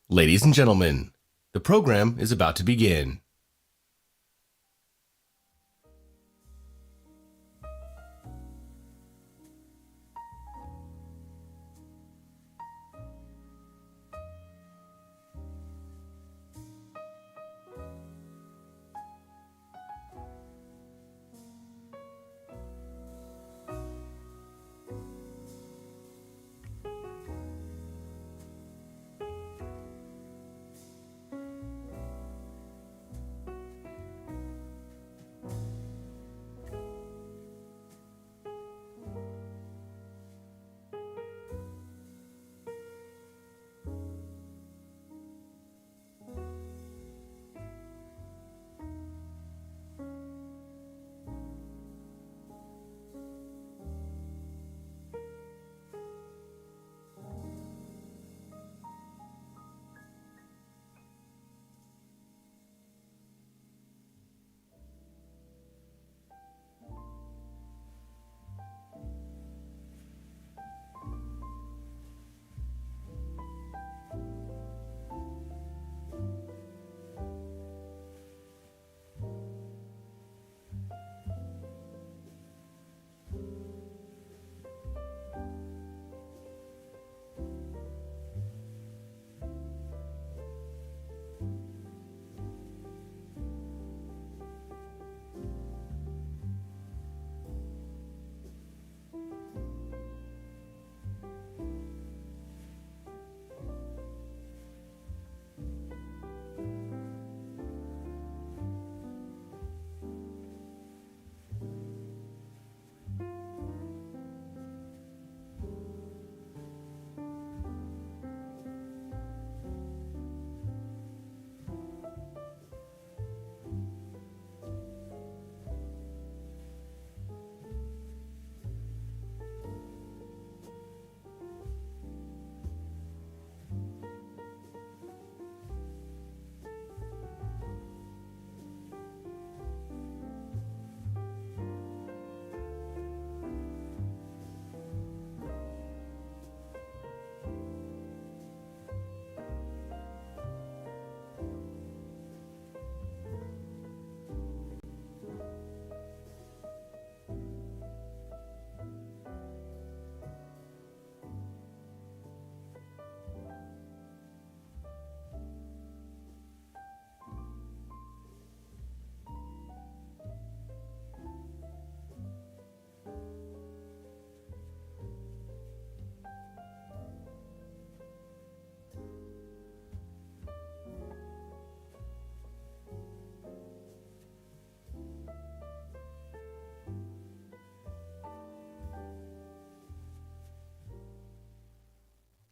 Ladies and gentlemen, the program is about to begin.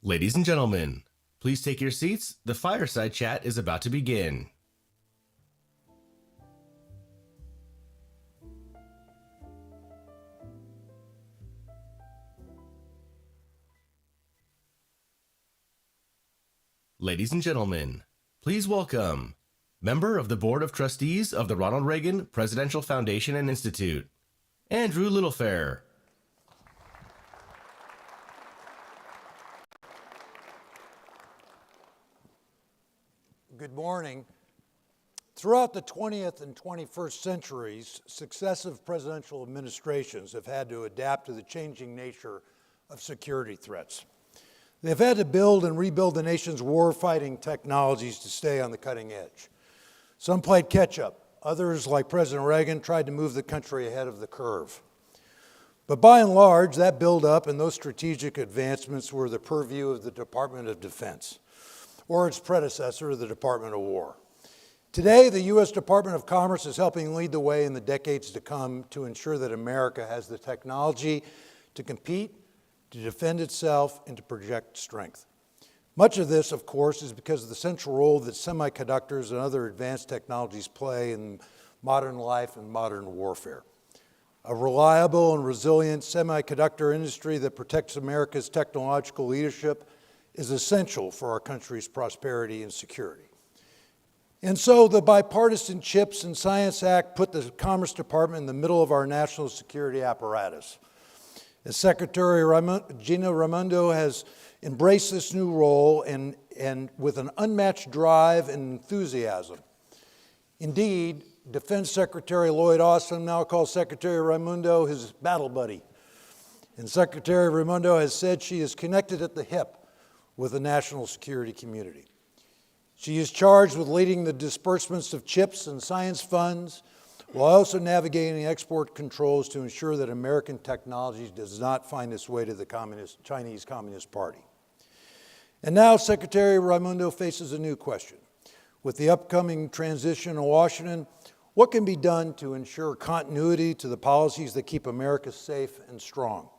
Ladies and gentlemen, please take your seats. The fireside chat is about to begin. Ladies and gentlemen, please welcome member of the Board of Trustees of the Ronald Reagan Presidential Foundation and Institute, Andrew Littlefair. Good morning. Throughout the 20th and 21st centuries, successive presidential administrations have had to adapt to the changing nature of security threats. They've had to build and rebuild the nation's war-fighting technologies to stay on the cutting edge. Some played catch-up. Others, like President Reagan, tried to move the country ahead of the curve. But by and large, that build-up and those strategic advancements were the purview of the Department of Defense, or its predecessor, the Department of War. Today, the U.S. Department of Commerce is helping lead the way in the decades to come to ensure that America has the technology to compete, to defend itself, and to project strength. Much of this, of course, is because of the central role that semiconductors and other advanced technologies play in modern life and modern warfare. A reliable and resilient semiconductor industry that protects America's technological leadership is essential for our country's prosperity and security. And so the Bipartisan CHIPS and Science Act put the Commerce Department in the middle of our national security apparatus. As Secretary Gina Raimondo has embraced this new role and with an unmatched drive and enthusiasm. Indeed, Defense Secretary Lloyd Austin now calls Secretary Raimondo his battle buddy. And Secretary Raimondo has said she is connected at the hip with the national security community. She is charged with leading the disbursements of CHIPS and science funds, while also navigating export controls to ensure that American technology does not find its way to the Chinese Communist Party. And now Secretary Raimondo faces a new question. With the upcoming transition in Washington, what can be done to ensure continuity to the policies that keep America safe and strong?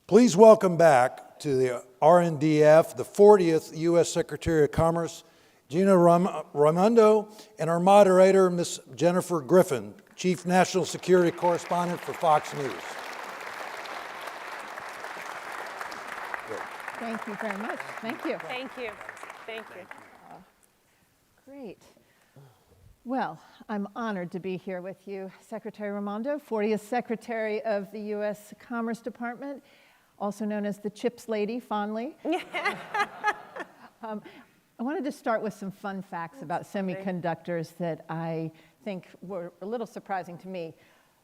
Please welcome back to the RNDF, the 40th U.S. Secretary of Commerce, Gina Raimondo, and our moderator, Ms. Jennifer Griffin, Chief National Security Correspondent for Fox News. Thank you very much. Thank you. Thank you. Thank you. Great. Well, I'm honored to be here with you, Secretary Raimondo, 40th Secretary of the U.S. Commerce Department, also known as the CHIPS lady, fondly. I wanted to start with some fun facts about semiconductors that I think were a little surprising to me.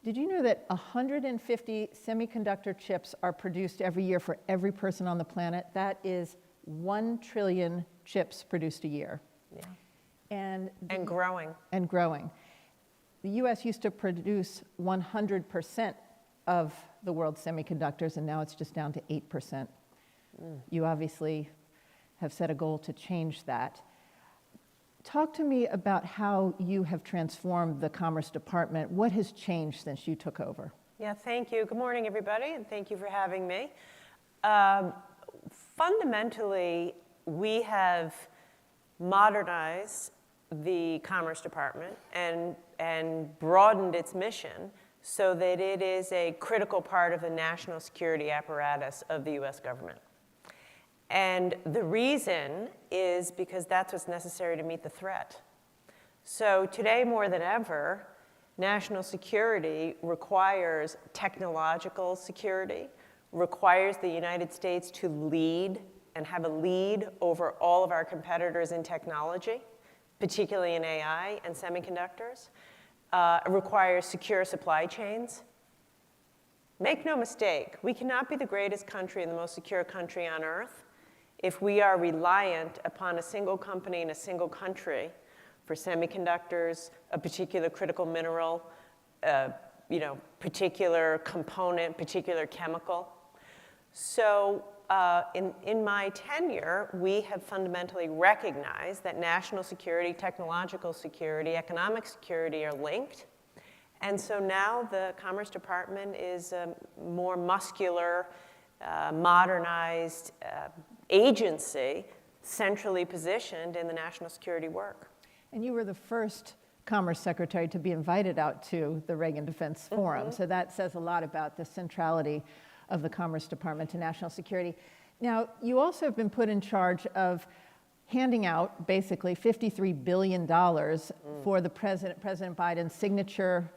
Did you know that 150 semiconductor chips are produced every year for every person on the planet? That is 1 trillion chips produced a year. Yeah. And growing. And growing. The US used to produce 100% of the world's semiconductors, and now it's just down to 8%. You obviously have set a goal to change that. Talk to me about how you have transformed the Commerce Department. What has changed since you took over? Yeah, thank you. Good morning, everybody, and thank you for having me. Fundamentally, we have modernized the Commerce Department and broadened its mission so that it is a critical part of the national security apparatus of the US government. And the reason is because that's what's necessary to meet the threat. So today, more than ever, national security requires technological security, requires the United States to lead and have a lead over all of our competitors in technology, particularly in AI and semiconductors. It requires secure supply chains. Make no mistake, we cannot be the greatest country and the most secure country on earth if we are reliant upon a single company in a single country for semiconductors, a particular critical mineral, particular component, particular chemical. So in my tenure, we have fundamentally recognized that national security, technological security, economic security are linked. And so now the Commerce Department is a more muscular, modernized agency, centrally positioned in the national security work. And you were the first Commerce Secretary to be invited out to the Reagan Defense Forum. So that says a lot about the centrality of the Commerce Department to national security. Now, you also have been put in charge of handing out basically $53 billion for the President Biden's signature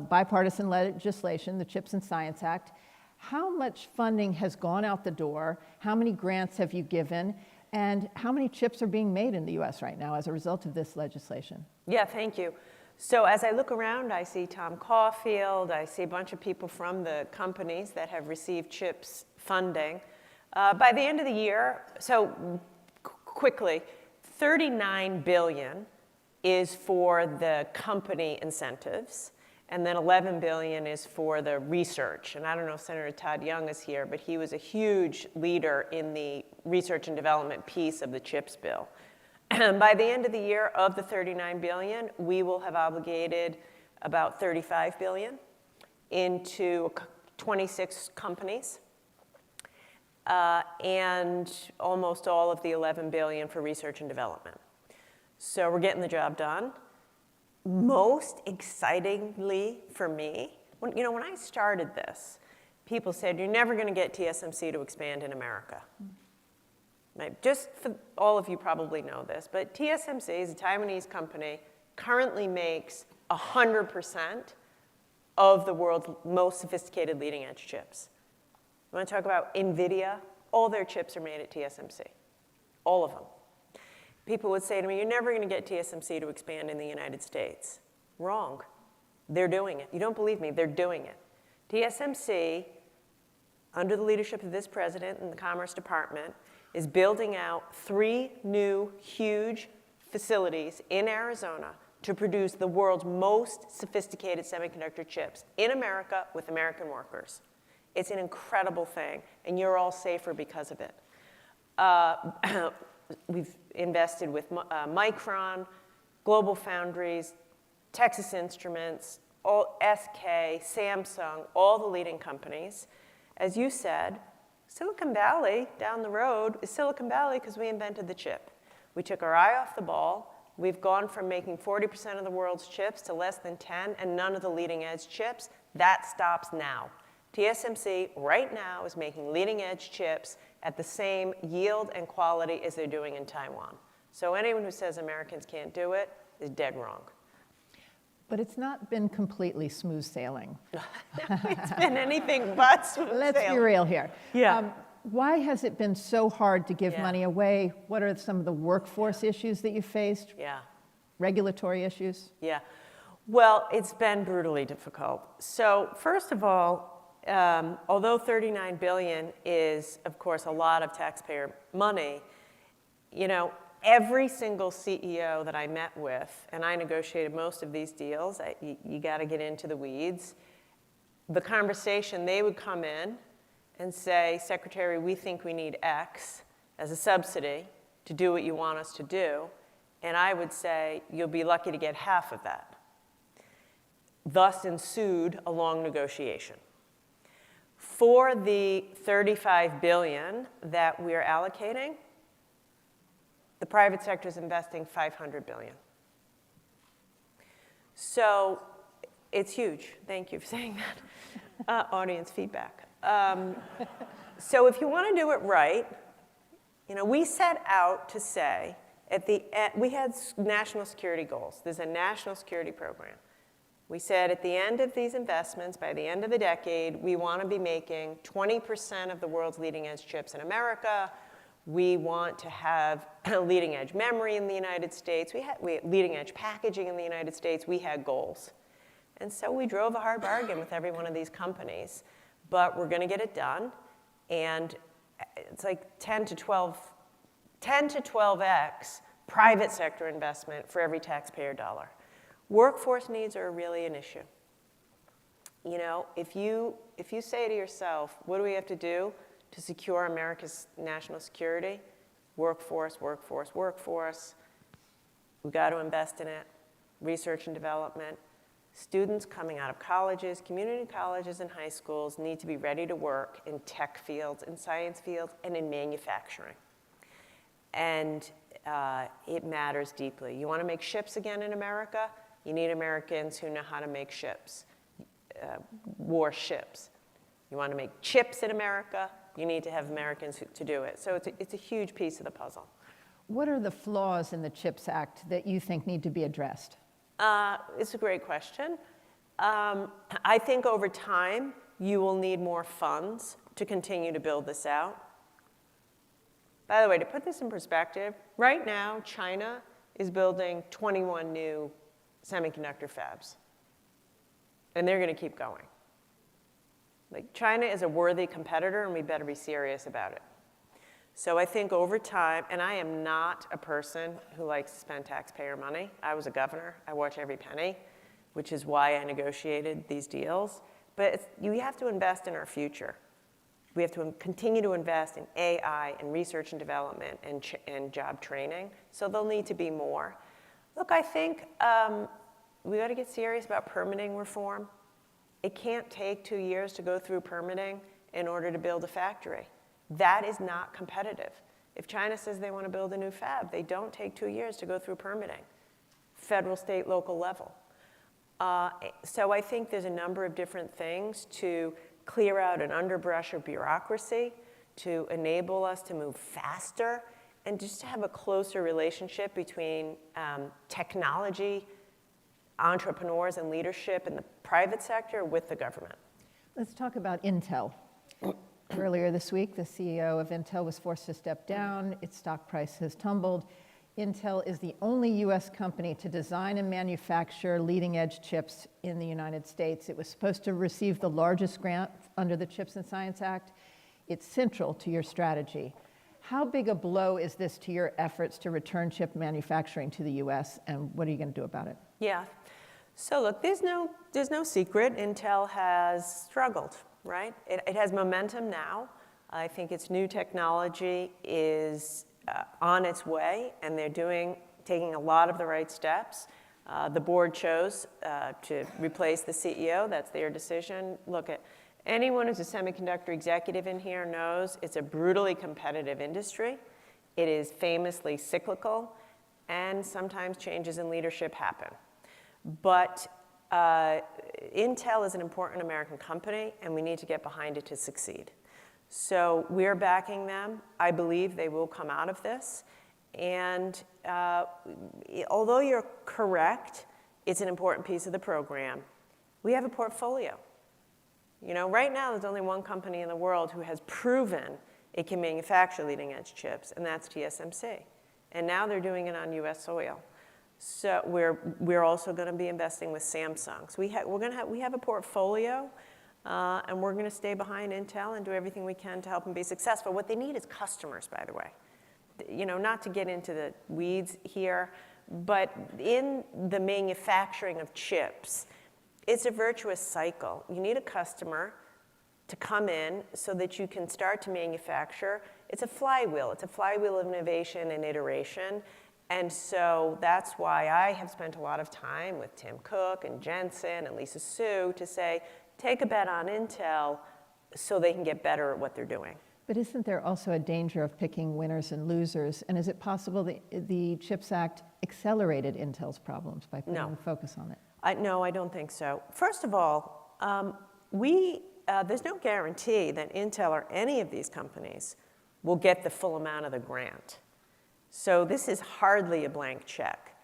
bipartisan legislation, the CHIPS and Science Act. How much funding has gone out the door? How many grants have you given? And how many chips are being made in the US right now as a result of this legislation? Yeah, thank you. So as I look around, I see Tom Caulfield, I see a bunch of people from the companies that have received CHIPS funding. By the end of the year, so quickly, $39 billion is for the company incentives, and then $11 billion is for the research. And I don't know if Senator Todd Young is here, but he was a huge leader in the research and development piece of the CHIPS bill. By the end of the year, of the $39 billion, we will have obligated about $35 billion into 26 companies, and almost all of the $11 billion for research and development. So we're getting the job done. Most excitingly for me, when I started this, people said, you're never going to get TSMC to expand in America. Right? Just for all of you probably know this, but TSMC is a Taiwanese company, currently makes 100% of the world's most sophisticated leading edge chips. You want to talk about NVIDIA? All their chips are made at TSMC, all of them. People would say to me, you're never going to get TSMC to expand in the United States. Wrong. They're doing it. You don't believe me, they're doing it. TSMC, under the leadership of this president and the Commerce Department, is building out 3 new huge facilities in Arizona to produce the world's most sophisticated semiconductor chips in America with American workers. It's an incredible thing, and you're all safer because of it. We've invested with Micron, Global Foundries, Texas Instruments, SK, Samsung, all the leading companies. As you said, Silicon Valley down the road is Silicon Valley because we invented the chip. We took our eye off the ball. We've gone from making 40% of the world's chips to less than 10 and none of the leading edge chips. That stops now. TSMC right now is making leading edge chips at the same yield and quality as they're doing in Taiwan. So anyone who says Americans can't do it is dead wrong. But it's not been completely smooth sailing. It's been anything but smooth sailing. Let's be real here. Yeah. Why has it been so hard to give money away? What are some of the workforce issues that you faced? Yeah. Regulatory issues? Yeah. Well, it's been brutally difficult. So first of all, although $39 billion is, of course, a lot of taxpayer money, you know, every single CEO that I met with, and I negotiated most of these deals, you got to get into the weeds, the conversation, they would come in and say, Secretary, we think we need X as a subsidy to do what you want us to do. And I would say, you'll be lucky to get half of that. Thus ensued a long negotiation. For the $35 billion that we're allocating, the private sector is investing $500 billion. So it's huge. Thank you for saying that. Audience feedback. So if you want to do it right, you know, we set out to say, at the end, we had national security goals. There's a national security program. We said at the end of these investments, by the end of the decade, we want to be making 20% of the world's leading edge chips in America. We want to have leading edge memory in the United States. We had leading edge packaging in the United States. We had goals. And so we drove a hard bargain with every one of these companies. But we're going to get it done. And it's like 10 to 12x private sector investment for every taxpayer dollar. Workforce needs are really an issue. You know, if you say to yourself, what do we have to do to secure America's national security? Workforce, workforce, workforce. We've got to invest in it. Research and development. Students coming out of colleges, community colleges and high schools need to be ready to work in tech fields, in science fields, and in manufacturing. And it matters deeply. You want to make ships again in America? You need Americans who know how to make ships, war ships. You want to make chips in America? You need to have Americans to do it. So it's a huge piece of the puzzle. What are the flaws in the CHIPS Act that you think need to be addressed? It's a great question. I think over time, you will need more funds to continue to build this out. By the way, to put this in perspective, right now, China is building 21 new semiconductor fabs. And they're going to keep going. Like, China is a worthy competitor, and we better be serious about it. So I think over time, and I am not a person who likes to spend taxpayer money. I was a governor. I watch every penny, which is why I negotiated these deals. But you have to invest in our future. We have to continue to invest in AI and research and development and job training. So there'll need to be more. Look, I think we got to get serious about permitting reform. It can't take 2 years to go through permitting in order to build a factory. That is not competitive. If China says they want to build a new fab, they don't take 2 years to go through permitting, federal, state, local level. So I think there's a number of different things to clear out an underbrush of bureaucracy, to enable us to move faster, and just to have a closer relationship between technology, entrepreneurs and leadership in the private sector with the government. Let's talk about Intel. Earlier this week, the CEO of Intel was forced to step down. Its stock price has tumbled. Intel is the only US company to design and manufacture leading-edge chips in the United States. It was supposed to receive the largest grant under the CHIPS and Science Act. It's central to your strategy. How big a blow is this to your efforts to return chip manufacturing to the US, and what are you going to do about it? Yeah. So look, there's no secret. Intel has struggled, right? It has momentum now. I think its new technology is on its way, and they're taking a lot of the right steps. The board chose to replace the CEO. That's their decision. Look, anyone who's a semiconductor executive in here knows it's a brutally competitive industry. It is famously cyclical, and sometimes changes in leadership happen. But Intel is an important American company, and we need to get behind it to succeed. So we're backing them. I believe they will come out of this. And although you're correct, it's an important piece of the program. We have a portfolio. You know, right now there's only one company in the world who has proven it can manufacture leading edge chips, and that's TSMC. And now they're doing it on US soil. So we're also going to be investing with Samsung. So we have a portfolio, and we're going to stay behind Intel and do everything we can to help them be successful. What they need is customers, by the way. You know, not to get into the weeds here, but in the manufacturing of chips, it's a virtuous cycle. You need a customer to come in so that you can start to manufacture. It's a flywheel. It's a flywheel of innovation and iteration. And so that's why I have spent a lot of time with Tim Cook and Jensen and Lisa Su to say, take a bet on Intel so they can get better at what they're doing. But isn't there also a danger of picking winners and losers? And is it possible that the CHIPS Act accelerated Intel's problems by putting the focus on it? No, I don't think so. First of all, there's no guarantee that Intel or any of these companies will get the full amount of the grant. So this is hardly a blank check.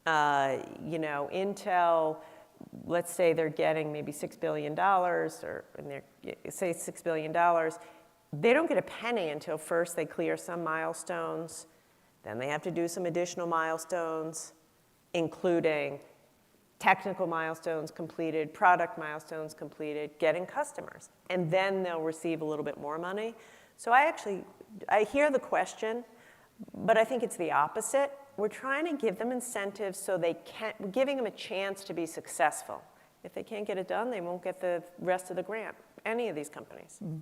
You know, Intel, let's say they're getting maybe $6 billion, say $6 billion. They don't get a penny until first they clear some milestones. Then they have to do some additional milestones, including technical milestones completed, product milestones completed, getting customers. And then they'll receive a little bit more money. So I hear the question, but I think it's the opposite. We're trying to give them incentives so we're giving them a chance to be successful. If they can't get it done, they won't get the rest of the grant, any of these companies. Mm-hmm.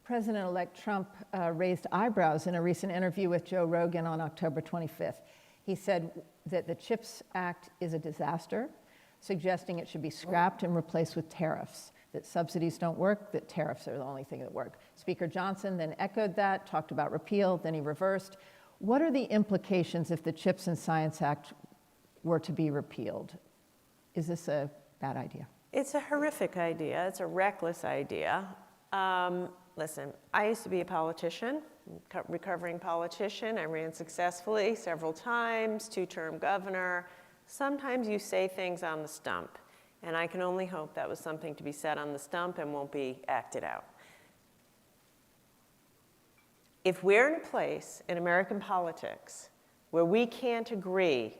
President-elect Trump raised eyebrows in a recent interview with Joe Rogan on October 25th. He said that the CHIPS Act is a disaster, suggesting it should be scrapped and replaced with tariffs, that subsidies don't work, that tariffs are the only thing that work. Speaker Johnson then echoed that, talked about repeal, then he reversed. What are the implications if the CHIPS and Science Act were to be repealed? Is this a bad idea? It's a horrific idea. It's a reckless idea. Listen, I used to be a politician, recovering politician. I ran successfully several times, 2-term governor. Sometimes you say things on the stump, and I can only hope that was something to be said on the stump and won't be acted out. If we're in a place in American politics where we can't agree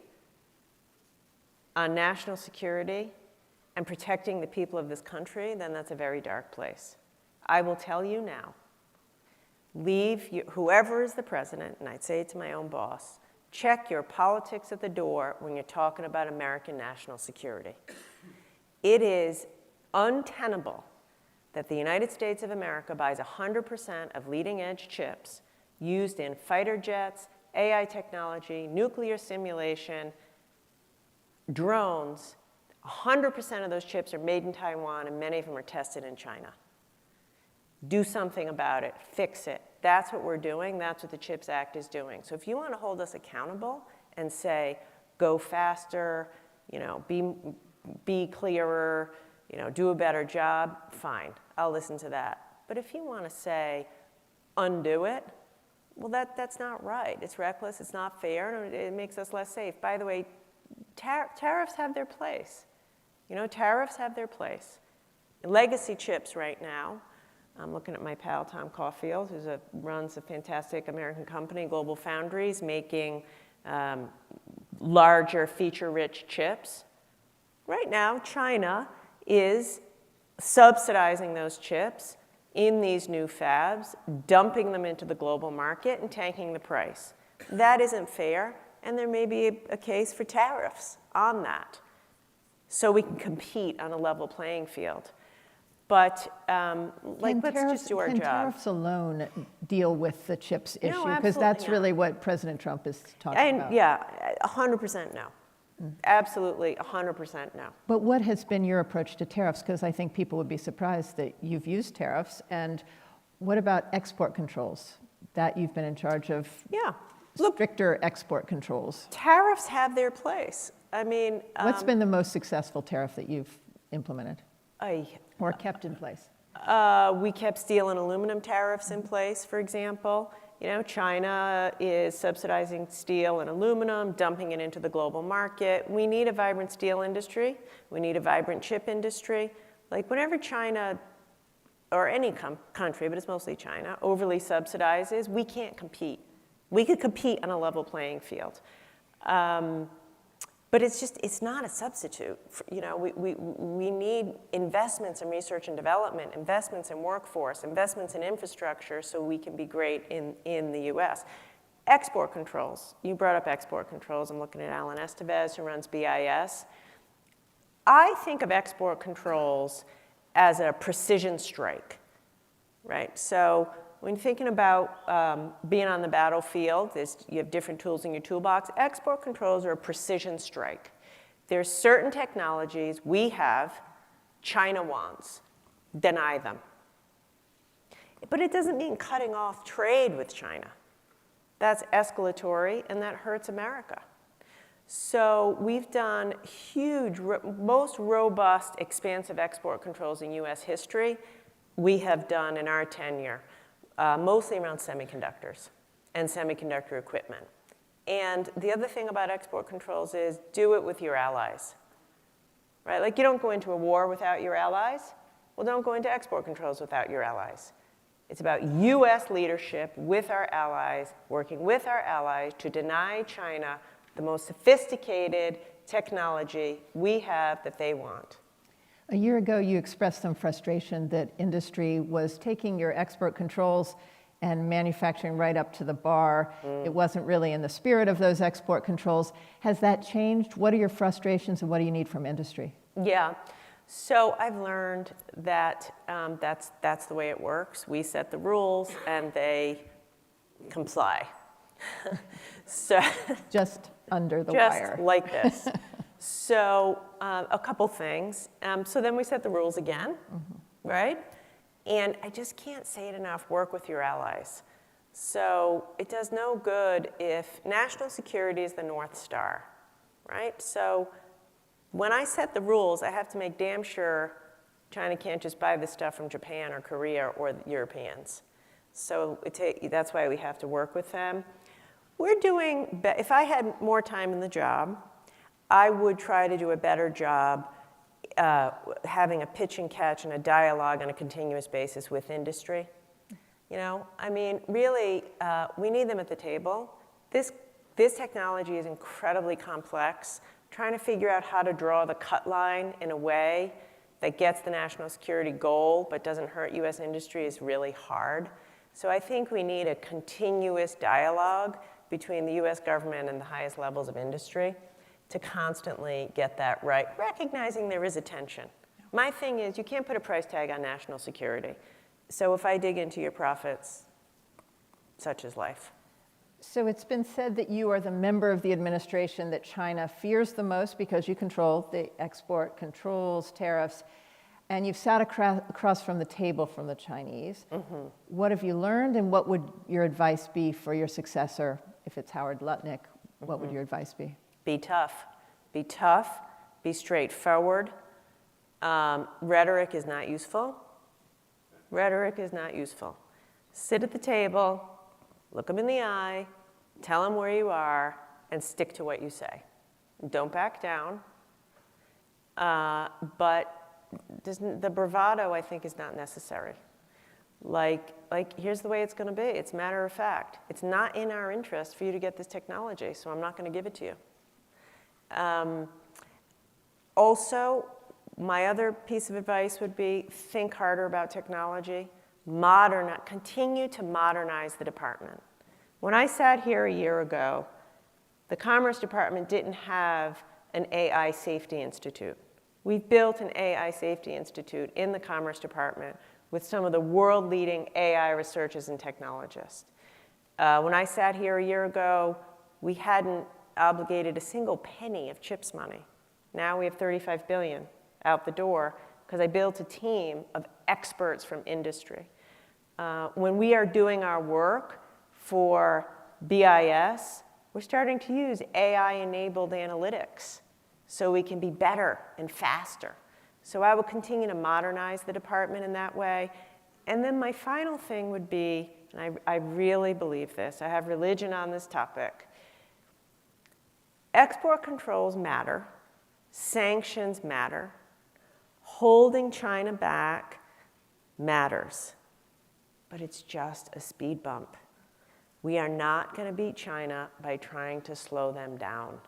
on national security and protecting the people of this country, then that's a very dark place. I will tell you now, whoever is the president, and I'd say it to my own boss, check your politics at the door when you're talking about American national security. It is untenable that the United States of America buys 100% of leading-edge chips used in fighter jets, AI technology, nuclear simulation, drones. 100% of those chips are made in Taiwan, and many of them are tested in China. Do something about it. Fix it. That's what we're doing. That's what the CHIPS Act is doing. So if you want to hold us accountable and say, go faster, you know, be clearer, you know, do a better job, fine. I'll listen to that. But if you want to say, undo it, well, that's not right. It's reckless. It's not fair. And it makes us less safe. By the way, tariffs have their place. You know, tariffs have their place. Legacy chips right now, I'm looking at my pal, Tom Caulfield, who runs a fantastic American company, Global Foundries, making larger, feature-rich chips. Right now, China is subsidizing those chips in these new fabs, dumping them into the global market and tanking the price. That isn't fair, and there may be a case for tariffs on that, so we can compete on a level playing field. But let's just do our job. Can tariffs alone deal with the chips issue? No, Because that's absolutely really what President Trump is talking about. Yeah, 100% no. Absolutely, 100% no. But what has been your approach to tariffs? Because I think people would be surprised that you've used tariffs. And what about export controls? That you've been in charge of stricter export controls. Tariffs have their place. I mean, what's been the most successful tariff that you've implemented or kept in place? We kept steel and aluminum tariffs in place, for example. You know, China is subsidizing steel and aluminum, dumping it into the global market. We need a vibrant steel industry. We need a vibrant chip industry. Like whenever China, or any country, but it's mostly China, overly subsidizes, we can't compete. We could compete on a level playing field. But it's not a substitute. You know, we need investments in research and development, investments in workforce, investments in infrastructure so we can be great in the US. Export controls, you brought up export controls. I'm looking at Alan Estevez, who runs BIS. I think of export controls as a precision strike, right? So when thinking about being on the battlefield, you have different tools in your toolbox. Export controls are a precision strike. There's certain technologies we have, China wants, deny them. But it doesn't mean cutting off trade with China. That's escalatory, and that hurts America. So we've done huge, most robust, expansive export controls in US history we have done in our tenure. Mostly around semiconductors and semiconductor equipment. And the other thing about export controls is do it with your allies, right? Like you don't go into a war without your allies. Well, don't go into export controls without your allies. It's about US leadership with our allies, working with our allies to deny China the most sophisticated technology we have that they want. A year ago, you expressed some frustration that industry was taking your export controls and manufacturing right up to the bar. It wasn't really in the spirit of those export controls. Has that changed? What are your frustrations and what do you need from industry? Yeah, so I've learned that that's the way it works. We set the rules and they comply. So just under the wire. Just like this. So a couple things. So then we set the rules again, right? And I just can't say it enough, work with your allies. So it does no good if national security is the North Star, right? So when I set the rules, I have to make damn sure China can't just buy this stuff from Japan or Korea or the Europeans. So that's why we have to work with them. If I had more time in the job, I would try to do a better job having a pitch and catch and a dialogue on a continuous basis with industry. You know, I mean, really, we need them at the table. This technology is incredibly complex. Trying to figure out how to draw the cut line in a way that gets the national security goal but doesn't hurt US industry is really hard. So I think we need a continuous dialogue between the US government and the highest levels of industry to constantly get that right, recognizing there is a tension. My thing is, you can't put a price tag on national security. So if I dig into your profits, such is life. So it's been said that you are the member of the administration that China fears the most because you control the export controls, tariffs, and you've sat across from the table from the Chinese. What have you learned, and what would your advice be for your successor? If it's Howard Lutnick, what would your advice be? Be tough. Be tough. Be straightforward. Rhetoric is not useful. Rhetoric is not useful. Sit at the table, look them in the eye, tell them where you are, and stick to what you say. Don't back down. But the bravado, I think, is not necessary. Like here's the way it's going to be. It's matter of fact. It's not in our interest for you to get this technology, so I'm not going to give it to you. Also, my other piece of advice would be think harder about technology. Continue to modernize the department. When I sat here a year ago, the Commerce Department didn't have an AI Safety Institute. We've built an AI Safety Institute in the Commerce Department with some of the world-leading AI researchers and technologists. When I sat here a year ago, we hadn't obligated a single penny of CHIPS money. Now we have $35 billion out the door because I built a team of experts from industry. When we are doing our work for BIS, we're starting to use AI-enabled analytics so we can be better and faster. So I will continue to modernize the department in that way. And then my final thing would be, and I really believe this, I have religion on this topic, export controls matter, sanctions matter, holding China back matters, but it's just a speed bump. We are not going to beat China by trying to slow them down.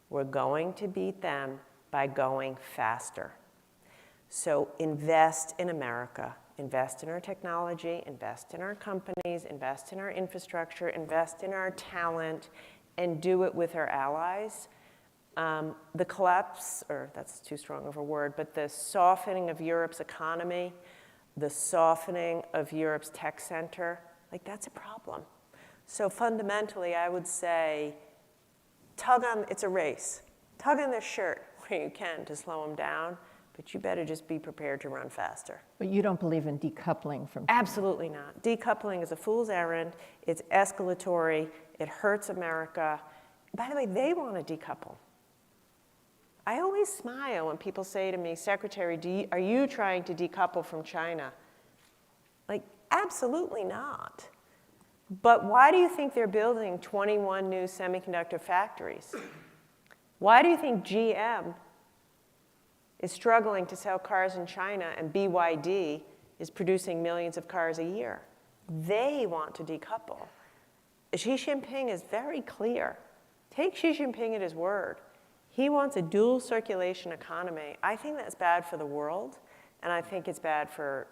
We're going to beat them by going faster. So invest in America. Invest in our technology, invest in our companies, invest in our infrastructure, invest in our talent, and do it with our allies. The collapse, or that's too strong of a word, but the softening of Europe's economy, the softening of Europe's tech center, like that's a problem. So fundamentally, I would say, it's a race. Tug on their shirt where you can to slow them down, but you better just be prepared to run faster. But you don't believe in decoupling from China? Absolutely not. Decoupling is a fool's errand. It's escalatory. It hurts America. By the way, they want to decouple. I always smile when people say to me, Secretary, are you trying to decouple from China? Like, absolutely not. But why do you think they're building 21 new semiconductor factories? Why do you think GM is struggling to sell cars in China and BYD is producing millions of cars a year? They want to decouple. Xi Jinping is very clear. Take Xi Jinping at his word. He wants a dual circulation economy. I think that's bad for the world, and I think it's bad for,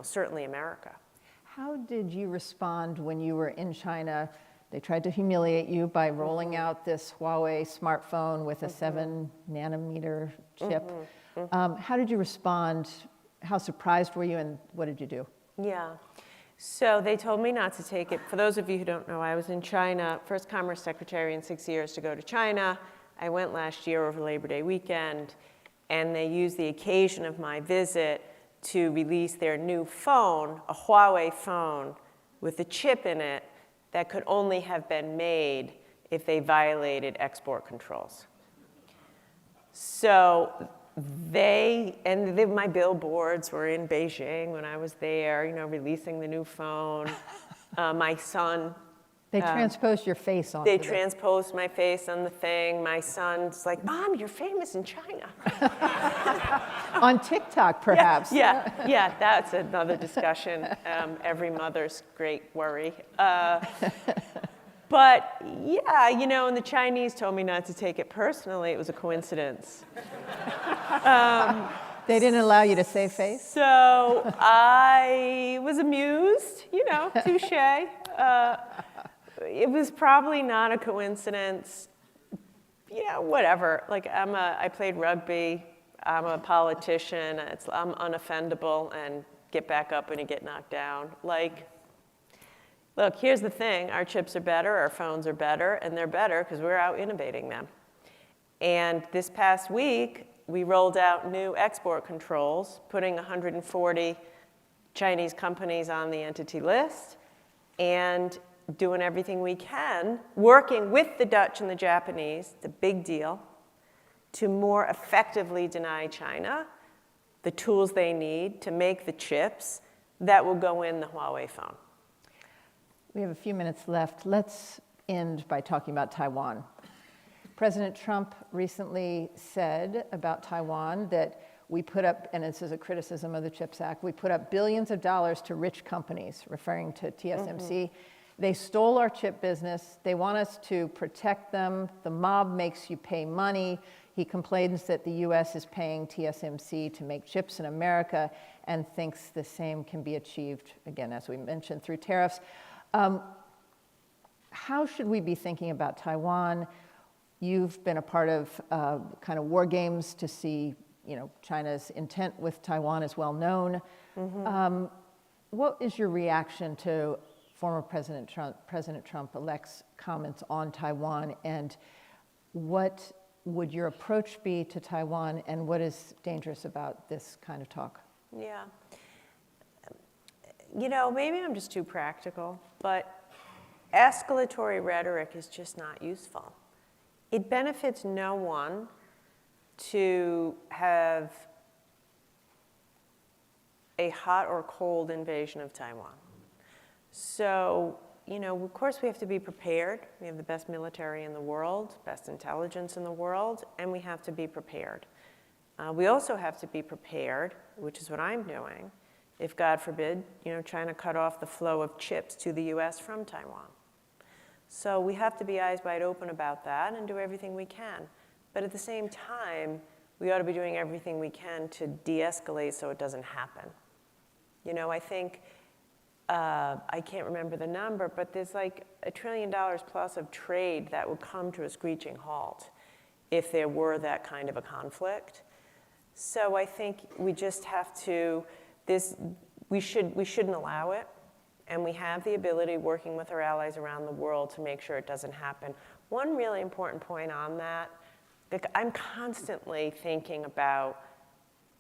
certainly America. How did you respond when you were in China? They tried to humiliate you by rolling out this Huawei smartphone with a 7-nanometer chip. How did you respond? How surprised were you, and what did you do? Yeah. So they told me not to take it. For those of you who don't know, I was in China, first Commerce Secretary in 6 years to go to China. I went last year over Labor Day weekend, and they used the occasion of my visit to release their new phone, a Huawei phone with a chip in it that could only have been made if they violated export controls. So my billboards were in Beijing when I was there, releasing the new phone. My son. They transposed your face on They transposed my face on the thing. My son's like, Mom, you're famous in China. On TikTok, perhaps. Yeah, that's another discussion. Every mother's great worry. But yeah, and the Chinese told me not to take it personally. It was a coincidence. They didn't allow you to save face? So I was amused, touche. It was probably not a coincidence. Whatever. Like I played rugby. I'm a politician. I'm unoffendable and get back up when you get knocked down. Look, here's the thing. Our chips are better, our phones are better, and they're better because we're out innovating them. And this past week, we rolled out new export controls, putting 140 Chinese companies on the entity list, and doing everything we can, working with the Dutch and the Japanese, the big deal, to more effectively deny China the tools they need to make the chips that will go in the Huawei phone. We have a few minutes left. Let's end by talking about Taiwan. President Trump recently said about Taiwan that we put up, and this is a criticism of the CHIPS Act, we put up billions of dollars to rich companies, referring to TSMC. They stole our chip business. They want us to protect them. The mob makes you pay money. He complains that the US is paying TSMC to make chips in America and thinks the same can be achieved, again, as we mentioned, through tariffs. How should we be thinking about Taiwan? You've been a part of kind of war games to see, China's intent with Taiwan is well known. What is your reaction to former President Trump-elect's comments on Taiwan, and what would your approach be to Taiwan, and what is dangerous about this kind of talk? Yeah. Maybe I'm just too practical, but escalatory rhetoric is just not useful. It benefits no one to have a hot or cold invasion of Taiwan. So, of course we have to be prepared. We have the best military in the world, best intelligence in the world, and we have to be prepared. We also have to be prepared, which is what I'm doing, if God forbid, China cut off the flow of chips to the US from Taiwan. So we have to be eyes wide open about that and do everything we can. But at the same time, we ought to be doing everything we can to de-escalate so it doesn't happen. I think, I can't remember the number, but there's like $1 trillion plus of trade that would come to a screeching halt if there were that kind of a conflict. So I think we just have to, we shouldn't allow it. And we have the ability, working with our allies around the world, to make sure it doesn't happen. One really important point on that, I'm constantly thinking about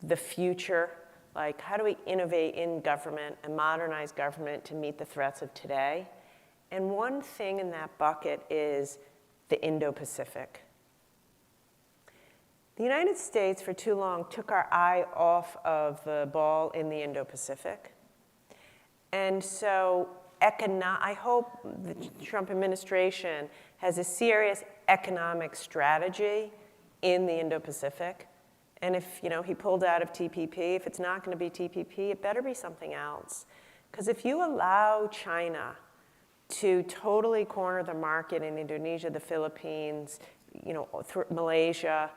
the future, like how do we innovate in government and modernize government to meet the threats of today? And one thing in that bucket is the Indo-Pacific. The United States, for too long, took our eye off of the ball in the Indo-Pacific. And so I hope the Trump administration has a serious economic strategy in the Indo-Pacific. And if he pulled out of TPP, if it's not going to be TPP, it better be something else. Because if you allow China to totally corner the market in Indonesia, the Philippines, Malaysia,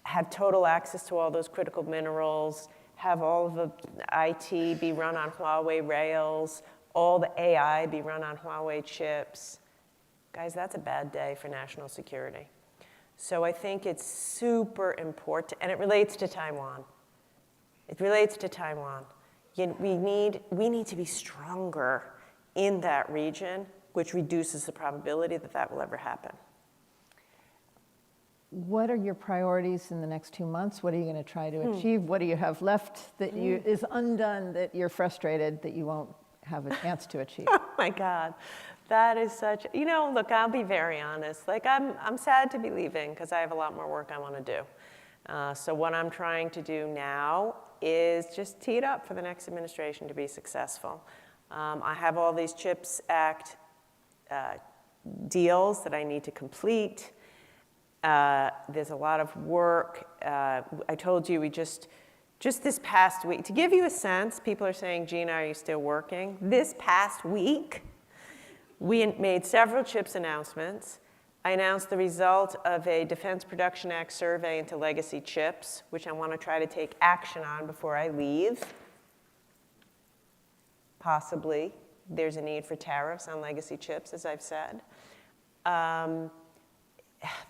have total access to all those critical minerals, have all of the IT be run on Huawei rails, all the AI be run on Huawei chips. Guys, that's a bad day for national security. So I think it's super important, and it relates to Taiwan. It relates to Taiwan. We need to be stronger in that region, which reduces the probability that that will ever happen. What are your priorities in the next 2 months? What are you going to try to achieve? What do you have left that is undone, that you're frustrated that you won't have a chance to achieve? Oh my God, that is such, look, I'll be very honest. Like I'm sad to be leaving because I have a lot more work I want to do. So what I'm trying to do now is just tee it up for the next administration to be successful. I have all these CHIPS Act deals that I need to complete. There's a lot of work. I told you we just this past week, to give you a sense, people are saying, Gina, are you still working? This past week, we made several CHIPS announcements. I announced the result of a Defense Production Act survey into legacy chips, which I want to try to take action on before I leave. Possibly, there's a need for tariffs on legacy chips, as I've said.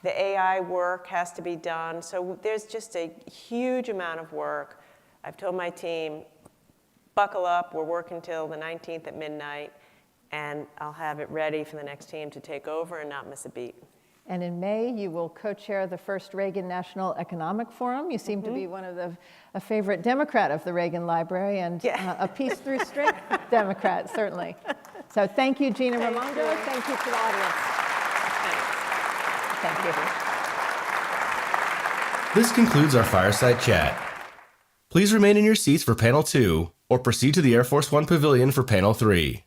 The AI work has to be done. So there's just a huge amount of work. I've told my team, buckle up, we're working till the 19th at midnight, and I'll have it ready for the next team to take over and not miss a beat. And in May, you will co-chair the first Reagan National Economic Forum. You seem to be one of a favorite Democrat of the Reagan Library, and a peace through strength Democrat, certainly. So thank you, Gina Raimondo. Thank you to the audience. Thank you. This concludes our fireside chat. Please remain in your seats for panel 2, or proceed to the Air Force One Pavilion for panel 3.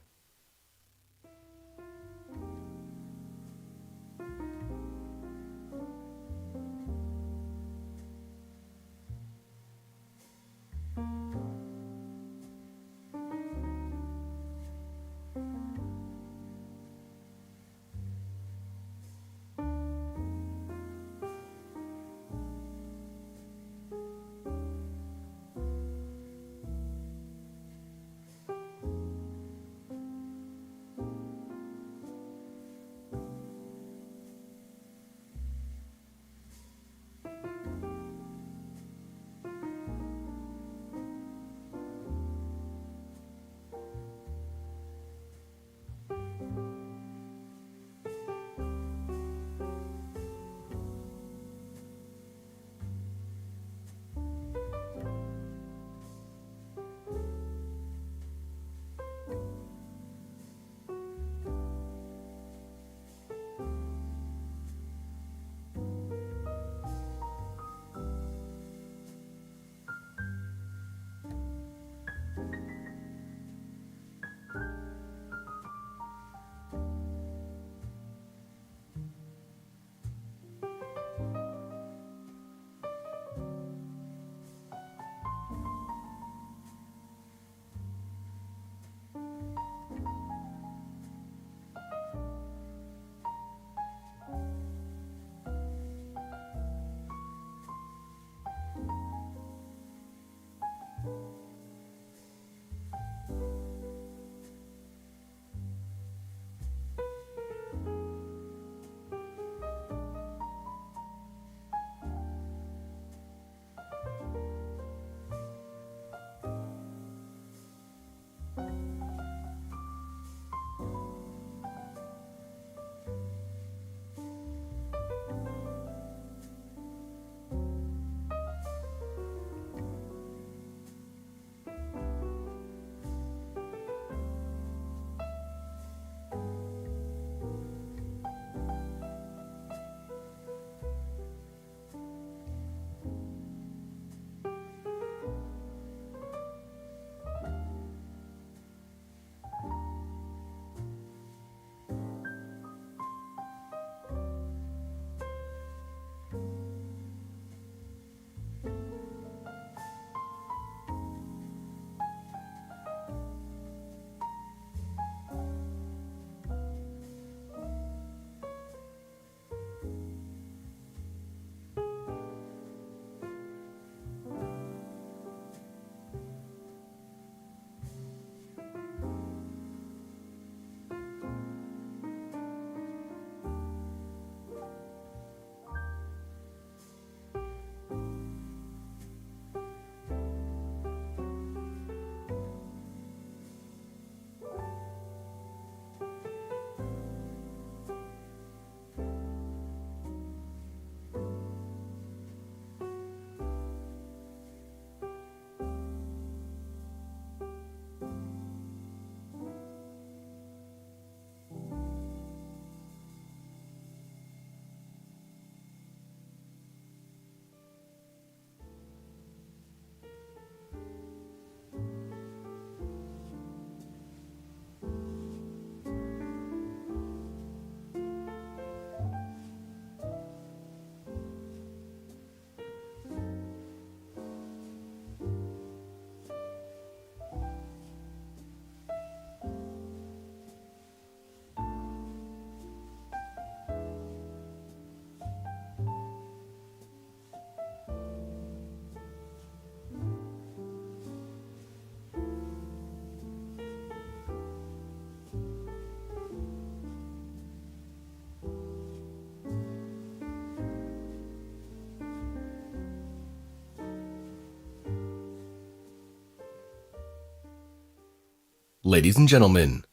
Ladies and gentlemen,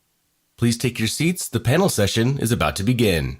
please take your seats. The panel session is about to begin.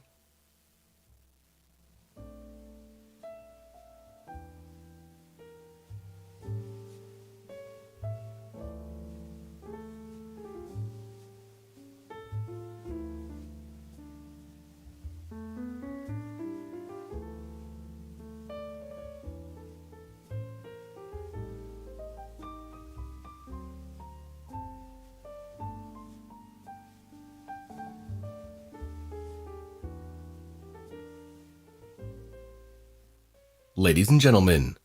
Ladies and gentlemen,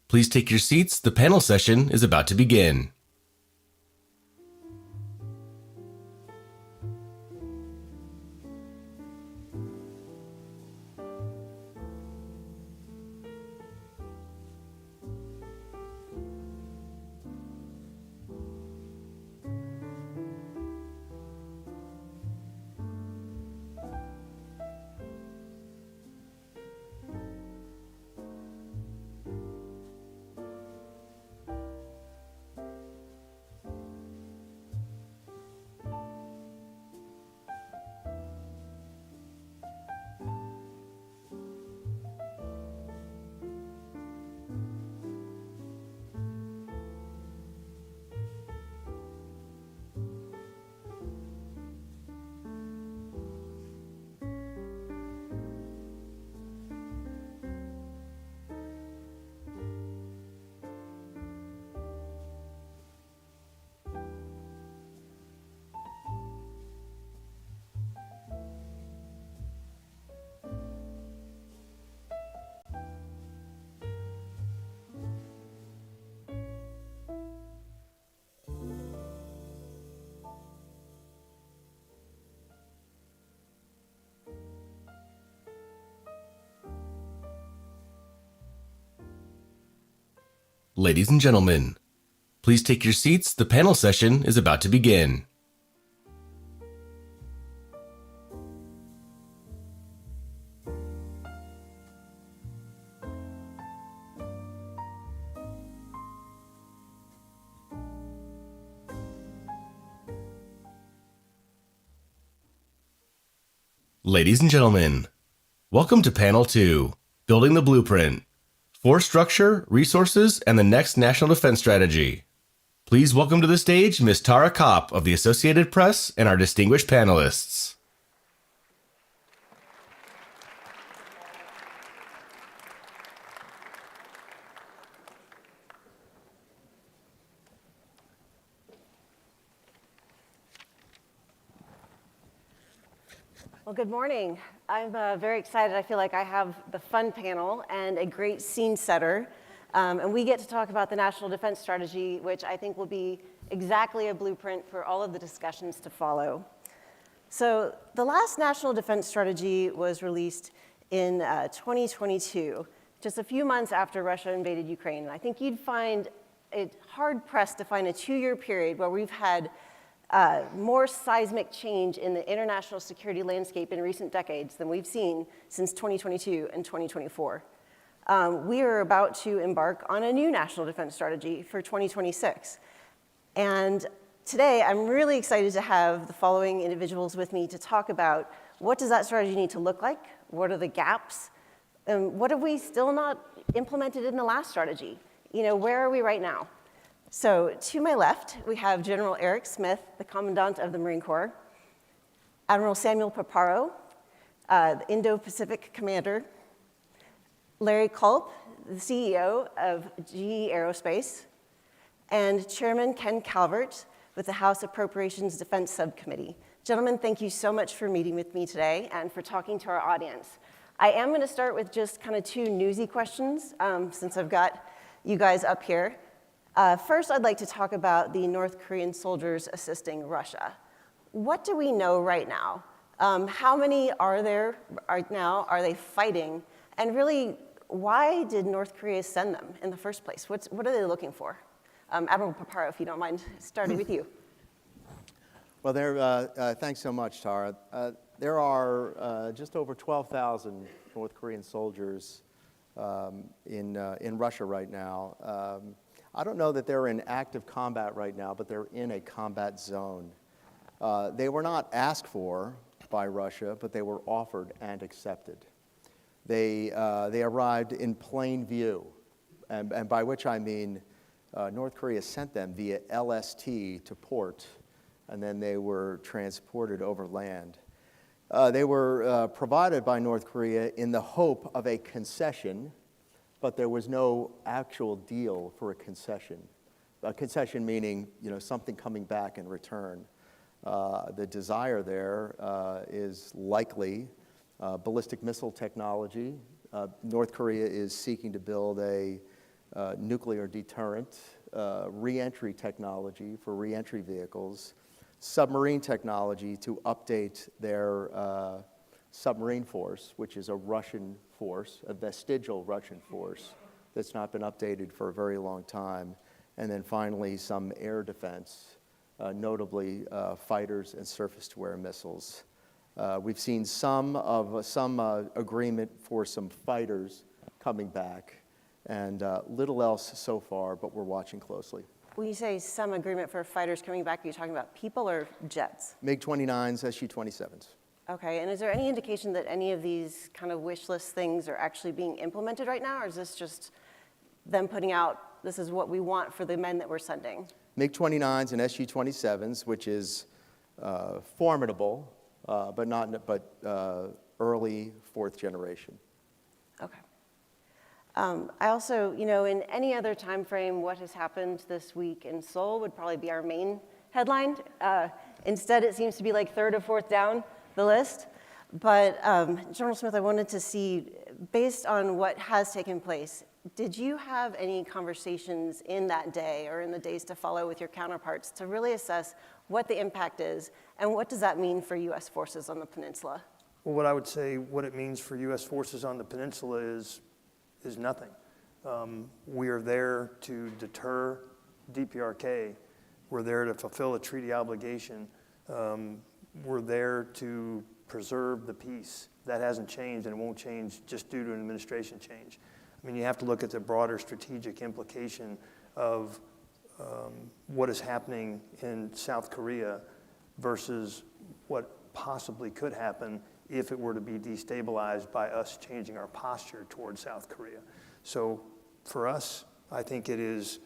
please take your seats. The panel session is about to begin. Ladies and gentlemen, please take your seats. The panel session is about to begin. Ladies and gentlemen, welcome to Panel 2, Building the Blueprint. Force structure, resources, and the next national defense strategy. Please welcome to the stage Ms. Tara Kopp of the Associated Press and our distinguished panelists. Well, good morning. I'm very excited. I feel like I have the fun panel and a great scene setter. And we get to talk about the National Defense Strategy, which I think will be exactly a blueprint for all of the discussions to follow. So the last National Defense Strategy was released in 2022, just a few months after Russia invaded Ukraine. And I think you'd find it hard-pressed to find a 2-year period where we've had more seismic change in the international security landscape in recent decades than we've seen since 2022 and 2024. We are about to embark on a new national defense strategy for 2026. And today, I'm really excited to have the following individuals with me to talk about what does that strategy need to look like, what are the gaps, and what have we still not implemented in the last strategy? You know, where are we right now? So to my left, we have General Eric Smith, the Commandant of the Marine Corps, Admiral Samuel Paparo, the Indo-Pacific Commander, Larry Culp, the CEO of GE Aerospace, and Chairman Ken Calvert with the House Appropriations Defense Subcommittee. Gentlemen, thank you so much for meeting with me today and for talking to our audience. I am going to start with just kind of 2 newsy questions since I've got you guys up here. First, I'd like to talk about the North Korean soldiers assisting Russia. What do we know right now? How many are there right now? Are they fighting? And really, why did North Korea send them in the first place? What are they looking for? Admiral Paparo, if you don't mind starting with you. Well, thanks so much, Tara. There are just over 12,000 North Korean soldiers in Russia right now. I don't know that they're in active combat right now, but they're in a combat zone. They were not asked for by Russia, but they were offered and accepted. They arrived in plain view, and by which I mean North Korea sent them via LST to port, and then they were transported over land. They were provided by North Korea in the hope of a concession, but there was no actual deal for a concession. A concession meaning, something coming back in return. The desire there is likely ballistic missile technology. North Korea is seeking to build a nuclear deterrent, re-entry technology for re-entry vehicles, submarine technology to update their submarine force, which is a Russian force, a vestigial Russian force that's not been updated for a very long time, and then finally some air defense, notably fighters and surface-to-air missiles. We've seen some agreement for some fighters coming back, and little else so far, but we're watching closely. When you say some agreement for fighters coming back, are you talking about people or jets? MiG-29s, Su-27s. Okay, and is there any indication that any of these kind of wish list things are actually being implemented right now, or is this just them putting out, this is what we want for the men that we're sending? MiG-29s and Su-27s, which is formidable, but early fourth generation. Okay. I also, in any other time frame, what has happened this week in Seoul would probably be our main headline. Instead, it seems to be like third or fourth down the list. But General Smith, I wanted to see, based on what has taken place, did you have any conversations in that day or in the days to follow with your counterparts to really assess what the impact is and what does that mean for U.S. forces on the peninsula? Well, what I would say, what it means for U.S. forces on the peninsula is nothing. We are there to deter DPRK. We're there to fulfill a treaty obligation. We're there to preserve the peace. That hasn't changed, and it won't change just due to an administration change. I mean, you have to look at the broader strategic implication of what is happening in South Korea versus what possibly could happen if it were to be destabilized by us changing our posture towards South Korea. So for us, I think it is,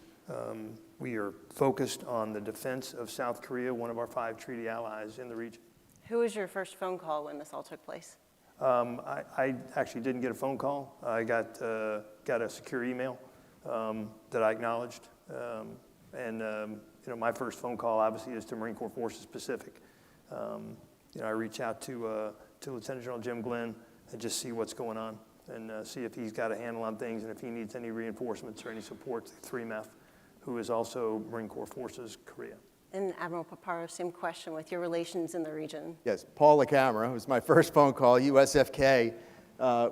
we are focused on the defense of South Korea, one of our 5 treaty allies in the region. Who was your first phone call when this all took place? I actually didn't get a phone call. I got a secure email that I acknowledged. My first phone call obviously is to Marine Corps Forces Pacific. I reach out to Lieutenant General Jim Glenn and just see what's going on and see if he's got a handle on things and if he needs any reinforcements or any support to 3MEF, who is also Marine Corps Forces Korea. And Admiral Paparo, same question with your relations in the region. Yes, Paul LaCamera was my first phone call, USFK,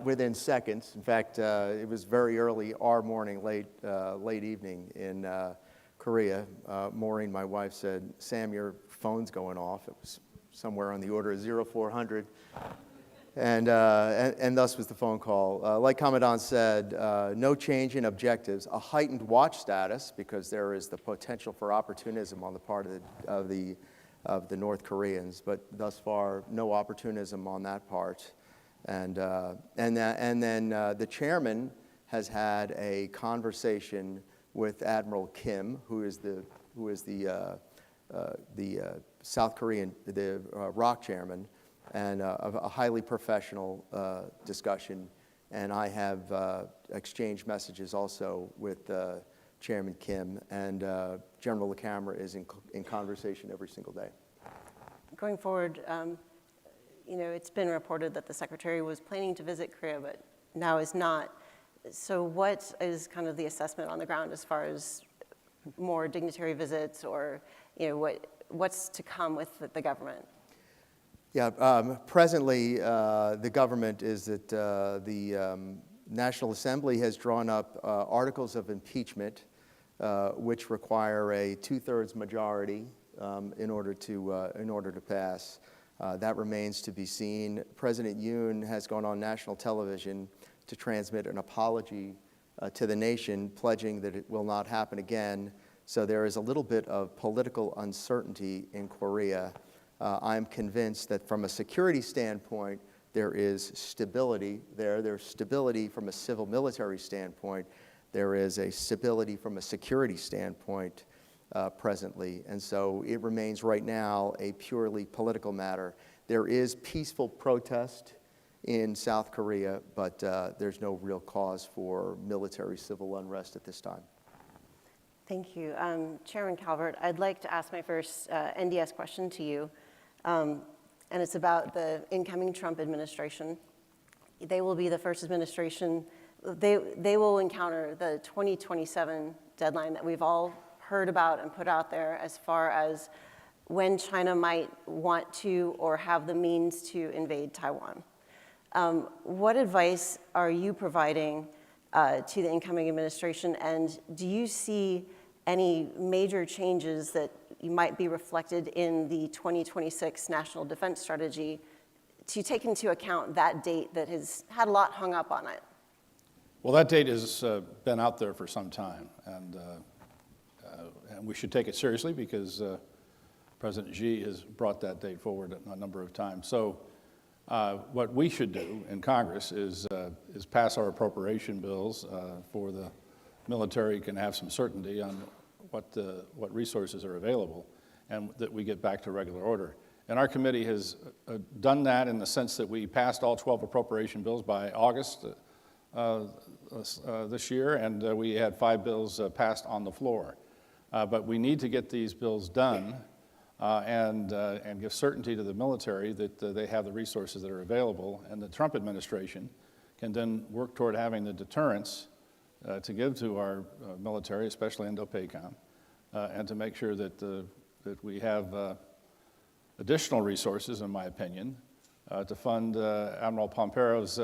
within seconds. In fact, it was very early our morning, late evening in Korea. Maureen, my wife, said, "Sam, your phone's going off." It was somewhere on the order of 0400. And thus was the phone call. Like Commandant said, no change in objectives, a heightened watch status because there is the potential for opportunism on the part of the North Koreans, but thus far no opportunism on that part. And then the chairman has had a conversation with Admiral Kim, who is the South Korean, the ROC chairman, and a highly professional discussion. And I have exchanged messages also with Chairman Kim, and General LaCamera is in conversation every single day. Going forward, it's been reported that the Secretary was planning to visit Korea, but now is not. So what is kind of the assessment on the ground as far as more dignitary visits or, what's to come with the government? Yeah, presently the government is that the National Assembly has drawn up articles of impeachment which require a 2/3 majority in order to pass. That remains to be seen. President Yoon has gone on national television to transmit an apology to the nation, pledging that it will not happen again. So there is a little bit of political uncertainty in Korea. I'm convinced that from a security standpoint, there is stability there. There's stability from a civil-military standpoint. There is a stability from a security standpoint presently. And so it remains right now a purely political matter. There is peaceful protest in South Korea, but there's no real cause for military civil unrest at this time. Thank you. Chairman Calvert, I'd like to ask my first NDS question to you, and it's about the incoming Trump administration. They will be the first administration, they will encounter the 2027 deadline that we've all heard about and put out there as far as when China might want to or have the means to invade Taiwan. What advice are you providing to the incoming administration, and do you see any major changes that might be reflected in the 2026 National Defense Strategy to take into account that date that has had a lot hung up on it? Well, that date has been out there for some time, and we should take it seriously because President Xi has brought that date forward a number of times. So what we should do in Congress is pass our appropriation bills for the military can have some certainty on what resources are available, and that we get back to regular order. And our committee has done that in the sense that we passed all 12 appropriation bills by August this year, and we had 5 bills passed on the floor. But we need to get these bills done and give certainty to the military that they have the resources that are available, and the Trump administration can then work toward having the deterrence to give to our military, especially Indo-PACOM, and to make sure that we have additional resources, in my opinion, to fund Admiral Pompero's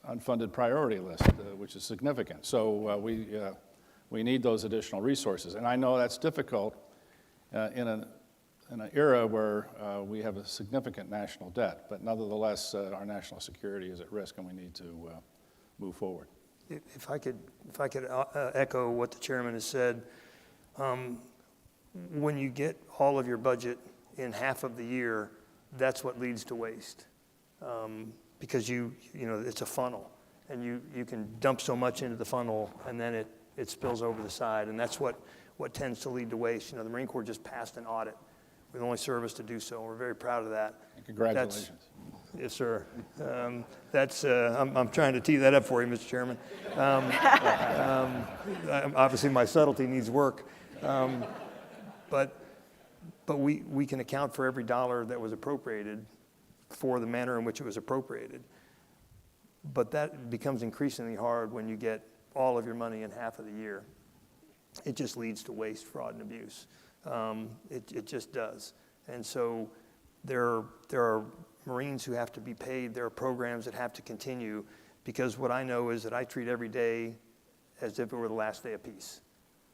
unfunded priority list, which is significant. So we need those additional resources. And I know that's difficult in an era where we have a significant national debt, but nevertheless, our national security is at risk, and we need to move forward. If I could echo what the chairman has said, when you get all of your budget in half of the year, that's what leads to waste, because you know it's a funnel, and you can dump so much into the funnel, and then it spills over the side, and that's what tends to lead to waste. You know, the Marine Corps just passed an audit. We're the only service to do so, and we're very proud of that. Congratulations. Yes, sir. I'm trying to tee that up for you, Mr. Chairman. Obviously, my subtlety needs work, but we can account for every dollar that was appropriated for the manner in which it was appropriated. But that becomes increasingly hard when you get all of your money in half of the year. It just leads to waste, fraud, and abuse. It just does. And so there are Marines who have to be paid. There are programs that have to continue, because what I know is that I treat every day as if it were the last day of peace,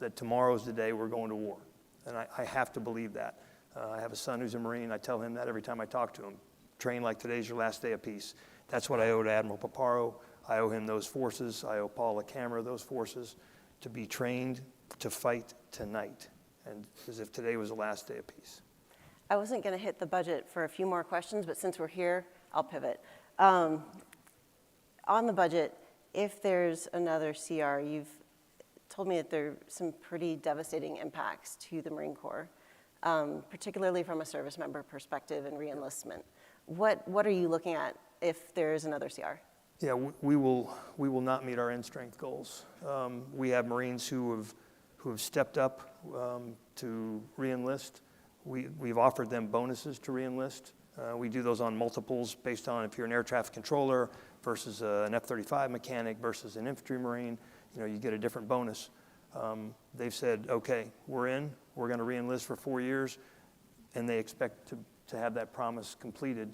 that tomorrow's the day we're going to war. And I have to believe that. I have a son who's a Marine. I tell him that every time I talk to him. Train like today's your last day of peace. That's what I owe to Admiral Paparo. I owe him those forces. I owe Paul LaCamera those forces to be trained to fight tonight, and as if today was the last day of peace. I wasn't going to hit the budget for a few more questions, but since we're here, I'll pivot. On the budget, if there's another CR, you've told me that there are some pretty devastating impacts to the Marine Corps, particularly from a service member perspective and reenlistment. What are you looking at if there is another CR? Yeah, we will not meet our end strength goals. We have Marines who have stepped up to reenlist. We've offered them bonuses to reenlist. We do those on multiples based on if you're an air traffic controller versus an F-35 mechanic versus an infantry Marine. You know, you get a different bonus. They've said, okay, we're in. We're going to reenlist for 4 years, and they expect to have that promise completed.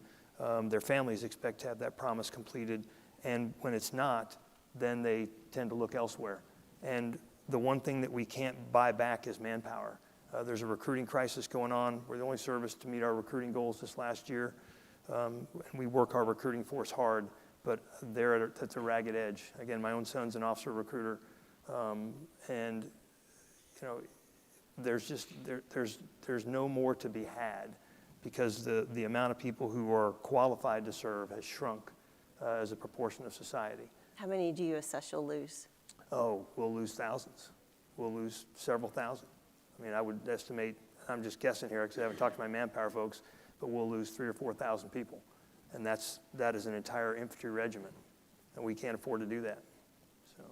Their families expect to have that promise completed, and when it's not, then they tend to look elsewhere. And the one thing that we can't buy back is manpower. There's a recruiting crisis going on. We're the only service to meet our recruiting goals this last year. And we work our recruiting force hard, but they're at a ragged edge. Again, my own son's an officer recruiter, and you know, there's no more to be had because the amount of people who are qualified to serve has shrunk as a proportion of society. How many do you assess you'll lose? Oh, we'll lose thousands. We'll lose several thousand. I mean, I would estimate, I'm just guessing here because I haven't talked to my manpower folks, but we'll lose 3,000 or 4,000 people. And that is an entire infantry regiment, and we can't afford to do that. So.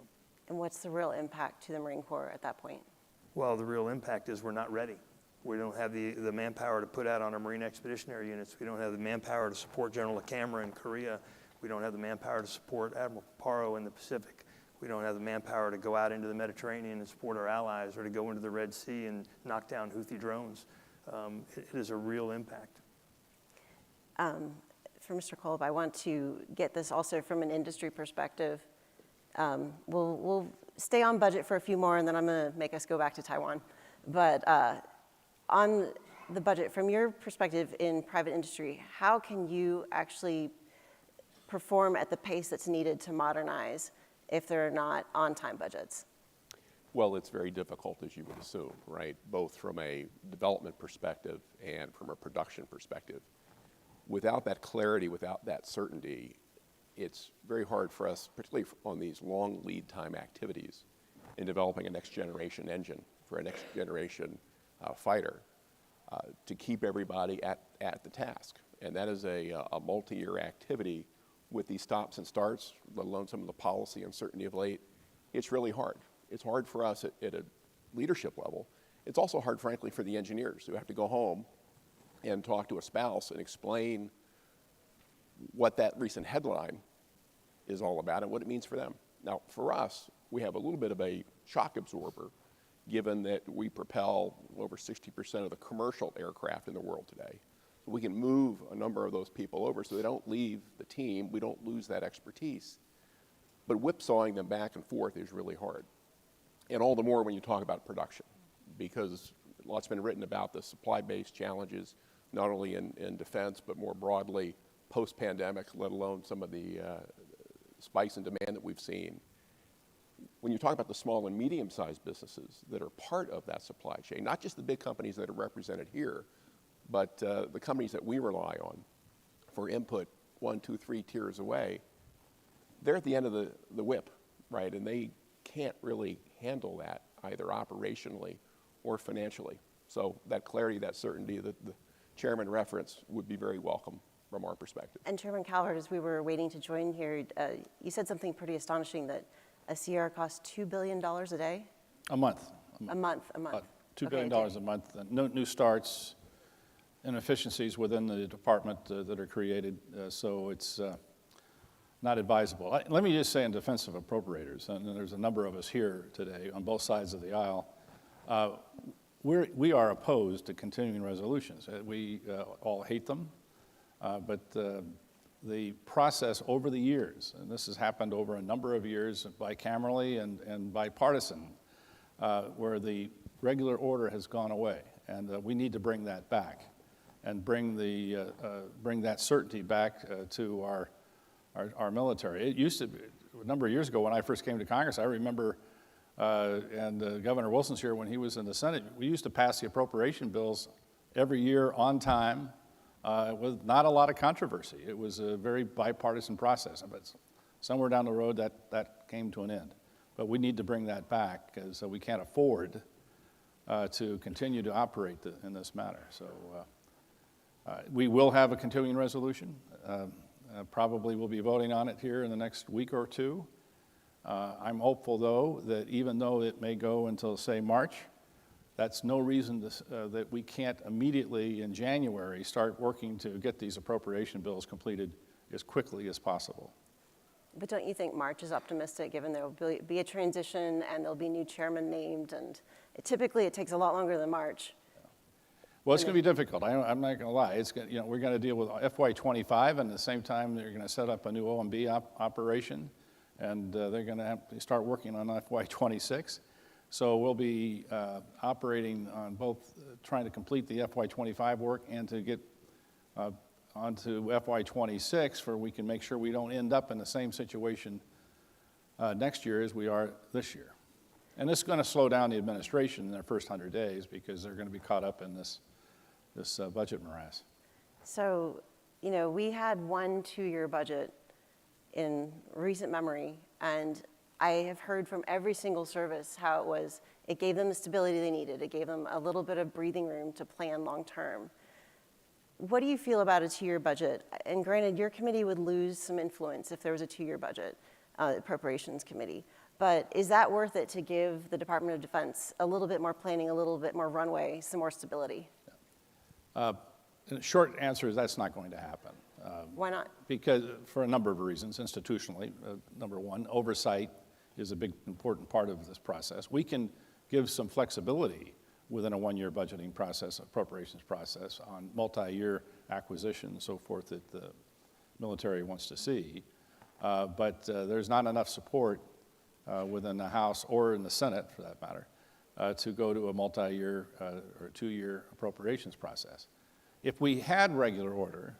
And what's the real impact to the Marine Corps at that point? Well, the real impact is we're not ready. We don't have the manpower to put out on our Marine Expeditionary Units. We don't have the manpower to support General LaCamera in Korea. We don't have the manpower to support Admiral Paro in the Pacific. We don't have the manpower to go out into the Mediterranean and support our allies or to go into the Red Sea and knock down Houthi drones. It is a real impact. For Mr. Kolb, I want to get this also from an industry perspective. We'll stay on budget for a few more, and then I'm going to make us go back to Taiwan. But on the budget, from your perspective in private industry, how can you actually perform at the pace that's needed to modernize if they're not on-time budgets? Well, it's very difficult, as you would assume, right? Both from a development perspective and from a production perspective. Without that clarity, without that certainty, it's very hard for us, particularly on these long lead time activities, in developing a next generation engine for a next generation fighter, to keep everybody at the task. And that is a multi-year activity with these stops and starts, let alone some of the policy uncertainty of late. It's really hard. It's hard for us at a leadership level. It's also hard, frankly, for the engineers who have to go home and talk to a spouse and explain what that recent headline is all about and what it means for them. Now, for us, we have a little bit of a shock absorber, given that we propel over 60% of the commercial aircraft in the world today. So we can move a number of those people over so they don't leave the team, we don't lose that expertise. But whipsawing them back and forth is really hard. And all the more when you talk about production, because lots been written about the supply-based challenges, not only in defense, but more broadly post-pandemic, let alone some of the spikes in demand that we've seen. When you talk about the small and medium-sized businesses that are part of that supply chain, not just the big companies that are represented here, but the companies that we rely on for input 1, 2, 3 tiers away, they're at the end of the whip, right? And they can't really handle that either operationally or financially. So that clarity, that certainty that the chairman referenced would be very welcome from our perspective. And Chairman Calvert, as we were waiting to join here, you said something pretty astonishing, that a CR costs $2 billion a day? A month. A month. $2 billion a month. No new starts, inefficiencies within the department that are created, so it's not advisable. Let me just say in defense of appropriators, and there's a number of us here today on both sides of the aisle, we are opposed to continuing resolutions. We all hate them, but the process over the years, and this has happened over a number of years bicamerally and bipartisan, where the regular order has gone away, and we need to bring that back and bring that certainty back to our military. It used to be, a number of years ago when I first came to Congress, I remember, and Governor Wilson's here when he was in the Senate, we used to pass the appropriation bills every year on time with not a lot of controversy. It was a very bipartisan process, but somewhere down the road that came to an end. But we need to bring that back because we can't afford to continue to operate in this matter. So we will have a continuing resolution. Probably we'll be voting on it here in the next week or two. I'm hopeful, though, that even though it may go until, say, March, that's no reason that we can't immediately in January start working to get these appropriation bills completed as quickly as possible. But don't you think March is optimistic, given there will be a transition and there'll be new chairman named, and typically it takes a lot longer than March? Well, it's going to be difficult. I'm not going to lie. We're going to deal with FY25, and at the same time, they're going to set up a new OMB operation, and they're going to have to start working on FY26. So we'll be operating on both trying to complete the FY25 work and to get onto FY26 where we can make sure we don't end up in the same situation next year as we are this year. And this is going to slow down the administration in their first 100 days because they're going to be caught up in this budget morass. So, you know, we had 1 2-year budget in recent memory, and I have heard from every single service how it gave them the stability they needed. It gave them a little bit of breathing room to plan long term. What do you feel about a 2-year budget? And granted, your committee would lose some influence if there was a 2-year budget, appropriations committee. But is that worth it to give the Department of Defense a little bit more planning, a little bit more runway, some more stability? The short answer is that's not going to happen. Why not? Because for a number of reasons, institutionally. Number one, oversight is a big, important part of this process. We can give some flexibility within a 1-year budgeting process, appropriations process, on multi-year acquisition and so forth that the military wants to see. But there's not enough support within the House or in the Senate, for that matter, to go to a multi-year or 2-year appropriations process. If we had regular order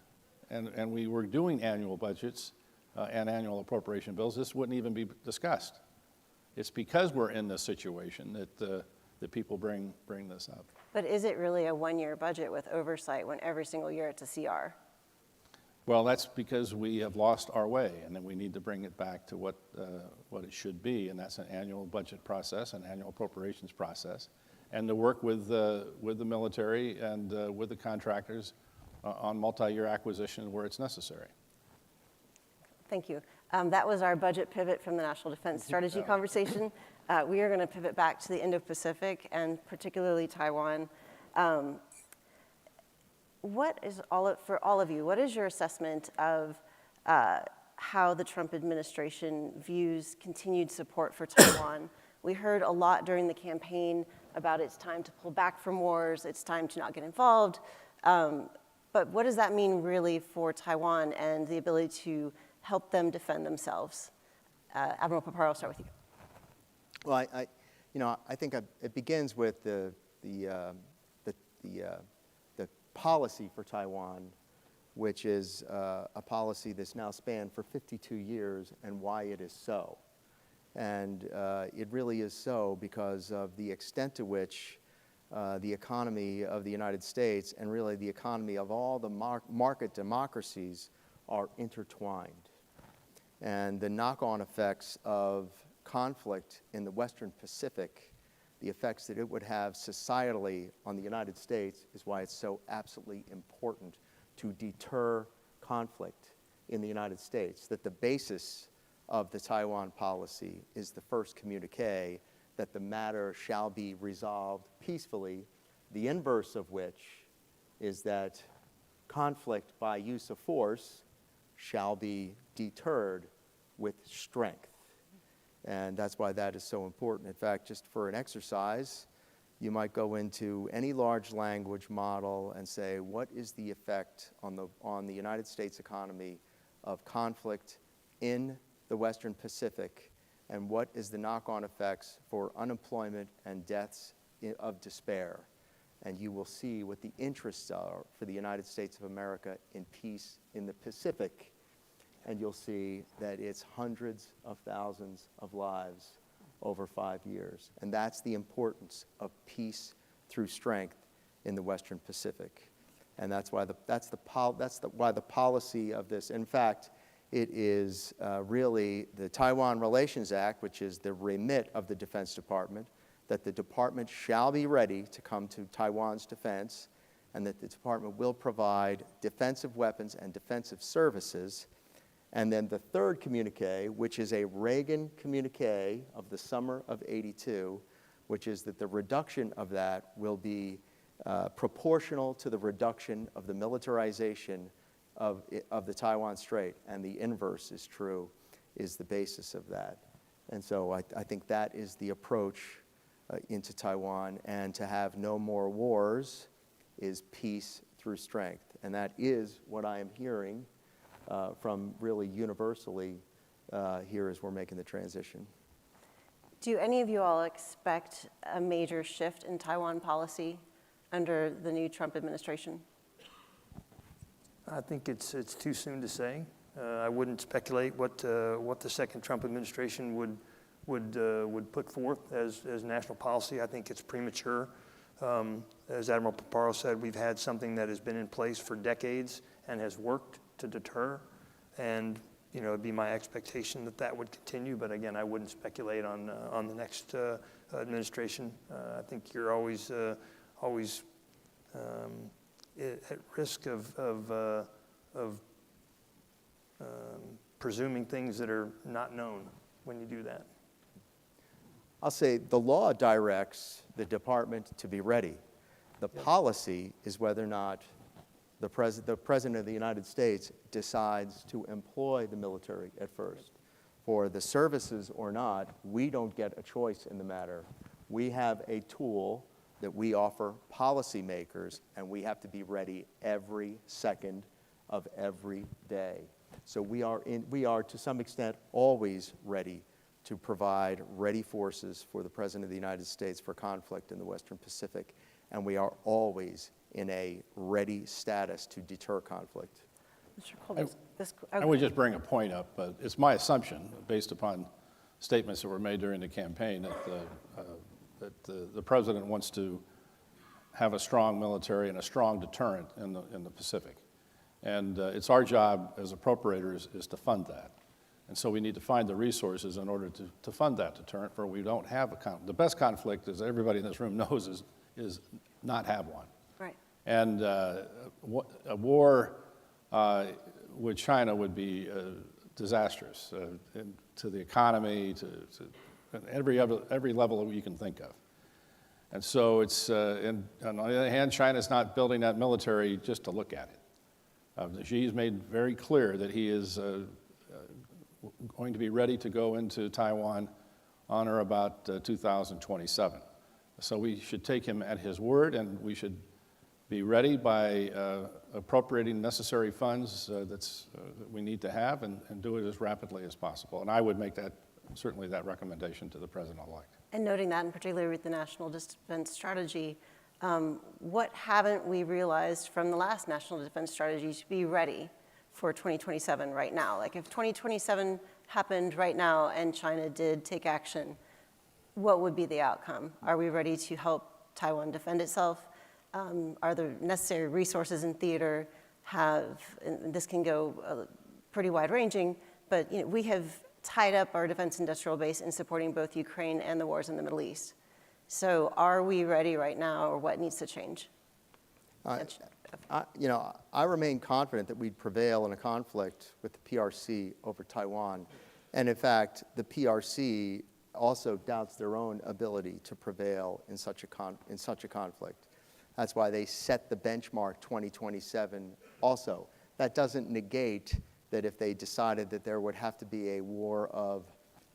and we were doing annual budgets and annual appropriation bills, this wouldn't even be discussed. It's because we're in this situation that people bring this up. But is it really a 1-year budget with oversight when every single year it's a CR? Well, that's because we have lost our way, and then we need to bring it back to what it should be, and that's an annual budget process, an annual appropriations process, and to work with the military and with the contractors on multi-year acquisition where it's necessary. Thank you. That was our budget pivot from the National Defense Strategy conversation. We are going to pivot back to the Indo-Pacific and particularly Taiwan. For all of you, what is your assessment of how the Trump administration views continued support for Taiwan? We heard a lot during the campaign about it's time to pull back from wars, it's time to not get involved. But what does that mean really for Taiwan and the ability to help them defend themselves? Admiral Paparo, I'll start with you. Well, I think it begins with the policy for Taiwan, which is a policy that's now spanned for 52 years, and why it is so. And it really is so because of the extent to which the economy of the United States and really the economy of all the market democracies are intertwined. And the knock-on effects of conflict in the Western Pacific, the effects that it would have societally on the United States, is why it's so absolutely important to deter conflict in the United States. That the basis of the Taiwan policy is the first communique that the matter shall be resolved peacefully, the inverse of which is that conflict by use of force shall be deterred with strength. And that's why that is so important. In fact, just for an exercise, you might go into any large language model and say, what is the effect on the United States economy of conflict in the Western Pacific, and what is the knock-on effects for unemployment and deaths of despair? And you will see what the interests are for the United States of America in peace in the Pacific. And you'll see that it's hundreds of thousands of lives over 5 years. And that's the importance of peace through strength in the Western Pacific. And that's why why the policy of this, in fact, it is really the Taiwan Relations Act, which is the remit of the Defense Department, that the department shall be ready to come to Taiwan's defense, and that the department will provide defensive weapons and defensive services. And then the third communique, which is a Reagan communique of the summer of '82, which is that the reduction of that will be proportional to the reduction of the militarization of the Taiwan Strait, and the inverse is true, is the basis of that. And so I think that is the approach into Taiwan, and to have no more wars is peace through strength. And that is what I am hearing from really universally here as we're making the transition. Do any of you all expect a major shift in Taiwan policy under the new Trump administration? I think it's too soon to say. I wouldn't speculate what the second Trump administration would put forth as national policy. I think it's premature. As Admiral Paparo said, we've had something that has been in place for decades and has worked to deter. And it'd be my expectation that that would continue. But again, I wouldn't speculate on the next administration. I think you're always at risk of presuming things that are not known when you do that. I'll say the law directs the department to be ready. The policy is whether or not the President of the United States decides to employ the military at first. For the services or not, we don't get a choice in the matter. We have a tool that we offer policymakers, and we have to be ready every second of every day. So we are to some extent always ready to provide ready forces for the President of the United States for conflict in the Western Pacific, and we are always in a ready status to deter conflict. Mr. Colby, I would just bring a point up, but it's my assumption, based upon statements that were made during the campaign, that the president wants to have a strong military and a strong deterrent in the Pacific. And it's our job as appropriators is to fund that. And so we need to find the resources in order to fund that deterrent, for we don't have the best conflict, as everybody in this room knows, is not have one. Right. And a war with China would be disastrous to the economy, to every level that you can think of. And so it's, and on the other hand, China's not building that military just to look at it. Xi's made very clear that he is going to be ready to go into Taiwan on or about 2027. So we should take him at his word, and we should be ready by appropriating necessary funds that we need to have, and do it as rapidly as possible. And I would make certainly that recommendation to the President-elect. And noting that, and particularly with the National Defense Strategy, what haven't we realized from the last National Defense Strategy to be ready for 2027 right now? Like if 2027 happened right now and China did take action, what would be the outcome? Are we ready to help Taiwan defend itself? Are there necessary resources in theater? And this can go pretty wide-ranging, but we have tied up our defense industrial base in supporting both Ukraine and the wars in the Middle East. So are we ready right now, or what needs to change? I remain confident that we'd prevail in a conflict with the PRC over Taiwan. And in fact, the PRC also doubts their own ability to prevail in such a conflict. That's why they set the benchmark 2027 also. That doesn't negate that if they decided that there would have to be a war of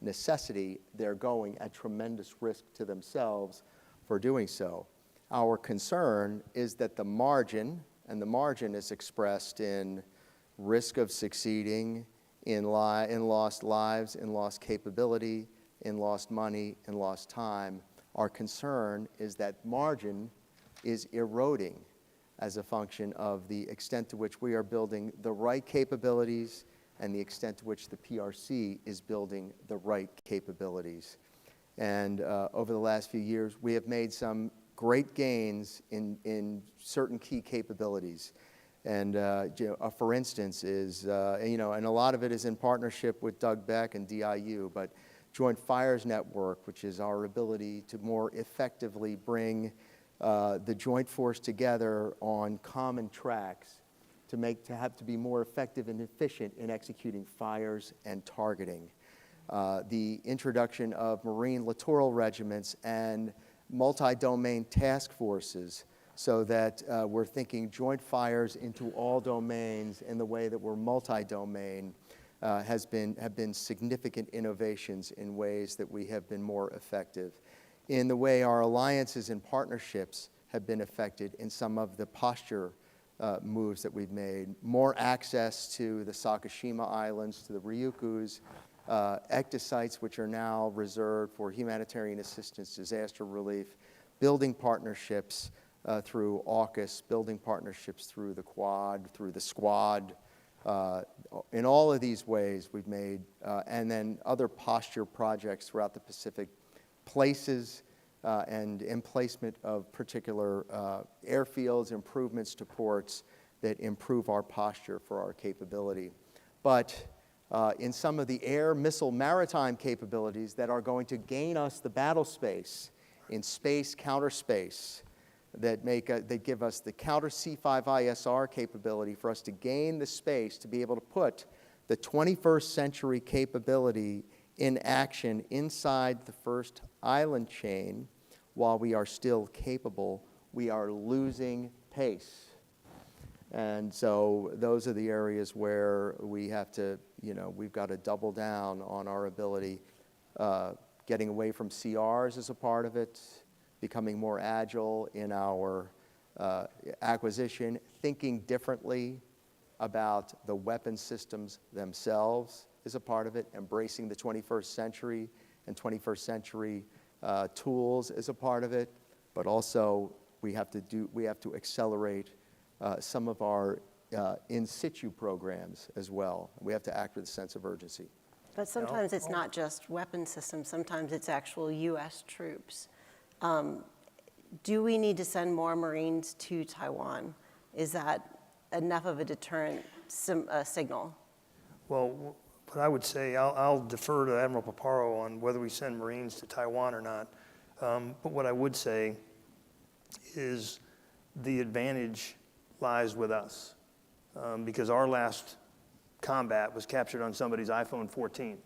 necessity, they're going at tremendous risk to themselves for doing so. Our concern is that the margin, and the margin is expressed in risk of succeeding, in lost lives, in lost capability, in lost money, in lost time. Our concern is that margin is eroding as a function of the extent to which we are building the right capabilities and the extent to which the PRC is building the right capabilities. And over the last few years, we have made some great gains in certain key capabilities. And for instance is, and a lot of it is in partnership with Doug Beck and DIU, but Joint Fires Network, which is our ability to more effectively bring the joint force together on common tracks to have to be more effective and efficient in executing fires and targeting. The introduction of Marine littoral regiments and multi-domain task forces, so that we're thinking joint fires into all domains in the way that we're multi-domain have been significant innovations in ways that we have been more effective. In the way our alliances and partnerships have been affected in some of the posture moves that we've made. More access to the Sakashima Islands, to the Ryukyus, ectosites which are now reserved for humanitarian assistance, disaster relief, building partnerships, through AUKUS, building partnerships through the Quad, through the Squad. In all of these ways we've made, and then other posture projects throughout the Pacific, places and emplacement of particular airfields, improvements to ports that improve our posture for our capability. But in some of the air, missile, maritime capabilities that are going to gain us the battle space in space, counter space, that give us the counter C5ISR capability for us to gain the space to be able to put the 21st century capability in action inside the first island chain while we are still capable. We are losing pace. And so those are the areas where we have to, we've got to double down on our ability, getting away from CRs as a part of it, becoming more agile in our acquisition, thinking differently about the weapon systems themselves is a part of it, embracing the 21st century and 21st century tools is a part of it, but also we have to accelerate some of our in situ programs as well. We have to act with a sense of urgency. But sometimes it's not just weapon systems, sometimes it's actual US troops. Do we need to send more Marines to Taiwan? Is that enough of a deterrent signal? Well, what I would say, I'll defer to Admiral Paparo on whether we send Marines to Taiwan or not. But what I would say is the advantage lies with us because our last combat was captured on somebody's iPhone 14.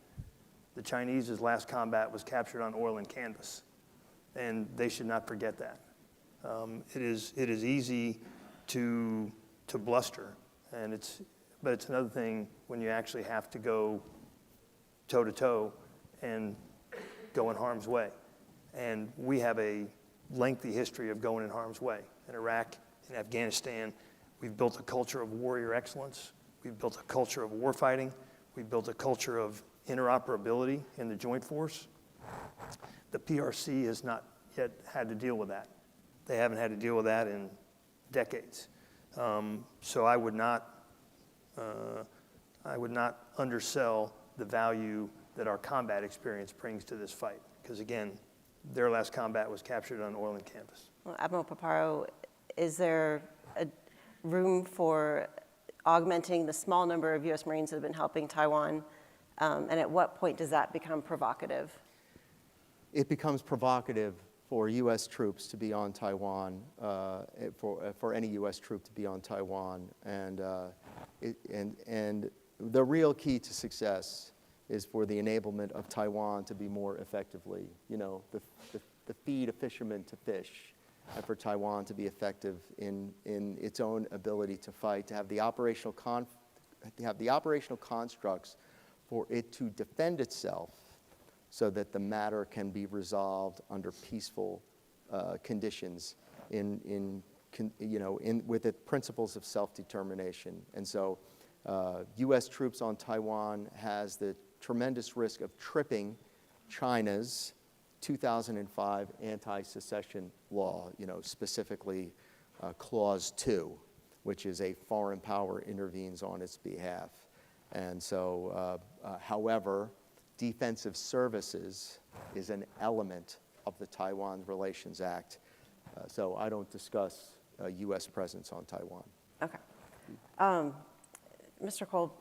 The Chinese's last combat was captured on oil and canvas, and they should not forget that. It is easy to bluster, but it's another thing when you actually have to go toe-to-toe and go in harm's way. And we have a lengthy history of going in harm's way. In Iraq, in Afghanistan, we've built a culture of warrior excellence. We've built a culture of warfighting. We've built a culture of interoperability in the joint force. The PRC has not yet had to deal with that. They haven't had to deal with that in decades. So I would not undersell the value that our combat experience brings to this fight. Because again, their last combat was captured on oil and canvas. Well, Admiral Paparo, is there a room for augmenting the small number of US Marines that have been helping Taiwan? And at what point does that become provocative? It becomes provocative for US troops to be on Taiwan, for any US troop to be on Taiwan. And the real key to success is for the enablement of Taiwan to be more effectively, the feed a fisherman to fish, and for Taiwan to be effective in its own ability to fight, to have the operational constructs for it to defend itself, so that the matter can be resolved under peaceful conditions with the principles of self-determination. And so U.S. troops on Taiwan has the tremendous risk of tripping China's 2005 anti-secession law, specifically Clause 2, which is a foreign power intervenes on its behalf. And so, however, defensive services is an element of the Taiwan Relations Act. So I don't discuss U.S. presence on Taiwan. Okay. Mr. Cole,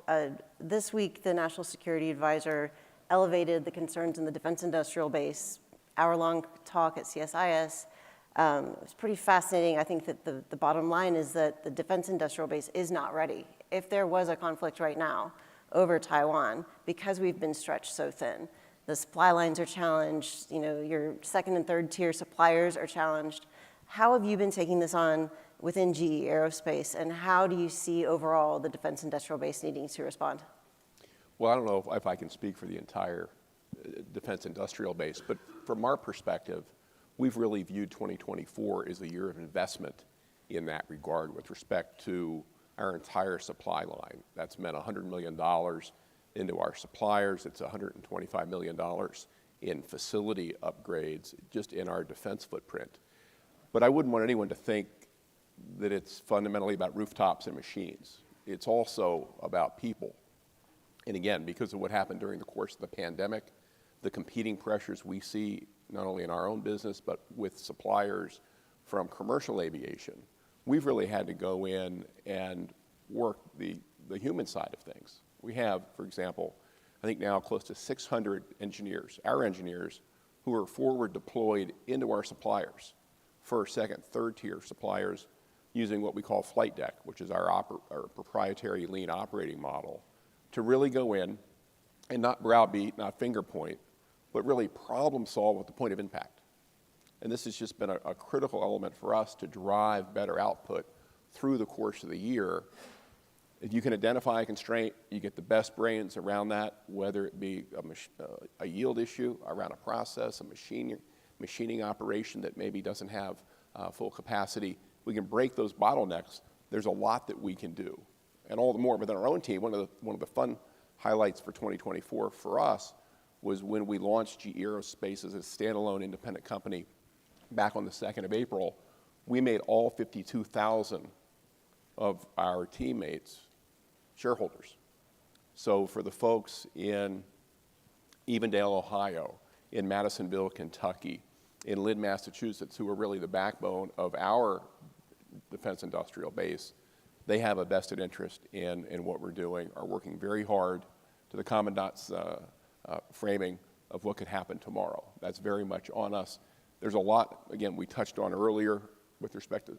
this week the National Security Advisor elevated the concerns in the defense industrial base, hour-long talk at CSIS. It was pretty fascinating. I think that the bottom line is that the defense industrial base is not ready. If there was a conflict right now over Taiwan, because we've been stretched so thin, the supply lines are challenged, your second and third tier suppliers are challenged. How have you been taking this on within GE Aerospace, and how do you see overall the defense industrial base needing to respond? Well, I don't know if I can speak for the entire defense industrial base, but from our perspective, we've really viewed 2024 as a year of investment in that regard with respect to our entire supply line. That's meant $100 million into our suppliers. It's $125 million in facility upgrades just in our defense footprint. But I wouldn't want anyone to think that it's fundamentally about rooftops and machines. It's also about people. And again, because of what happened during the course of the pandemic, the competing pressures we see not only in our own business, but with suppliers from commercial aviation, we've really had to go in and work the human side of things. We have, for example, I think now close to 600 engineers, our engineers, who are forward deployed into our suppliers, first, second, third tier suppliers, using what we call Flight Deck, which is our proprietary lean operating model, to really go in and not browbeat, not finger point, but really problem solve at the point of impact. And this has just been a critical element for us to drive better output through the course of the year. If you can identify a constraint, you get the best brains around that, whether it be a yield issue around a process, a machining operation that maybe doesn't have full capacity. We can break those bottlenecks. There's a lot that we can do. And all the more within our own team, one of the fun highlights for 2024 for us was when we launched GE Aerospace as a standalone independent company back on the 2nd of April. We made all 52,000 of our teammates shareholders. So for the folks in Evendale, Ohio, in Madisonville, Kentucky, in Lynn, Massachusetts, who are really the backbone of our defense industrial base, they have a vested interest in what we're doing, are working very hard to the Commandant's framing of what could happen tomorrow. That's very much on us. There's a lot, again, we touched on earlier with respect to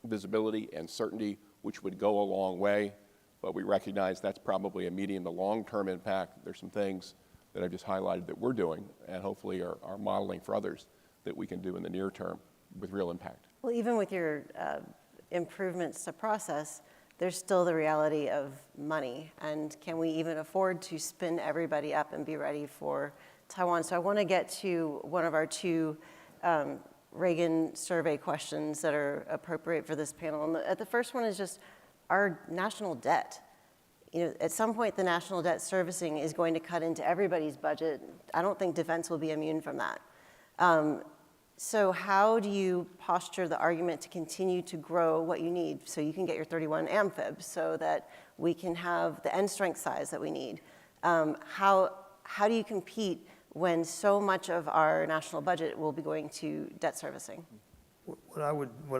visibility and certainty, which would go a long way, but we recognize that's probably a medium to long-term impact. There's some things that I've just highlighted that we're doing and hopefully are modeling for others that we can do in the near term with real impact. Well, even with your improvements to process, there's still the reality of money. And can we even afford to spin everybody up and be ready for Taiwan? So I want to get to one of our two Reagan survey questions that are appropriate for this panel. And the first one is just our national debt. You know, at some point, the national debt servicing is going to cut into everybody's budget. I don't think defense will be immune from that. So how do you posture the argument to continue to grow what you need so you can get your 31 amphibs so that we can have the end strength size that we need? How do you compete when so much of our national budget will be going to debt servicing? What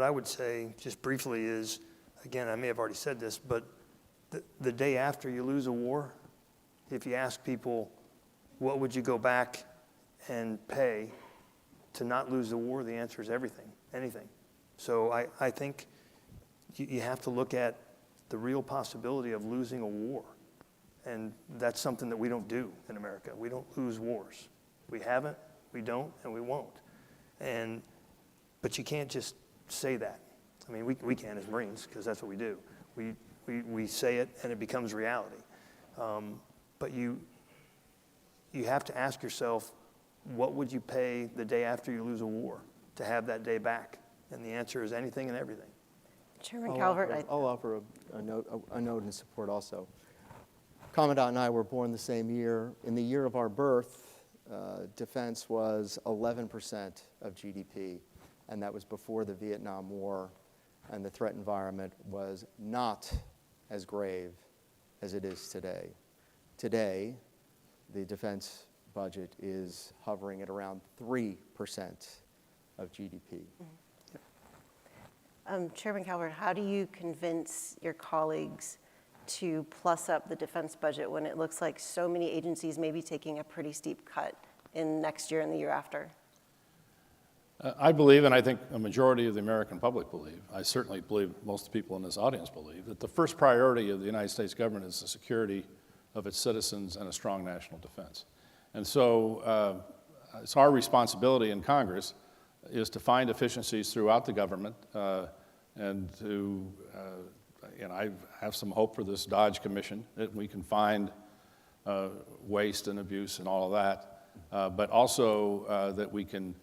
I would say, just briefly, is, again, I may have already said this, but the day after you lose a war, if you ask people, what would you go back and pay to not lose the war, the answer is everything, anything. So I think you have to look at the real possibility of losing a war. And that's something that we don't do in America. We don't lose wars. We haven't, we don't, and we won't. But you can't just say that. I mean, we can as Marines, because that's what we do. We say it and it becomes reality. But you have to ask yourself, what would you pay the day after you lose a war to have that day back? And the answer is anything and everything. Chairman Calvert. I'll offer a note in support also. Commandant and I were born the same year. In the year of our birth, defense was 11% of GDP, and that was before the Vietnam War, and the threat environment was not as grave as it is today. Today, the defense budget is hovering at around 3% of GDP. Chairman Calvert, how do you convince your colleagues to plus up the defense budget when it looks like so many agencies may be taking a pretty steep cut in next year and the year after? I believe, and I think a majority of the American public believe, I certainly believe most of the people in this audience believe, that the first priority of the United States government is the security of its citizens and a strong national defense. And so it's our responsibility in Congress is to find efficiencies throughout the government and to, I have some hope for this Dodge Commission that we can find waste and abuse and all of that, but also that we can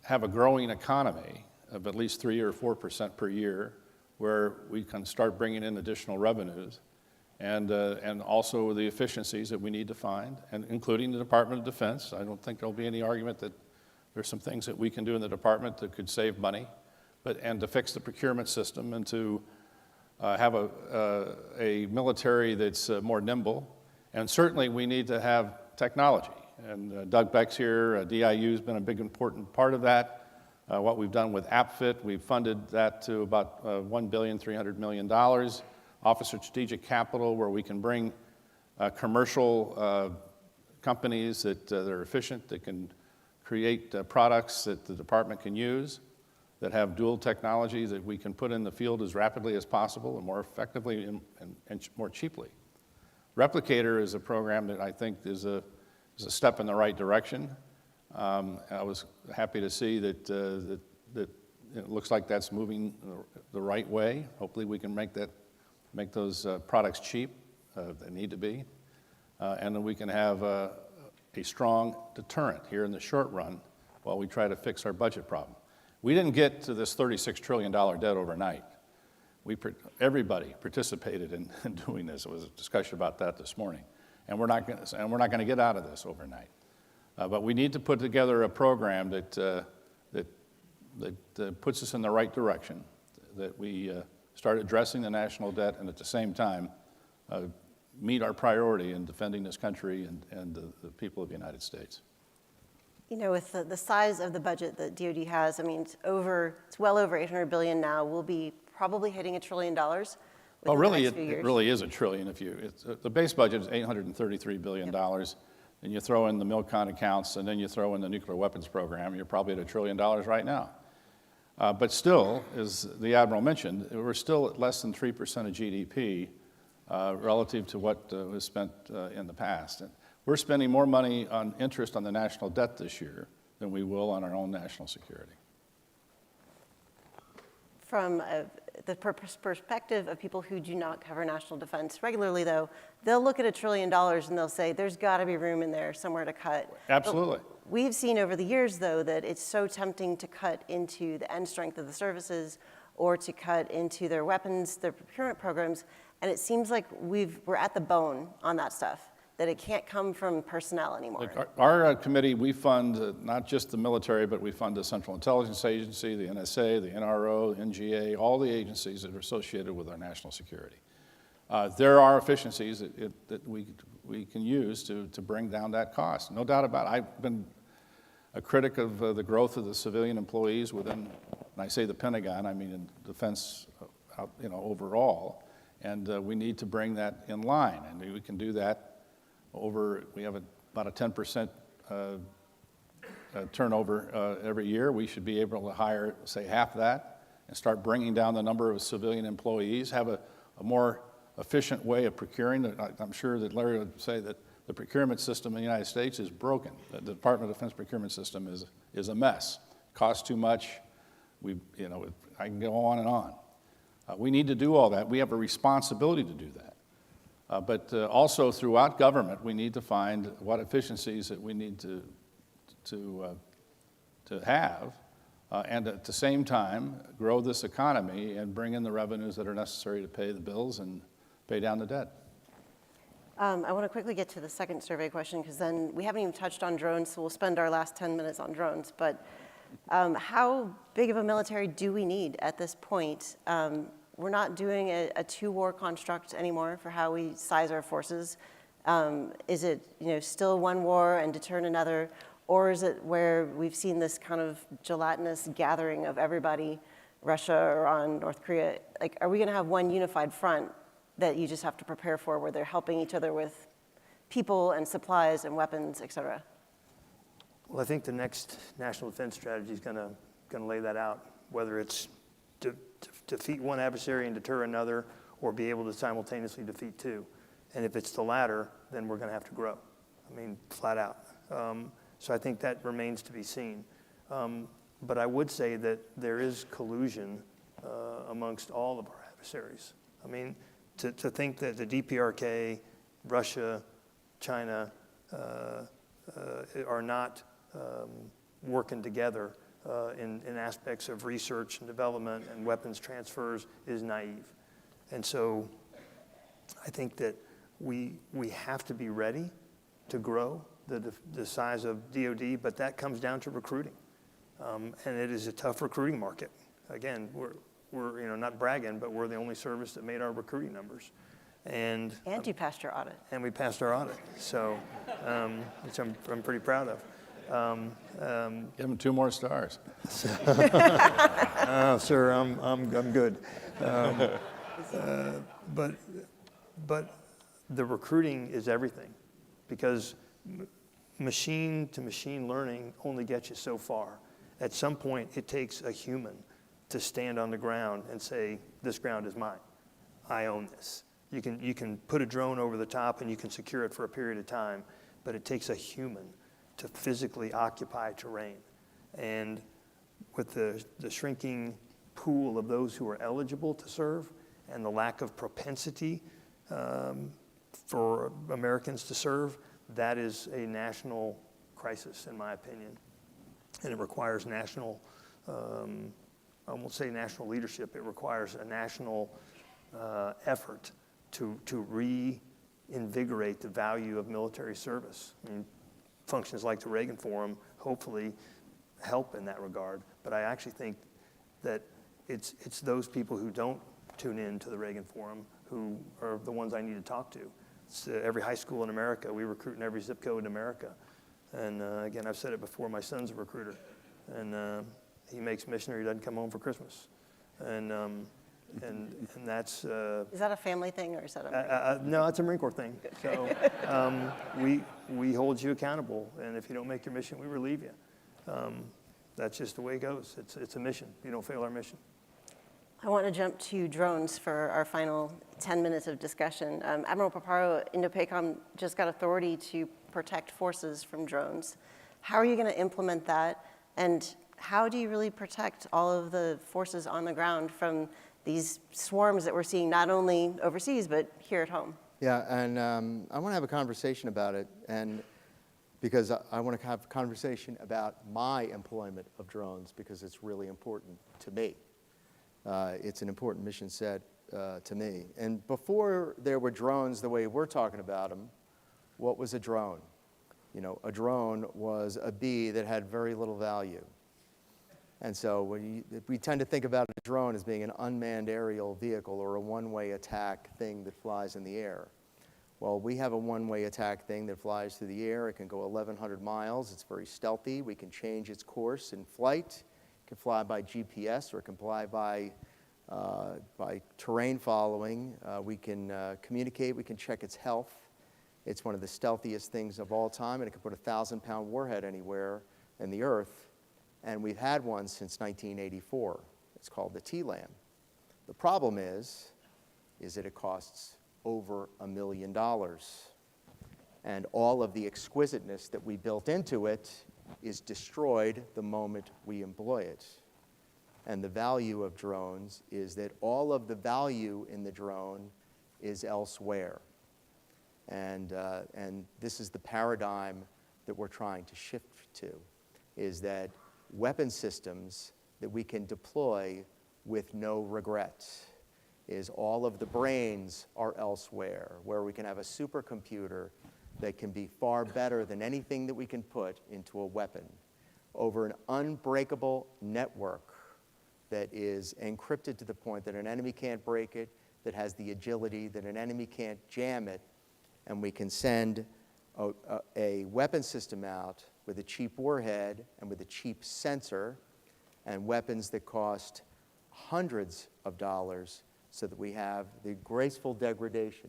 have a growing economy of at least 3 or 4% per year where we can start bringing in additional revenues and also the efficiencies that we need to find, and including the Department of Defense. I don't think there'll be any argument that There's some things that we can do in the department that could save money, and to fix the procurement system and to have a military that's more nimble. And certainly we need to have technology. And Doug Beck's here, DIU's been a big important part of that. What we've done with AppFit, we've funded that to about $1.3 billion. Office of Strategic Capital, where we can bring commercial companies that are efficient, that can create products that the department can use, that have dual technology that we can put in the field as rapidly as possible and more effectively and more cheaply. Replicator is a program that I think is a step in the right direction. I was happy to see that it looks like that's moving the right way. Hopefully we can make those products cheap. They need to be. And then we can have a strong deterrent here in the short run while we try to fix our budget problem. We didn't get to this $36 trillion debt overnight. Everybody participated in doing this. There was a discussion about that this morning. And we're not going to get out of this overnight. But we need to put together a program that puts us in the right direction, that we start addressing the national debt and at the same time meet our priority in defending this country and the people of the United States. You know, with the size of the budget that DoD has, I mean, it's well over $800 billion now. We'll be probably hitting $1 trillion. Well, really, it really is $1 trillion. The base budget is $833 billion, and you throw in the MILCON accounts, and then you throw in the nuclear weapons program, you're probably at $1 trillion right now. But still, as the Admiral mentioned, we're still at less than 3% of GDP relative to what was spent in the past. And we're spending more money on interest on the national debt this year than we will on our own national security. From the perspective of people who do not cover national defense regularly, though, they'll look at $1 trillion and they'll say, there's got to be room in there somewhere to cut. Absolutely. But we've seen over the years, though, that it's so tempting to cut into the end strength of the services or to cut into their weapons, their procurement programs, and it seems like we're at the bone on that stuff, that it can't come from personnel anymore. Look, our committee, we fund not just the military, but we fund the Central Intelligence Agency, the NSA, the NRO, the NGA, all the agencies that are associated with our national security. There are efficiencies that we can use to bring down that cost. No doubt about it. I've been a critic of the growth of the civilian employees within, and I say the Pentagon, I mean in defense overall, and we need to bring that in line, and we can do that. We have about a 10% turnover every year. We should be able to hire, say, half that and start bringing down the number of civilian employees, have a more efficient way of procuring. I'm sure that Larry would say that the procurement system in the United States is broken. The Department of Defense procurement system is a mess. It costs too much. I can go on and on. We need to do all that. We have a responsibility to do that. But also throughout government, we need to find what efficiencies that we need to have, and at the same time, grow this economy and bring in the revenues that are necessary to pay the bills and pay down the debt. I want to quickly get to the second survey question, because then we haven't even touched on drones, so we'll spend our last 10 minutes on drones. But how big of a military do we need at this point? We're not doing a two-war construct anymore for how we size our forces. Is it still one war and deter another, or is it where we've seen this kind of gelatinous gathering of everybody, Russia, Iran, North Korea? Like, are we going to have one unified front that you just have to prepare for, where they're helping each other with people and supplies and weapons, et cetera? Well, I think the next national defense strategy is going to lay that out, whether it's to defeat one adversary and deter another, or be able to simultaneously defeat two. And if it's the latter, then we're going to have to grow. I mean, flat out. So I think that remains to be seen. But I would say that there is collusion amongst all of our adversaries. I mean, to think that the DPRK, Russia, China are not working together in aspects of research and development and weapons transfers is naive. And so I think that we have to be ready to grow the size of DoD, but that comes down to recruiting. And it is a tough recruiting market. Again, we're not bragging, but we're the only service that made our recruiting numbers. And you passed your audit. And we passed our audit, so which I'm pretty proud of. Give them 2 more stars. Sir, I'm good. But the recruiting is everything, because machine to machine learning only gets you so far. At some point, it takes a human to stand on the ground and say, this ground is mine. I own this. You can put a drone over the top and you can secure it for a period of time, but it takes a human to physically occupy terrain. And with the shrinking pool of those who are eligible to serve and the lack of propensity for Americans to serve, that is a national crisis, in my opinion. And it requires national, I won't say national leadership, it requires a national effort to reinvigorate the value of military service. I mean, functions like the Reagan Forum hopefully help in that regard, but I actually think that it's those people who don't tune in to the Reagan Forum who are the ones I need to talk to. It's every high school in America. We recruit in every zip code in America. And again, I've said it before, my son's a recruiter. And he makes missionary, doesn't come home for Christmas. And that's... Is that a family thing, or is that a... no, it's a Marine Corps thing. So we hold you accountable. And if you don't make your mission, we relieve you. That's just the way it goes. It's a mission. You don't fail our mission. I want to jump to drones for our final 10 minutes of discussion. Admiral Paparo, INDOPACOM just got authority to protect forces from drones. How are you going to implement that? And how do you really protect all of the forces on the ground from these swarms that we're seeing not only overseas, but here at home? Yeah, and I want to have a conversation about it, and because I want to have a conversation about my employment of drones, because it's really important to me. It's an important mission set to me. And before there were drones the way we're talking about them, what was a drone? You know, a drone was a bee that had very little value. And so we tend to think about a drone as being an unmanned aerial vehicle or a one-way attack thing that flies in the air. Well, we have a one-way attack thing that flies through the air. It can go 1,100 miles. It's very stealthy. We can change its course in flight. It can fly by GPS, or it can fly by terrain following. We can communicate. We can check its health. It's one of the stealthiest things of all time, and it can put a 1,000-pound warhead anywhere in the earth. And we've had one since 1984. It's called the TLAM. The problem is that it costs over $1 million. And all of the exquisiteness that we built into it is destroyed the moment we employ it. And the value of drones is that all of the value in the drone is elsewhere. And this is the paradigm that we're trying to shift to, is that weapon systems that we can deploy with no regret, is all of the brains are elsewhere, where we can have a supercomputer that can be far better than anything that we can put into a weapon over an unbreakable network that is encrypted to the point that an enemy can't break it, that has the agility that an enemy can't jam it, and we can send a weapon system out with a cheap warhead and with a cheap sensor and weapons that cost hundreds of dollars so that we have the graceful degradation.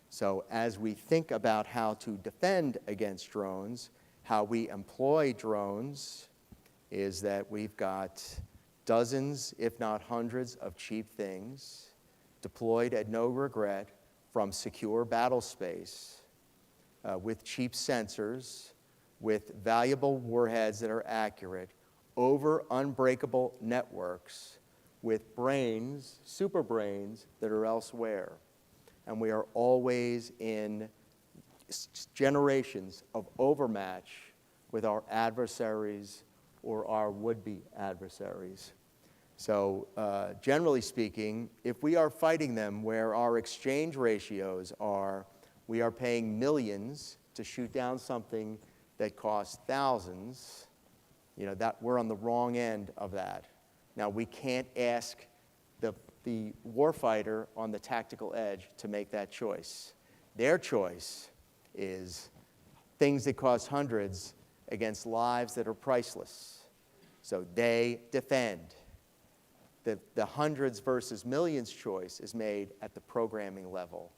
So as we think about how to defend against drones, how we employ drones is that we've got dozens, if not hundreds, of cheap things deployed at no regret from secure battle space with cheap sensors, with valuable warheads that are accurate, over unbreakable networks with brains, super brains, that are elsewhere. And we are always in generations of overmatch with our adversaries or our would-be adversaries. So generally speaking, if we are fighting them where our exchange ratios are, we are paying millions to shoot down something that costs thousands, You know, that we're on the wrong end of that. Now, we can't ask the warfighter on the tactical edge to make that choice. Their choice is things that cost hundreds against lives that are priceless. So they defend. The hundreds versus millions choice is made at the programming level.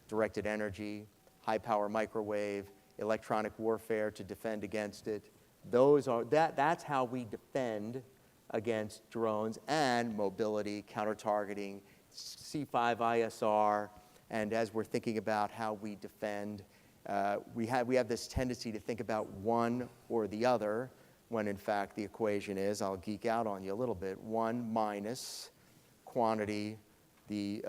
Directed energy, high power microwave, electronic warfare to defend against it. That's how we defend against drones and mobility, counter-targeting, C5 ISR, and as we're thinking about how we defend, we have this tendency to think about one or the other, when in fact the equation is, I'll geek out on you a little bit, 1 minus quantity, the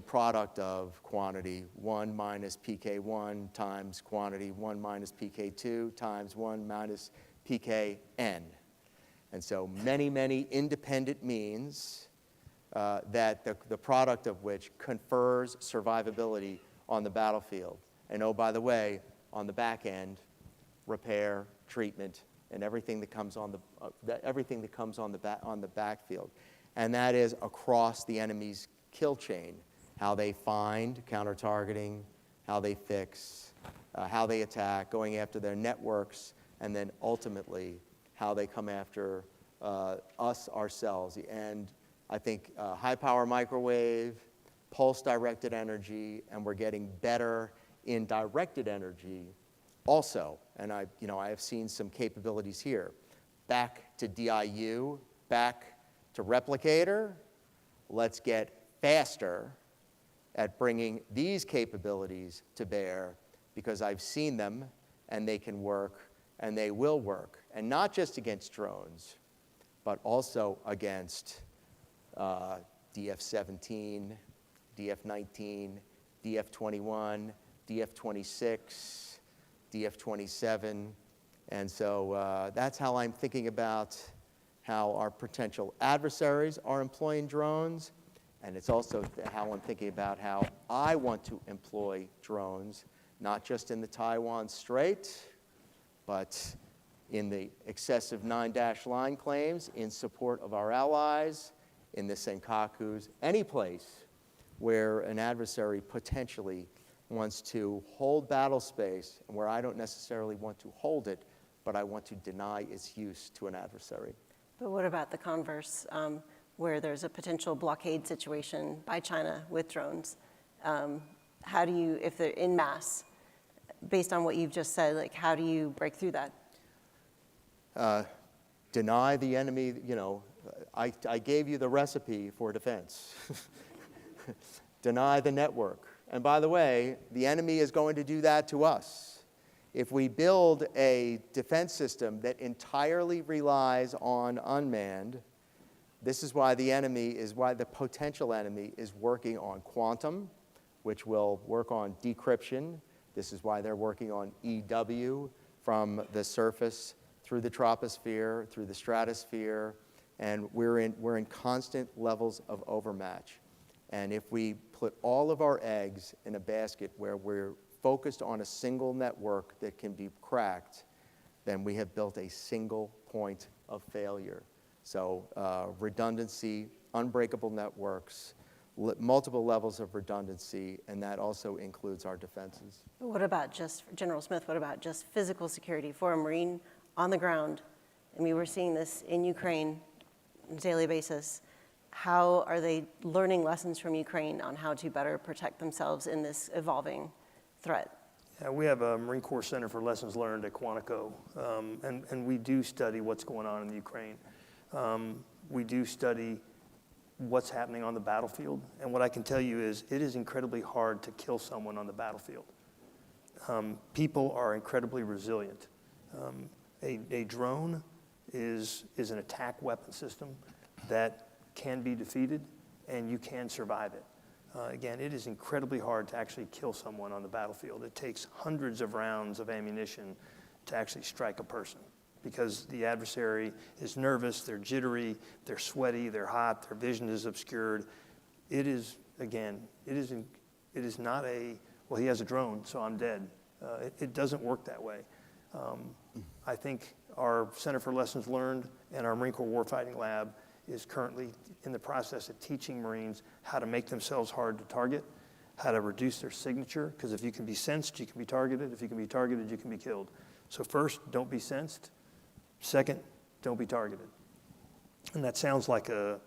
product of quantity, 1 minus PK1 times quantity, 1 minus PK2 times 1 minus PKN. And so many, many independent means that the product of which confers survivability on the battlefield. And oh, by the way, on the back end, repair, treatment, and everything that comes on the backfield. And that is across the enemy's kill chain, how they find, counter-targeting, how they fix, how they attack, going after their networks, and then ultimately how they come after us ourselves. And I think high-power microwave, pulse-directed energy, and we're getting better in directed energy also. And I have seen some capabilities here. Back to DIU, back to replicator. Let's get faster at bringing these capabilities to bear, because I've seen them and they can work and they will work. And not just against drones, but also against DF-17, DF-19, DF-21, DF-26, DF-27. And so that's how I'm thinking about how our potential adversaries are employing drones. And it's also how I'm thinking about how I want to employ drones, not just in the Taiwan Strait, but in the excessive 9-dash line claims in support of our allies, in the Senkakus, any place where an adversary potentially wants to hold battle space and where I don't necessarily want to hold it, but I want to deny its use to an adversary. But what about the converse, where there's a potential blockade situation by China with drones? How do you, if they're en masse, based on what you've just said, like how do you break through that? Deny the enemy, I gave you the recipe for defense. Deny the network. And by the way, the enemy is going to do that to us. If we build a defense system that entirely relies on unmanned, this is why the potential enemy is working on quantum, which will work on decryption. This is why they're working on EW from the surface through the troposphere, through the stratosphere, and we're in constant levels of overmatch. And if we put all of our eggs in a basket where we're focused on a single network that can be cracked, then we have built a single point of failure. So redundancy, unbreakable networks, multiple levels of redundancy, and that also includes our defenses. What about just, General Smith, what about just physical security for a Marine on the ground? I mean, we're seeing this in Ukraine on a daily basis. How are they learning lessons from Ukraine on how to better protect themselves in this evolving threat? Yeah, we have a Marine Corps Center for Lessons Learned at Quantico, and we do study what's going on in the Ukraine. We do study what's happening on the battlefield, and what I can tell you is it is incredibly hard to kill someone on the battlefield. People are incredibly resilient. A drone is an attack weapon system that can be defeated, and you can survive it. Again, it is incredibly hard to actually kill someone on the battlefield. It takes hundreds of rounds of ammunition to actually strike a person, because the adversary is nervous, they're jittery, they're sweaty, they're hot, their vision is obscured. It is, again, it is not a, well, he has a drone, so I'm dead. It doesn't work that way. I think Our Center for Lessons Learned and our Marine Corps Warfighting Lab is currently in the process of teaching Marines how to make themselves hard to target, how to reduce their signature, because if you can be sensed, you can be targeted. If you can be targeted, you can be killed. So first, don't be sensed. Second, don't be targeted. And that sounds like a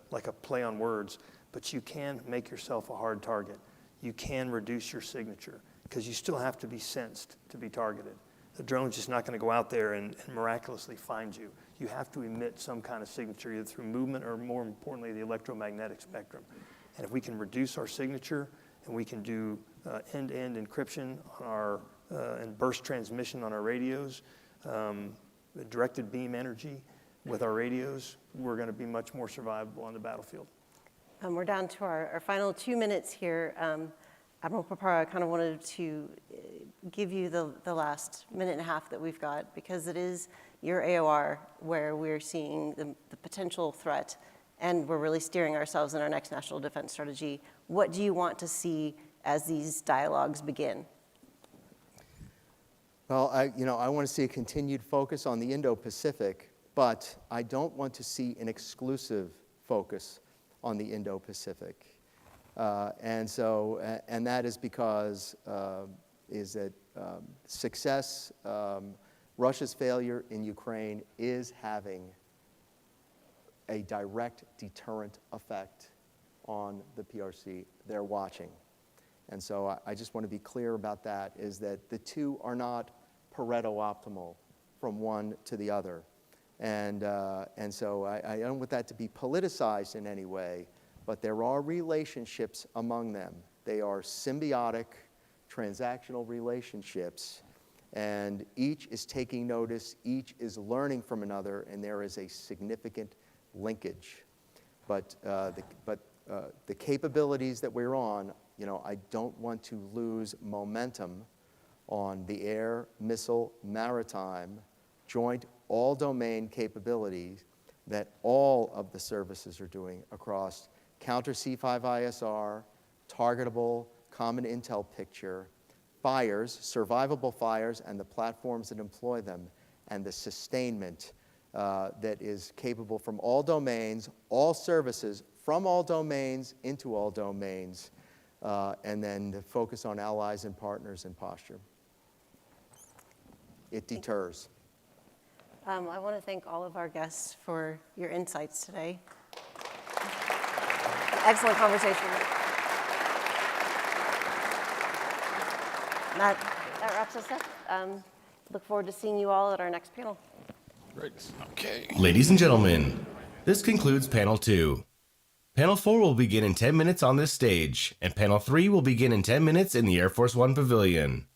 play on words, but you can make yourself a hard target. You can reduce your signature, because you still have to be sensed to be targeted. The drone's just not going to go out there and miraculously find you. You have to emit some kind of signature, either through movement or, more importantly, the electromagnetic spectrum. And if we can reduce our signature and we can do end-to-end encryption on our, and burst transmission on our radios, directed beam energy with our radios, we're going to be much more survivable on the battlefield. We're down to our final 2 minutes here. Admiral Papara, I kind of wanted to give you the last minute and a half that we've got, because it is your AOR where we're seeing the potential threat, and we're really steering ourselves in our next national defense strategy. What do you want to see as these dialogues begin? Well, I want to see a continued focus on the Indo-Pacific, but I don't want to see an exclusive focus on the Indo-Pacific. And that is because success, Russia's failure in Ukraine is having a direct deterrent effect on the PRC. They're watching. And so I just want to be clear about that, is that the two are not Pareto optimal from one to the other. And so I don't want that to be politicized in any way, but there are relationships among them. They are symbiotic, transactional relationships, and each is taking notice, each is learning from another, and there is a significant linkage. But the capabilities that we're on, I don't want to lose momentum on the air, missile, maritime, joint, all-domain capabilities that all of the services are doing across counter C5ISR, targetable, common intel picture, fires, survivable fires, and the platforms that employ them, and the sustainment that is capable from all domains, all services, from all domains into all domains, and then the focus on allies and partners and posture. It deters. I want to thank all of our guests for your insights today. Excellent conversation. That wraps us up. Look forward to seeing you all at our next panel. Great. Okay. Ladies and gentlemen, this concludes Panel 2. Panel 4 will begin in 10 minutes on this stage, and Panel 3 will begin in 10 minutes in the Air Force One Pavilion.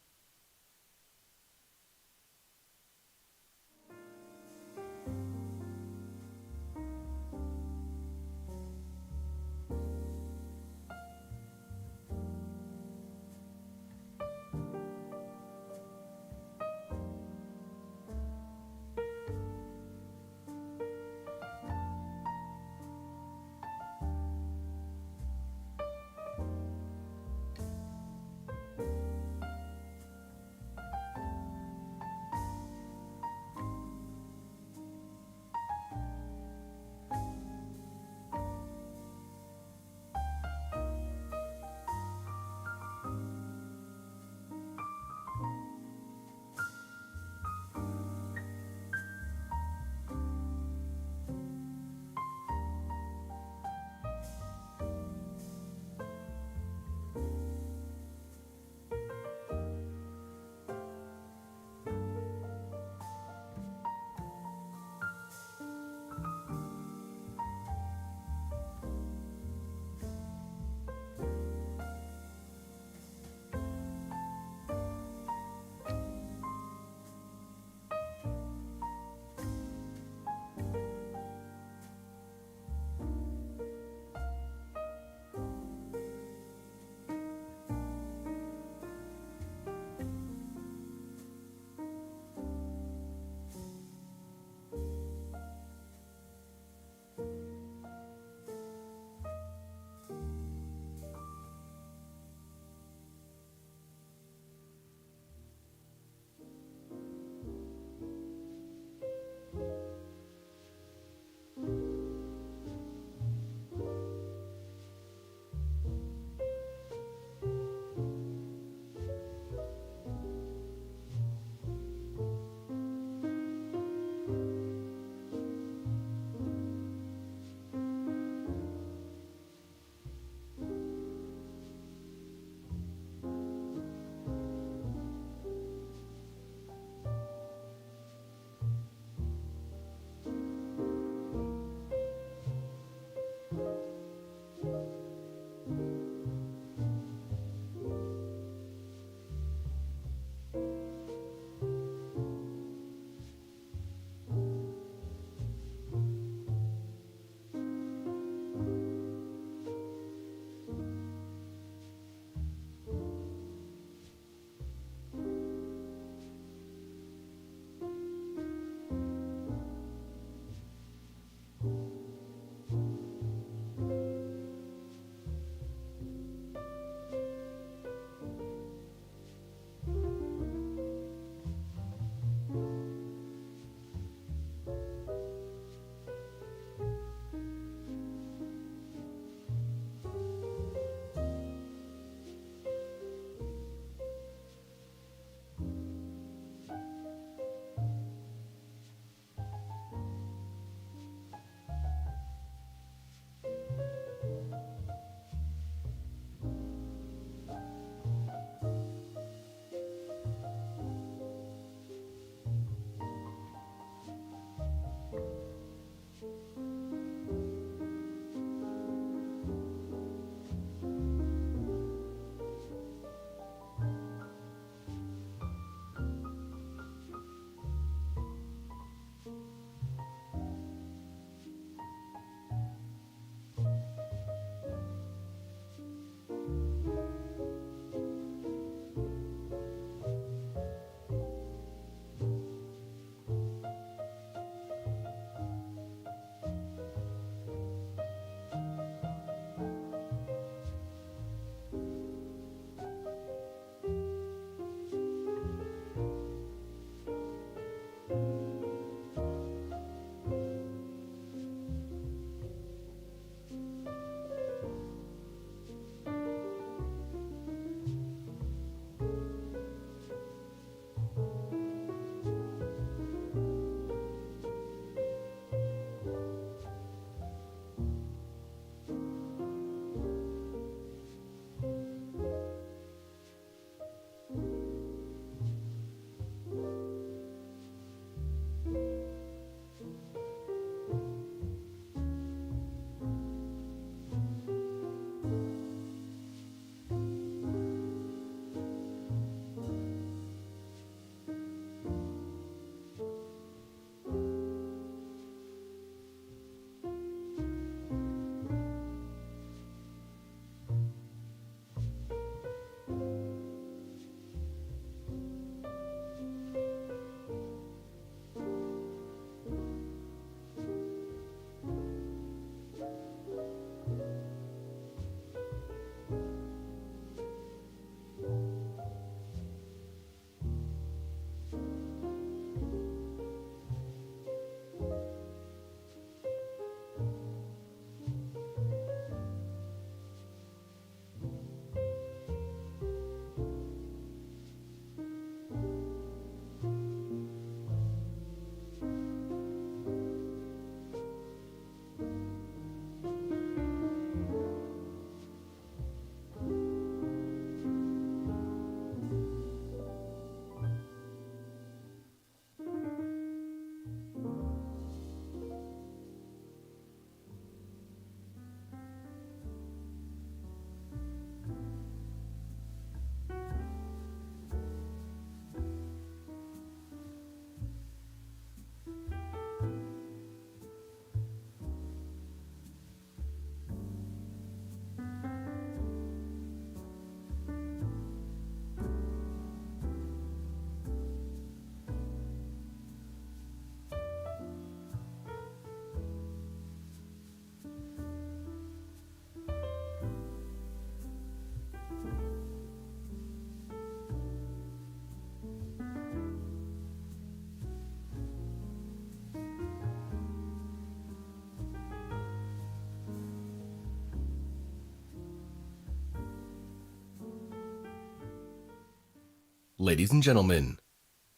Ladies and gentlemen,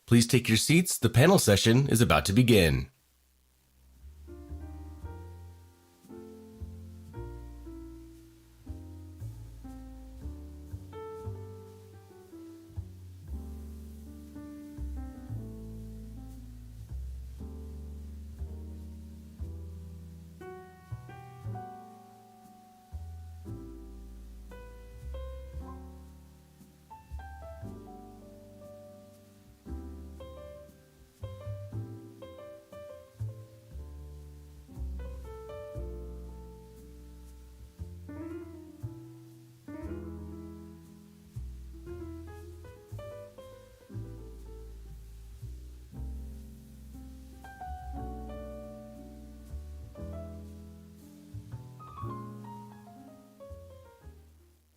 please take your seats. The panel session is about to begin.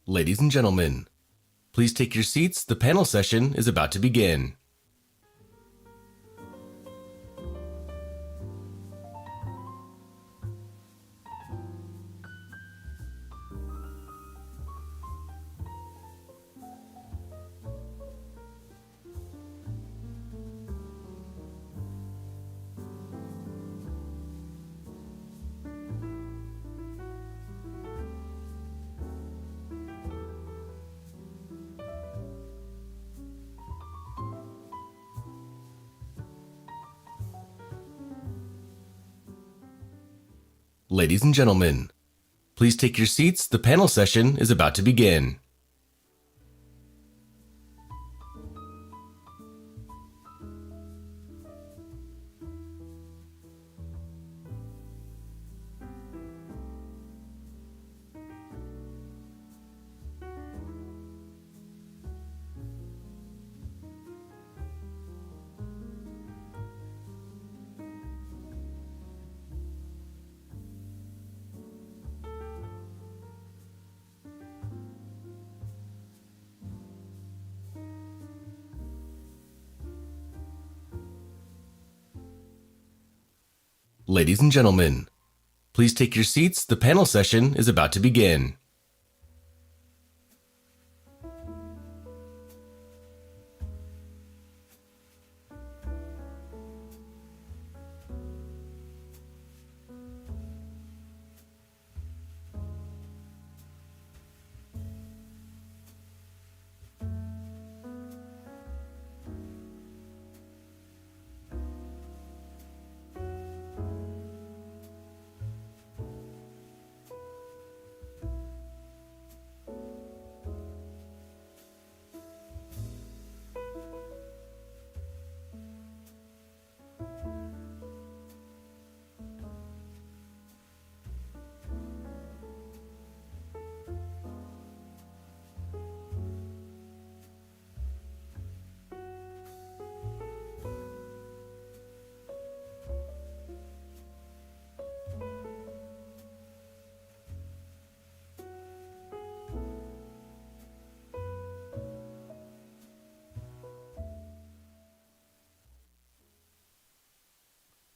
Ladies and gentlemen, please take your seats. The panel session is about to begin. Ladies and gentlemen, please take your seats. The panel session is about to begin. Ladies and gentlemen, please take your seats. The panel session is about to begin.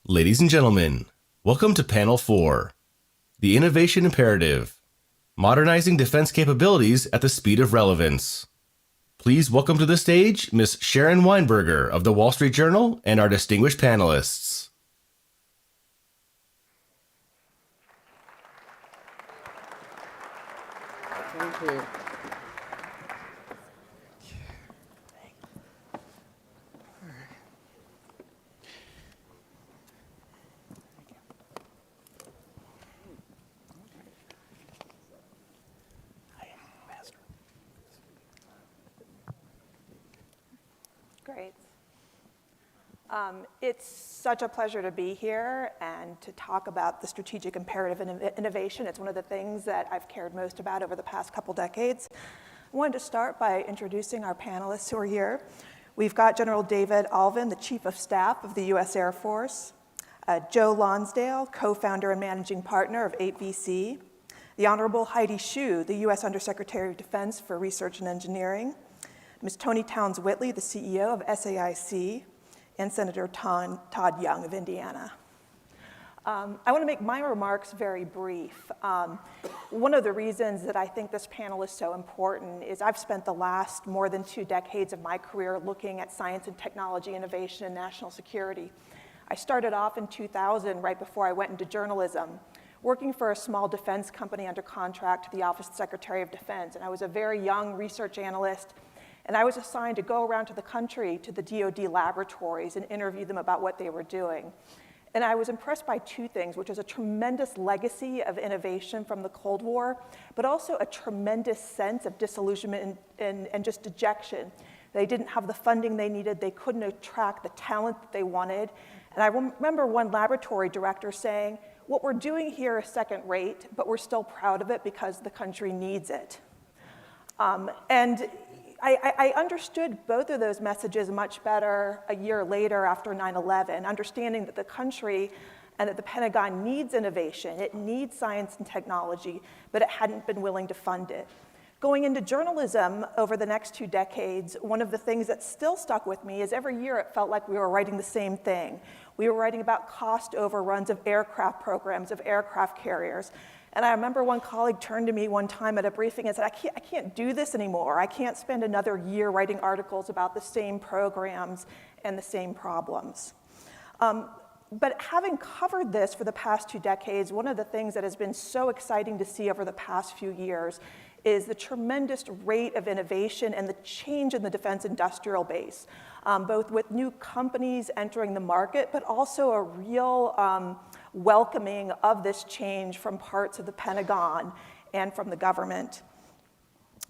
Ladies and gentlemen, welcome to Panel 4, The Innovation Imperative, Modernizing Defense Capabilities at the Speed of Relevance. Please welcome to the stage Ms. Sharon Weinberger of the Wall Street Journal and our distinguished panelists. Thank you. Great. It's such a pleasure to be here and to talk about the strategic imperative in innovation. It's one of the things that I've cared most about over the past couple decades. I wanted to start by introducing our panelists who are here. We've got General David Alvin, the Chief of Staff of the U.S. Air Force, Joe Lonsdale, co-founder and managing partner of 8VC, the Honorable Heidi Shyu, the U.S. Undersecretary of Defense for Research and Engineering, Ms. Toni Towns-Whitley, the CEO of SAIC, and Senator Todd Young of Indiana. I want to make my remarks very brief. One of the reasons that I think this panel is so important is I've spent the last more than 2 decades of my career looking at science and technology innovation and national security. I started off in 2000, right before I went into journalism, working for a small defense company under contract to the Office of the Secretary of Defense. And I was a very young research analyst, and I was assigned to go around to the country, to the DoD laboratories, and interview them about what they were doing. And I was impressed by 2 things, which is a tremendous legacy of innovation from the Cold War, but also a tremendous sense of disillusionment and just dejection. They didn't have the funding they needed. They couldn't attract the talent that they wanted. And I remember one laboratory director saying, what we're doing here is second rate, but we're still proud of it because the country needs it. And I understood both of those messages much better a year later after 9/11, understanding that the country and that the Pentagon needs innovation. It needs science and technology, but it hadn't been willing to fund it. Going into journalism over the next 2 decades, one of the things that still stuck with me is every year it felt like we were writing the same thing. We were writing about cost overruns of aircraft programs, of aircraft carriers. And I remember one colleague turned to me one time at a briefing and said, I can't do this anymore. I can't spend another year writing articles about the same programs and the same problems. But having covered this for the past 2 decades, one of the things that has been so exciting to see over the past few years is the tremendous rate of innovation and the change in the defense industrial base, both with new companies entering the market, but also a real welcoming of this change from parts of the Pentagon and from the government.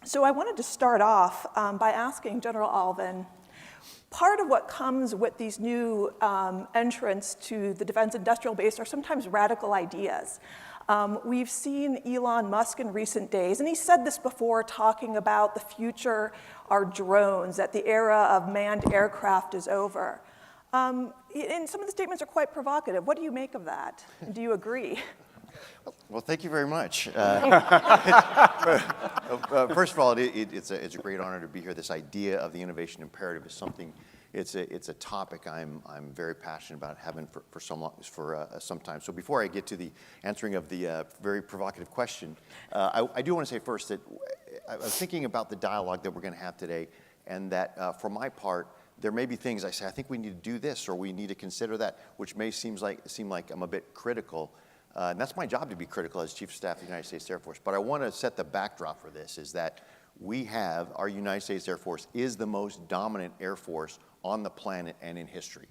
So I wanted to start off by asking General Sullivan, part of what comes with these new entrants to the defense industrial base are sometimes radical ideas. We've seen Elon Musk in recent days, and he said this before, talking about the future are drones, that the era of manned aircraft is over. And some of the statements are quite provocative. What do you make of that? Do you agree? Well, thank you very much. First of all, it's a great honor to be here. This idea of the innovation imperative is something. It's a topic I'm very passionate about having for some time. So before I get to the answering of the very provocative question, I do want to say first that I was thinking about the dialogue that we're going to have today, and that for my part, there may be things I say, I think we need to do this or we need to consider that, which may seem like I'm a bit critical. And that's my job to be critical as Chief of Staff of the United States Air Force. But I want to set the backdrop for this, is that our United States Air Force is the most dominant Air Force on the planet and in history.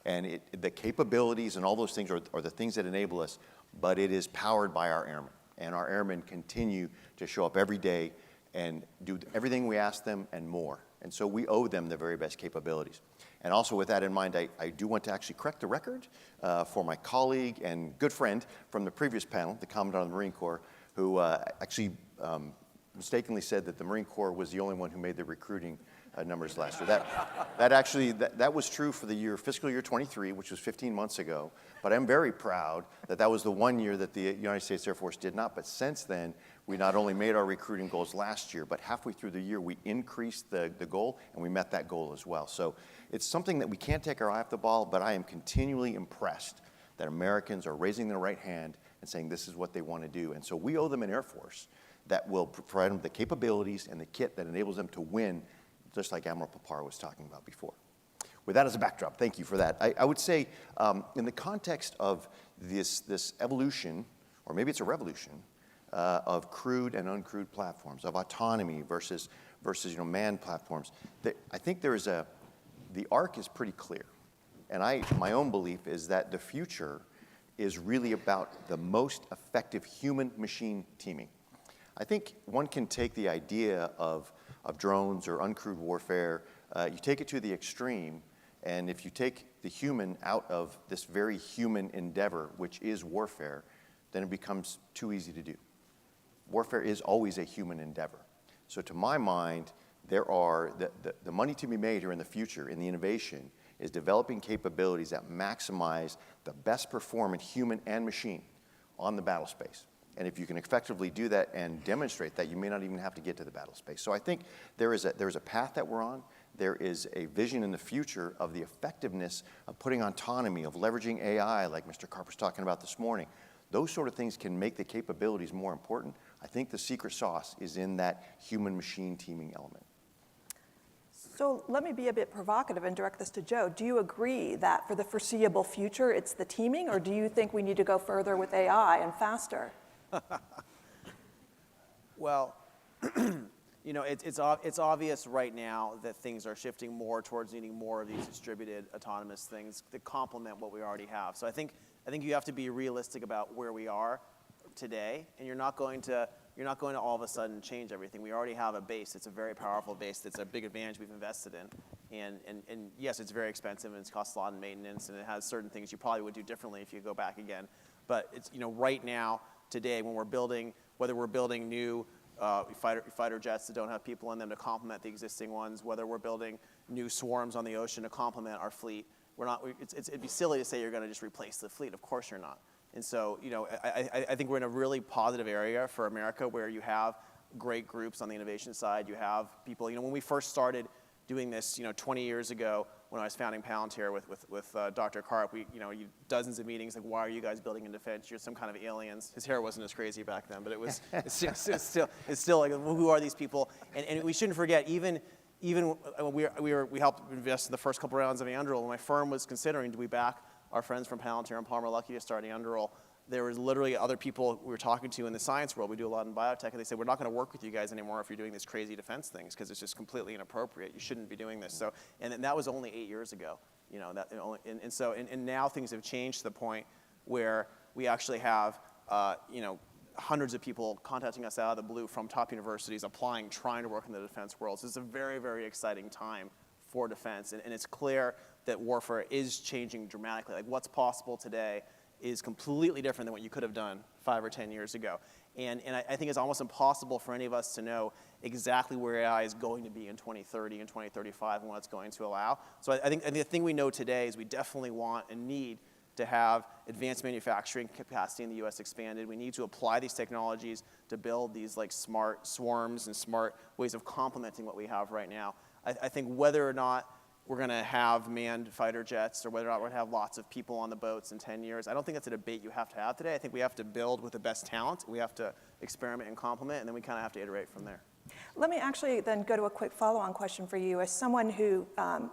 And the capabilities and all those things are the things that enable us, but it is powered by our airmen. And our airmen continue to show up every day and do everything we ask them and more. And so we owe them the very best capabilities. And also with that in mind, I do want to actually correct the record for my colleague and good friend from the previous panel, the Commandant of the Marine Corps, who actually mistakenly said that the Marine Corps was the only one who made the recruiting numbers last year. That was true for the fiscal year 23, which was 15 months ago. But I'm very proud that was the one year that the United States Air Force did not. But since then, we not only made our recruiting goals last year, but halfway through the year, we increased the goal, and we met that goal as well. So it's something that we can't take our eye off the ball, but I am continually impressed that Americans are raising their right hand and saying this is what they want to do. And so we owe them an Air Force that will provide them the capabilities and the kit that enables them to win, just like Admiral Papar was talking about before. With that as a backdrop, thank you for that. I would say in the context of this evolution, or maybe it's a revolution, of crewed and uncrewed platforms, of autonomy versus manned platforms, I think the arc is pretty clear. And my own belief is that the future is really about the most effective human-machine teaming. I think one can take the idea of drones or uncrewed warfare, you take it to the extreme, and if you take the human out of this very human endeavor, which is warfare, then it becomes too easy to do. Warfare is always a human endeavor. So to my mind, the money to be made here in the future, in the innovation, is developing capabilities that maximize the best performing human and machine on the battle space. And if you can effectively do that and demonstrate that, you may not even have to get to the battle space. So I think there is a path that we're on there is a vision in the future of the effectiveness of putting autonomy, of leveraging AI, like Mr. Carper's talking about this morning. Those sort of things can make the capabilities more important. I think the secret sauce is in that human-machine teaming element. So let me be a bit provocative and direct this to Joe. Do you agree that for the foreseeable future, it's the teaming, or do you think we need to go further with AI and faster? Well, you know, it's obvious right now that things are shifting more towards needing more of these distributed autonomous things that complement what we already have. So I think you have to be realistic about where we are today, and you're not going to all of a sudden change everything. We already have a base. It's a very powerful base. That's a big advantage we've invested in. And yes, it's very expensive and it costs a lot in maintenance, and it has certain things you probably would do differently if you go back again. But it's, you know, right now, today, when we're building, whether we're building new fighter jets that don't have people in them to complement the existing ones, whether we're building new swarms on the ocean to complement our fleet, it'd be silly to say you're going to just replace the fleet. Of course you're not. And so, you know, I think we're in a really positive area for America where you have great groups on the innovation side. You have people, you know, when we first started doing this, you know, 20 years ago when I was founding Palantir with Dr. Karp, dozens of meetings, like, why are you guys building in defense? You're some kind of aliens. His hair wasn't as crazy back then, but it's still like, well, who are these people? And we shouldn't forget, even we helped invest in the first couple rounds of Anduril. When my firm was considering, do we back our friends from Palantir and Palmer Luckey to start Anduril, there was literally other people we were talking to in the science world. We do a lot in biotech, and they said, we're not going to work with you guys anymore if you're doing these crazy defense things because it's just completely inappropriate. You shouldn't be doing this. So, and that was only 8 years ago. You know, and now things have changed to the point where we actually have, you know, hundreds of people contacting us out of the blue from top universities, applying, trying to work in the defense world. So it's a very, very exciting time for defense, and it's clear that warfare is changing dramatically. Like, what's possible today is completely different than what you could have done 5 or 10 years ago. And I think it's almost impossible for any of us to know exactly where AI is going to be in 2030 and 2035 and what it's going to allow. So I think the thing we know today is we definitely want and need to have advanced manufacturing capacity in the US expanded. We need to apply these technologies to build these like smart swarms and smart ways of complementing what we have right now. I think whether or not we're going to have manned fighter jets or whether or not we're going to have lots of people on the boats in 10 years, I don't think that's a debate you have to have today. I think we have to build with the best talent. We have to experiment and complement, and then we kind of have to iterate from there. Let me actually then go to a quick follow-on question for you. As someone who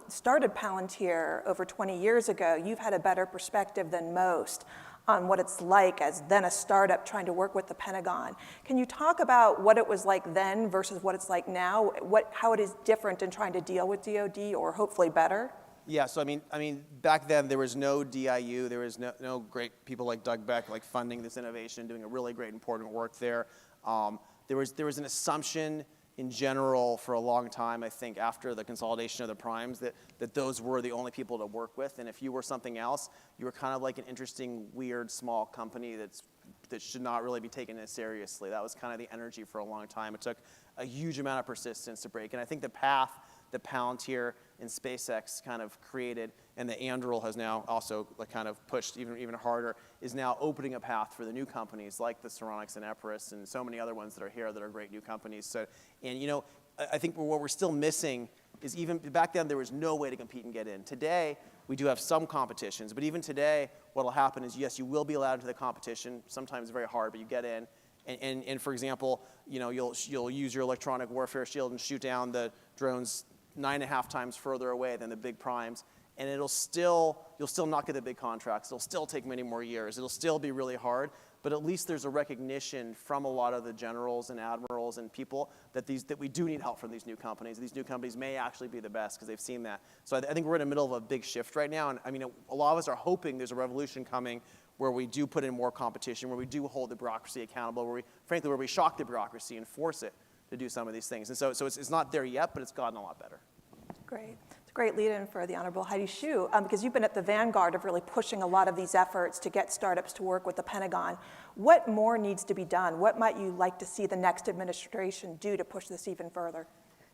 started Palantir over 20 years ago, you've had a better perspective than most on what it's like as then a startup trying to work with the Pentagon. Can you talk about what it was like then versus what it's like now, how it is different in trying to deal with DoD, or hopefully better? Yeah, so I mean, back then there was no DIU, there was no great people like Doug Beck like funding this innovation, doing a really great important work there. There was an assumption in general for a long time, I think, after the consolidation of the primes, that those were the only people to work with. And if you were something else, you were kind of like an interesting, weird, small company that should not really be taken as seriously. That was kind of the energy for a long time. It took a huge amount of persistence to break. And I think the path that Palantir and SpaceX kind of created, and that Anduril has now also like kind of pushed even harder, is now opening a path for the new companies like the Saronics and Epirus and so many other ones that are here that are great new companies. So, and you know, I think what we're still missing is, even back then there was no way to compete and get in. Today, we do have some competitions, but even today, what will happen is, yes, you will be allowed into the competition, sometimes very hard, but you get in. And for example, you know, you'll use your electronic warfare shield and shoot down the drones 9.5 times further away than the big primes, and you'll still not get the big contracts. It'll still take many more years. It'll still be really hard, but at least there's a recognition from a lot of the generals and admirals and people that we do need help from these new companies. These new companies may actually be the best because they've seen that. So I think we're in the middle of a big shift right now, and I mean, a lot of us are hoping there's a revolution coming where we do put in more competition, where we do hold the bureaucracy accountable, where we shock the bureaucracy and force it to do some of these things. And so it's not there yet, but it's gotten a lot better. Great. It's a great lead-in for the Honorable Heidi Shyu, because you've been at the vanguard of really pushing a lot of these efforts to get startups to work with the Pentagon. What more needs to be done? What might you like to see the next administration do to push this even further?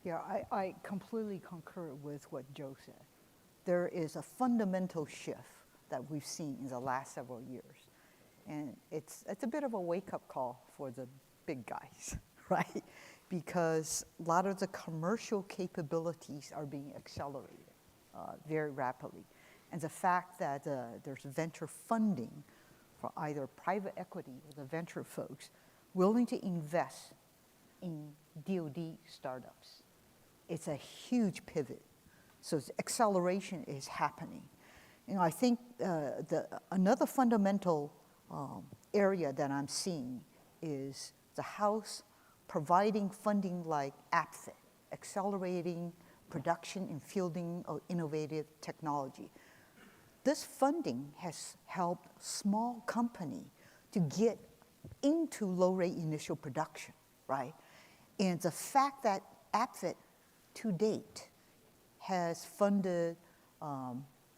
Yeah, I completely concur with what Joe said. There is a fundamental shift that we've seen in the last several years. And it's a bit of a wake-up call for the big guys, right? because a lot of the commercial capabilities are being accelerated very rapidly. And the fact that there's venture funding for either private equity or the venture folks willing to invest in DoD startups. It's a huge pivot. So acceleration is happening. You know, I think another fundamental area that I'm seeing is the House providing funding like APFIT, accelerating production and fielding of innovative technology. This funding has helped small company to get into low-rate initial production, right? And the fact that APFIT to date has funded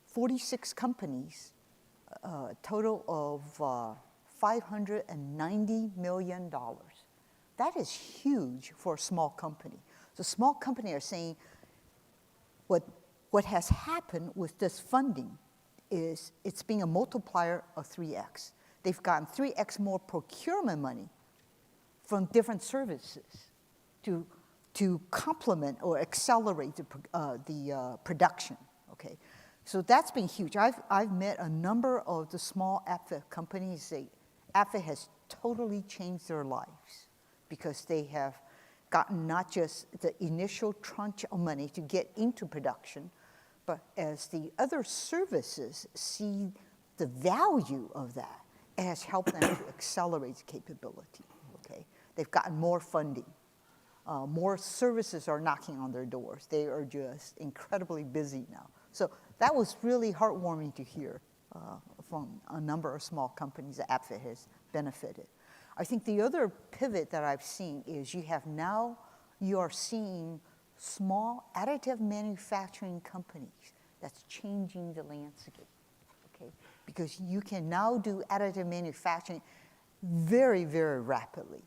46 companies, a total of $590 million. That is huge for a small company. So small company are saying what has happened with this funding is it's being a multiplier of 3x. They've gotten 3x more procurement money from different services to complement or accelerate the production, okay? So that's been huge. I've met a number of the small APFIT companies say APFIT has totally changed their lives because they have gotten not just the initial tranche of money to get into production, but as the other services see the value of that, it has helped them to accelerate the capability, okay? They've gotten more funding. More services are knocking on their doors. They are just incredibly busy now. So that was really heartwarming to hear from a number of small companies that APFIT has benefited. I think the other pivot that I've seen is you are seeing small additive manufacturing companies that's changing the landscape, okay? Because you can now do additive manufacturing very, very rapidly.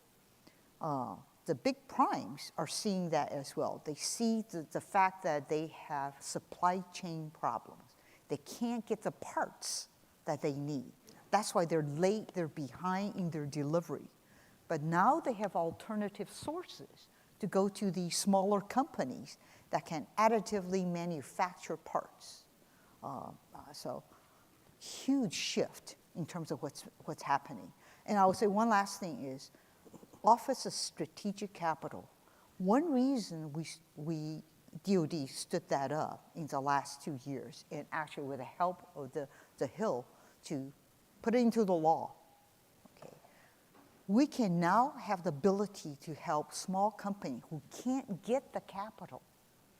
The big primes are seeing that as well. They see the fact that they have supply chain problems. They can't get the parts that they need. That's why they're late, they're behind in their delivery. But now they have alternative sources to go to these smaller companies that can additively manufacture parts. So huge shift in terms of what's happening. And I would say one last thing is, Office of Strategic Capital. One reason we DoD stood that up in the last 2 years, and actually with the help of the Hill to put it into the law, okay, we can now have the ability to help small companies who can't get the capital,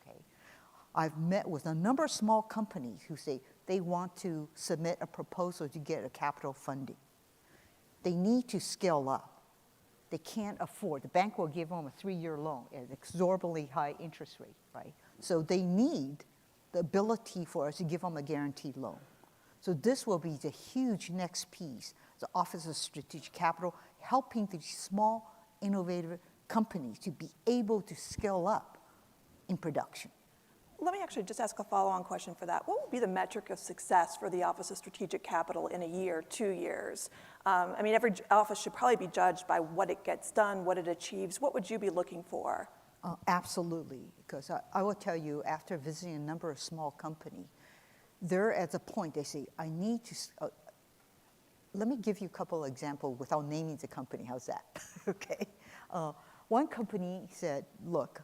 okay. I've met with a number of small companies who say they want to submit a proposal to get a capital funding. They need to scale up. They can't afford. The bank will give them a 3-year loan at an exorbitantly high interest rate, right? So they need the ability for us to give them a guaranteed loan. So this will be the huge next piece, the Office of Strategic Capital, helping the small, innovative companies to be able to scale up in production. Let me actually just ask a follow-on question for that. What would be the metric of success for the Office of Strategic Capital in a year, 2 years? I mean, every office should probably be judged by what it gets done, what it achieves. What would you be looking for? Absolutely, because I will tell you, after visiting a number of small companies, they're at the point they say, I need to, let me give you a couple of examples without naming the company, how's that? Okay. One company said, look,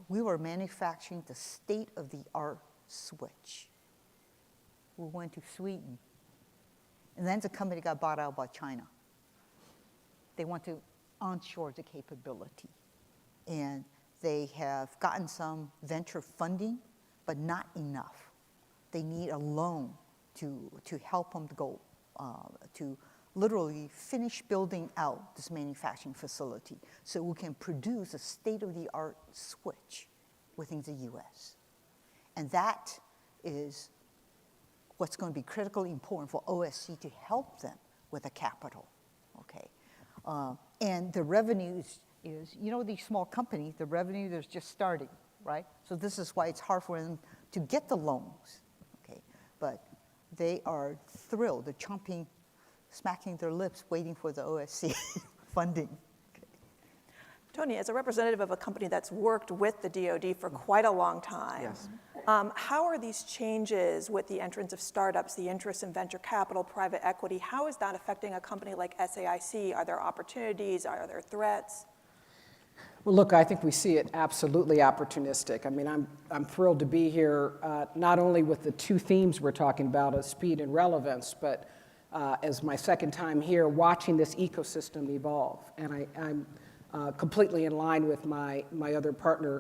we were manufacturing the state-of-the-art switch. We went to Sweden. And then the company got bought out by China. They want to onshore the capability. And they have gotten some venture funding, but not enough. They need a loan to help them to go, to literally finish building out this manufacturing facility so we can produce a state-of-the-art switch within the US. And that is what's going to be critically important for OSC to help them with the capital, okay? And the revenue is, you know, these small companies, the revenue is just starting, right? So this is why it's hard for them to get the loans, okay? But they are thrilled, they're smacking their lips, waiting for the OSC funding. Okay. Tony, as a representative of a company that's worked with the DoD for quite a long time, Yes. How are these changes with the entrance of startups, the interest in venture capital, private equity, how is that affecting a company like SAIC? Are there opportunities? Are there threats? Well, look, I think we see it absolutely opportunistic. I mean, I'm thrilled to be here, not only with the two themes we're talking about, of speed and relevance, but as my second time here, watching this ecosystem evolve. And I'm completely in line with my other partner,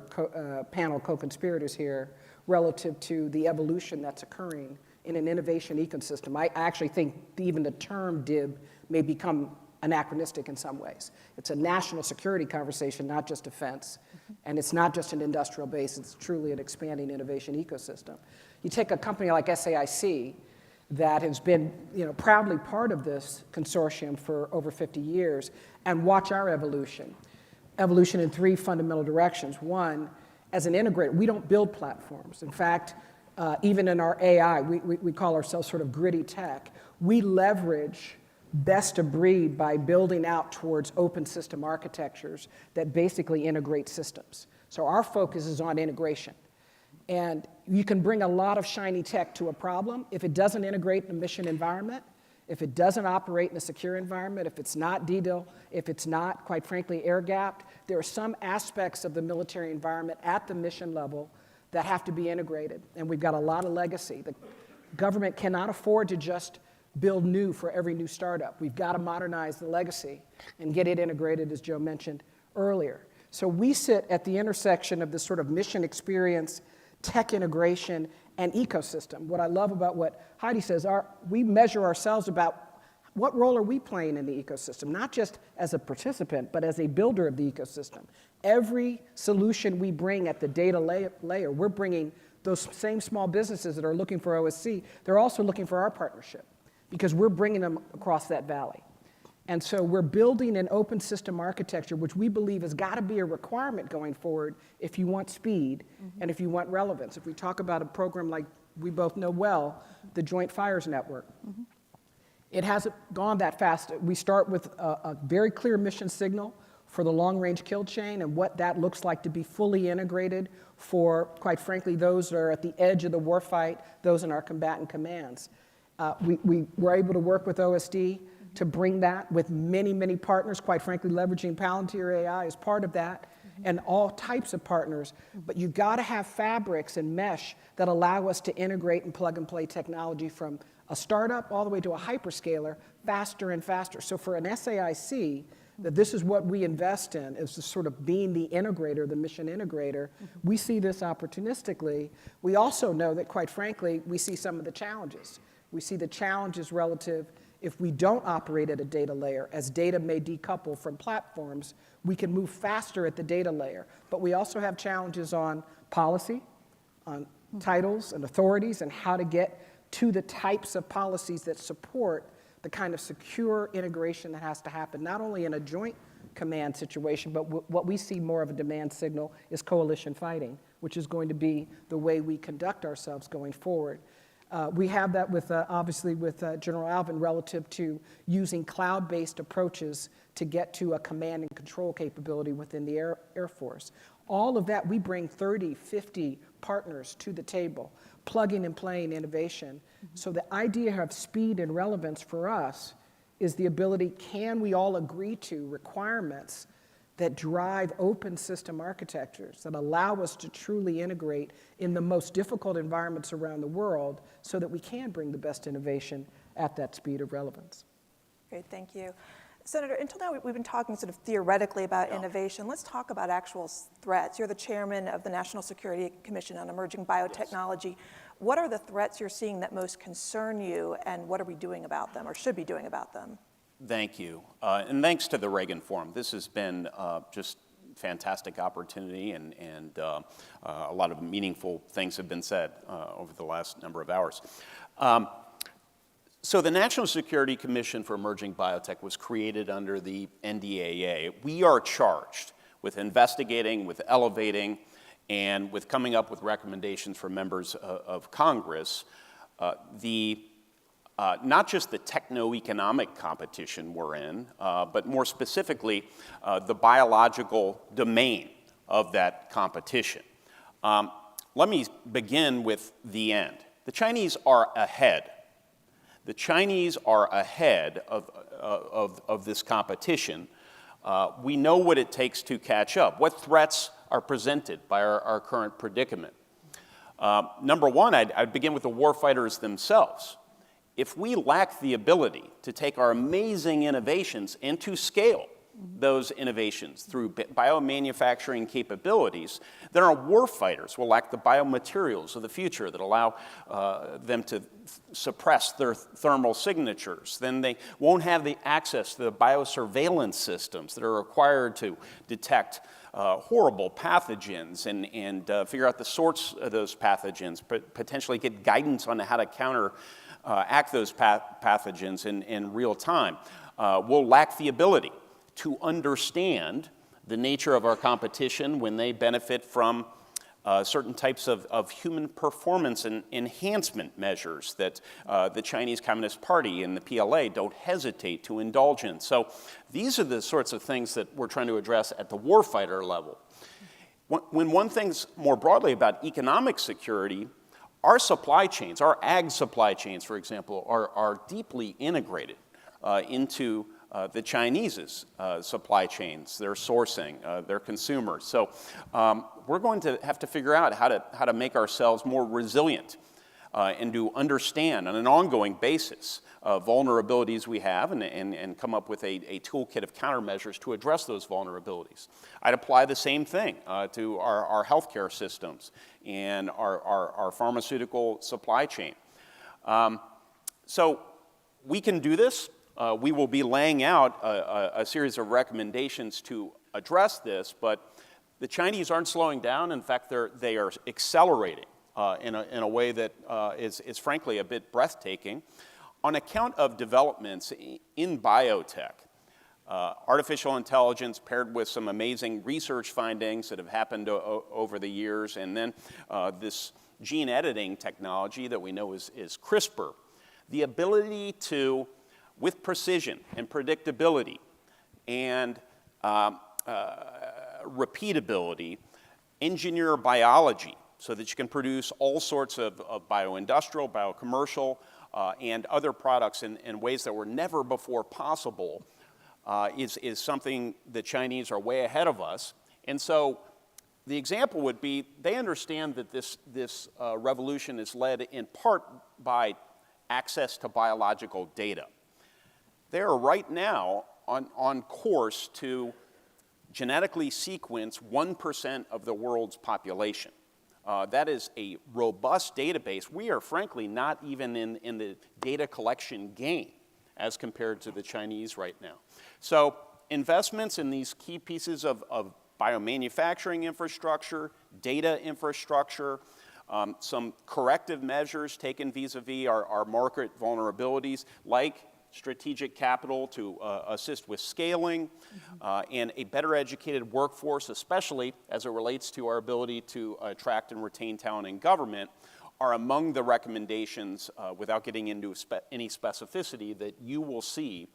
panel co-conspirators here, relative to the evolution that's occurring in an innovation ecosystem. I actually think even the term DIB may become anachronistic in some ways. It's a national security conversation, not just defense. And it's not just an industrial base, it's truly an expanding innovation ecosystem. You take a company like SAIC that has been proudly part of this consortium for over 50 years and watch our evolution. Evolution in three fundamental directions. One, as an integrator, we don't build platforms. In fact, even in our AI, we call ourselves sort of gritty tech. We leverage best of breed by building out towards open system architectures that basically integrate systems. So our focus is on integration. And you can bring a lot of shiny tech to a problem. If it doesn't integrate in a mission environment, if it doesn't operate in a secure environment, if it's not DDoS, if it's not, quite frankly, air-gapped, there are some aspects of the military environment at the mission level that have to be integrated. And we've got a lot of legacy. The government cannot afford to just build new for every new startup. We've got to modernize the legacy and get it integrated, as Joe mentioned earlier. So we sit at the intersection of this sort of mission experience, tech integration, and ecosystem. What I love about what Heidi says, we measure ourselves about what role are we playing in the ecosystem, not just as a participant, but as a builder of the ecosystem. Every solution we bring at the data layer, we're bringing those same small businesses that are looking for OSC, they're also looking for our partnership because we're bringing them across that valley. And so we're building an open system architecture, which we believe has got to be a requirement going forward if you want speed and if you want relevance. If we talk about a program like we both know well, the Joint Fires Network, it hasn't gone that fast. We start with a very clear mission signal for the long-range kill chain and what that looks like to be fully integrated for, quite frankly, those that are at the edge of the warfight, those in our combatant commands. We were able to work with OSD to bring that with many, many partners, quite frankly, leveraging Palantir AI as part of that, and all types of partners. But you've got to have fabrics and mesh that allow us to integrate and plug and play technology from a startup all the way to a hyperscaler faster and faster. So for an SAIC, that this is what we invest in, is sort of being the integrator, the mission integrator. We see this opportunistically. We also know that, quite frankly, we see some of the challenges. We see the challenges relative if we don't operate at a data layer, as data may decouple from platforms, we can move faster at the data layer. But we also have challenges on policy, on titles and authorities, and how to get to the types of policies that support the kind of secure integration that has to happen, not only in a joint command situation, but what we see more of a demand signal is coalition fighting, which is going to be the way we conduct ourselves going forward. We have that with, obviously, with General Alvin relative to using cloud-based approaches to get to a command and control capability within the Air Force. All of that, we bring 30, 50 partners to the table, plugging and playing innovation. So the idea of speed and relevance for us is the ability, can we all agree to requirements that drive open system architectures that allow us to truly integrate in the most difficult environments around the world so that we can bring the best innovation at that speed of relevance. Great, thank you. Senator, until now we've been talking sort of theoretically about innovation. Let's talk about actual threats. You're the chairman of the National Security Commission on Emerging Biotechnology. Yes. What are the threats you're seeing that most concern you, and what are we doing about them, or should be doing about them? Thank you. And thanks to the Reagan Forum. This has been just fantastic opportunity, and a lot of meaningful things have been said over the last number of hours. So the National Security Commission for Emerging Biotech was created under the NDAA. We are charged with investigating, with elevating, and with coming up with recommendations for members of Congress, the not just the techno-economic competition we're in, but more specifically, the biological domain of that competition. Let me begin with the end. The Chinese are ahead. The Chinese are ahead of this competition. We know what it takes to catch up. What threats are presented by our current predicament? Number one, I'd begin with the warfighters themselves. If we lack the ability to take our amazing innovations and to scale those innovations through biomanufacturing capabilities, then our warfighters will lack the biomaterials of the future that allow them to suppress their thermal signatures. Then they won't have the access to the biosurveillance systems that are required to detect horrible pathogens and figure out the sorts of those pathogens, but potentially get guidance on how to counteract those pathogens in real time. We'll lack the ability to understand the nature of our competition when they benefit from certain types of human performance and enhancement measures that the Chinese Communist Party and the PLA don't hesitate to indulge in. So these are the sorts of things that we're trying to address at the warfighter level. When one thinks more broadly about economic security, our supply chains, our ag supply chains, for example, are deeply integrated into the Chinese's supply chains, their sourcing, their consumers. So we're going to have to figure out how to make ourselves more resilient and to understand on an ongoing basis vulnerabilities we have and come up with a toolkit of countermeasures to address those vulnerabilities. I'd apply the same thing to our healthcare systems and our pharmaceutical supply chain. So we can do this. We will be laying out a series of recommendations to address this, but the Chinese aren't slowing down. In fact, they are accelerating in a way that is frankly a bit breathtaking. On account of developments in biotech, artificial intelligence paired with some amazing research findings that have happened over the years, and then this gene editing technology that we know is CRISPR, the ability to, with precision and predictability and repeatability, engineer biology so that you can produce all sorts of bioindustrial, biocommercial, and other products in ways that were never before possible is something the Chinese are way ahead of us. And so the example would be they understand that this revolution is led in part by access to biological data. They are right now on course to genetically sequence 1% of the world's population. That is a robust database. We are frankly not even in the data collection game as compared to the Chinese right now. So investments in these key pieces of biomanufacturing infrastructure, data infrastructure, some corrective measures taken vis-a-vis our market vulnerabilities, like strategic capital to assist with scaling, and a better educated workforce, especially as it relates to our ability to attract and retain talent in government, are among the recommendations, without getting into any specificity, that you will see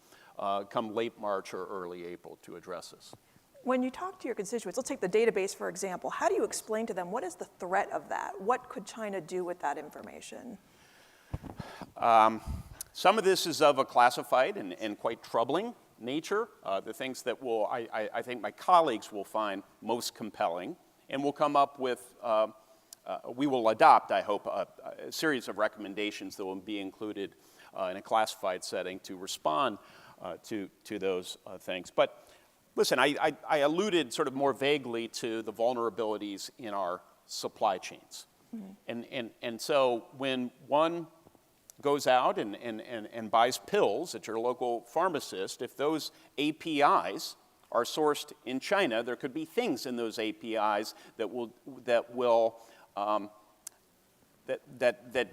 come late March or early April to address this. When you talk to your constituents, let's take the database for example, how do you explain to them what is the threat of that? What could China do with that information? Some of this is of a classified and quite troubling nature, the things that I think my colleagues will find most compelling, and we'll come up with, we will adopt, I hope, a series of recommendations that will be included in a classified setting to respond to those things. But listen, I alluded sort of more vaguely to the vulnerabilities in our supply chains. Mm-hmm. And so when one goes out and buys pills at your local pharmacist, if those APIs are sourced in China, there could be things in those APIs that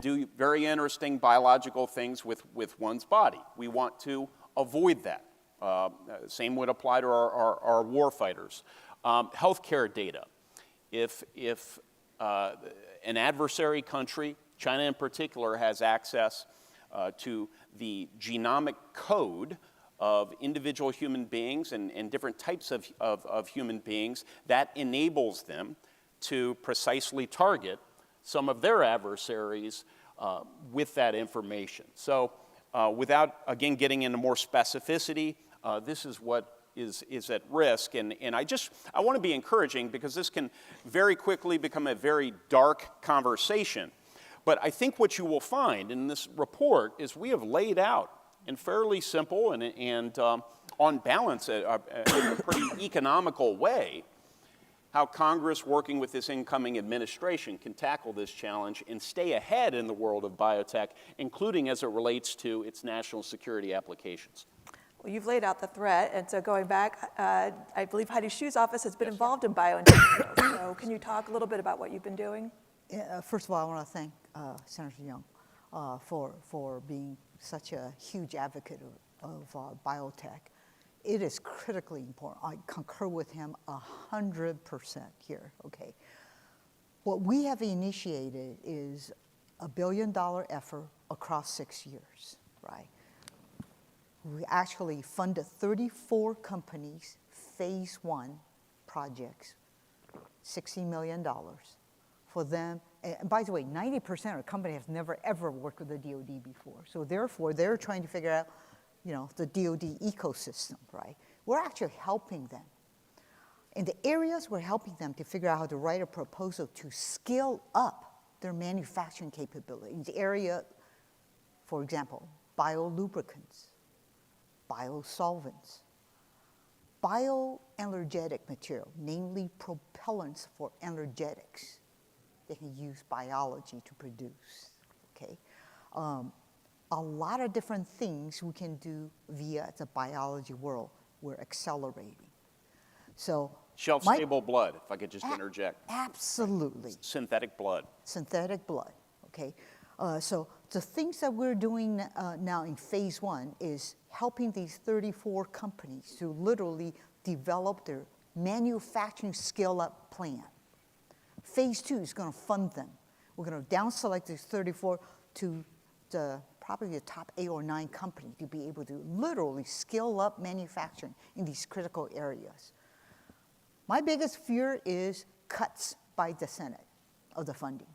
do very interesting biological things with one's body. We want to avoid that. Same would apply to our warfighters. Healthcare data. If an adversary country, China in particular, has access to the genomic code of individual human beings and different types of human beings that enables them to precisely target some of their adversaries with that information. So without, again, getting into more specificity, this is what is at risk. And I want to be encouraging because this can very quickly become a very dark conversation. But I think what you will find in this report is we have laid out in fairly simple and on balance, in a pretty economical way, how Congress, working with this incoming administration, can tackle this challenge and stay ahead in the world of biotech, including as it relates to its national security applications. Well, you've laid out the threat, and so going back, I believe Heidi Shu's office has been involved in bioindustrials. So can you talk a little bit about what you've been doing? First of all, I want to thank Senator Young for being such a huge advocate of biotech. It is critically important. I concur with him 100% here, okay? What we have initiated is a $1 billion effort across 6 years, right? We actually funded 34 companies, phase 1 projects, $60 million for them. And by the way, 90% of the company has never ever worked with the DoD before. So therefore, they're trying to figure out, the DoD ecosystem, right? We're actually helping them. In the areas we're helping them to figure out how to write a proposal to scale up their manufacturing capability. In the area, for example, biolubricants, biosolvents, bioenergetic material, namely propellants for energetics. They can use biology to produce, okay? A lot of different things we can do via the biology world. We're accelerating. So shelf-stable blood, if I could just interject. Absolutely. Synthetic blood. Synthetic blood, okay? So the things that we're doing now in phase 1 is helping these 34 companies to literally develop their manufacturing scale-up plan. Phase 2 is going to fund them. We're going to down-select these 34 to probably the top 8 or 9 companies to be able to literally scale up manufacturing in these critical areas. My biggest fear is cuts by the Senate of the funding.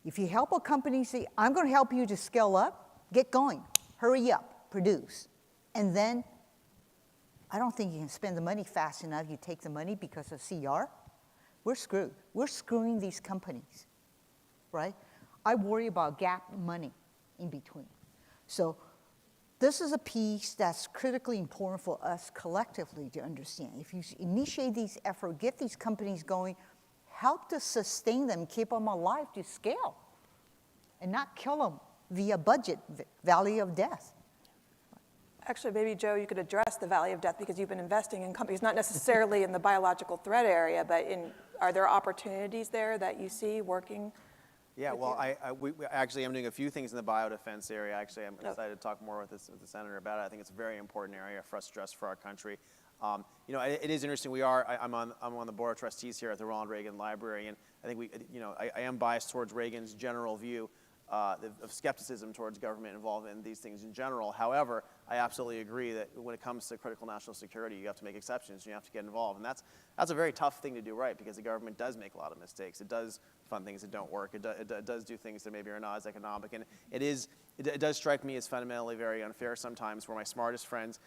If you help a company say, I'm going to help you to scale up, get going, hurry up, produce. And then I don't think you can spend the money fast enough. You take the money because of CR. We're screwed. We're screwing these companies, right? I worry about gap money in between. So this is a piece that's critically important for us collectively to understand. If you initiate these efforts, get these companies going, help to sustain them, keep them alive to scale, and not kill them via budget, valley of death. Actually, maybe, Joe, you could address the valley of death because you've been investing in companies, not necessarily in the biological threat area, but are there opportunities there that you see working? Yeah, well, we actually am doing a few things in the biodefense area. Actually, I'm excited to talk more with the senator about it. I think it's a very important area for us to address for our country. It is interesting. I'm on the board of trustees here at the Ronald Reagan Library, and I think I am biased towards Reagan's general view of skepticism towards government involvement in these things in general. However, I absolutely agree that when it comes to critical national security, you have to make exceptions. You have to get involved, and that's a very tough thing to do right because the government does make a lot of mistakes. It does fund things that don't work. It does do things that maybe are not as economic, and it does strike me as fundamentally very unfair sometimes, where my smartest friends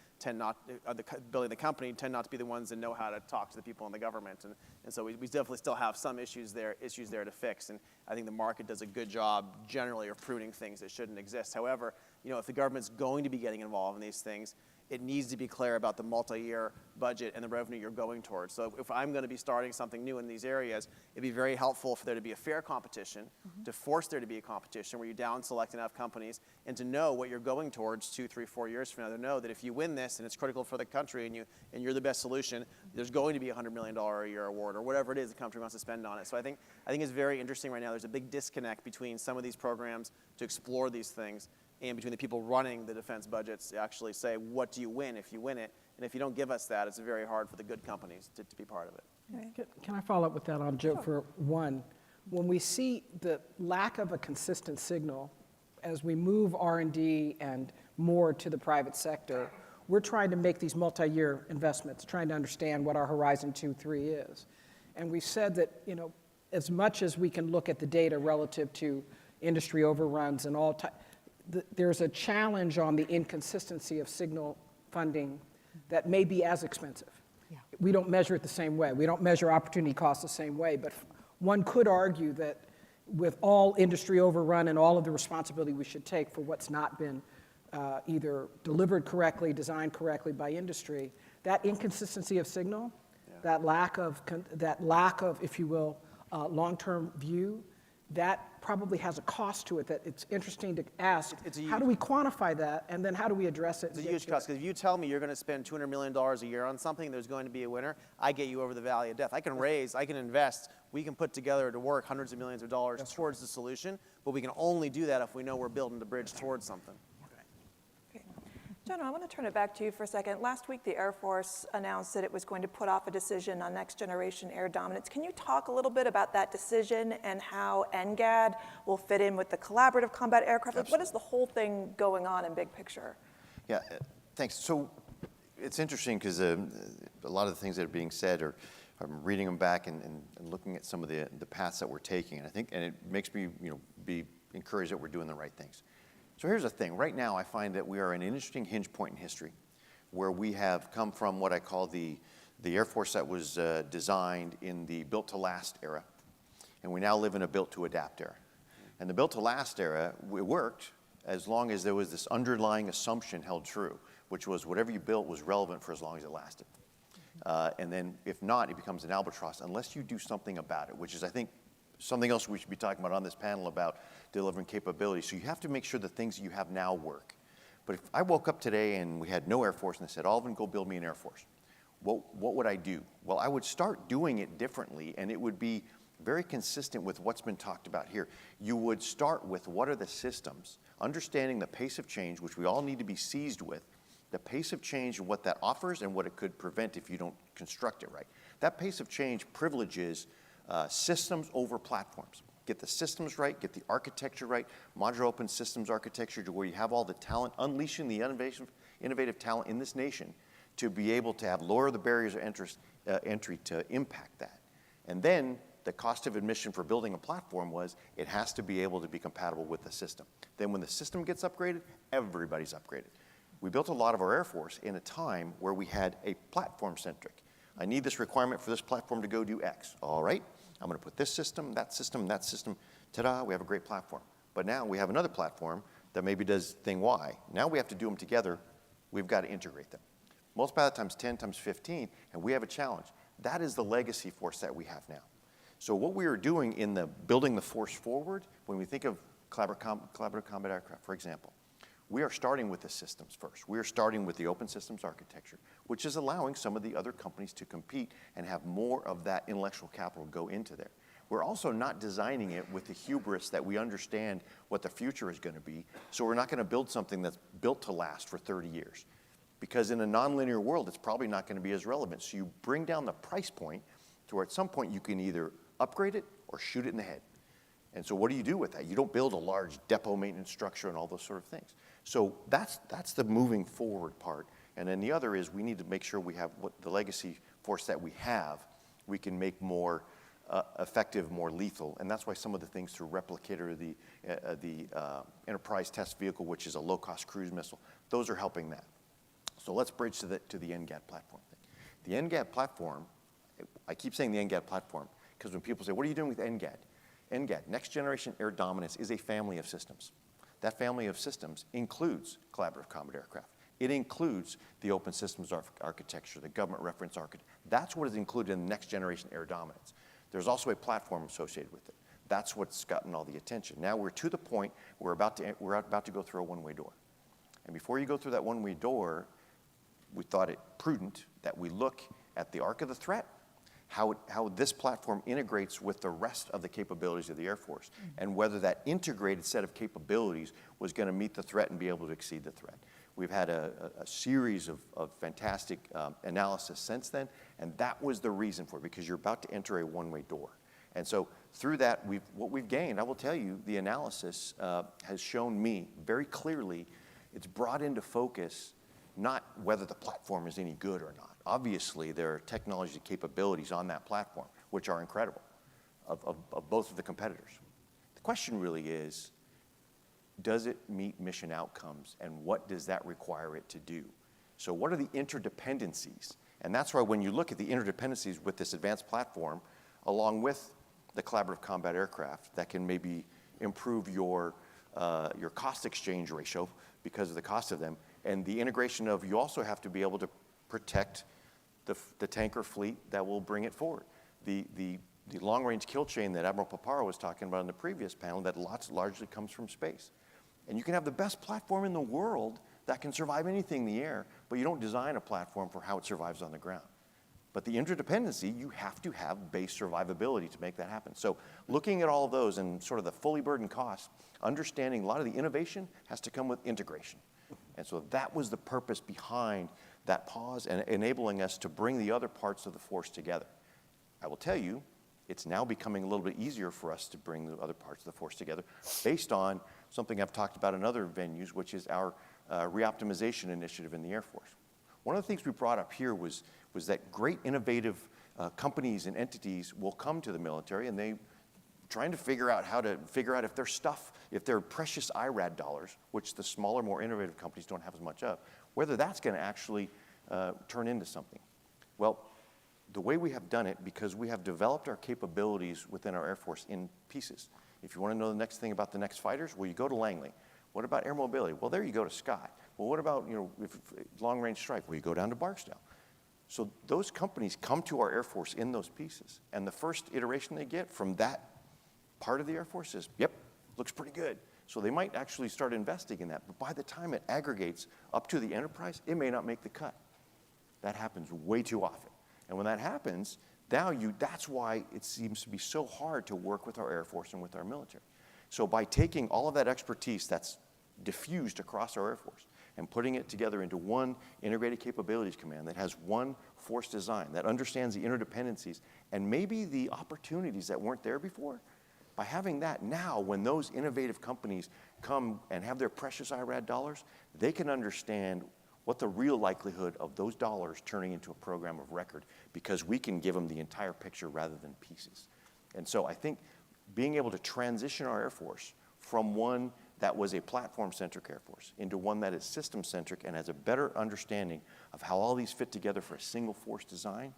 building the company tend not to be the ones that know how to talk to the people in the government, and so we definitely still have some issues there to fix, and I think the market does a good job generally of pruning things that shouldn't exist. However, if the government's going to be getting involved in these things, it needs to be clear about the multi-year budget and the revenue you're going towards. So if I'm going to be starting something new in these areas, it'd be very helpful for there to be a fair competition, to force there to be a competition where you down select enough companies and to know what you're going towards 2, 3, 4 years from now, to know that if you win this and it's critical for the country and you're the best solution, there's going to be a $100 million a year award or whatever it is the country wants to spend on it. So I think it's very interesting right now. There's a big disconnect between some of these programs to explore these things and between the people running the defense budgets to actually say, what do you win if you win it? And if you don't give us that, it's very hard for the good companies to be part of it. Can I follow up with that on Joe for one? When we see the lack of a consistent signal as we move R&D and more to the private sector, we're trying to make these multi-year investments, trying to understand what our Horizon 2, 3 is. And we said that, as much as we can look at the data relative to industry overruns and all, there's a challenge on the inconsistency of signal funding that may be as expensive. Yeah. We don't measure it the same way. We don't measure opportunity costs the same way, but one could argue that with all industry overrun and all of the responsibility we should take for what's not been either delivered correctly, designed correctly by industry, that inconsistency of signal, that lack of, if you will, long-term view, that probably has a cost to it that it's interesting to ask, how do we quantify that, and then how do we address it? It's a huge cost, because if you tell me you're going to spend $200 million a year on something, there's going to be a winner, I get you over the valley of death. I can invest, we can put together to work hundreds of millions of dollars towards the solution, but we can only do that if we know we're building the bridge towards something. General, I want to turn it back to you for a second. Last week, the Air Force announced that it was going to put off a decision on next generation air dominance. Can you talk a little bit about that decision and how NGAD will fit in with the collaborative combat aircraft? Like, what is the whole thing going on in big picture? Yeah, thanks. So it's interesting because a lot of the things that are being said are, I'm reading them back and looking at some of the paths that we're taking, and it makes me be encouraged that we're doing the right things. So here's the thing. Right now, I find that we are at an interesting hinge point in history where we have come from what I call the Air Force that was designed in the built-to-last era, and we now live in a built-to-adapt era. And the built-to-last era, it worked as long as there was this underlying assumption held true, which was whatever you built was relevant for as long as it lasted. And then if not, it becomes an albatross unless you do something about it, which is, I think, something else we should be talking about on this panel about delivering capability. So you have to make sure the things you have now work. But if I woke up today and we had no Air Force and they said, Alvin, go build me an Air Force, what would I do? Well, I would start doing it differently, and it would be very consistent with what's been talked about here. You would start with what are the systems, understanding the pace of change, which we all need to be seized with, the pace of change and what that offers and what it could prevent if you don't construct it right. That pace of change privileges systems over platforms. Get the systems right, get the architecture right, modular open systems architecture to where you have all the talent, unleashing the innovative talent in this nation to be able to have lower the barriers of entry to impact that. And then the cost of admission for building a platform was it has to be able to be compatible with the system. Then when the system gets upgraded, everybody's upgraded. We built a lot of our Air Force in a time where we had a platform-centric. I need this requirement for this platform to go do X. All right. I'm going to put this system, that system, that system. Ta-da, we have a great platform. But now we have another platform that maybe does thing Y. Now we have to do them together. We've got to integrate them. Multiply that times 10 times 15, and we have a challenge. That is the legacy force that we have now. So what we are doing in the building the force forward, when we think of collaborative combat aircraft, for example, we are starting with the systems first. We are starting with the open systems architecture, which is allowing some of the other companies to compete and have more of that intellectual capital go into there. We're also not designing it with the hubris that we understand what the future is going to be, so we're not going to build something that's built to last for 30 years. Because in a nonlinear world, it's probably not going to be as relevant. So you bring down the price point to where at some point you can either upgrade it or shoot it in the head. And so what do you do with that? You don't build a large depot maintenance structure and all those sort of things. So that's the moving forward part. And then the other is we need to make sure we have what the legacy force that we have, we can make more effective, more lethal. And that's why some of the things through Replicator, the Enterprise Test Vehicle, which is a low-cost cruise missile, those are helping that. So let's bridge to the NGAD platform thing. The NGAD platform, I keep saying the NGAD platform, because when people say, what are you doing with NGAD? NGAD, Next Generation Air Dominance, is a family of systems. That family of systems includes collaborative combat aircraft. It includes the open systems architecture, the government reference architecture. That's what is included in the Next Generation Air Dominance. There's also a platform associated with it. That's what's gotten all the attention. Now we're to the point where we're about to go through a one-way door. And before you go through that one-way door, we thought it prudent that we look at the arc of the threat, how this platform integrates with the rest of the capabilities of the Air Force, and whether that integrated set of capabilities was going to meet the threat and be able to exceed the threat. We've had a series of fantastic analysis since then, and that was the reason for it, because you're about to enter a one-way door. And so through that, what we've gained, I will tell you, the analysis has shown me very clearly, it's brought into focus not whether the platform is any good or not. Obviously, there are technology capabilities on that platform, which are incredible, of both of the competitors. The question really is, does it meet mission outcomes, and what does that require it to do? So what are the interdependencies? And that's why when you look at the interdependencies with this advanced platform, along with the collaborative combat aircraft that can maybe improve your cost exchange ratio because of the cost of them, and the integration of, you also have to be able to protect the tanker fleet that will bring it forward. The long-range kill chain that Admiral Paparo was talking about in the previous panel that largely comes from space. And you can have the best platform in the world that can survive anything in the air, but you don't design a platform for how it survives on the ground. But the interdependency, you have to have base survivability to make that happen. So looking at all of those and sort of the fully burdened costs, understanding a lot of the innovation has to come with integration. And so that was the purpose behind that pause and enabling us to bring the other parts of the force together. I will tell you, it's now becoming a little bit easier for us to bring the other parts of the force together based on something I've talked about in other venues, which is our reoptimization initiative in the Air Force. One of the things we brought up here was that great innovative companies and entities will come to the military and they trying to figure out if their stuff, if their precious IRAD dollars, which the smaller, more innovative companies don't have as much of, whether that's going to actually turn into something. Well, the way we have done it, because we have developed our capabilities within our Air Force in pieces. If you want to know the next thing about the next fighters, well, you go to Langley. What about air mobility? Well, there you go to Scott. Well, what about, if long-range strike? Well, you go down to Barksdale. So those companies come to our Air Force in those pieces. And the first iteration they get from that part of the Air Force is, yep, looks pretty good. So they might actually start investing in that. But by the time it aggregates up to the enterprise, it may not make the cut. That happens way too often. And when that happens, that's why it seems to be so hard to work with our Air Force and with our military. So by taking all of that expertise that's diffused across our Air Force and putting it together into one integrated capabilities command that has one force design, that understands the interdependencies and maybe the opportunities that weren't there before, by having that now, when those innovative companies come and have their precious IRAD dollars, they can understand what the real likelihood of those dollars turning into a program of record, because we can give them the entire picture rather than pieces. And so I think being able to transition our Air Force from one that was a platform-centric Air Force into one that is system-centric and has a better understanding of how all these fit together for a single force design,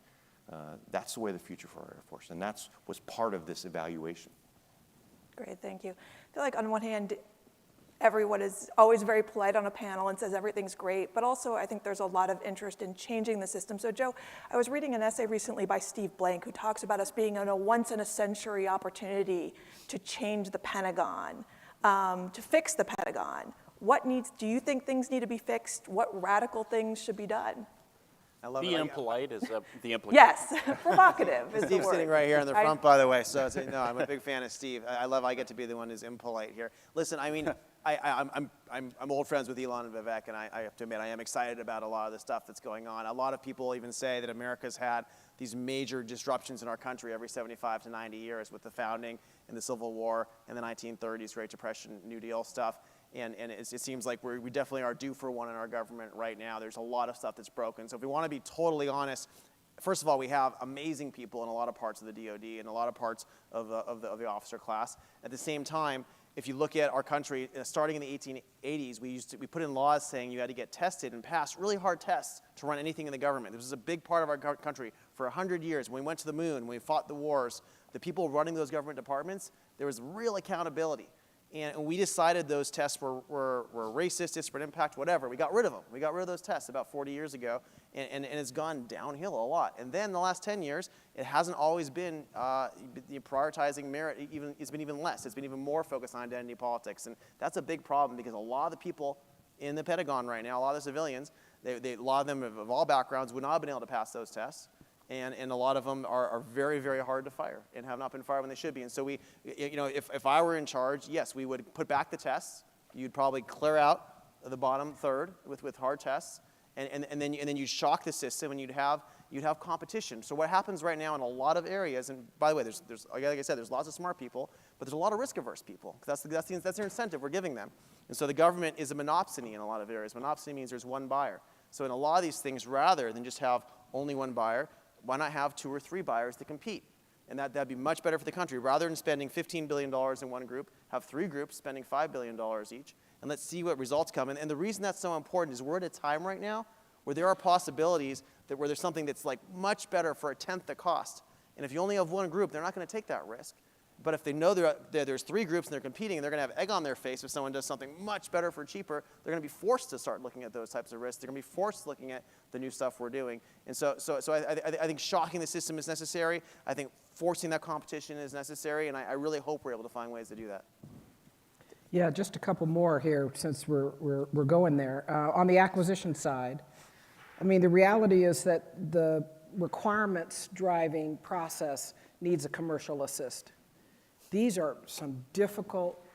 that's the way of the future for our Air Force. And that was part of this evaluation. Great, thank you. I feel like on one hand, everyone is always very polite on a panel and says everything's great, but also I think there's a lot of interest in changing the system. So Joe, I was reading an essay recently by Steve Blank who talks about us being in a once-in-a-century opportunity to change the Pentagon, to fix the Pentagon. Do you think things need to be fixed? What radical things should be done? I love Be it. impolite is the implication. Yes, provocative is the Steve's word. sitting right here in the front, by the way, so no, I'm a big fan of Steve. I get to be the one who's impolite here. Listen, I mean, I'm old friends with Elon and Vivek, and I have to admit, I am excited about a lot of the stuff that's going on. A lot of people even say that America's had these major disruptions in our country every 75 to 90 years with the founding and the Civil War and the 1930s, Great Depression, New Deal stuff. And it seems like we definitely are due for one in our government right now. There's a lot of stuff that's broken. So if we want to be totally honest, first of all, we have amazing people in a lot of parts of the DoD and a lot of parts of the officer class. At the same time, if you look at our country, starting in the 1880s, we put in laws saying you had to get tested and pass really hard tests to run anything in the government. This was a big part of our country for 100 years. When we went to the moon, when we fought the wars, the people running those government departments, there was real accountability. And we decided those tests were racist, disparate impact, whatever. We got rid of them. We got rid of those tests about 40 years ago, and it's gone downhill a lot. And then the last 10 years, it hasn't always been prioritizing merit. It's been even less. It's been even more focused on identity politics. And that's a big problem because a lot of the people in the Pentagon right now, a lot of the civilians, a lot of them of all backgrounds would not have been able to pass those tests. And a lot of them are very, very hard to fire and have not been fired when they should be. And so if I were in charge, yes, we would put back the tests. You'd probably clear out the bottom third with hard tests, and then you'd shock the system, and you'd have you'd have competition. So what happens right now in a lot of areas, and by the way, there's like I said, there's lots of smart people, but there's a lot of risk-averse people. That's their incentive we're giving them. And so the government is a monopsony in a lot of areas. Monopsony means there's one buyer. So in a lot of these things, rather than just have only one buyer, why not have 2 or 3 buyers to compete? And that'd be much better for the country. Rather than spending $15 billion in one group, have 3 groups spending $5 billion each, and let's see what results come. And the reason that's so important is we're at a time right now where there are possibilities that where there's something that's like much better for 1/10 the cost. And if you only have one group, they're not going to take that risk. But if they know there's 3 groups and they're competing and they're going to have egg on their face if someone does something much better for cheaper, they're going to be forced to start looking at those types of risks. They're going to be forced looking at the new stuff we're doing. And so I think shocking the system is necessary. I think forcing that competition is necessary. And I really hope we're able to find ways to do that. Yeah, just a couple more here since we're going there. On the acquisition side, I mean, the reality is that the requirements driving process needs a commercial assist. These are some difficult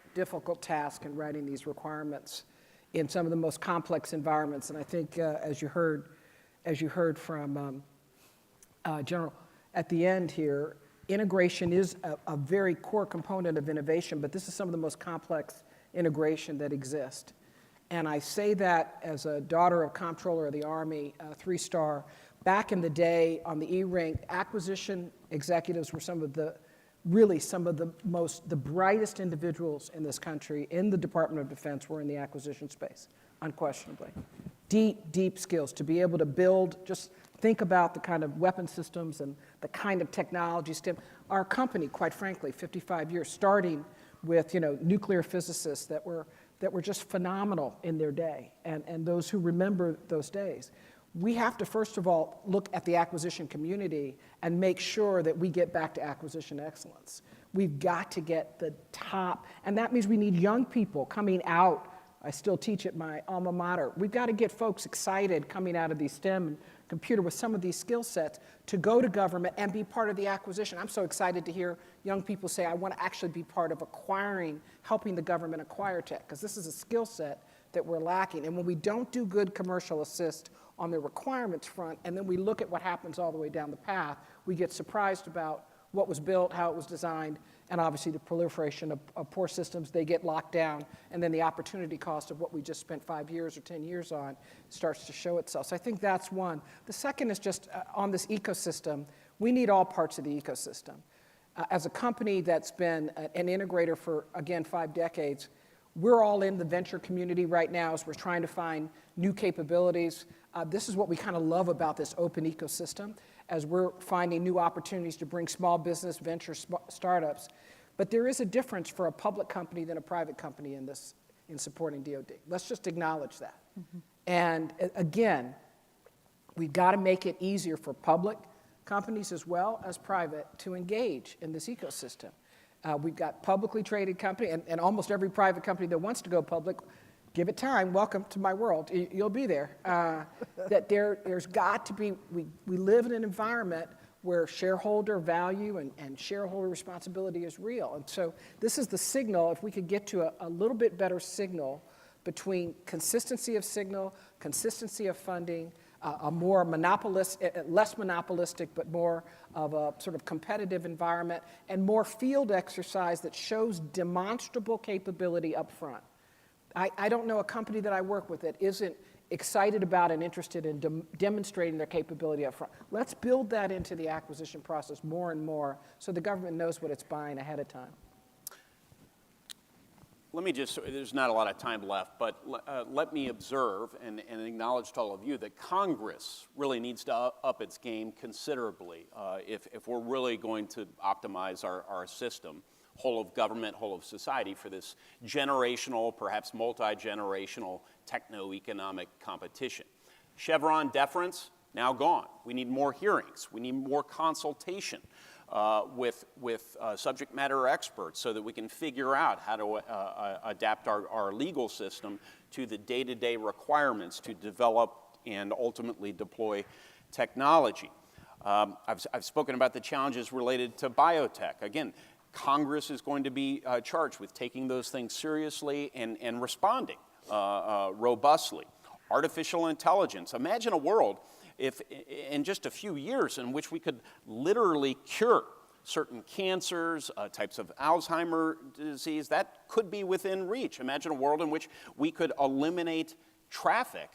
tasks in writing these requirements in some of the most complex environments. And I think, as you heard from General at the end here, integration is a very core component of innovation, but this is some of the most complex integration that exists. And I say that as a daughter of Comptroller of the Army, 3-star. Back in the day on the E-Rank, acquisition executives were some of the brightest individuals in this country in the Department of Defense were in the acquisition space, unquestionably. Deep skills to be able to build, just think about the kind of weapon systems and the kind of technology. Our company, quite frankly, 55 years, starting with nuclear physicists that were just phenomenal in their day, and those who remember those days. We have to, first of all, look at the acquisition community and make sure that we get back to acquisition excellence. We've got to get the top, and that means we need young people coming out. I still teach at my alma mater. We've got to get folks excited coming out of these STEM and computer with some of these skill sets to go to government and be part of the acquisition. I'm so excited to hear young people say, I want to actually be part of helping the government acquire tech, because this is a skill set that we're lacking. And when we don't do good commercial assist on the requirements front, and then we look at what happens all the way down the path, we get surprised about what was built, how it was designed, and obviously the proliferation of poor systems, they get locked down, and then the opportunity cost of what we just spent 5 years or 10 years on starts to show itself. So I think that's one. The second is just on this ecosystem, we need all parts of the ecosystem. As a company that's been an integrator for, again, 5 decades, we're all in the venture community right now as we're trying to find new capabilities. This is what we kind of love about this open ecosystem, as we're finding new opportunities to bring small business venture startups. But there is a difference for a public company than a private company in supporting DoD. Let's just acknowledge that. Mm-hmm. And again, we've got to make it easier for public companies as well as private to engage in this ecosystem. We've got publicly traded company, and almost every private company that wants to go public, give it time, welcome to my world, you'll be there. That there's got to be, we live in an environment where shareholder value and shareholder responsibility is real. And so this is the signal, if we could get to a little bit better signal between consistency of signal, consistency of funding, a more less monopolistic, but more of a sort of competitive environment, and more field exercise that shows demonstrable capability up front. I don't know a company that I work with that isn't excited about and interested in demonstrating their capability up front. Let's build that into the acquisition process more and more so the government knows what it's buying ahead of time. Let me just, there's not a lot of time left, but let me observe and acknowledge to all of you that Congress really needs to up its game considerably if we're really going to optimize our system, whole of government, whole of society, for this generational, perhaps multi-generational techno-economic competition. Chevron deference, now gone. We need more hearings. We need more consultation with subject matter experts so that we can figure out how to adapt our legal system to the day-to-day requirements to develop and ultimately deploy technology. I've spoken about the challenges related to biotech. Again, Congress is going to be charged with taking those things seriously and responding robustly. Artificial intelligence. Imagine a world, if in just a few years in which we could literally cure certain cancers, types of Alzheimer's disease, that could be within reach. Imagine a world in which we could eliminate traffic.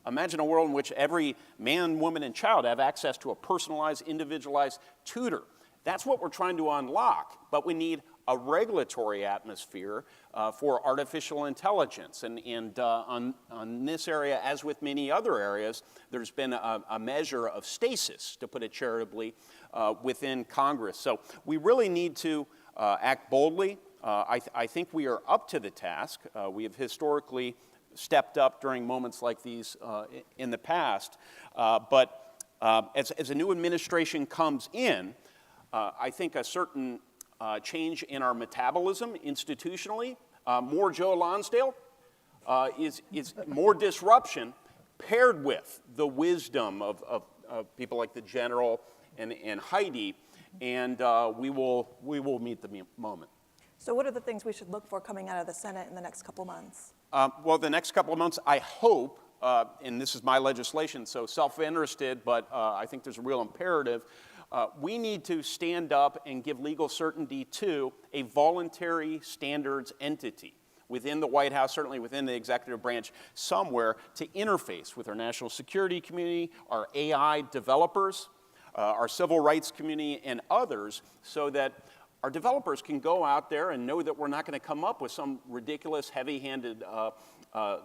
Imagine a world in which every man, woman, and child have access to a personalized, individualized tutor. That's what we're trying to unlock, but we need a regulatory atmosphere for artificial intelligence. And on this area, as with many other areas, there's been a measure of stasis, to put it charitably, within Congress. So we really need to act boldly. I think we are up to the task. We have historically stepped up during moments like these in the past. But as a new administration comes in, I think a certain change in our metabolism institutionally, more Joe Lonsdale, is more disruption paired with the wisdom of people like the General and Heidi, and we will meet the moment. So what are the things we should look for coming out of the Senate in the next couple months? Well, the next couple of months, I hope, and this is my legislation, so self-interested, but I think there's a real imperative, we need to stand up and give legal certainty to a voluntary standards entity within the White House, certainly within the executive branch somewhere, to interface with our national security community, our AI developers, our civil rights community, and others, so that our developers can go out there and know that we're not going to come up with some ridiculous, heavy-handed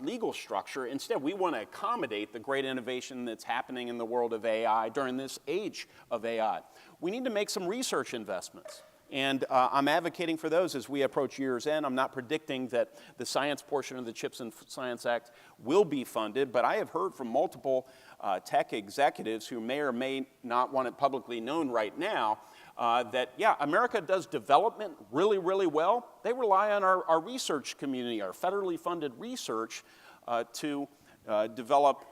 legal structure. Instead, we want to accommodate the great innovation that's happening in the world of AI during this age of AI. We need to make some research investments. And I'm advocating for those as we approach year's end. I'm not predicting that the science portion of the CHIPS and Science Act will be funded, but I have heard from multiple tech executives who may or may not want it publicly known right now that, yeah, America does development really, really well. They rely on our research community, our federally funded research, to develop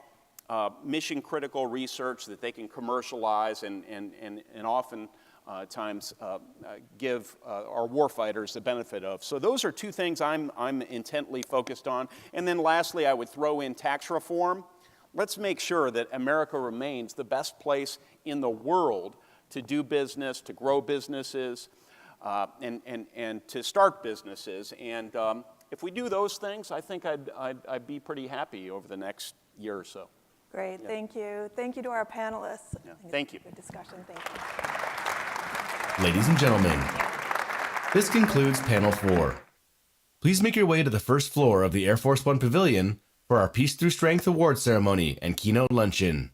mission-critical research that they can commercialize and often times give our warfighters the benefit of. So those are two things I'm intently focused on. And then lastly, I would throw in tax reform. Let's make sure that America remains the best place in the world to do business, to grow businesses, and to start businesses. And if we do those things, I think I'd be pretty happy over the next year or so. Great, Yeah. thank you. Thank you to our panelists. Yeah. I think Thank it's you. a good discussion, thank you. Ladies and gentlemen, this concludes panel 4. Please make your way to the first floor of the Air Force One Pavilion for our Peace Through Strength Award Ceremony and keynote luncheon.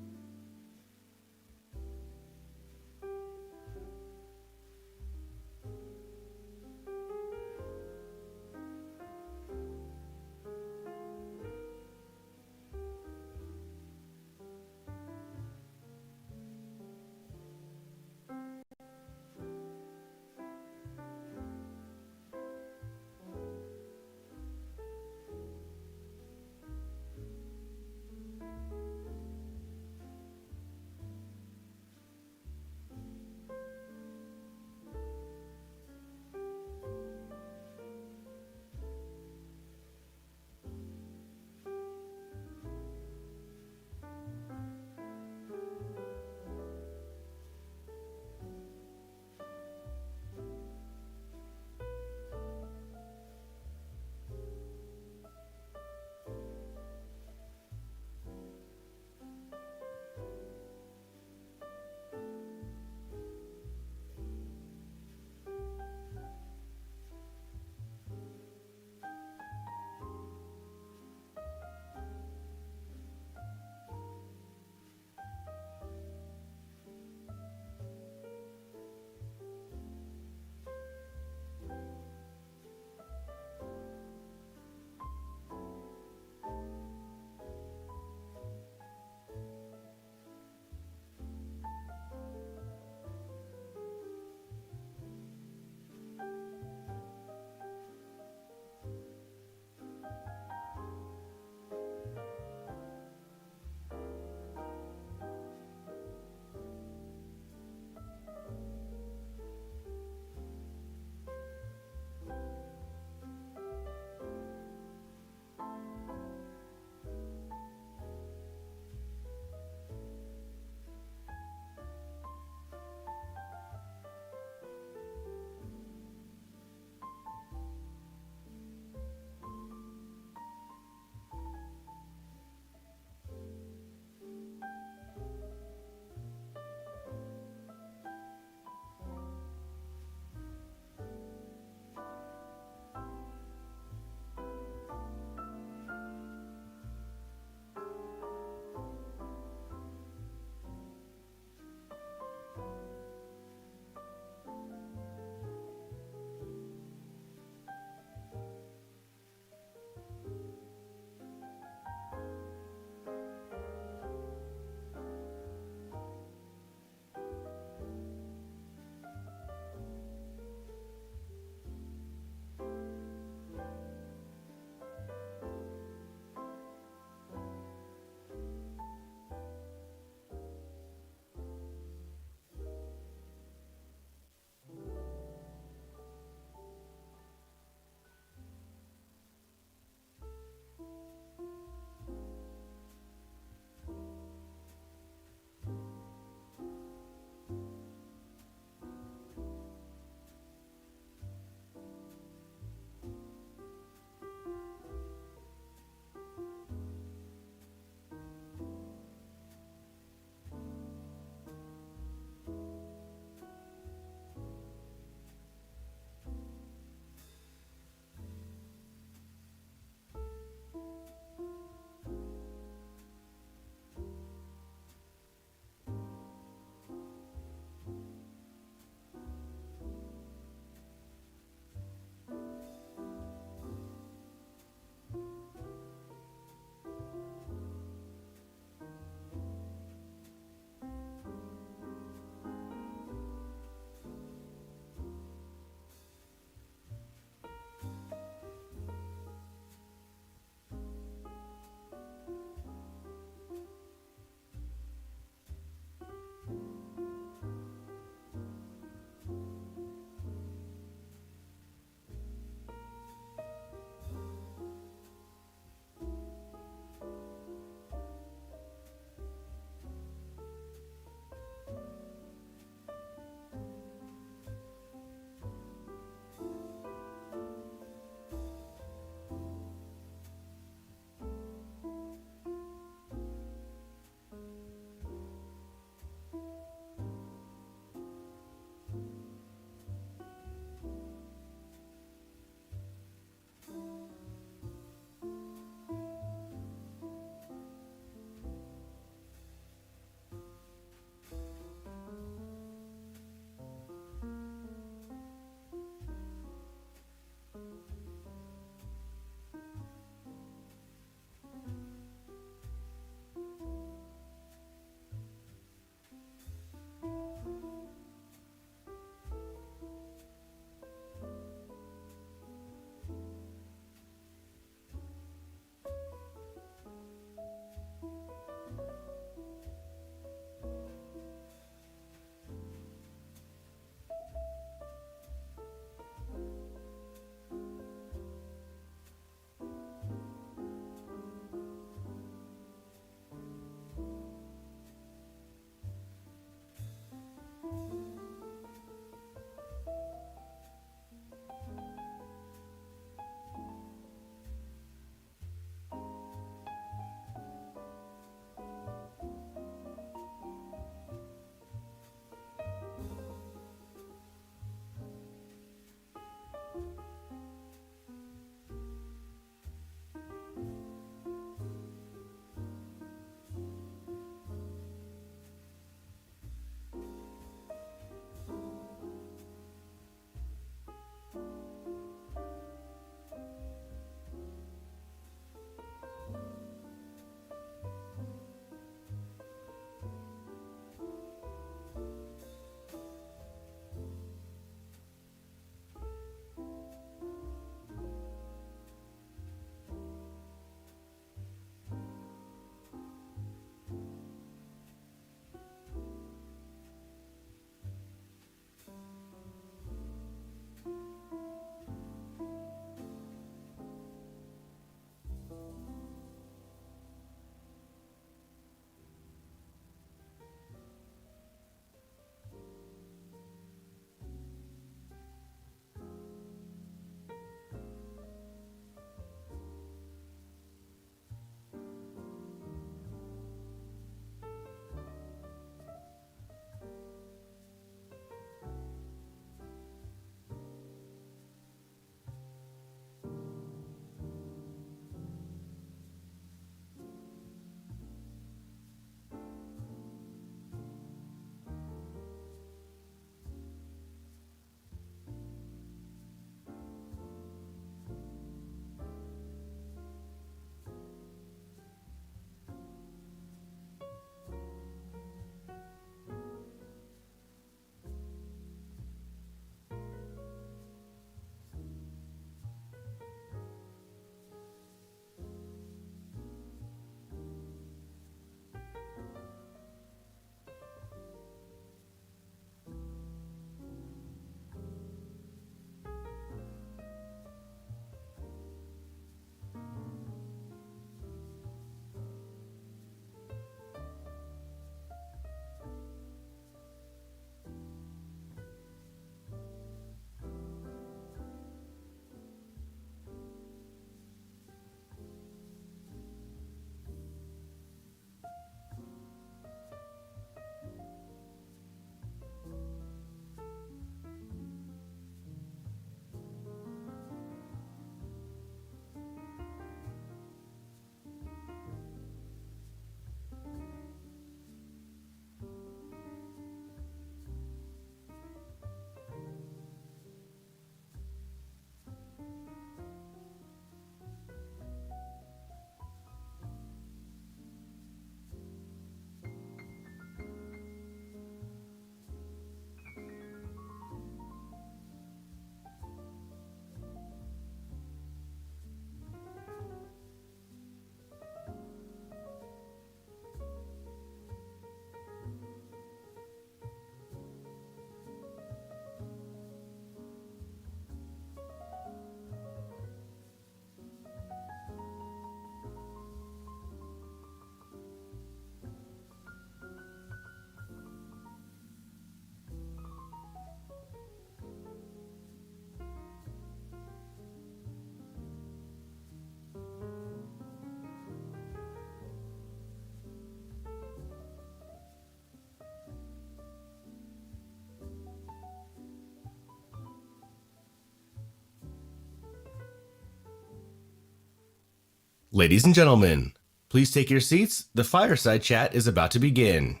Ladies and gentlemen, please take your seats. The fireside chat is about to begin.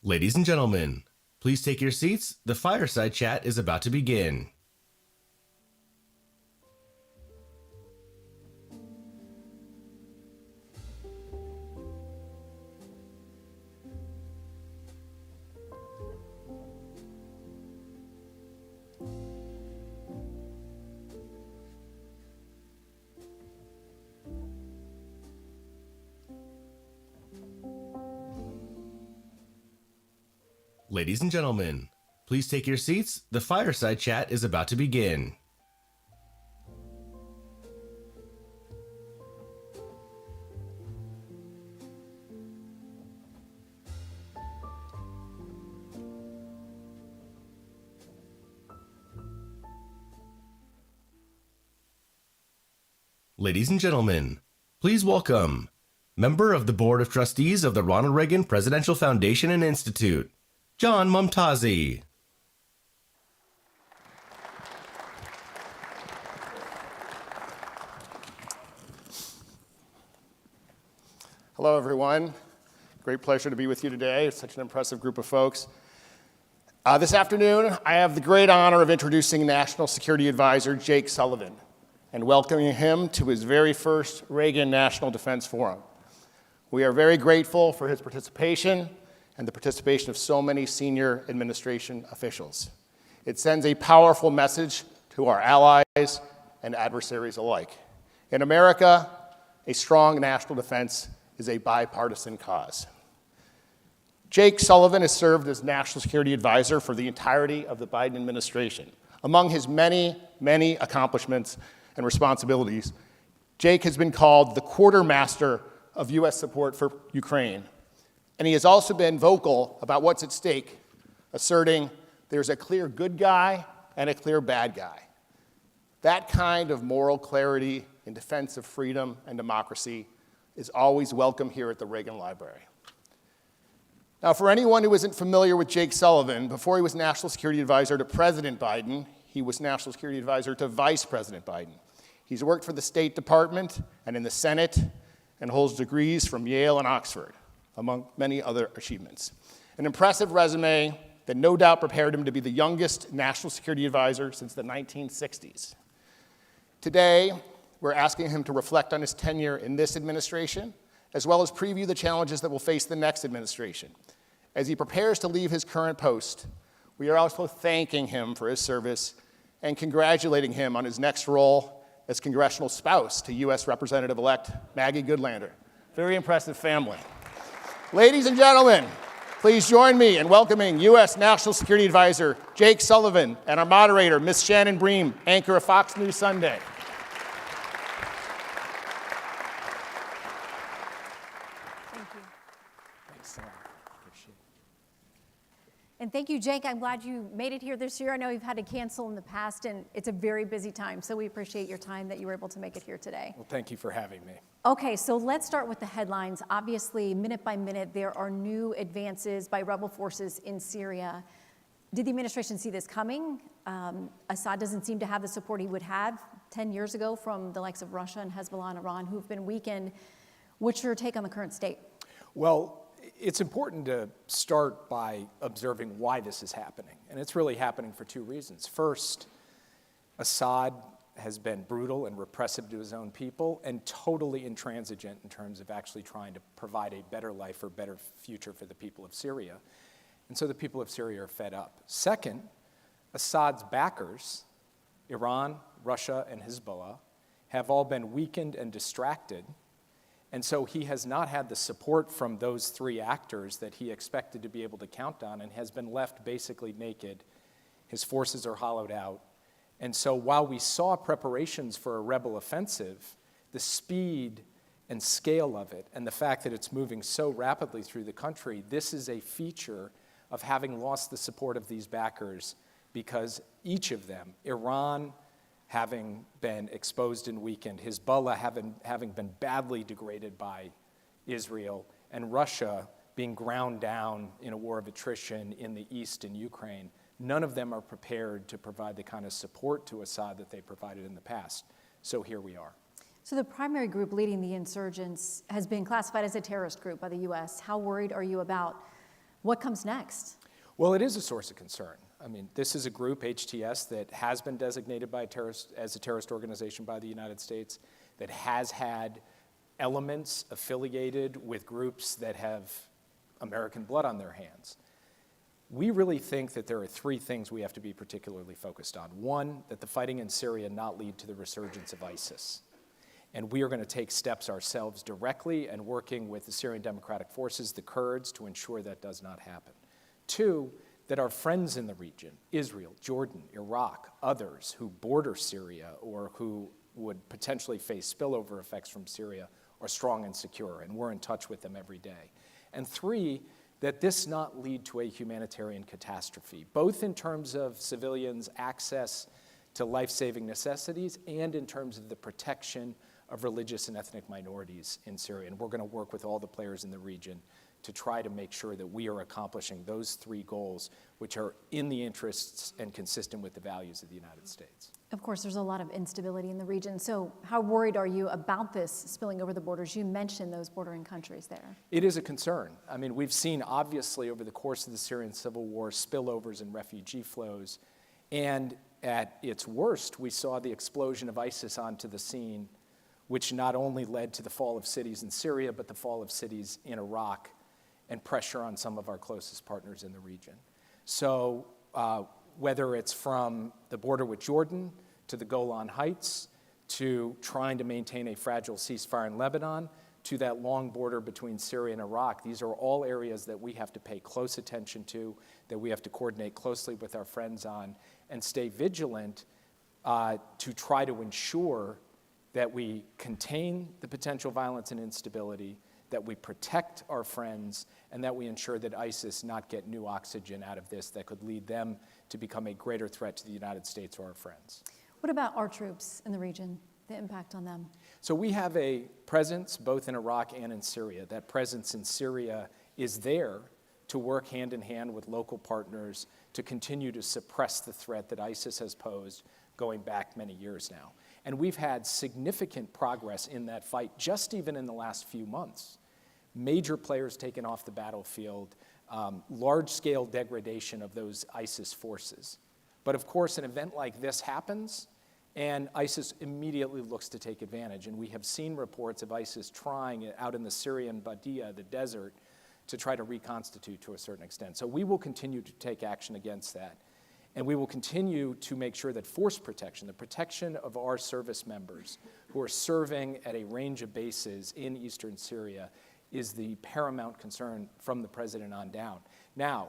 Ladies and gentlemen, please take your seats. The fireside chat is about to begin. Ladies and gentlemen, please take your seats. The fireside chat is about to begin. Ladies and gentlemen, please welcome member of the Board of Trustees of the Ronald Reagan Presidential Foundation and Institute, John Momtazi. Hello, everyone. Great pleasure to be with you today. It's such an impressive group of folks. This afternoon, I have the great honor of introducing National Security Advisor Jake Sullivan and welcoming him to his very first Reagan National Defense Forum. We are very grateful for his participation and the participation of so many senior administration officials. It sends a powerful message to our allies and adversaries alike. In America, a strong national defense is a bipartisan cause. Jake Sullivan has served as National Security Advisor for the entirety of the Biden administration. Among his many, many accomplishments and responsibilities, Jake has been called the quartermaster of U.S. support for Ukraine. And he has also been vocal about what's at stake, asserting there's a clear good guy and a clear bad guy. That kind of moral clarity in defense of freedom and democracy is always welcome here at the Reagan Library. Now, for anyone who isn't familiar with Jake Sullivan, before he was National Security Advisor to President Biden, he was National Security Advisor to Vice President Biden. He's worked for the State Department and in the Senate and holds degrees from Yale and Oxford, among many other achievements. An impressive resume that no doubt prepared him to be the youngest National Security Advisor since the 1960s. Today, we're asking him to reflect on his tenure in this administration, as well as preview the challenges that will face the next administration. As he prepares to leave his current post, we are also thanking him for his service and congratulating him on his next role as congressional spouse to U.S. Representative-elect Maggie Goodlander. Very impressive family. Ladies and gentlemen, please join me in welcoming U.S. National Security Advisor Jake Sullivan and our moderator, Ms. Shannon Bream, anchor of Fox News Sunday. And And thank you, Jake. I'm glad you made it here this year. I know you've had to cancel in the past, and it's a very busy time, so we appreciate your time that you were able to make it here today. Well, thank you for having me. Okay, so let's start with the headlines. Obviously, minute by minute, there are new advances by rebel forces in Syria. Did the administration see this coming? Assad doesn't seem to have the support he would have 10 years ago from the likes of Russia and Hezbollah and Iran, who've been weakened. What's your take on the current state? Well, it's important to start by observing why this is happening. And it's really happening for two reasons. First, Assad has been brutal and repressive to his own people and totally intransigent in terms of actually trying to provide a better life or better future for the people of Syria. And so the people of Syria are fed up. Second, Assad's backers, Iran, Russia, and Hezbollah, have all been weakened and distracted. And so he has not had the support from those three actors that he expected to be able to count on and has been left basically naked. His forces are hollowed out. And so while we saw preparations for a rebel offensive, the speed and scale of it and the fact that it's moving so rapidly through the country, this is a feature of having lost the support of these backers because each of them, Iran having been exposed and weakened, Hezbollah having been badly degraded by Israel, and Russia being ground down in a war of attrition in the east in Ukraine, none of them are prepared to provide the kind of support to Assad that they provided in the past. So here we are. So the primary group leading the insurgents has been classified as a terrorist group by the U.S. How worried are you about what comes next? Well, it is a source of concern. I mean, this is a group, HTS, that has been designated as a terrorist organization by the United States, that has had elements affiliated with groups that have American blood on their hands. We really think that there are three things we have to be particularly focused on. One, that the fighting in Syria not lead to the resurgence of ISIS. And we are going to take steps ourselves directly and working with the Syrian Democratic Forces, the Kurds, to ensure that does not happen. Two, that our friends in the region, Israel, Jordan, Iraq, others who border Syria or who would potentially face spillover effects from Syria are strong and secure, and we're in touch with them every day. And three, that this not lead to a humanitarian catastrophe, both in terms of civilians' access to life-saving necessities and in terms of the protection of religious and ethnic minorities in Syria. And we're going to work with all the players in the region to try to make sure that we are accomplishing those three goals, which are in the interests and consistent with the values of the United States. Of course, there's a lot of instability in the region. So how worried are you about this spilling over the borders? You mentioned those bordering countries there. It is a concern. I mean, we've seen, obviously, over the course of the Syrian civil war, spillovers and refugee flows. And at its worst, we saw the explosion of ISIS onto the scene, which not only led to the fall of cities in Syria, but the fall of cities in Iraq and pressure on some of our closest partners in the region. So whether it's from the border with Jordan to the Golan Heights, to trying to maintain a fragile ceasefire in Lebanon, to that long border between Syria and Iraq, these are all areas that we have to pay close attention to, that we have to coordinate closely with our friends on, and stay vigilant to try to ensure that we contain the potential violence and instability, that we protect our friends, and that we ensure that ISIS not get new oxygen out of this that could lead them to become a greater threat to the United States or our friends. What about our troops in the region, the impact on them? So we have a presence both in Iraq and in Syria. That presence in Syria is there to work hand in hand with local partners to continue to suppress the threat that ISIS has posed going back many years now. And we've had significant progress in that fight just even in the last few months. Major players taken off the battlefield, large-scale degradation of those ISIS forces. But of course, an event like this happens, and ISIS immediately looks to take advantage. And we have seen reports of ISIS trying out in the Syrian Badia, the desert, to try to reconstitute to a certain extent. So we will continue to take action against that. And we will continue to make sure that force protection, the protection of our service members who are serving at a range of bases in eastern Syria, is the paramount concern from the president on down. Now,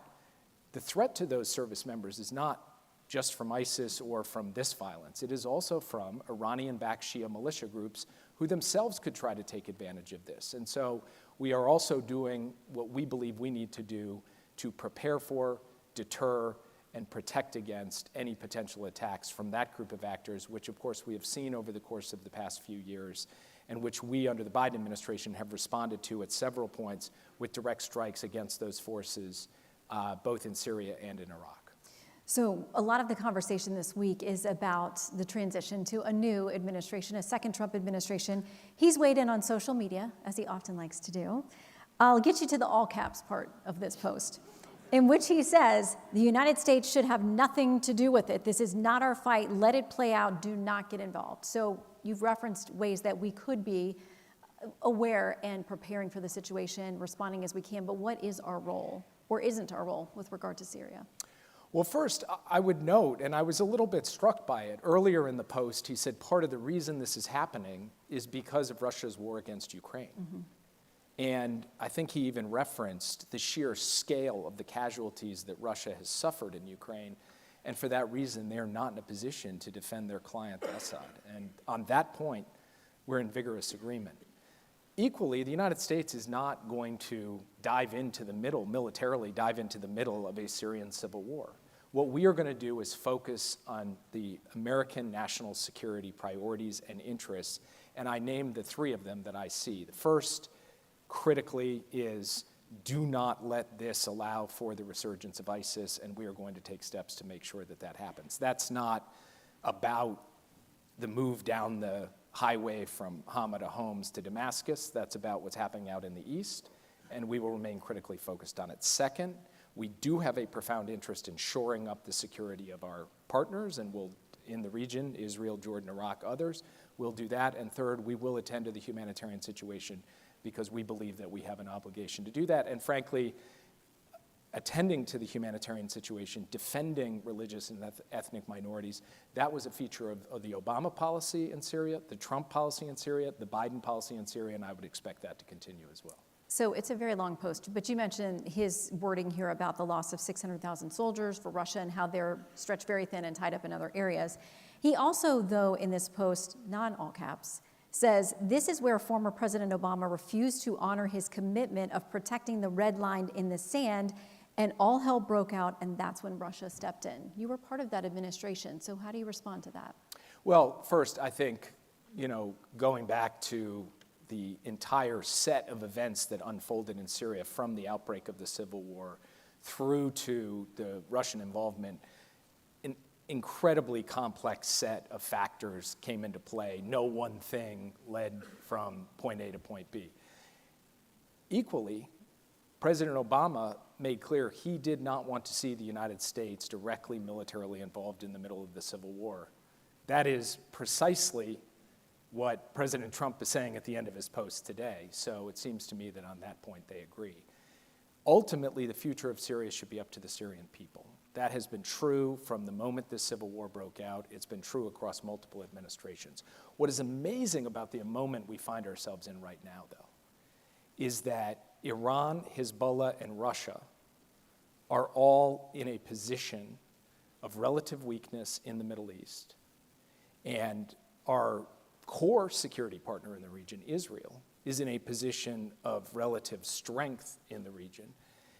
the threat to those service members is not just from ISIS or from this violence. It is also from Iranian-backed Shia militia groups who themselves could try to take advantage of this. And so we are also doing what we believe we need to do to prepare for, deter and protect against any potential attacks from that group of actors, which of course we have seen over the course of the past few years, and which we under the Biden administration have responded to at several points with direct strikes against those forces, both in Syria and in Iraq. So a lot of the conversation this week is about the transition to a new administration, a second Trump administration. He's weighed in on social media, as he often likes to do. I'll get you to the all caps part of this post, in which he says, the United States should have nothing to do with it. This is not our fight. Let it play out. Do not get involved. So you've referenced ways that we could be aware and preparing for the situation, responding as we can. But what is our role, or isn't our role, with regard to Syria? Well, first, I would note, and I was a little bit struck by it, earlier in the post, he said part of the reason this is happening is because of Russia's war against Ukraine. Mm-hmm. And I think he even referenced the sheer scale of the casualties that Russia has suffered in Ukraine. And for that reason, they're not in a position to defend their client, Assad. And on that point, we're in vigorous agreement. Equally, the United States is not going to militarily dive into the middle of a Syrian civil war. What we are going to do is focus on the American national security priorities and interests, and I named the three of them that I see. The first, critically, is do not let this allow for the resurgence of ISIS, and we are going to take steps to make sure that that happens. That's not about the move down the highway from Hama to Homs to Damascus. That's about what's happening out in the east, and we will remain critically focused on it. Second, we do have a profound interest in shoring up the security of our partners, and we'll, in the region, Israel, Jordan, Iraq, others, we'll do that. And third, we will attend to the humanitarian situation because we believe that we have an obligation to do that. And frankly, attending to the humanitarian situation, defending religious and ethnic minorities, that was a feature of the Obama policy in Syria, the Trump policy in Syria, the Biden policy in Syria, and I would expect that to continue as well. So it's a very long post, but you mentioned his wording here about the loss of 600,000 soldiers for Russia and how they're stretched very thin and tied up in other areas. He also, though, in this post, not in all caps, says, this is where former President Obama refused to honor his commitment of protecting the red line in the sand, and all hell broke out, and that's when Russia stepped in. You were part of that administration, so how do you respond to that? Well, first, I think, going back to the entire set of events that unfolded in Syria from the outbreak of the civil war through to the Russian involvement, an incredibly complex set of factors came into play. No one thing led from point A to point B. Equally, President Obama made clear he did not want to see the United States directly militarily involved in the middle of the civil war. That is precisely what President Trump is saying at the end of his post today. So it seems to me that on that point they agree. Ultimately, the future of Syria should be up to the Syrian people. That has been true from the moment this civil war broke out. It's been true across multiple administrations. What is amazing about the moment we find ourselves in right now, though, is that Iran, Hezbollah, and Russia are all in a position of relative weakness in the Middle East. And our core security partner in the region, Israel, is in a position of relative strength in the region.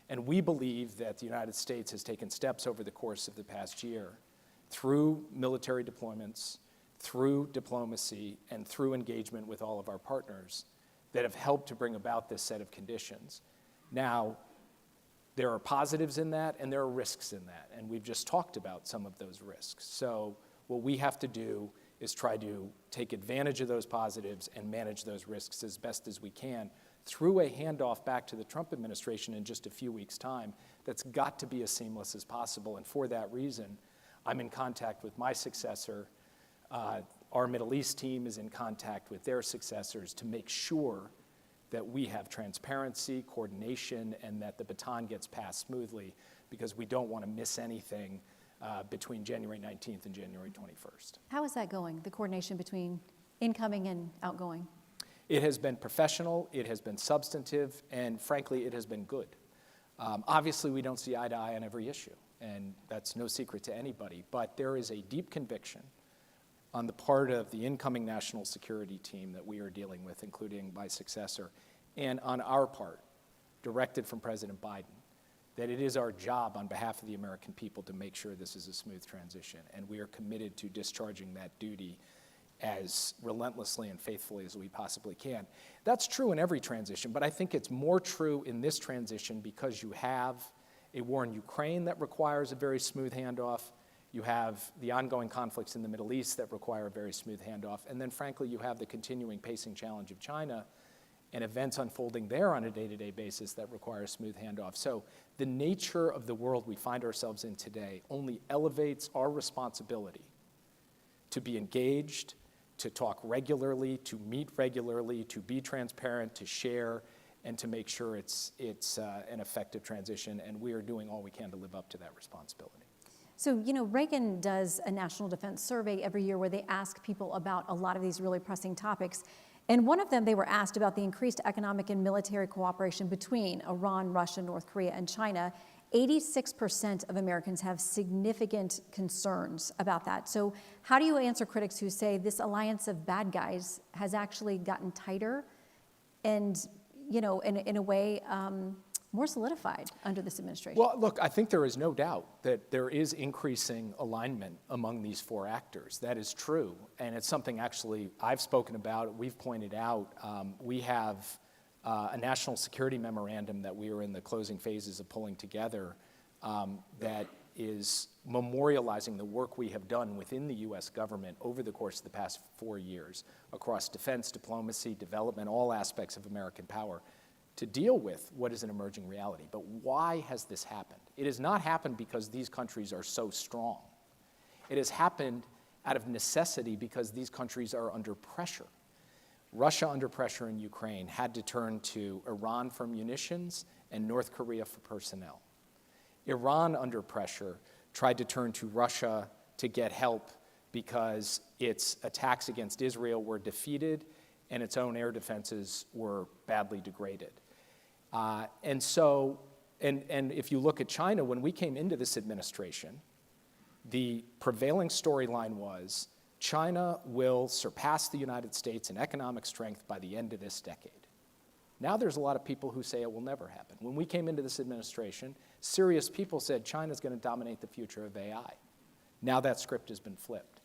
And we believe that the United States has taken steps over the course of the past year through military deployments, through diplomacy, and through engagement with all of our partners that have helped to bring about this set of conditions. Now, there are positives in that and there are risks in that, and we've just talked about some of those risks. So what we have to do is try to take advantage of those positives and manage those risks as best as we can through a handoff back to the Trump administration in just a few weeks' time that's got to be as seamless as possible. And for that reason, I'm in contact with my successor. Our Middle East team is in contact with their successors to make sure that we have transparency, coordination, and that the baton gets passed smoothly, because we don't want to miss anything between January 19th and January 21st. How is that going, the coordination between incoming and outgoing? It has been professional, it has been substantive, and frankly, it has been good. Obviously, we don't see eye to eye on every issue, and that's no secret to anybody, but there is a deep conviction on the part of the incoming national security team that we are dealing with, including my successor, and on our part, directed from President Biden, that it is our job on behalf of the American people to make sure this is a smooth transition, and we are committed to discharging that duty as relentlessly and faithfully as we possibly can. That's true in every transition, but I think it's more true in this transition because you have a war in Ukraine that requires a very smooth handoff. You have the ongoing conflicts in the Middle East that require a very smooth handoff. And then, frankly, you have the continuing pacing challenge of China and events unfolding there on a day-to-day basis that require a smooth handoff. So the nature of the world we find ourselves in today only elevates our responsibility to be engaged, to talk regularly, to meet regularly, to be transparent, to share, and to make sure it's an effective transition. And we are doing all we can to live up to that responsibility. So, you know, Reagan does a national defense survey every year where they ask people about a lot of these really pressing topics. And one of them, they were asked about the increased economic and military cooperation between Iran, Russia, North Korea, and China. 86% of Americans have significant concerns about that. So how do you answer critics who say this alliance of bad guys has actually gotten tighter and, you know, in a way, more solidified under this administration? Well, look, I think there is no doubt that there is increasing alignment among these four actors. That is true, and it's something actually I've spoken about, we've pointed out. We have a national security memorandum that we are in the closing phases of pulling together that is memorializing the work we have done within the U.S. government over the course of the past 4 years across defense, diplomacy, development, all aspects of American power to deal with what is an emerging reality. But why has this happened? It has not happened because these countries are so strong. It has happened out of necessity because these countries are under pressure. Russia, under pressure in Ukraine, had to turn to Iran for munitions and North Korea for personnel. Iran, under pressure, tried to turn to Russia to get help because its attacks against Israel were defeated and its own air defenses were badly degraded. And if you look at China, when we came into this administration, the prevailing storyline was China will surpass the United States in economic strength by the end of this decade. Now there's a lot of people who say it will never happen. When we came into this administration, serious people said China's going to dominate the future of AI. Now that script has been flipped.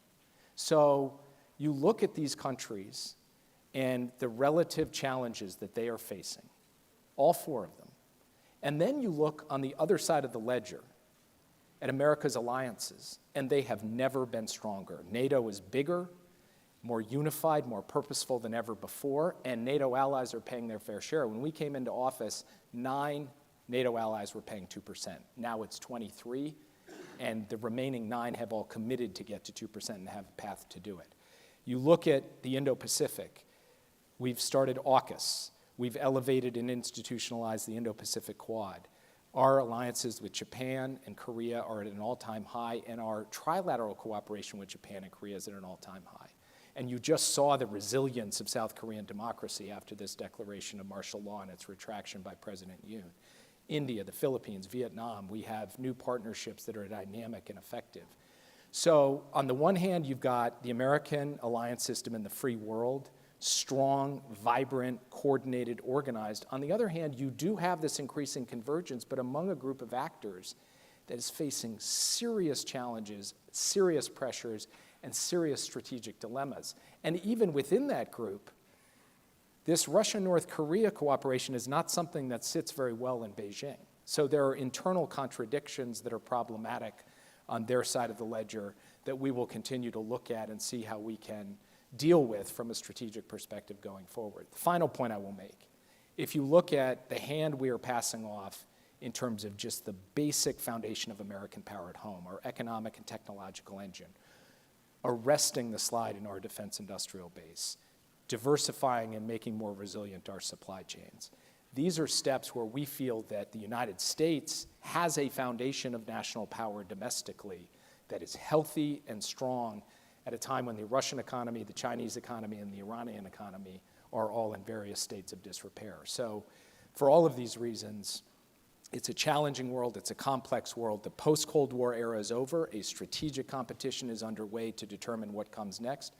So you look at these countries and the relative challenges that they are facing, all four of them, and then you look on the other side of the ledger at America's alliances, and they have never been stronger. NATO is bigger, more unified, more purposeful than ever before, and NATO allies are paying their fair share. When we came into office, 9 NATO allies were paying 2%. Now it's 23, and the remaining 9 have all committed to get to 2% and have a path to do it. You look at the Indo-Pacific, we've started AUKUS. We've elevated and institutionalized the Indo-Pacific Quad. Our alliances with Japan and Korea are at an all-time high, and our trilateral cooperation with Japan and Korea is at an all-time high. And you just saw the resilience of South Korean democracy after this declaration of martial law and its retraction by President Yoon. India, the Philippines, Vietnam, we have new partnerships that are dynamic and effective. So on the one hand, you've got the American alliance system in the free world, strong, vibrant, coordinated, organized. On the other hand, you do have this increasing convergence, but among a group of actors that is facing serious challenges, serious pressures, and serious strategic dilemmas. And even within that group, this Russia-North Korea cooperation is not something that sits very well in Beijing. So there are internal contradictions that are problematic on their side of the ledger that we will continue to look at and see how we can deal with from a strategic perspective going forward. The final point I will make, if you look at the hand we are passing off in terms of just the basic foundation of American power at home, our economic and technological engine, arresting the slide in our defense industrial base, diversifying and making more resilient our supply chains. These are steps where we feel that the United States has a foundation of national power domestically that is healthy and strong at a time when the Russian economy, the Chinese economy, and the Iranian economy are all in various states of disrepair. So for all of these reasons, it's a challenging world, it's a complex world. The post-Cold War era is over. A strategic competition is underway to determine what comes next.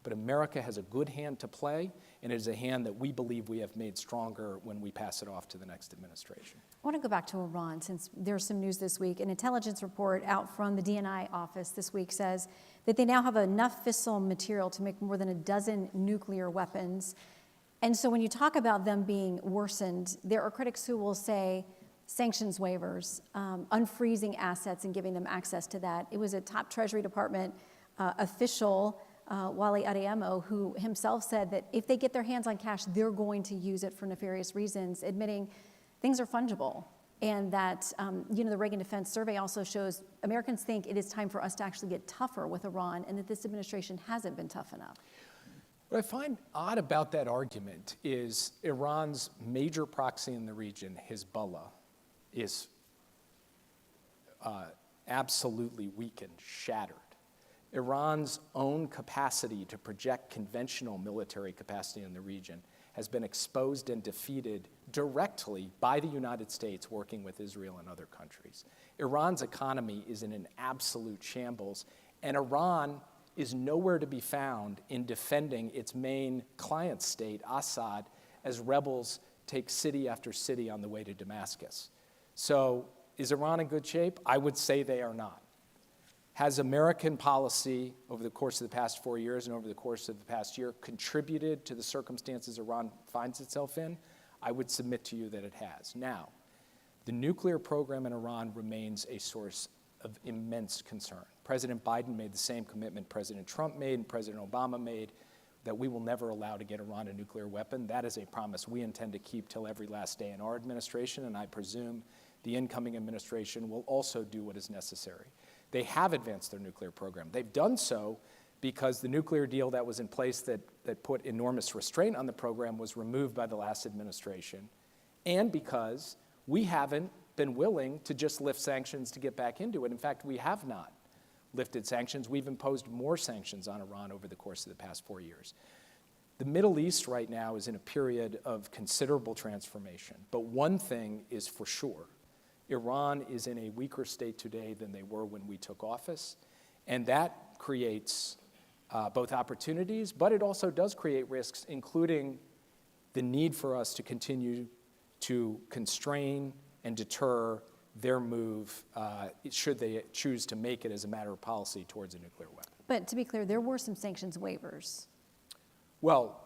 But America has a good hand to play, and it is a hand that we believe we have made stronger when we pass it off to the next administration. I want to go back to Iran since there's some news this week. An intelligence report out from the DNI office this week says that they now have enough fissile material to make more than a dozen nuclear weapons. And so when you talk about them being worsened, there are critics who will say sanctions waivers, unfreezing assets and giving them access to that. It was a top Treasury Department official, Wally Adeyemo, who himself said that if they get their hands on cash, they're going to use it for nefarious reasons, admitting things are fungible. And that, the Reagan Defense Survey also shows Americans think it is time for us to actually get tougher with Iran, and that this administration hasn't been tough enough. What I find odd about that argument is Iran's major proxy in the region, Hezbollah, is absolutely weakened, shattered. Iran's own capacity to project conventional military capacity in the region has been exposed and defeated directly by the United States working with Israel and other countries. Iran's economy is in an absolute shambles, and Iran is nowhere to be found in defending its main client state, Assad, as rebels take city after city on the way to Damascus. So is Iran in good shape? I would say they are not. Has American policy over the course of the past 4 years and over the course of the past year contributed to the circumstances Iran finds itself in? I would submit to you that it has. Now, the nuclear program in Iran remains a source of immense concern. President Biden made the same commitment President Trump made and President Obama made, that we will never allow to get Iran a nuclear weapon. That is a promise we intend to keep till every last day in our administration, and I presume the incoming administration will also do what is necessary. They have advanced their nuclear program. They've done so because the nuclear deal that was in place that put enormous restraint on the program was removed by the last administration, and because we haven't been willing to just lift sanctions to get back into it. In fact, we have not lifted sanctions. We've imposed more sanctions on Iran over the course of the past 4 years. The Middle East right now is in a period of considerable transformation, but one thing is for sure. Iran is in a weaker state today than they were when we took office, and that creates both opportunities, but it also does create risks, including the need for us to continue to constrain and deter their move should they choose to make it as a matter of policy towards a nuclear weapon. But to be clear, there were some sanctions waivers. Well,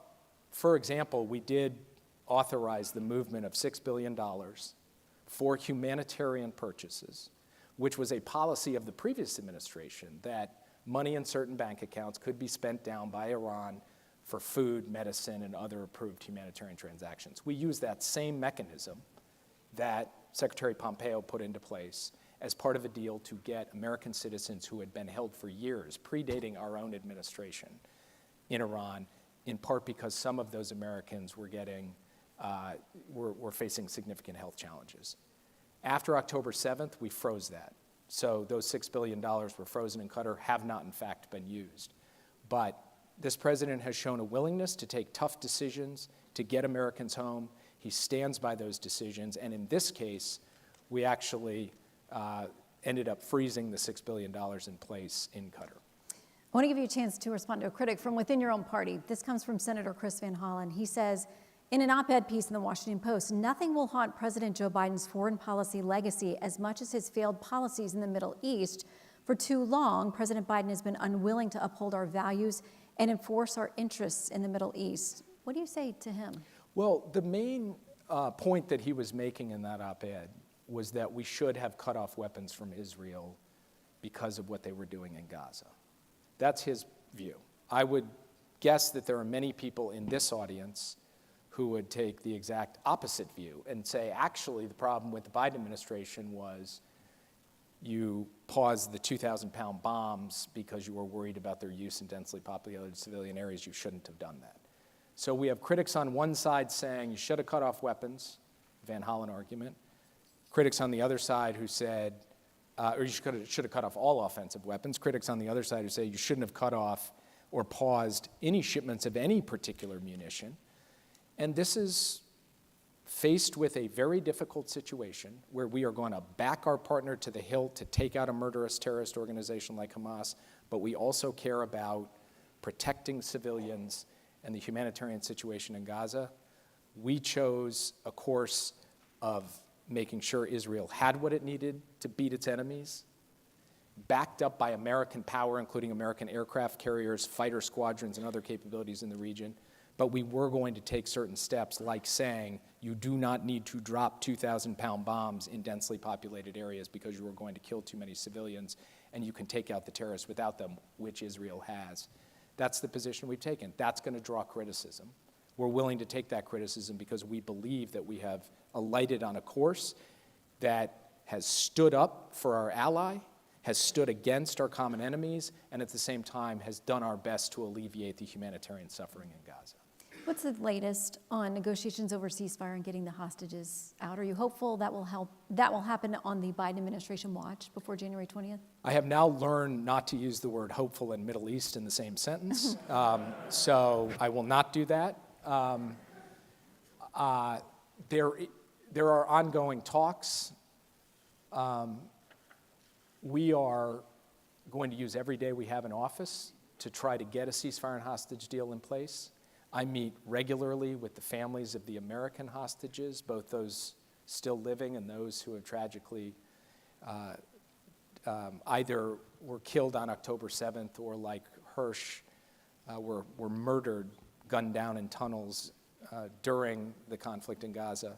for example, we did authorize the movement of $6 billion for humanitarian purchases, which was a policy of the previous administration that money in certain bank accounts could be spent down by Iran for food, medicine, and other approved humanitarian transactions. We used that same mechanism that Secretary Pompeo put into place as part of a deal to get American citizens who had been held for years, predating our own administration in Iran, in part because some of those Americans were facing significant health challenges. After October 7th, we froze that. So those $6 billion were frozen in Qatar, have not in fact been used. But this president has shown a willingness to take tough decisions to get Americans home. He stands by those decisions, and in this case, we actually ended up freezing the $6 billion in place in Qatar. I want to give you a chance to respond to a critic from within your own party. This comes from Senator Chris Van Hollen. He says, in an op-ed piece in the Washington Post, nothing will haunt President Joe Biden's foreign policy legacy as much as his failed policies in the Middle East. For too long, President Biden has been unwilling to uphold our values and enforce our interests in the Middle East. What do you say to him? Well, the main point that he was making in that op-ed was that we should have cut off weapons from Israel because of what they were doing in Gaza. That's his view. I would guess that there are many people in this audience who would take the exact opposite view and say, actually, the problem with the Biden administration was you paused the 2,000-pound bombs because you were worried about their use in densely populated civilian areas. You shouldn't have done that. So we have critics on one side saying you should have cut off weapons, Van Hollen argument. Critics on the other side who said, or you should have cut off all offensive weapons. Critics on the other side who say you shouldn't have cut off or paused any shipments of any particular munition. And this is faced with a very difficult situation where we are going to back our partner to the hilt to take out a murderous terrorist organization like Hamas, but we also care about protecting civilians, and the humanitarian situation in Gaza, we chose a course of making sure Israel had what it needed to beat its enemies, backed up by American power, including American aircraft carriers, fighter squadrons, and other capabilities in the region. But we were going to take certain steps, like saying you do not need to drop 2,000-pound bombs in densely populated areas because you are going to kill too many civilians, and you can take out the terrorists without them, which Israel has. That's the position we've taken. That's going to draw criticism. We're willing to take that criticism because we believe that we have alighted on a course that has stood up for our ally, has stood against our common enemies, and at the same time has done our best to alleviate the humanitarian suffering in Gaza. What's the latest on negotiations over ceasefire and getting the hostages out? Are you hopeful that will happen on the Biden administration watch before January 20th? I have now learned not to use the word hopeful and Middle East in the same sentence, so I will not do that. There are ongoing talks. We are going to use every day we have in office to try to get a ceasefire and hostage deal in place. I meet regularly with the families of the American hostages, both those still living and those who have tragically either were killed on October 7th or, like Hirsch, were murdered, gunned down in tunnels during the conflict in Gaza.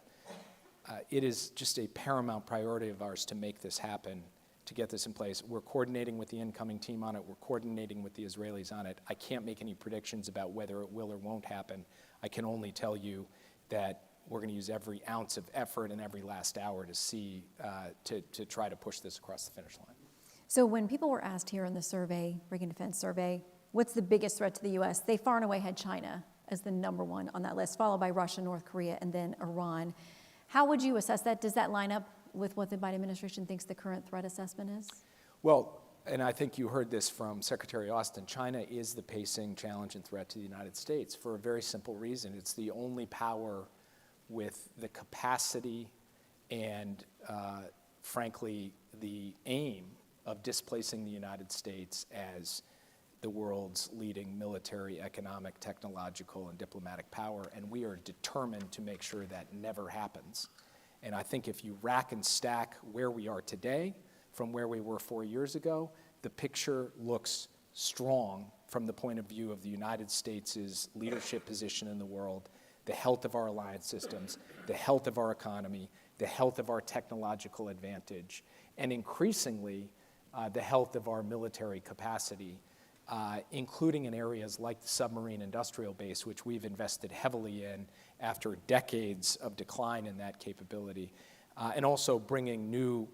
It is just a paramount priority of ours to make this happen, to get this in place. We're coordinating with the incoming team on it. We're coordinating with the Israelis on it. I can't make any predictions about whether it will or won't happen. I can only tell you that we're going to use every ounce of effort and every last hour to see, to try to push this across the finish line. So when people were asked here in the survey, Reagan Defense Survey, what's the biggest threat to the U.S., they far and away had China as the number one on that list, followed by Russia, North Korea, and then Iran. How would you assess that? Does that line up with what the Biden administration thinks the current threat assessment is? Well, and I think you heard this from Secretary Austin, China is the pacing challenge and threat to the United States for a very simple reason. It's the only power with the capacity and, frankly, the aim of displacing the United States as the world's leading military, economic, technological, and diplomatic power, and we are determined to make sure that never happens. And I think if you rack and stack where we are today from where we were 4 years ago, the picture looks strong from the point of view of the United States' leadership position in the world, the health of our alliance systems, the health of our economy, the health of our technological advantage, and increasingly, the health of our military capacity, including in areas like the submarine industrial base, which we've invested heavily in after decades of decline in that capability, and also bringing new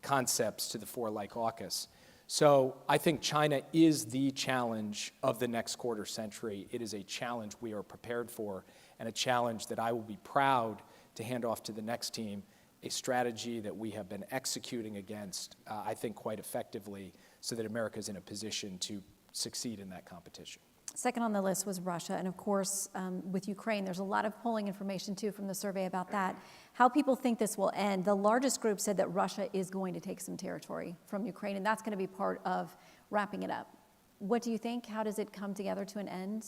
concepts to the fore like AUKUS. So I think China is the challenge of the next quarter century. It is a challenge we are prepared for, and a challenge that I will be proud to hand off to the next team, a strategy that we have been executing against, I think, quite effectively, so that America is in a position to succeed in that competition. Second on the list was Russia, and of course, with Ukraine, there's a lot of polling information too from the survey about that. How people think this will end. The largest group said that Russia is going to take some territory from Ukraine, and that's going to be part of wrapping it up. What do you think? How does it come together to an end?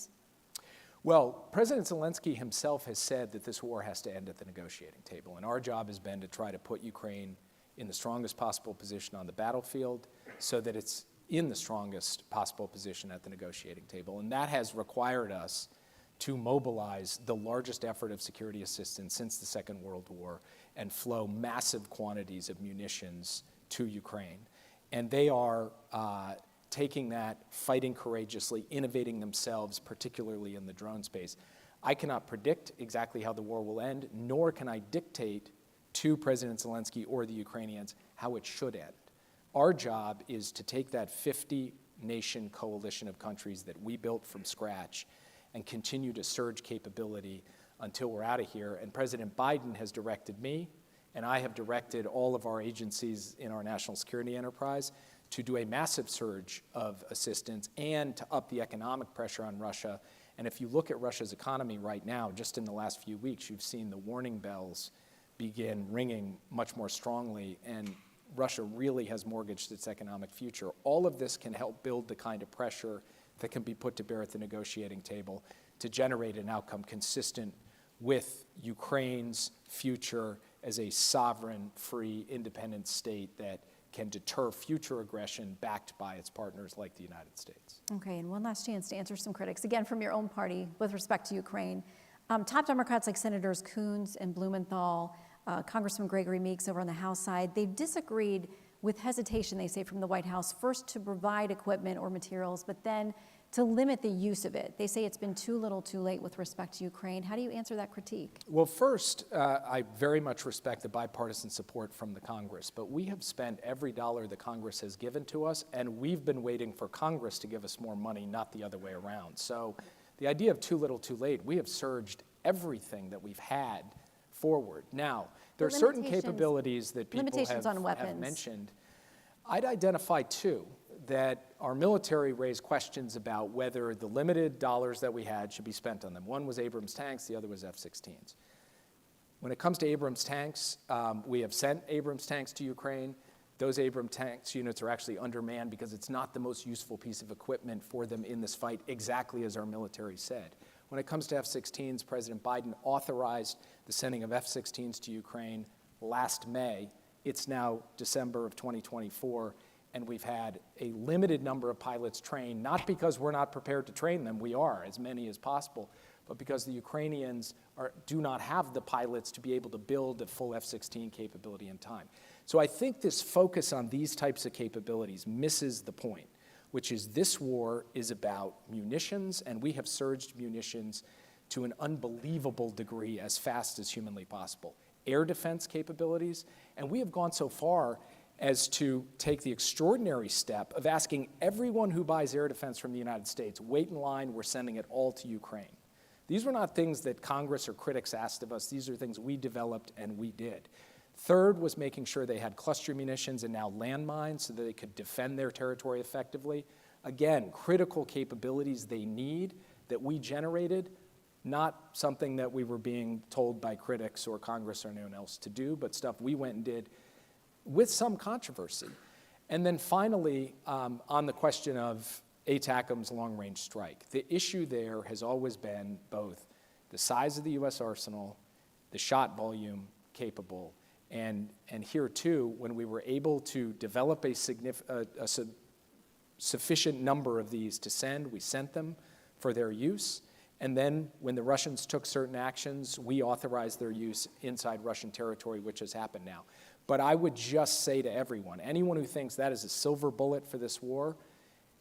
Well, President Zelensky himself has said that this war has to end at the negotiating table, and our job has been to try to put Ukraine in the strongest possible position on the battlefield so that it's in the strongest possible position at the negotiating table. And that has required us to mobilize the largest effort of security assistance since the Second World War and flow massive quantities of munitions to Ukraine. And they are taking that, fighting courageously, innovating themselves, particularly in the drone space. I cannot predict exactly how the war will end, nor can I dictate to President Zelensky or the Ukrainians how it should end. Our job is to take that 50-nation coalition of countries that we built from scratch and continue to surge capability until we're out of here. And President Biden has directed me, and I have directed all of our agencies in our national security enterprise to do a massive surge of assistance and to up the economic pressure on Russia. And if you look at Russia's economy right now, just in the last few weeks, you've seen the warning bells begin ringing much more strongly. And Russia really has mortgaged its economic future. All of this can help build the kind of pressure that can be put to bear at the negotiating table to generate an outcome consistent with Ukraine's future as a sovereign, free, independent state that can deter future aggression backed by its partners like the United States. Okay, and one last chance to answer some critics, again from your own party with respect to Ukraine. Top Democrats like Senators Coons and Blumenthal, Congressman Gregory Meeks over on the House side, they've disagreed with hesitation, they say, from the White House, first to provide equipment or materials, but then to limit the use of it. They say it's been too little too late with respect to Ukraine. How do you answer that critique? Well, first, I very much respect the bipartisan support from the Congress, but we have spent every dollar the Congress has given to us, and we've been waiting for Congress to give us more money, not the other way around. So the idea of too little too late, we have surged everything that we've had forward. Now, there are certain capabilities that people have mentioned. I'd identify two that our military raised questions about whether the limited dollars that we had should be spent on them. One was Abrams tanks, the other was F-16s. When it comes to Abrams tanks, we have sent Abrams tanks to Ukraine. Those Abrams tanks units are actually undermanned because it's not the most useful piece of equipment for them in this fight, exactly as our military said. When it comes to F-16s, President Biden authorized the sending of F-16s to Ukraine last May. It's now December of 2024. And we've had a limited number of pilots trained, not because we're not prepared to train them, we are, as many as possible, but because the Ukrainians do not have the pilots to be able to build a full F-16 capability in time. So I think this focus on these types of capabilities misses the point, which is this war is about munitions, and we have surged munitions to an unbelievable degree as fast as humanly possible. Air defense capabilities, and we have gone so far as to take the extraordinary step of asking everyone who buys air defense from the United States, wait in line, we're sending it all to Ukraine. These were not things that Congress or critics asked of us. These are things we developed and we did. Third was making sure they had cluster munitions and now landmines so that they could defend their territory effectively. Again, critical capabilities they need that we generated, not something that we were being told by critics or Congress or anyone else to do, but stuff we went and did with some controversy. And then finally, on the question of ATACMS long-range strike, the issue there has always been both the size of the U.S. arsenal, the shot volume capable, and here too, when we were able to develop a sufficient number of these to send, we sent them for their use. And then when the Russians took certain actions, we authorized their use inside Russian territory, which has happened now. But I would just say to everyone, anyone who thinks that is a silver bullet for this war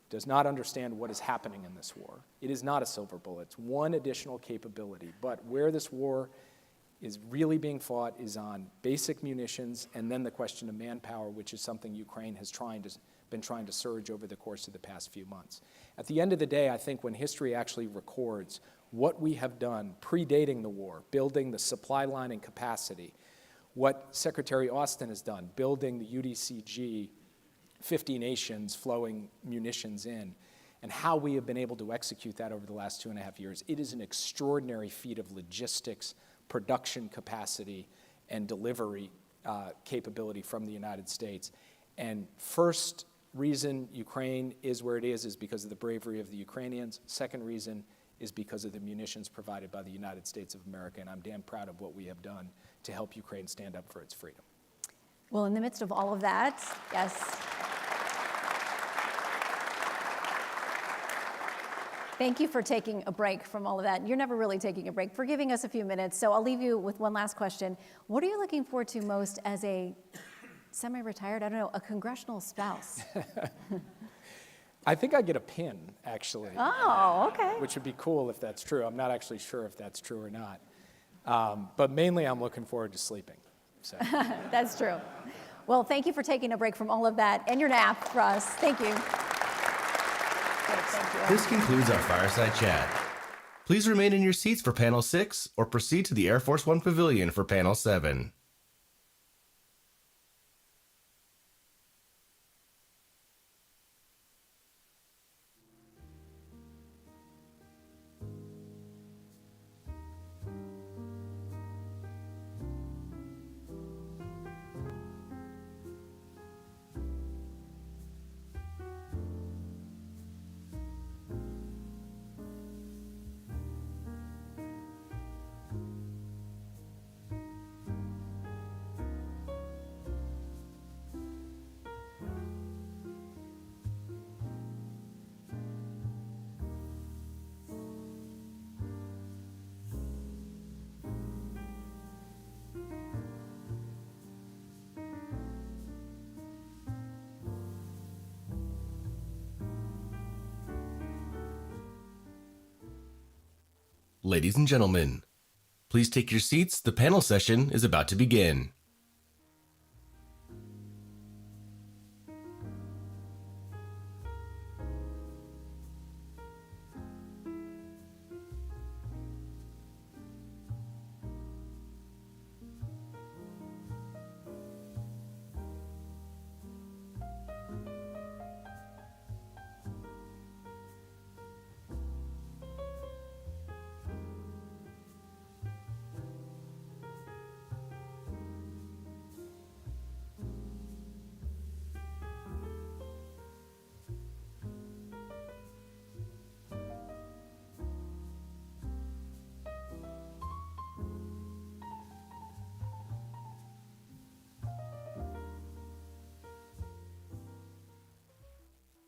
does not understand what is happening in this war. It is not a silver bullet. It's one additional capability. But where this war is really being fought is on basic munitions and then the question of manpower, which is something Ukraine has been trying to surge over the course of the past few months. At the end of the day, I think when history actually records what we have done predating the war, building the supply line and capacity, what Secretary Austin has done, building the UDCG, 50 nations flowing munitions in, and how we have been able to execute that over the last 2.5 years. It is an extraordinary feat of logistics, production capacity, and delivery capability from the United States. And first reason Ukraine is where it is because of the bravery of the Ukrainians. Second reason is because of the munitions provided by the United States of America, and I'm damn proud of what we have done to help Ukraine stand up for its freedom. Well, in the midst of all of that, yes. Thank you for taking a break from all of that. You're never really taking a break, for giving us a few minutes. So I'll leave you with one last question. What are you looking forward to most as a semi-retired, I don't know, a congressional spouse? I think I get a pin, actually. Oh, okay. Which would be cool if that's true. I'm not actually sure if that's true or not. But mainly I'm looking forward to sleeping. So. That's true. Well, thank you for taking a break from all of that and your nap for us. Thank you. Thank you. This concludes our fireside chat. Please remain in your seats for panel 6 or proceed to the Air Force One Pavilion for panel 7. Ladies and gentlemen, please take your seats. The panel session is about to begin.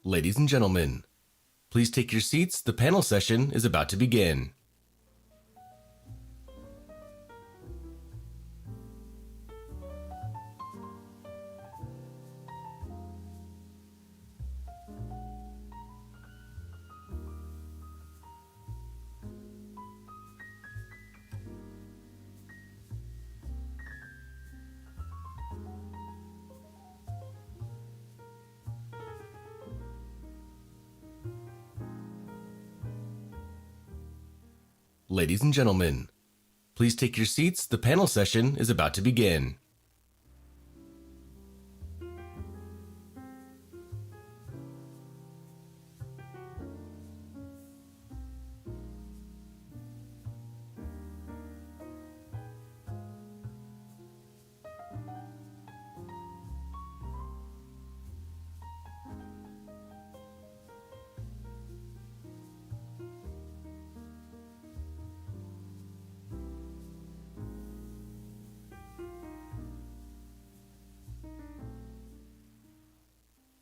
Ladies and gentlemen, please take your seats. The panel session is about to begin. Ladies and gentlemen, please take your seats. The panel session is about to begin.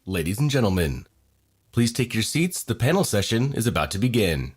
Ladies and gentlemen, please take your seats. The panel session is about to begin.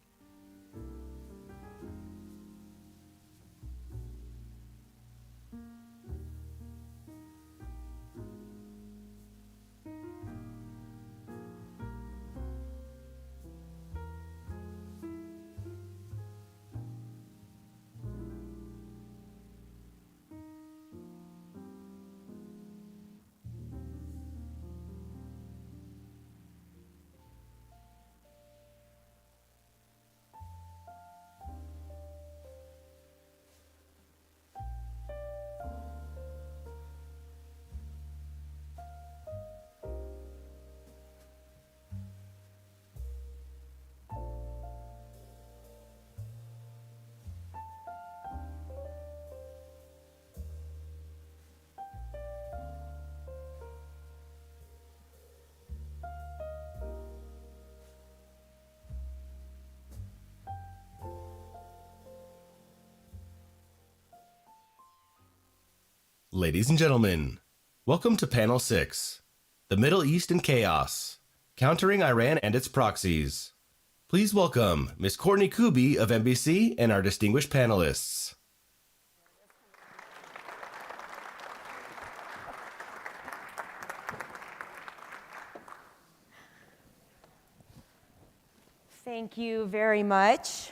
Ladies and gentlemen, welcome to Panel 6, The Middle East in Chaos, Countering Iran and Its Proxies. Please welcome Ms. Courtney Kuby of NBC and our distinguished panelists. Thank you very much.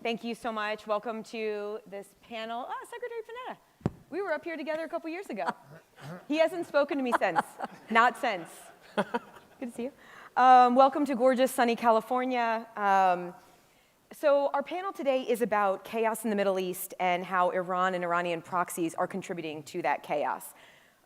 Thank you so much. Welcome to this panel. Oh, Secretary Panetta. We were up here together a couple years ago. He hasn't spoken to me since. Not since. Good to see you. Welcome to gorgeous, sunny California. So our panel today is about chaos in the Middle East and how Iran and Iranian proxies are contributing to that chaos.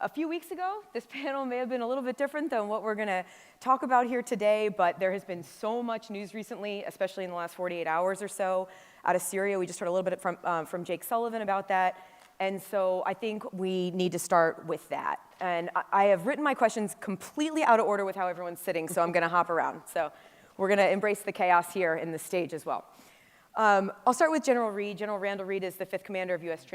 A few weeks ago, this panel may have been a little bit different than what we're going to talk about here today, but there has been so much news recently, especially in the last 48 hours or so, out of Syria. We just heard a little bit from Jake Sullivan about that, and so I think we need to start with that. And I have written my questions completely out of order with how everyone's sitting, so I'm going to hop around. So we're going to embrace the chaos here in the stage as well. I'll start with General Reed. General Randall Reed is the 5th Commander of U.S.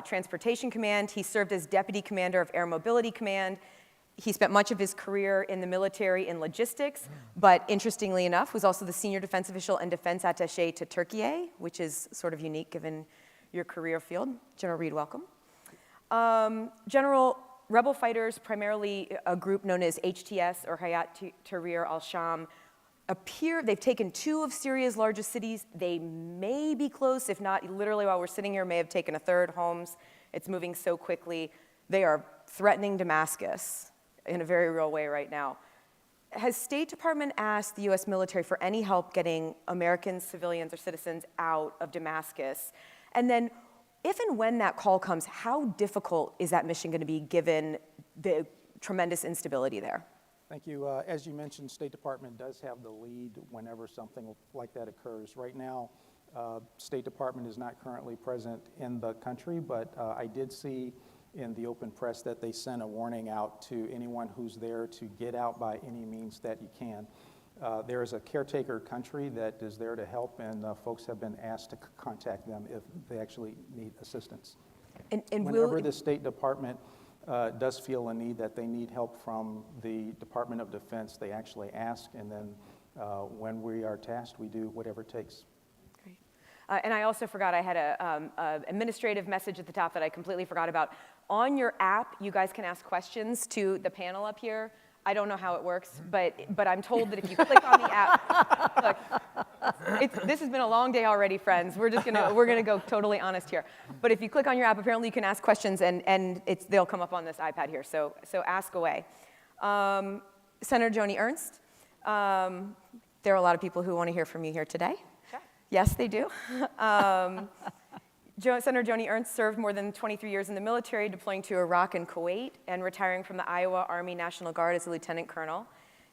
Transportation Command. He served as Deputy Commander of Air Mobility Command. He spent much of his career in the military in logistics, but interestingly enough, was also the Senior Defense Official and Defense Attaché to Turkey, which is sort of unique given your career field. General Reed, welcome. General, rebel fighters, primarily a group known as HTS, or Hayat Tahrir al-Sham, they've taken 2 of Syria's largest cities. They may be close, if not literally while we're sitting here, may have taken a third, Homs. It's moving so quickly. They are threatening Damascus in a very real way right now. Has State Department asked the US military for any help getting American civilians or citizens out of Damascus? And then if and when that call comes, how difficult is that mission going to be given the tremendous instability there? Thank you. As you mentioned, State Department does have the lead whenever something like that occurs. Right now, State Department is not currently present in the country, but I did see in the open press that they sent a warning out to anyone who's there to get out by any means that you can. There is a caretaker country that is there to help, and folks have been asked to contact them if they actually need assistance. And whenever the State Department does feel a need that they need help from the Department of Defense, they actually ask, and then when we are tasked, we do whatever it takes. Great. And I also forgot, I had an administrative message at the top that I completely forgot about. On your app, you guys can ask questions to the panel up here. I don't know how it works, but I'm told that if you click on the app, look, this has been a long day already, friends. We're gonna go totally honest here. But if you click on your app, apparently you can ask questions, and they'll come up on this iPad here. So ask away. Senator Joni Ernst, there are a lot of people who want to hear from you here today. Sure. Yes, they do. Senator Joni Ernst served more than 23 years in the military, deploying to Iraq and Kuwait, and retiring from the Iowa Army National Guard as a lieutenant colonel.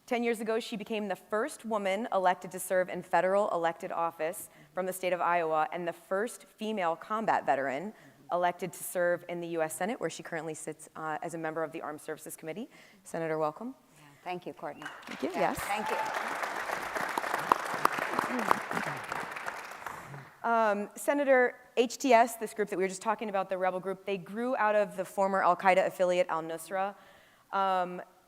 10 years ago, she became the first woman elected to serve in federal elected office from the state of Iowa, and the first female combat veteran elected to serve in the U.S. Senate, where she currently sits as a member of the Armed Services Committee. Senator, welcome. Yeah, thank you, Courtney. Thank you. Yeah, Yes. Thank you. Senator, HTS, this group that we were just talking about, the rebel group, they grew out of the former al-Qaeda affiliate al-Nusra.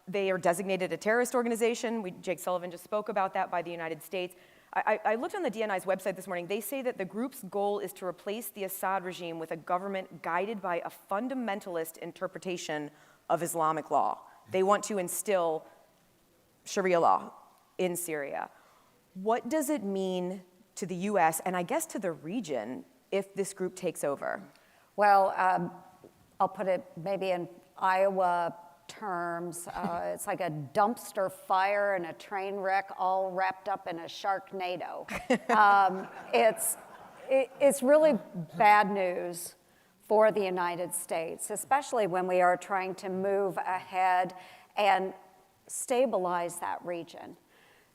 They are designated a terrorist organization. Jake Sullivan just spoke about that by the United States. I looked on the DNI's website this morning. They say that the group's goal is to replace the Assad regime with a government guided by a fundamentalist interpretation of Islamic law. They want to instill Sharia law in Syria. What does it mean to the US, and I guess to the region, if this group takes over? Well, I'll put it maybe in Iowa terms. It's like a dumpster fire and a train wreck all wrapped up in a Sharknado. It's really bad news for the United States, especially when we are trying to move ahead and stabilize that region.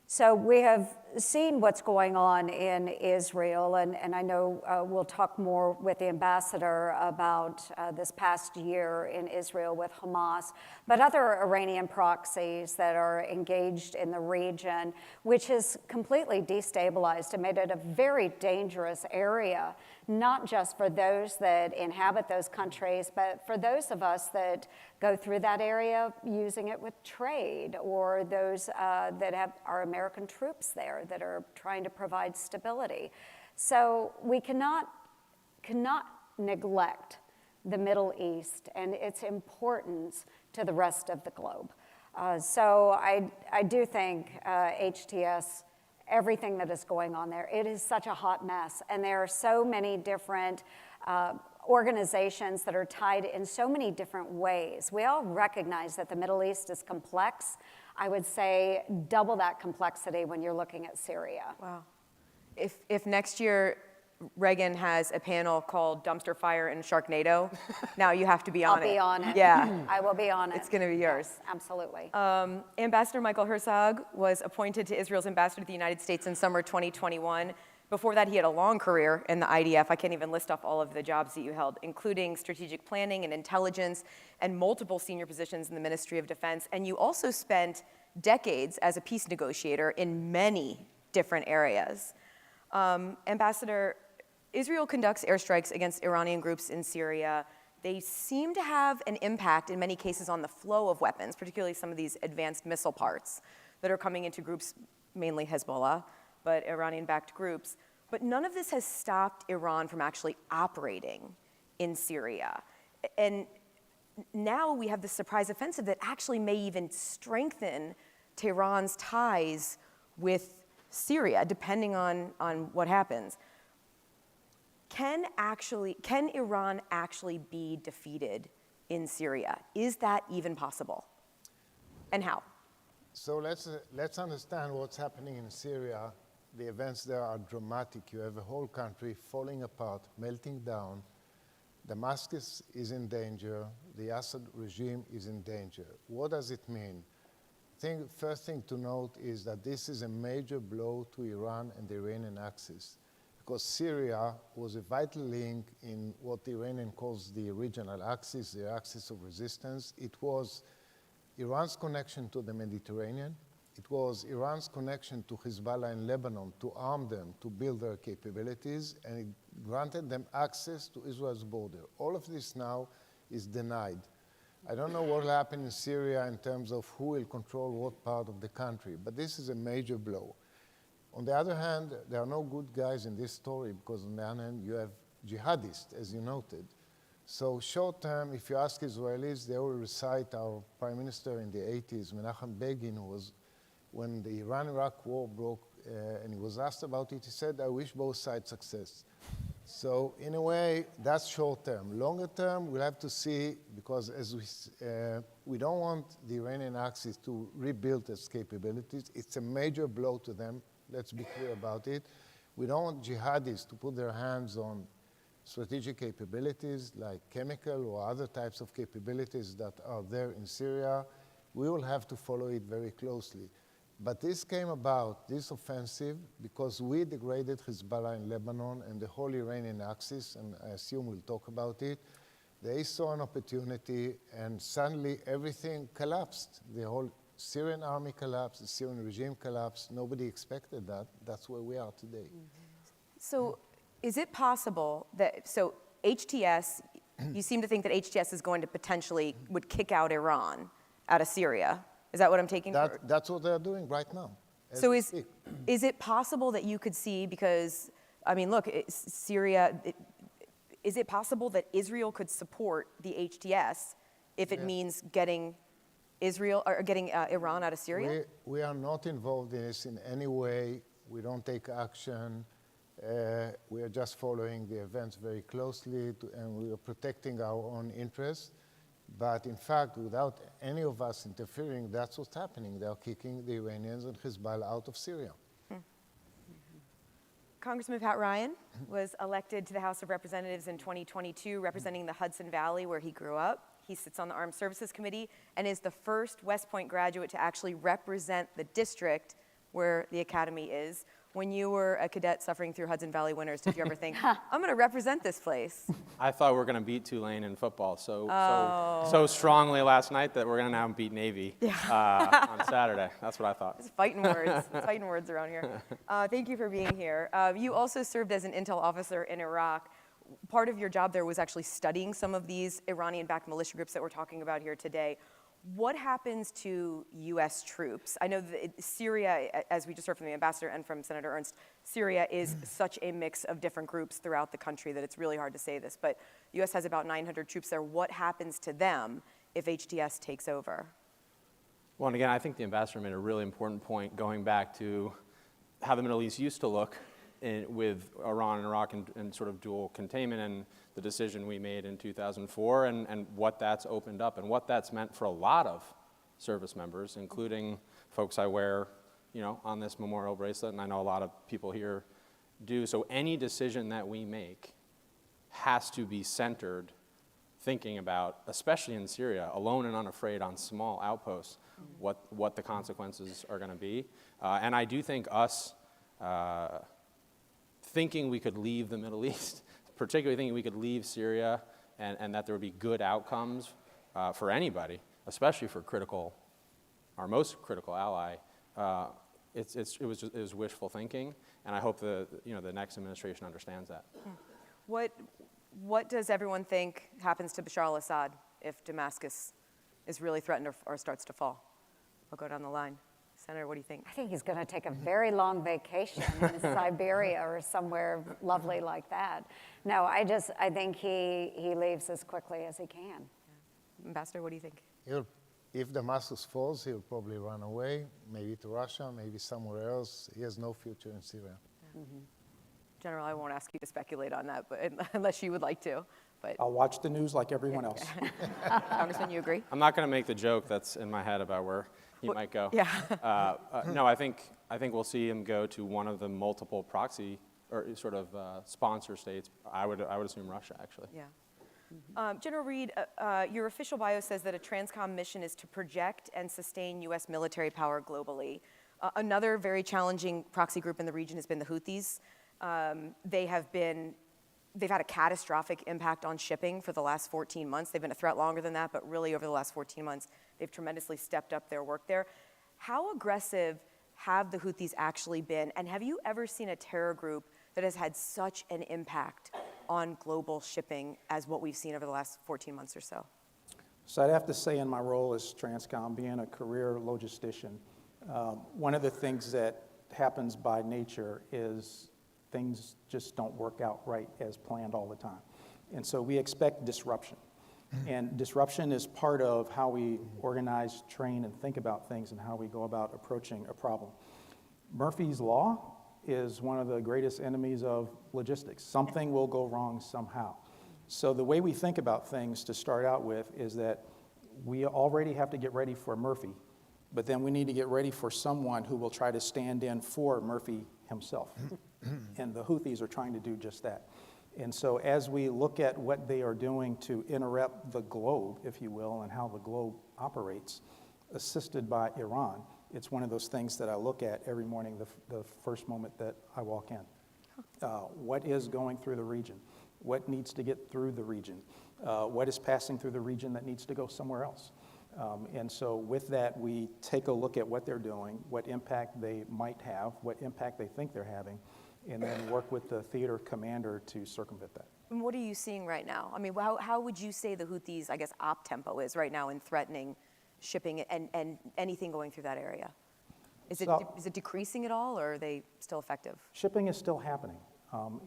So we have seen what's going on in Israel, and I know we'll talk more with the ambassador about this past year in Israel with Hamas, but other Iranian proxies that are engaged in the region, which has completely destabilized and made it a very dangerous area, not just for those that inhabit those countries, but for those of us that go through that area using it with trade, or those that have our American troops there that are trying to provide stability. So we cannot neglect the Middle East and its importance to the rest of the globe. So I do think HTS, everything that is going on there, it is such a hot mess, and there are so many different organizations that are tied in so many different ways. We all recognize that the Middle East is complex. I would say double that complexity when you're looking at Syria. Wow. If next year Reagan has a panel called Dumpster Fire and Sharknado, now you have to be on it. I'll be on it. Yeah. I will be on it. It's going to be yours. Yes, absolutely. Ambassador Michael Herzog was appointed to Israel's ambassador to the United States in summer 2021. Before that, he had a long career in the IDF. I can't even list off all of the jobs that you held, including strategic planning and intelligence and multiple senior positions in the Ministry of Defense. And you also spent decades as a peace negotiator in many different areas. Ambassador, Israel conducts airstrikes against Iranian groups in Syria. They seem to have an impact in many cases on the flow of weapons, particularly some of these advanced missile parts that are coming into groups, mainly Hezbollah, but Iranian-backed groups. But none of this has stopped Iran from actually operating in Syria. And now we have this surprise offensive that actually may even strengthen Tehran's ties with Syria, depending on what happens. Can Iran actually be defeated in Syria? Is that even possible? And how? So let's understand what's happening in Syria. The events there are dramatic. You have a whole country falling apart, melting down. Damascus is in danger. The Assad regime is in danger. What does it mean? First thing to note is that this is a major blow to Iran and the Iranian axis, because Syria was a vital link in what the Iranian calls the regional axis, the axis of resistance. It was Iran's connection to the Mediterranean. It was Iran's connection to Hezbollah in Lebanon to arm them, to build their capabilities, and it granted them access to Israel's border. All of this now is denied. I don't know what will happen in Syria in terms of who will control what part of the country, but this is a major blow. On the other hand, there are no good guys in this story, because on the other hand, you have jihadists, as you noted. So short term, if you ask Israelis, they will recite our prime minister in the 80s, Menachem Begin, who was, when the Iran-Iraq war broke, and he was asked about it, he said, I wish both sides success. So in a way, that's short term. Longer term, we'll have to see, because as we don't want the Iranian axis to rebuild its capabilities. It's a major blow to them. Let's be clear about it. We don't want jihadis to put their hands on strategic capabilities like chemical or other types of capabilities that are there in Syria. We will have to follow it very closely. But this came about, this offensive, because we degraded Hezbollah in Lebanon and the whole Iranian axis, and I assume we'll talk about it. They saw an opportunity, and suddenly everything collapsed. The whole Syrian army collapsed, the Syrian regime collapsed. Nobody expected that. That's where we are today. So is it possible that, so HTS, you seem to think that HTS is going to potentially, would kick out Iran out of Syria. Is that what I'm taking? That's what they're doing right now. So is it possible that you could see, because, I mean, look, Syria, is it possible that Israel could support the HTS if it means getting Israel, or getting Iran out of Syria? We are not involved in this in any way. We don't take action. We are just following the events very closely, and we are protecting our own interests. But in fact, without any of us interfering, that's what's happening. They are kicking the Iranians and Hezbollah out of Syria. Congressman Pat Ryan was elected to the House of Representatives in 2022, representing the Hudson Valley, where he grew up. He sits on the Armed Services Committee and is the first West Point graduate to actually represent the district where the academy is. When you were a cadet suffering through Hudson Valley winters, did you ever think, I'm going to represent this place? I thought we were going to beat Tulane in football so strongly last night that we're going to now beat Navy on Saturday. That's what I thought. It's fighting words. It's fighting words around here. Thank you for being here. You also served as an intel officer in Iraq. Part of your job there was actually studying some of these Iranian-backed militia groups that we're talking about here today. What happens to U.S. troops? I know that Syria, as we just heard from the ambassador and from Senator Ernst, Syria is such a mix of different groups throughout the country that it's really hard to say this, but the U.S. has about 900 troops there. What happens to them if HTS takes over? Well, and again, I think the ambassador made a really important point going back to how the Middle East used to look with Iran and Iraq and sort of dual containment, and the decision we made in 2004 and what that's opened up and what that's meant for a lot of service members, including folks I wear, on this memorial bracelet, and I know a lot of people here do. So any decision that we make has to be centered thinking about, especially in Syria, alone and unafraid on small outposts, what the consequences are going to be. And I do think us thinking we could leave the Middle East, particularly thinking we could leave Syria and that there would be good outcomes for anybody, especially for our most critical ally, it was wishful thinking, and I hope the next administration understands that. What does everyone think happens to Bashar al-Assad if Damascus is really threatened or starts to fall? I'll go down the line. Senator, what do you think? I think he's going to take a very long vacation in Siberia or somewhere lovely like that. No, I think he leaves as quickly as he can. Ambassador, what do you think? He'll If Damascus falls, he'll probably run away, maybe to Russia, maybe somewhere else. He has no future in Syria. General, I won't ask you to speculate on that, but unless you would like to. But I'll watch the news like everyone else. Congressman, you agree? I'm not going to make the joke that's in my head about where he might go. Yeah. No, I think we'll see him go to one of the multiple proxy or sort of sponsor states. I would assume Russia, actually. Yeah. General Reed, your official bio says that a TRANSCOM mission is to project and sustain U.S. military power globally. Another very challenging proxy group in the region has been the Houthis. They've had a catastrophic impact on shipping for the last 14 months. They've been a threat longer than that, but really over the last 14 months, they've tremendously stepped up their work there. How aggressive have the Houthis actually been? And have you ever seen a terror group that has had such an impact on global shipping as what we've seen over the last 14 months or so? So I'd have to say in my role as TRANSCOM, being a career logistician, one of the things that happens by nature is things just don't work out right as planned all the time. And so we expect disruption. And disruption is part of how we organize, train, and think about things and how we go about approaching a problem. Murphy's Law is one of the greatest enemies of logistics. Something will go wrong somehow. So the way we think about things to start out with is that we already have to get ready for Murphy, but then we need to get ready for someone who will try to stand in for Murphy himself. And the Houthis are trying to do just that. And so as we look at what they are doing to interrupt the globe, if you will, and how the globe operates, assisted by Iran, it's one of those things that I look at every morning, the first moment that I walk in. What is going through the region? What needs to get through the region? What is passing through the region that needs to go somewhere else? And so with that, we take a look at what they're doing, what impact they might have, what impact they think they're having, and then work with the theater commander to circumvent that. And what are you seeing right now? I mean, how would you say the Houthis, I guess, op tempo is right now in threatening shipping and anything going through that area? Is it decreasing at all, or are they still effective? Shipping is still happening.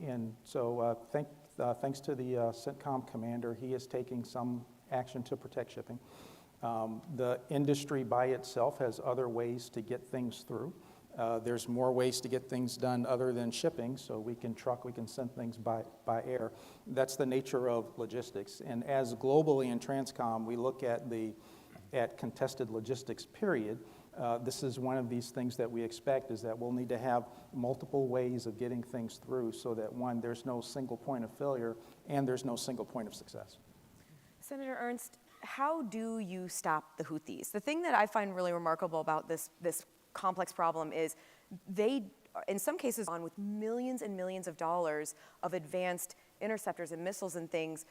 And so thanks to the CENTCOM commander, he is taking some action to protect shipping. The industry by itself has other ways to get things through. There's more ways to get things done other than shipping, so we can truck, we can send things by air. That's the nature of logistics. And as globally in TRANSCOM, we look at contested logistics, period. This is one of these things that we expect is that we'll need to have multiple ways of getting things through so that, one, there's no single point of failure and there's no single point of success. Senator Ernst, how do you stop the Houthis? The thing that I find really remarkable about this complex problem is they, in some cases, on with millions and millions of dollars of advanced interceptors and missiles and things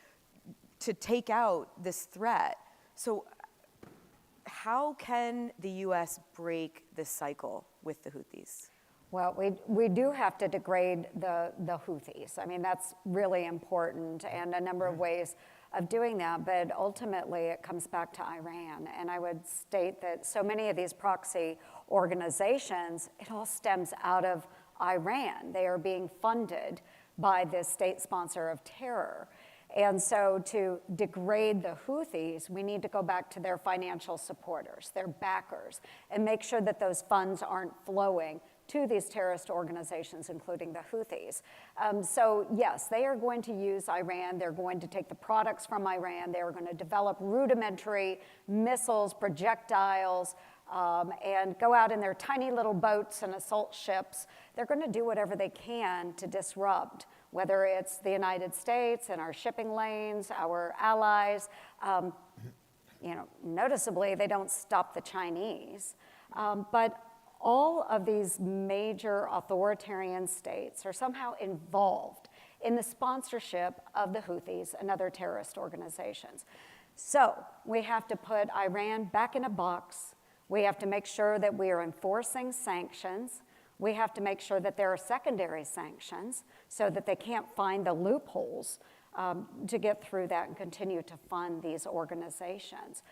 to take out this threat. So how can the U.S. break this cycle with the Houthis? Well, we do have to degrade the Houthis. I mean, that's really important, and a number of ways of doing that, but ultimately it comes back to Iran. And I would state that so many of these proxy organizations, it all stems out of Iran. They are being funded by this state sponsor of terror. And so to degrade the Houthis, we need to go back to their financial supporters, their backers, and make sure that those funds aren't flowing to these terrorist organizations, including the Houthis. So yes, they are going to use Iran. They're going to take the products from Iran. They are going to develop rudimentary missiles, projectiles, and go out in their tiny little boats and assault ships. They're going to do whatever they can to disrupt, whether it's the United States and our shipping lanes, our allies. Noticeably, they don't stop the Chinese. But all of these major authoritarian states are somehow involved in the sponsorship of the Houthis and other terrorist organizations. So we have to put Iran back in a box. We have to make sure that we are enforcing sanctions. We have to make sure that there are secondary sanctions so that they can't find the loopholes to get through that and continue to fund these organizations.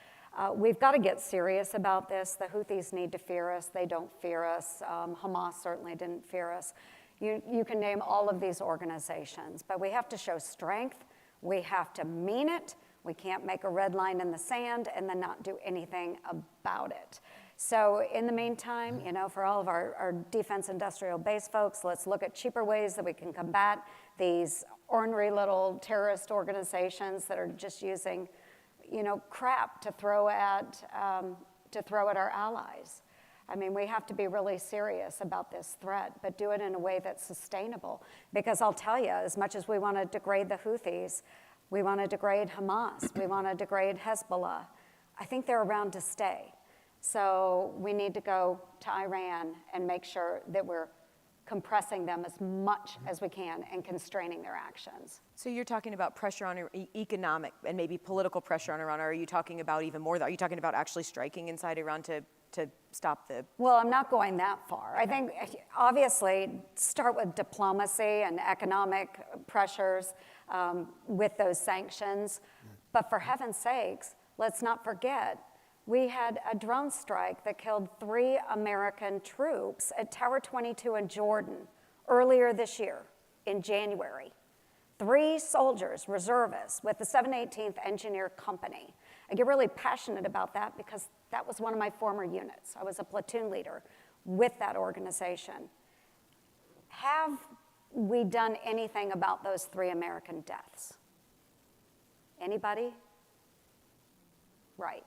We've got to get serious about this. The Houthis need to fear us. They don't fear us. Hamas certainly didn't fear us. You can name all of these organizations, but we have to show strength. We have to mean it. We can't make a red line in the sand and then not do anything about it. So in the meantime, you know, for all of our defense industrial base folks, let's look at cheaper ways that we can combat these ornery little terrorist organizations that are just using, you know, crap to throw at our allies. I mean, we have to be really serious about this threat, but do it in a way that's sustainable. Because I'll tell you, as much as we want to degrade the Houthis, we want to degrade Hamas, we want to degrade Hezbollah, I think they're around to stay. So we need to go to Iran and make sure that we're compressing them as much as we can and constraining their actions. So you're talking about pressure on economic and maybe political pressure on Iran, or are you talking about even more? Are you talking about actually striking inside Iran to stop the... Well, I'm not going that far. I think, obviously, start with diplomacy and economic pressures with those sanctions. But for heaven's sakes, let's not forget, we had a drone strike that killed 3 American troops at Tower 22 in Jordan earlier this year, in January. 3 soldiers, reservists, with the 718th Engineer Company. I get really passionate about that because that was one of my former units. I was a platoon leader with that organization. Have we done anything about those 3 American deaths? Anybody? Right.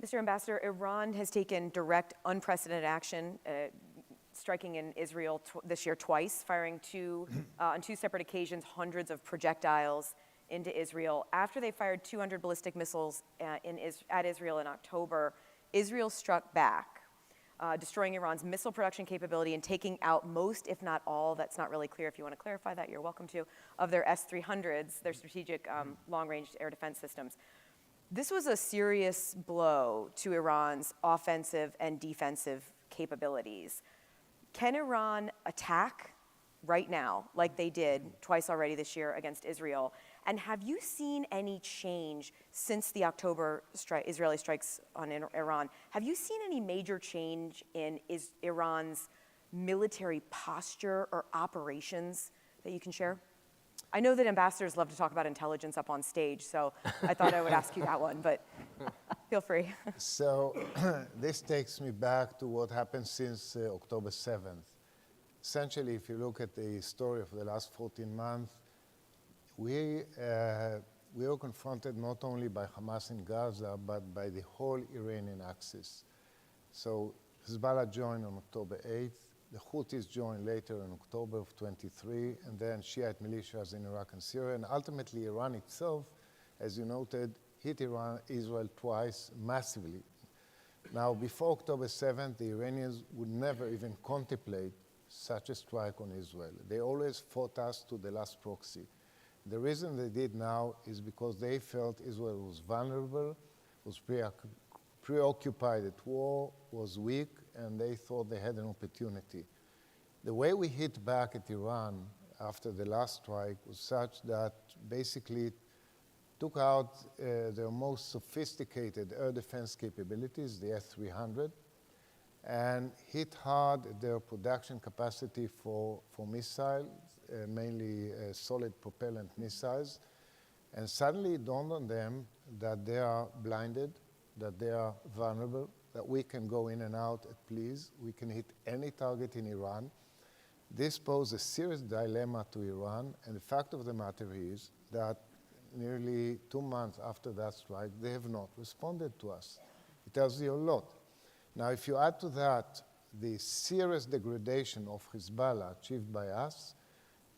Mr. Ambassador, Iran has taken direct, unprecedented action, striking in Israel this year twice, firing on 2 separate occasions hundreds of projectiles into Israel. After they fired 200 ballistic missiles at Israel in October, Israel struck back, destroying Iran's missile production capability and taking out most, if not all, that's not really clear. If you want to clarify that, you're welcome to, of their S-300s, their strategic long-range air defense systems. This was a serious blow to Iran's offensive and defensive capabilities. Can Iran attack right now, like they did twice already this year against Israel? And have you seen any change since the October Israeli strikes on Iran? Have you seen any major change in Iran's military posture or operations that you can share? I know that ambassadors love to talk about intelligence up on stage, so I thought I would ask you that one, but feel free. So this takes me back to what happened since October 7th. Essentially, if you look at the story of the last 14 months, we were confronted not only by Hamas in Gaza, but by the whole Iranian axis. So Hezbollah joined on October 8th. The Houthis joined later in October of 23, and then Shiite militias in Iraq and Syria, and ultimately Iran itself, as you noted, hit Israel twice massively. Now, before October 7th, the Iranians would never even contemplate such a strike on Israel. They always fought us to the last proxy. The reason they did now is because they felt Israel was vulnerable, was preoccupied at war, was weak, and they thought they had an opportunity. The way we hit back at Iran after the last strike was such that basically took out their most sophisticated air defense capabilities, the S-300, and hit hard at their production capacity for missiles, mainly solid propellant missiles. And suddenly it dawned on them that they are blinded, that they are vulnerable, that we can go in and out at please. We can hit any target in Iran. This posed a serious dilemma to Iran, and the fact of the matter is that nearly 2 months after that strike, they have not responded to us. It tells you a lot. Now, if you add to that the serious degradation of Hezbollah achieved by us,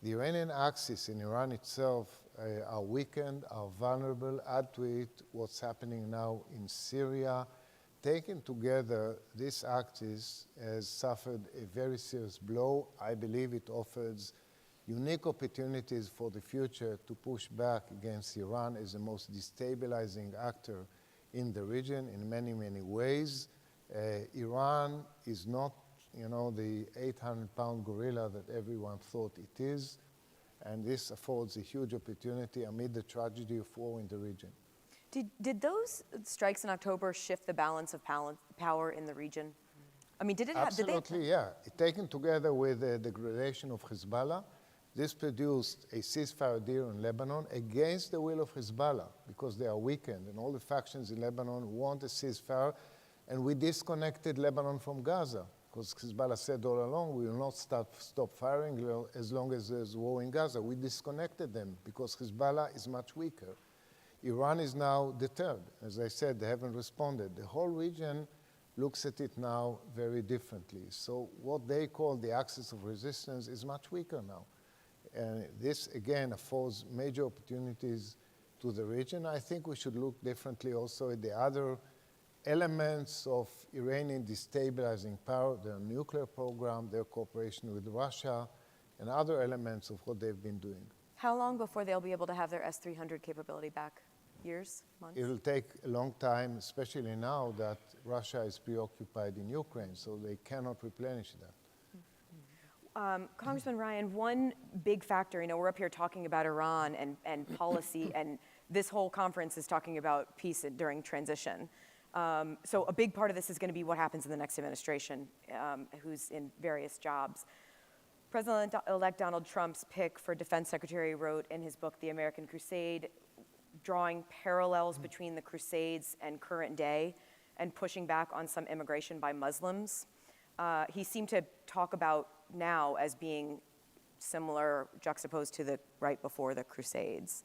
the Iranian axis in Iran itself are weakened, are vulnerable. Add to it what's happening now in Syria. Taken together, this axis has suffered a very serious blow. I believe it offers unique opportunities for the future to push back against Iran as the most destabilizing actor in the region in many, many ways. Iran is not, the 800-pound gorilla that everyone thought it is, and this affords a huge opportunity amid the tragedy of war in the region. Did those strikes in October shift the balance of power in the region? I mean, did it have... Absolutely, yeah. Taken together with the degradation of Hezbollah This produced a ceasefire deal in Lebanon against the will of Hezbollah because they are weakened, and all the factions in Lebanon want a ceasefire, and we disconnected Lebanon from Gaza because Hezbollah said all along, we will not stop firing as long as there's war in Gaza. We disconnected them because Hezbollah is much weaker. Iran is now deterred. As I said, they haven't responded. The whole region looks at it now very differently. So what they call the axis of resistance is much weaker now. And this, again, affords major opportunities to the region. I think we should look differently also at the other elements of Iranian destabilizing power, their nuclear program, their cooperation with Russia, and other elements of what they've been doing. How long before they'll be able to have their S-300 capability back? Years? Months? It'll take a long time, especially now that Russia is preoccupied in Ukraine, so they cannot replenish that. Congressman Ryan, one big factor, we're up here talking about Iran and policy, and this whole conference is talking about peace during transition. So a big part of this is going to be what happens in the next administration, who's in various jobs. President-elect Donald Trump's pick for Defense Secretary wrote in his book, The American Crusade, drawing parallels between the Crusades and current day and pushing back on some immigration by Muslims. He seemed to talk about now as being similar, juxtaposed to the right before the Crusades.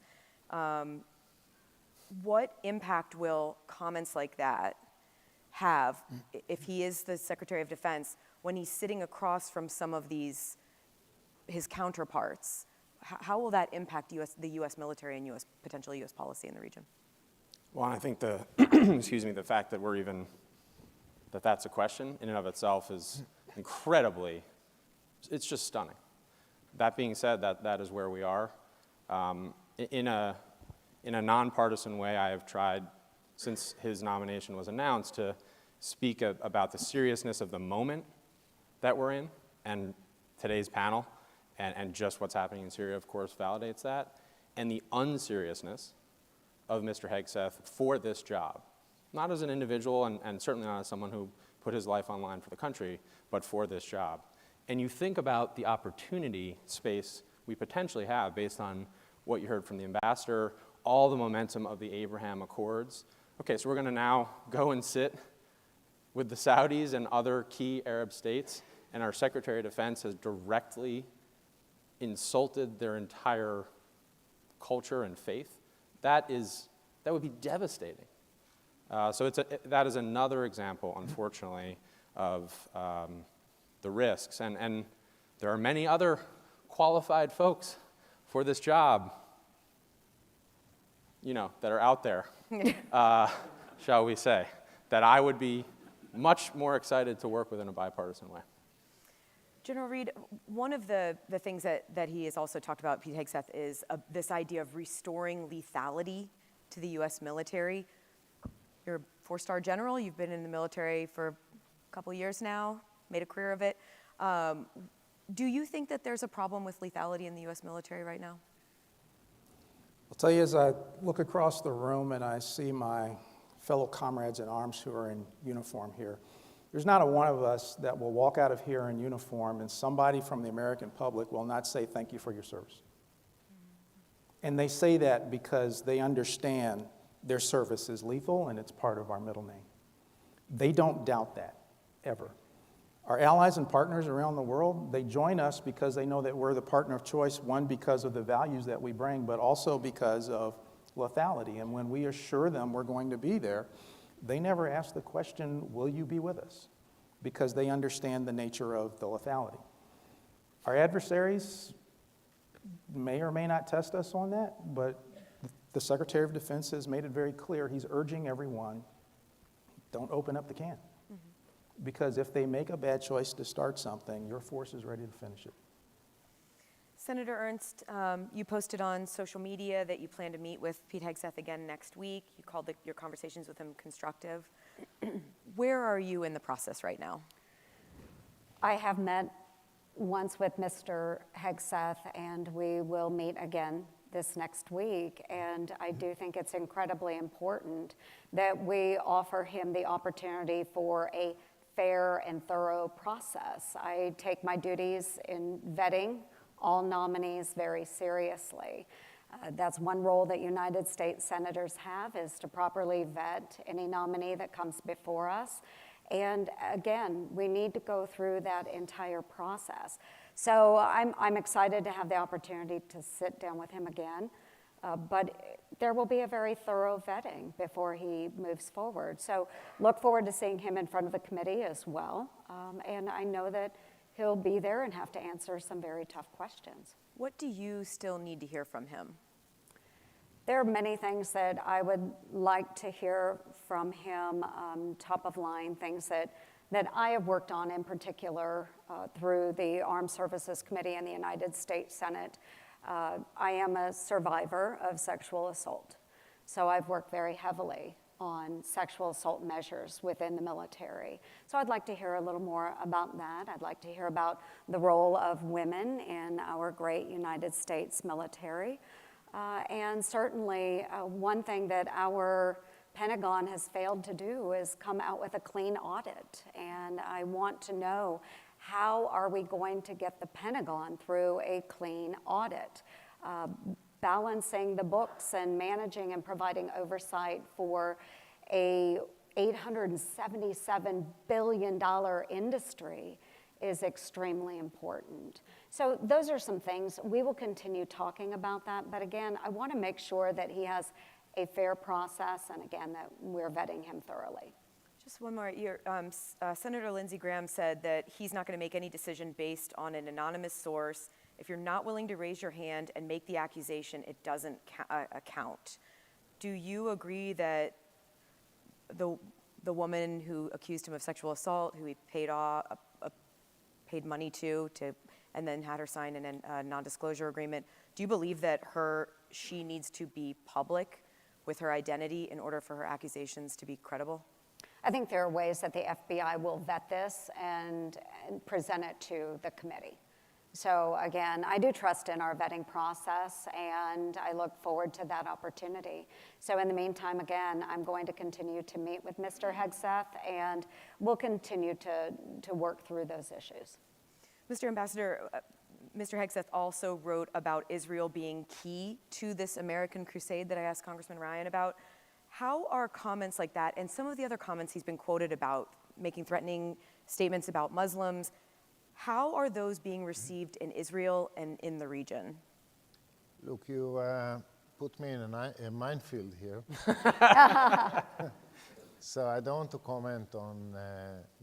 What impact will comments like that have if he is the Secretary of Defense when he's sitting across from some of his counterparts? How will that impact the U.S. military and potential U.S. policy in the region? Well, I think the the fact that that's a question in and of itself is incredibly, it's just stunning. That being said, that is where we are. In a nonpartisan way, I have tried, since his nomination was announced, to speak about the seriousness of the moment that we're in, and today's panel, and just what's happening in Syria, of course, validates that, and the unseriousness of Mr. Hegseth for this job, not as an individual and certainly not as someone who put his life on line for the country, but for this job. And you think about the opportunity space we potentially have based on what you heard from the ambassador, all the momentum of the Abraham Accords. Okay, so we're going to now go and sit with the Saudis and other key Arab states, and our Secretary of Defense has directly insulted their entire culture and faith. That would be devastating. So that is another example, unfortunately, of the risks. And there are many other qualified folks for this job, that are out there, shall we say, that I would be much more excited to work with in a bipartisan way. General Reed, one of the things that he has also talked about, Pete Hegseth, is this idea of restoring lethality to the U.S. military. You're a four-star general. You've been in the military for a couple years now, made a career of it. Do you think that there's a problem with lethality in the U.S. military right now? I'll tell you, as I look across the room and I see my fellow comrades in arms who are in uniform here, there's not a one of us that will walk out of here in uniform and somebody from the American public will not say thank you for your service. And they say that because they understand their service is lethal and it's part of our middle name. They don't doubt that, ever. Our allies and partners around the world, they join us because they know that we're the partner of choice, one, because of the values that we bring, but also because of lethality. And when we assure them we're going to be there, they never ask the question, will you be with us? Because they understand the nature of the lethality. Our adversaries may or may not test us on that, but the Secretary of Defense has made it very clear. He's urging everyone, don't open up the can. Because if they make a bad choice to start something, your force is ready to finish it. Senator Ernst, you posted on social media that you plan to meet with Pete Hegseth again next week. You called your conversations with him constructive. Where are you in the process right now? I have met once with Mr. Hegseth, and we will meet again this next week. And I do think it's incredibly important that we offer him the opportunity for a fair and thorough process. I take my duties in vetting all nominees very seriously. That's one role that United States senators have, is to properly vet any nominee that comes before us. And again, we need to go through that entire process. So I'm excited to have the opportunity to sit down with him again, but there will be a very thorough vetting before he moves forward. So look forward to seeing him in front of the committee as well. And I know that he'll be there and have to answer some very tough questions. What do you still need to hear from him? There are many things that I would like to hear from him, top of line, things that I have worked on in particular through the Armed Services Committee in the United States Senate. I am a survivor of sexual assault, so I've worked very heavily on sexual assault measures within the military. So I'd like to hear a little more about that. I'd like to hear about the role of women in our great United States military. And certainly one thing that our Pentagon has failed to do is come out with a clean audit. And I want to know, how are we going to get the Pentagon through a clean audit? Balancing the books and managing and providing oversight for a $877 billion industry is extremely important. So those are some things. We will continue talking about that, but again, I want to make sure that he has a fair process, and again, that we're vetting him thoroughly. Just one more. Senator Lindsey Graham said that he's not going to make any decision based on an anonymous source. If you're not willing to raise your hand and make the accusation, it doesn't count. Do you agree that the woman who accused him of sexual assault, who he paid money to, and then had her sign a non-disclosure agreement, do you believe that she needs to be public with her identity in order for her accusations to be credible? I think there are ways that the FBI will vet this and present it to the committee. So again, I do trust in our vetting process, and I look forward to that opportunity. So in the meantime, again, I'm going to continue to meet with Mr. Hegseth, and we'll continue to work through those issues. Mr. Ambassador, Mr. Hegseth also wrote about Israel being key to this American crusade that I asked Congressman Ryan about. How are comments like that, and some of the other comments he's been quoted about, making threatening statements about Muslims, how are those being received in Israel and in the region? Look, you put me in a minefield here. So I don't want to comment on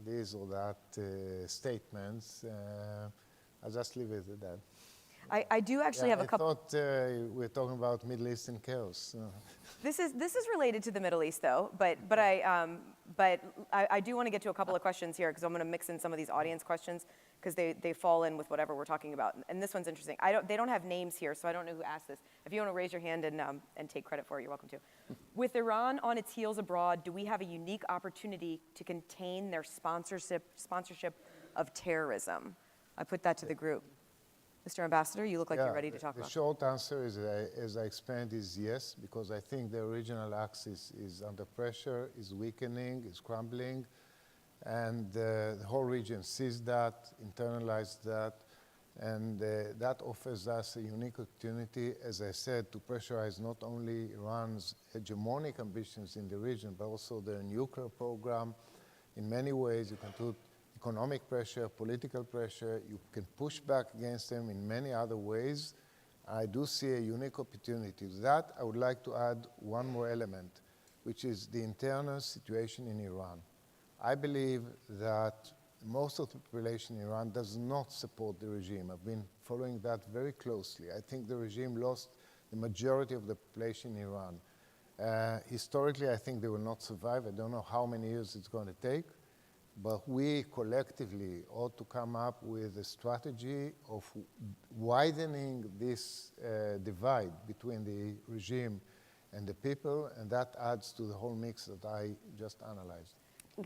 these or that statements. I'll just leave it at that. I do actually have a couple. I thought we're talking about Middle Eastern chaos. This is related to the Middle East, though. But I do want to get to a couple of questions here, because I'm going to mix in some of these audience questions, because they fall in with whatever we're talking about. And this one's interesting. They don't have names here, so I don't know who asked this. If you want to raise your hand and take credit for it, you're welcome to. With Iran on its heels abroad, do we have a unique opportunity to contain their sponsorship of terrorism? I put that to the group. Mr. Ambassador, you look like you're ready to talk about it. The short answer is, as I explained, is yes, because I think the regional axis is under pressure, is weakening, is crumbling, and the whole region sees that, internalized that, and that offers us a unique opportunity, as I said, to pressurize not only Iran's hegemonic ambitions in the region, but also their nuclear program. In many ways, you can put economic pressure, political pressure. You can push back against them in many other ways. I do see a unique opportunity. To that, I would like to add one more element, which is the internal situation in Iran. I believe that most of the population in Iran does not support the regime. I've been following that very closely. I think the regime lost the majority of the population in Iran. Historically, I think they will not survive. I don't know how many years it's going to take. But we collectively ought to come up with a strategy of widening this divide between the regime and the people, and that adds to the whole mix that I just analyzed.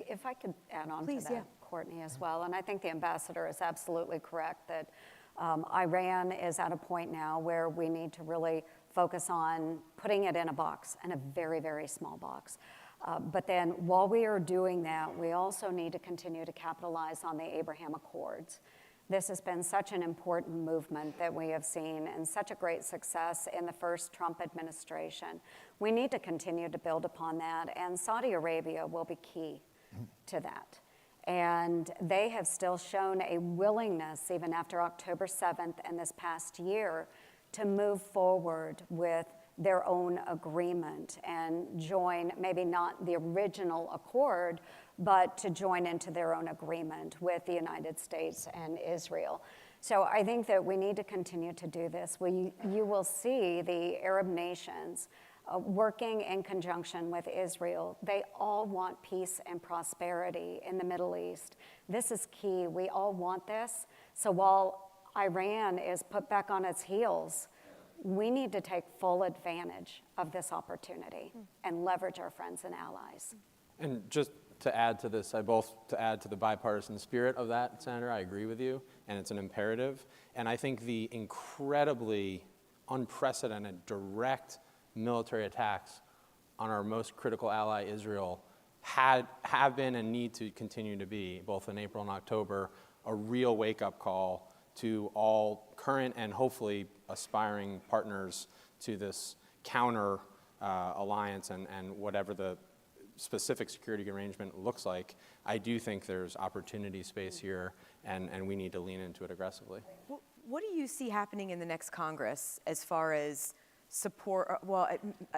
If I could add on Please, to that, Courtney, as well, and I think the ambassador is absolutely correct that Iran is at a point now where we need to really focus on putting it in a box, and a very, very small box. But then while we are doing that, we also need to continue to capitalize on the Abraham Accords. This has been such an important movement that we have seen and such a great success in the first Trump administration. We need to continue to build upon that, and Saudi Arabia will be key to that. And they have still shown a willingness, even after October 7th and this past year, to move forward with their own agreement and join, maybe not the original accord, but to join into their own agreement with the United States and Israel. So I think that we need to continue to do this. You will see the Arab nations working in conjunction with Israel. They all want peace and prosperity in the Middle East. This is key. We all want this. So while Iran is put back on its heels, we need to take full advantage of this opportunity and leverage our friends and allies. And just to add to this, to add to the bipartisan spirit of that, Senator, I agree with you, and it's an imperative. And I think the incredibly unprecedented direct military attacks on our most critical ally, Israel, have been and need to continue to be, both in April and October, a real wake-up call to all current and hopefully aspiring partners to this counter alliance and whatever the specific security arrangement looks like. I do think there's opportunity space here, and we need to lean into it aggressively. What do you see happening in the next Congress as far as support,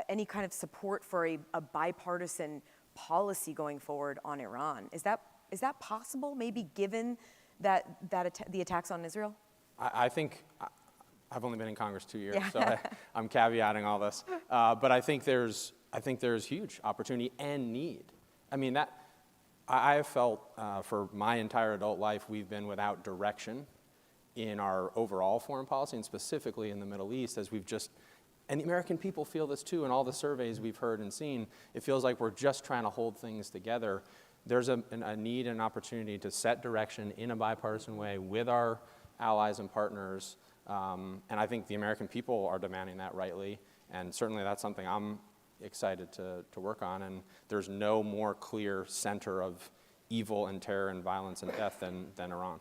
any kind of support for a bipartisan policy going forward on Iran? Is that possible, maybe given the attacks on Israel? I think, I've only been in Congress 2 years, so I'm caveating all this. But I think there's huge opportunity and need. I mean, I have felt for my entire adult life, we've been without direction in our overall foreign policy, and specifically in the Middle East, as and the American people feel this too, in all the surveys we've heard and seen. It feels like we're just trying to hold things together. There's a need and opportunity to set direction in a bipartisan way with our allies and partners, and I think the American people are demanding that rightly, and certainly that's something I'm excited to work on, and there's no more clear center of evil and terror and violence and death than Iran.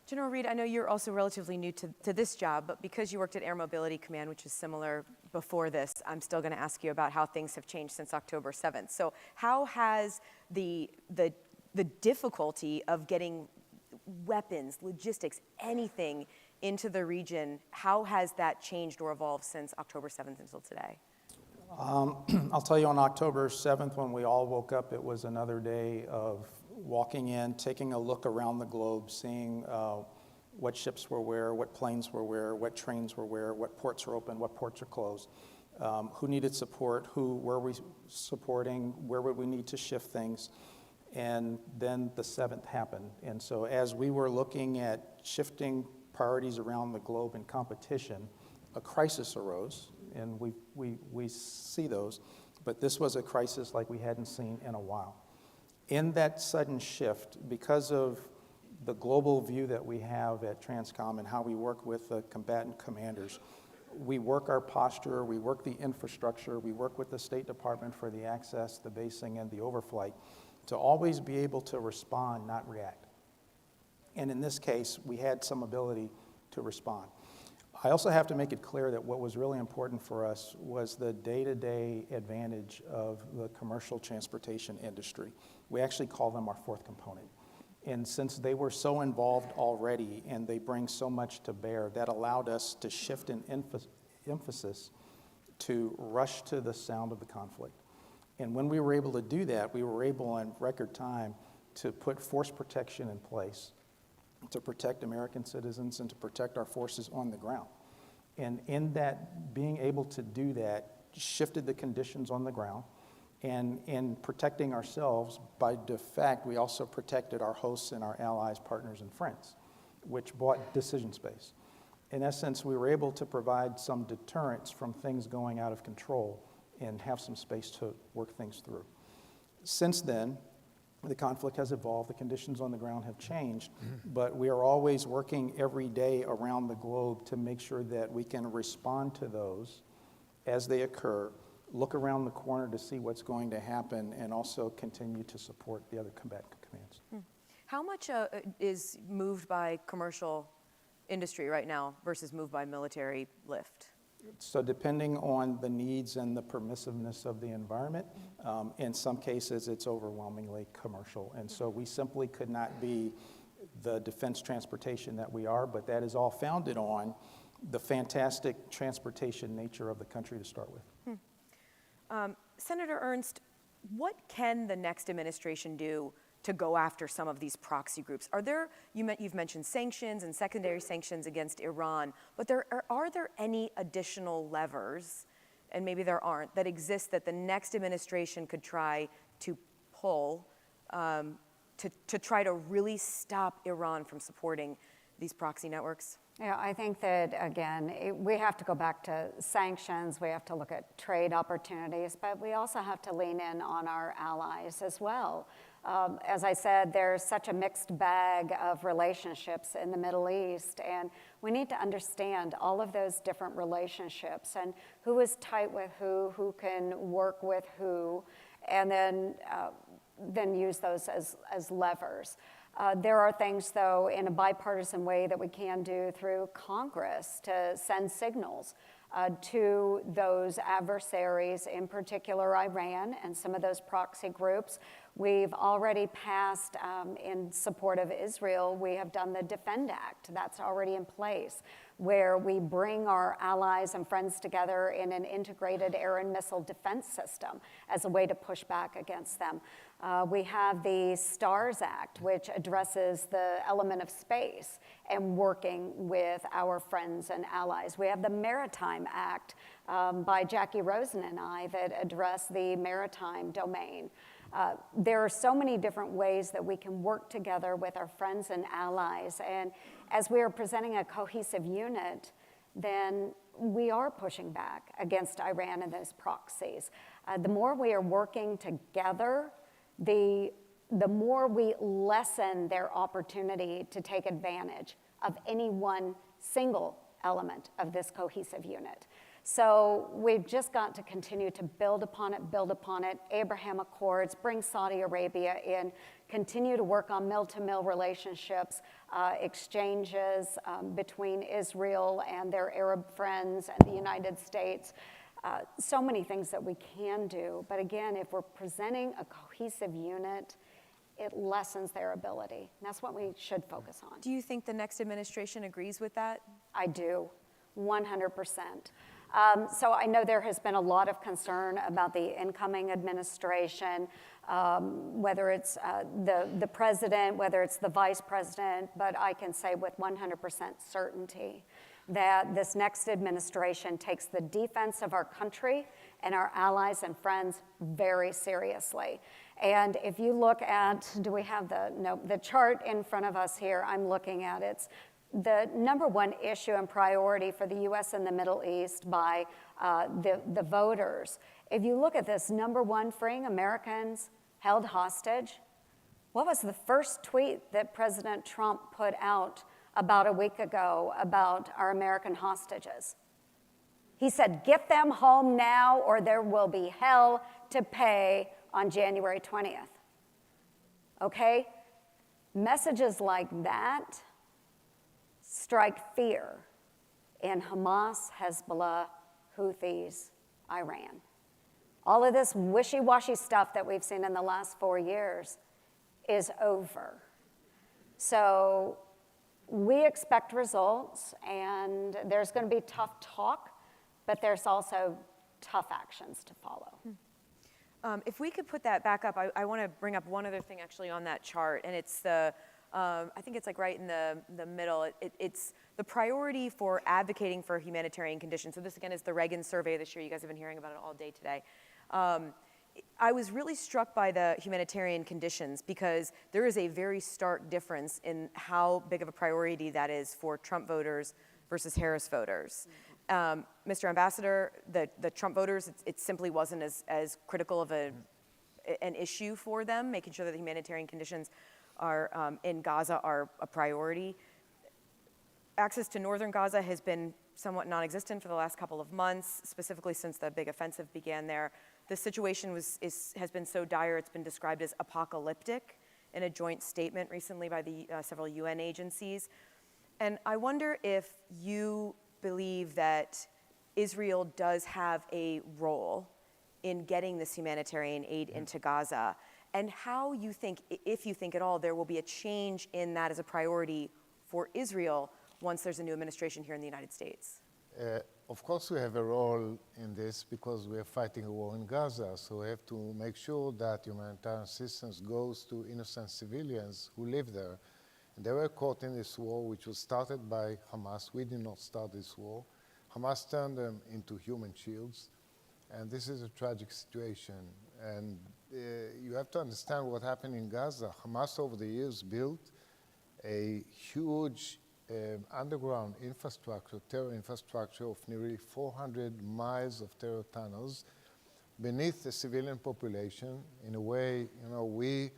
General Reed, I know you're also relatively new to this job, but because you worked at Air Mobility Command, which is similar before this, I'm still going to ask you about how things have changed since October 7th. So how has the difficulty of getting weapons, logistics, anything into the region, how has that changed or evolved since October 7th until today? I'll tell you, on October 7th, when we all woke up, it was another day of walking in, taking a look around the globe, seeing what ships were where, what planes were where, what trains were where, what ports are open, what ports are closed, who needed support, who were we supporting, where would we need to shift things. And then the 7th happened. And so as we were looking at shifting priorities around the globe in competition, a crisis arose, and we see those, but this was a crisis like we hadn't seen in a while. In that sudden shift, because of the global view that we have at Transcom and how we work with the combatant commanders, we work our posture, we work the infrastructure, we work with the State Department for the access, the basing, and the overflight to always be able to respond, not react. And in this case, we had some ability to respond. I also have to make it clear that what was really important for us was the day-to-day advantage of the commercial transportation industry. We actually call them our fourth component. And since they were so involved already and they bring so much to bear, that allowed us to shift an emphasis to rush to the sound of the conflict. And when we were able to do that, we were able in record time to put force protection in place to protect American citizens and to protect our forces on the ground. And in that, being able to do that shifted the conditions on the ground. And in protecting ourselves, by de facto, we also protected our hosts and our allies, partners, and friends, which bought decision space. In essence, we were able to provide some deterrence from things going out of control and have some space to work things through. Since then, the conflict has evolved, the conditions on the ground have changed, but we are always working every day around the globe to make sure that we can respond to those as they occur, look around the corner to see what's going to happen, and also continue to support the other combatant commands. How much is moved by commercial industry right now versus moved by military lift? So depending on the needs and the permissiveness of the environment, in some cases it's overwhelmingly commercial. And so we simply could not be the defense transportation that we are, but that is all founded on the fantastic transportation nature of the country to start with. Senator Ernst, what can the next administration do to go after some of these proxy groups? Are there, you've mentioned sanctions and secondary sanctions against Iran, but are there any additional levers, and maybe there aren't, that exist that the next administration could try to pull to try to really stop Iran from supporting these proxy networks? Yeah, I think that, again, we have to go back to sanctions, we have to look at trade opportunities, but we also have to lean in on our allies as well. As I said, there's such a mixed bag of relationships in the Middle East, and we need to understand all of those different relationships and who is tight with who can work with who, and then use those as levers. There are things, though, in a bipartisan way that we can do through Congress to send signals to those adversaries, in particular Iran and some of those proxy groups. We've already passed, in support of Israel, we have done the Defend Act. That's already in place, where we bring our allies and friends together in an integrated air and missile defense system as a way to push back against them. We have the STARS Act, which addresses the element of space and working with our friends and allies. We have the Maritime Act by Jackie Rosen and I that address the maritime domain. There are so many different ways that we can work together with our friends and allies. And as we are presenting a cohesive unit, then we are pushing back against Iran and those proxies. The more we are working together, the more we lessen their opportunity to take advantage of any one single element of this cohesive unit. So we've just got to continue to build upon it, Abraham Accords, bring Saudi Arabia in, continue to work on mill-to-mill relationships, exchanges between Israel and their Arab friends and the United States. So many things that we can do, but again, if we're presenting a cohesive unit, it lessens their ability. And that's what we should focus on. Do you think the next administration agrees with that? I do, 100%. So I know there has been a lot of concern about the incoming administration, whether it's the president, whether it's the vice president, but I can say with 100% certainty that this next administration takes the defense of our country and our allies and friends very seriously. And if you look at, do we have the chart in front of us here? I'm looking at it. The number one issue and priority for the U.S. and the Middle East by the voters. If you look at this, number one, freeing Americans held hostage. What was the first tweet that President Trump put out about a week ago about our American hostages? He said, get them home now or there will be hell to pay on January 20th. Okay? Messages like that strike fear in Hamas, Hezbollah, Houthis, Iran. All of this wishy-washy stuff that we've seen in the last 4 years is over. So we expect results, and there's going to be tough talk, but there's also tough actions to follow. If we could put that back up, I want to bring up one other thing actually on that chart, and it's the, I think it's like right in the middle. It's the priority for advocating for humanitarian conditions. So this again is the Reagan survey this year. You guys have been hearing about it all day today. I was really struck by the humanitarian conditions because there is a very stark difference in how big of a priority that is for Trump voters versus Harris voters. Mr. Ambassador, the Trump voters, it simply wasn't as critical of an issue for them, making sure that the humanitarian conditions are in Gaza are a priority. Access to northern Gaza has been somewhat non-existent for the last couple of months, specifically since the big offensive began there. The situation has been so dire, it's been described as apocalyptic in a joint statement recently by the several UN agencies. And I wonder if you believe that Israel does have a role in getting this humanitarian aid into Gaza, and how you think, if you think at all, there will be a change in that as a priority for Israel once there's a new administration here in the United States. Of course, we have a role in this because we are fighting a war in Gaza. So we have to make sure that humanitarian assistance goes to innocent civilians who live there. And they were caught in this war, which was started by Hamas. We did not start this war. Hamas turned them into human shields. And this is a tragic situation. And you have to understand what happened in Gaza. Hamas over the years built a huge underground infrastructure, terror infrastructure of nearly 400 miles of terror tunnels beneath the civilian population. In a way, we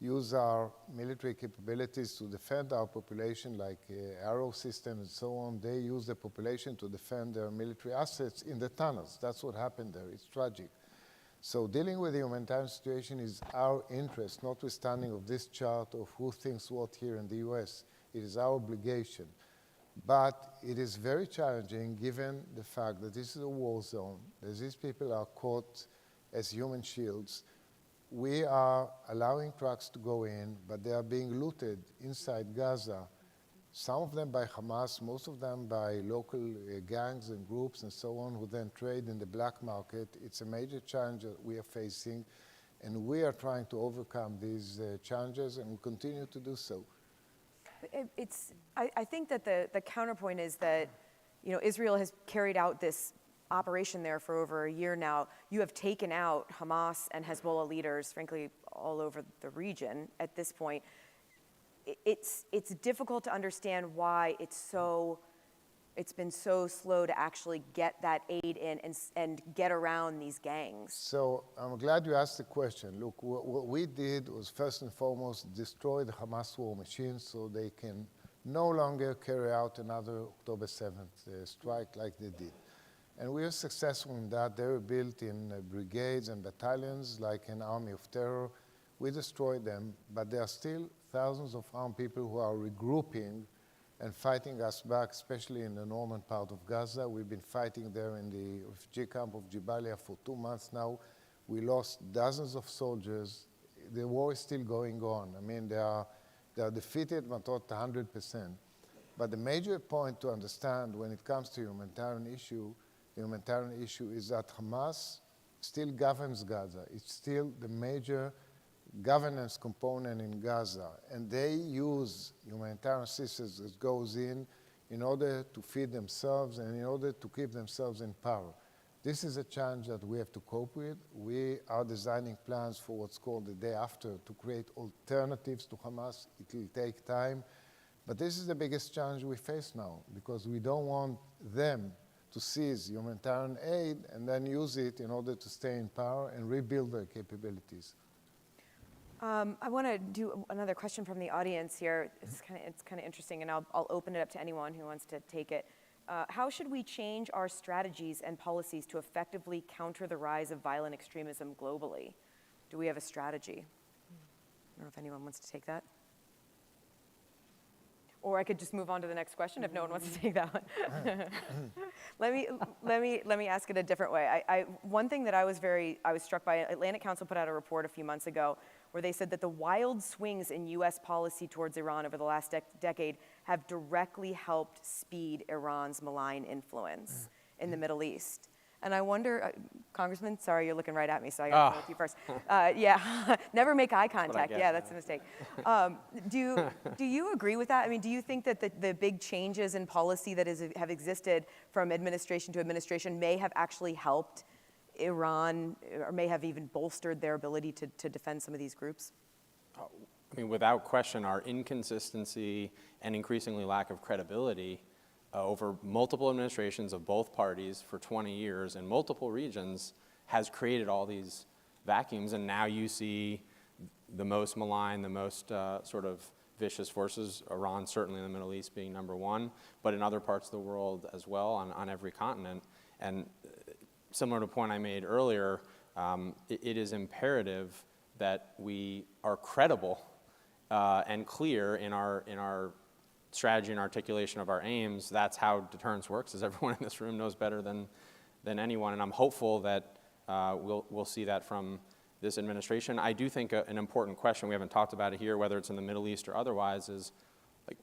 use our military capabilities to defend our population, like arrow systems and so on. They use the population to defend their military assets in the tunnels. That's what happened there. It's tragic. So dealing with the humanitarian situation is our interest, notwithstanding of this chart of who thinks what here in the US. It is our obligation. But it is very challenging given the fact that this is a war zone, that these people are caught as human shields. We are allowing trucks to go in, but they are being looted inside Gaza, some of them by Hamas, most of them by local gangs and groups and so on, who then trade in the black market. It's a major challenge that we are facing, and we are trying to overcome these challenges, and we continue to do so. I think that the counterpoint is that, Israel has carried out this operation there for over a year now. You have taken out Hamas and Hezbollah leaders, frankly, all over the region at this point. It's difficult to understand why it's been so slow to actually get that aid in and get around these gangs. So I'm glad you asked the question. Look, what we did was first and foremost destroy the Hamas war machine so they can no longer carry out another October 7th strike like they did. And we were successful in that. They were built in brigades and battalions like an army of terror. We destroyed them, but there are still thousands of armed people who are regrouping and fighting us back, especially in the northern part of Gaza. We've been fighting there in the refugee camp of Jabalia for 2 months now. We lost dozens of soldiers. The war is still going on. I mean, they are defeated, but not 100%. But the major point to understand when it comes to the humanitarian issue is that Hamas still governs Gaza. It's still the major governance component in Gaza, and they use humanitarian assistance that goes in order to feed themselves and in order to keep themselves in power. This is a challenge that we have to cope with. We are designing plans for what's called the day after to create alternatives to Hamas. It will take time, but this is the biggest challenge we face now because we don't want them to seize humanitarian aid and then use it in order to stay in power and rebuild their capabilities. I want to do another question from the audience here. It's kind of interesting, and I'll open it up to anyone who wants to take it. How should we change our strategies and policies to effectively counter the rise of violent extremism globally? Do we have a strategy? I don't know if anyone wants to take that. Or I could just move on to the next question if no one wants to take that one. Let me ask it a different way. One thing that I was struck by, Atlantic Council put out a report a few months ago where they said that the wild swings in U.S. policy towards Iran over the last decade have directly helped speed Iran's malign influence in the Middle East. And I wonder, Congressman, sorry, you're looking right at me, so I got to go with you first. Yeah, never make eye contact. Yeah, that's a mistake. Do you agree with that? I mean, do you think that the big changes in policy that have existed from administration to administration may have actually helped Iran, or may have even bolstered their ability to defend some of these groups? I mean, without question, our inconsistency and increasingly lack of credibility over multiple administrations of both parties for 20 years in multiple regions has created all these vacuums, and now you see the most malign, the most sort of vicious forces, Iran certainly in the Middle East being number one, but in other parts of the world as well on every continent. And similar to a point I made earlier, it is imperative that we are credible and clear in our strategy and articulation of our aims, that's how deterrence works, as everyone in this room knows better than anyone. And I'm hopeful that we'll see that from this administration. I do think an important question, we haven't talked about it here, whether it's in the Middle East or otherwise, is like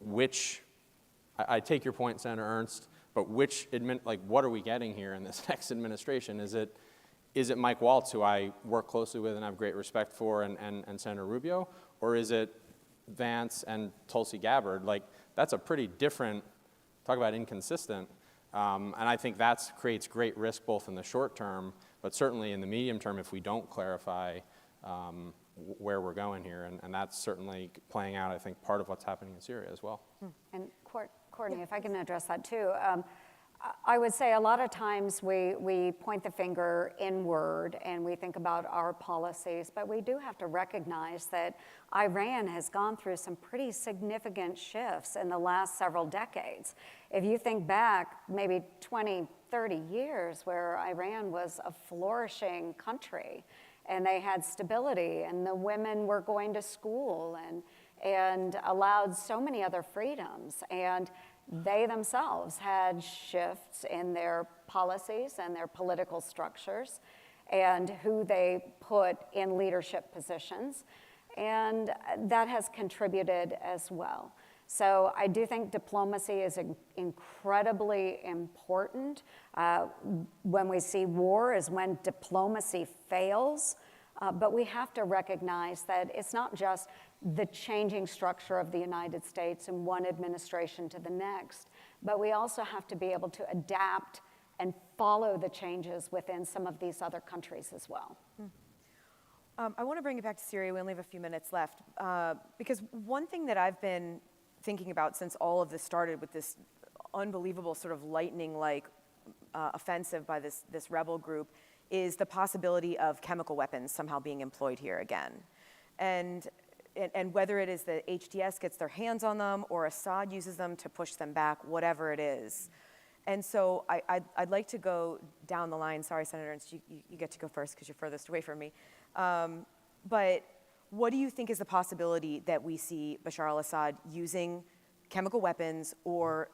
I take your point, Senator Ernst, but what are we getting here in this next administration? Is it Mike Waltz, who I work closely with and have great respect for, and Senator Rubio, or is it Vance and Tulsi Gabbard? Like, that's a pretty different, talk about inconsistent, and I think that creates great risk both in the short term, but certainly in the medium term if we don't clarify where we're going here, and that's certainly playing out, I think, part of what's happening in Syria as well. And Courtney, if I can address that too. I would say a lot of times we point the finger inward and we think about our policies, but we do have to recognize that Iran has gone through some pretty significant shifts in the last several decades. If you think back maybe 20, 30 years where Iran was a flourishing country and they had stability and the women were going to school and allowed so many other freedoms, and they themselves had shifts in their policies and their political structures and who they put in leadership positions, and that has contributed as well. So I do think diplomacy is incredibly important. When we see war is when diplomacy fails, but we have to recognize that it's not just the changing structure of the United States in one administration to the next, but we also have to be able to adapt and follow the changes within some of these other countries as well. I want to bring it back to Syria. We only have a few minutes left, because one thing that I've been thinking about since all of this started with this unbelievable sort of lightning-like offensive by this rebel group is the possibility of chemical weapons somehow being employed here again. And whether it is that HTS gets their hands on them or Assad uses them to push them back, whatever it is. And so I'd like to go down the line. Sorry, Senator Ernst, you get to go first because you're furthest away from me. But what do you think is the possibility that we see Bashar al-Assad using chemical weapons or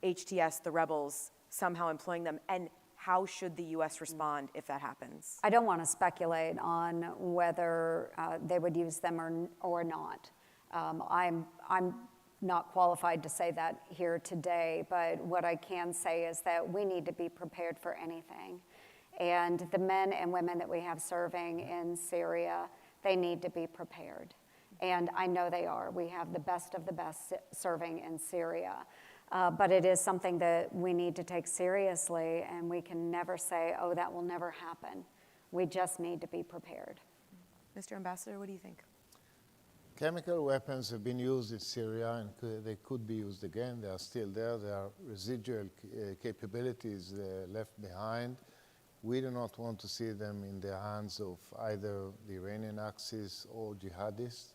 HTS, the rebels, somehow employing them? And how should the U.S. respond if that happens? I don't want to speculate on whether they would use them or not. I'm not qualified to say that here today, but what I can say is that we need to be prepared for anything. And the men and women that we have serving in Syria, they need to be prepared. And I know they are. We have the best of the best serving in Syria. But it is something that we need to take seriously, and we can never say, oh, that will never happen. We just need to be prepared. Mr. Ambassador, what do you think? Chemical weapons have been used in Syria, and they could be used again. They are still there. There are residual capabilities left behind. We do not want to see them in the hands of either the Iranian Axis or jihadists.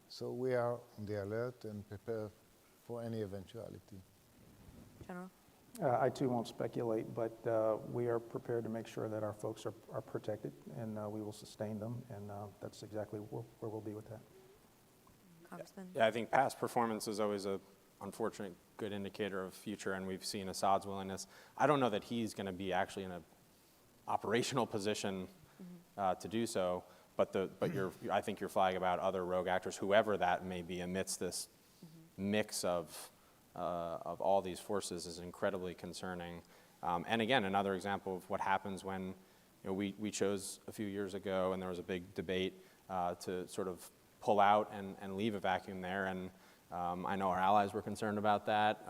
So we are on the alert and prepared for any eventuality. General? I too won't speculate, but we are prepared to make sure that our folks are protected, and we will sustain them, and that's exactly where we'll be with that. Congressman? Yeah, I think past performance is always a unfortunate good indicator of future, and we've seen Assad's willingness. I don't know that he's going to be actually in an operational position to do so, but I think your flag about other rogue actors, whoever that may be, amidst this mix of all these forces is incredibly concerning. And again, another example of what happens when we chose a few years ago, and there was a big debate to sort of pull out and leave a vacuum there. And I know our allies were concerned about that.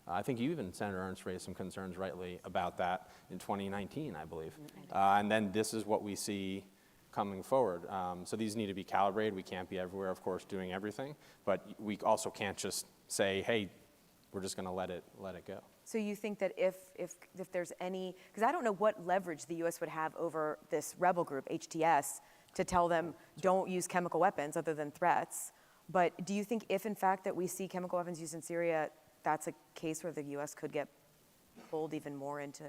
I think you even, Senator Ernst, raised some concerns rightly about that in 2019, I believe. And then this is what we see coming forward. So these need to be calibrated. We can't be everywhere, of course, doing everything, but we also can't just say, hey, we're just going to let it go. So you think that if there's any, because I don't know what leverage the U.S. would have over this rebel group, HTS, to tell them don't use chemical weapons other than threats, but do you think if in fact that we see chemical weapons used in Syria, that's a case where the U.S. could get pulled even more into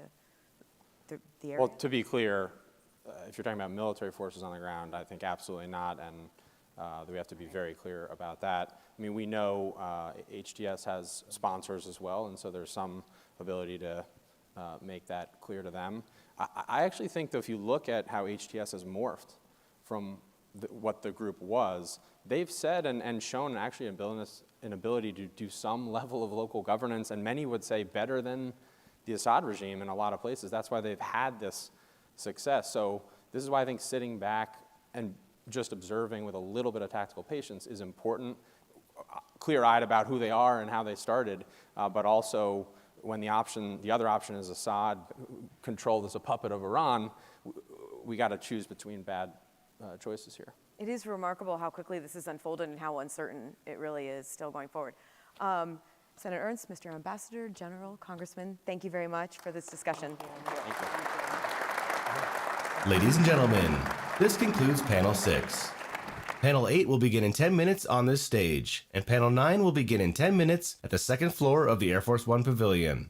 the area? Well, to be clear, if you're talking about military forces on the ground, I think absolutely not. And We have to be very clear about that. I mean, we know HTS has sponsors as well, and so there's some ability to make that clear to them. I actually think, though, if you look at how HTS has morphed from what the group was, they've said and shown actually an ability to do some level of local governance, and many would say better than the Assad regime in a lot of places. That's why they've had this success. So this is why I think sitting back and just observing with a little bit of tactical patience is important, clear-eyed about who they are and how they started, but also when the other option is Assad, controlled as a puppet of Iran, we got to choose between bad choices here. It is remarkable how quickly this has unfolded and how uncertain it really is still going forward. Senator Ernst, Mr. Ambassador, General, Congressman, thank you very much for this discussion. Thank you. Ladies and gentlemen, this concludes Panel 6. Panel 8 will begin in 10 minutes on this stage, and Panel 9 will begin in 10 minutes at the second floor of the Air Force One Pavilion.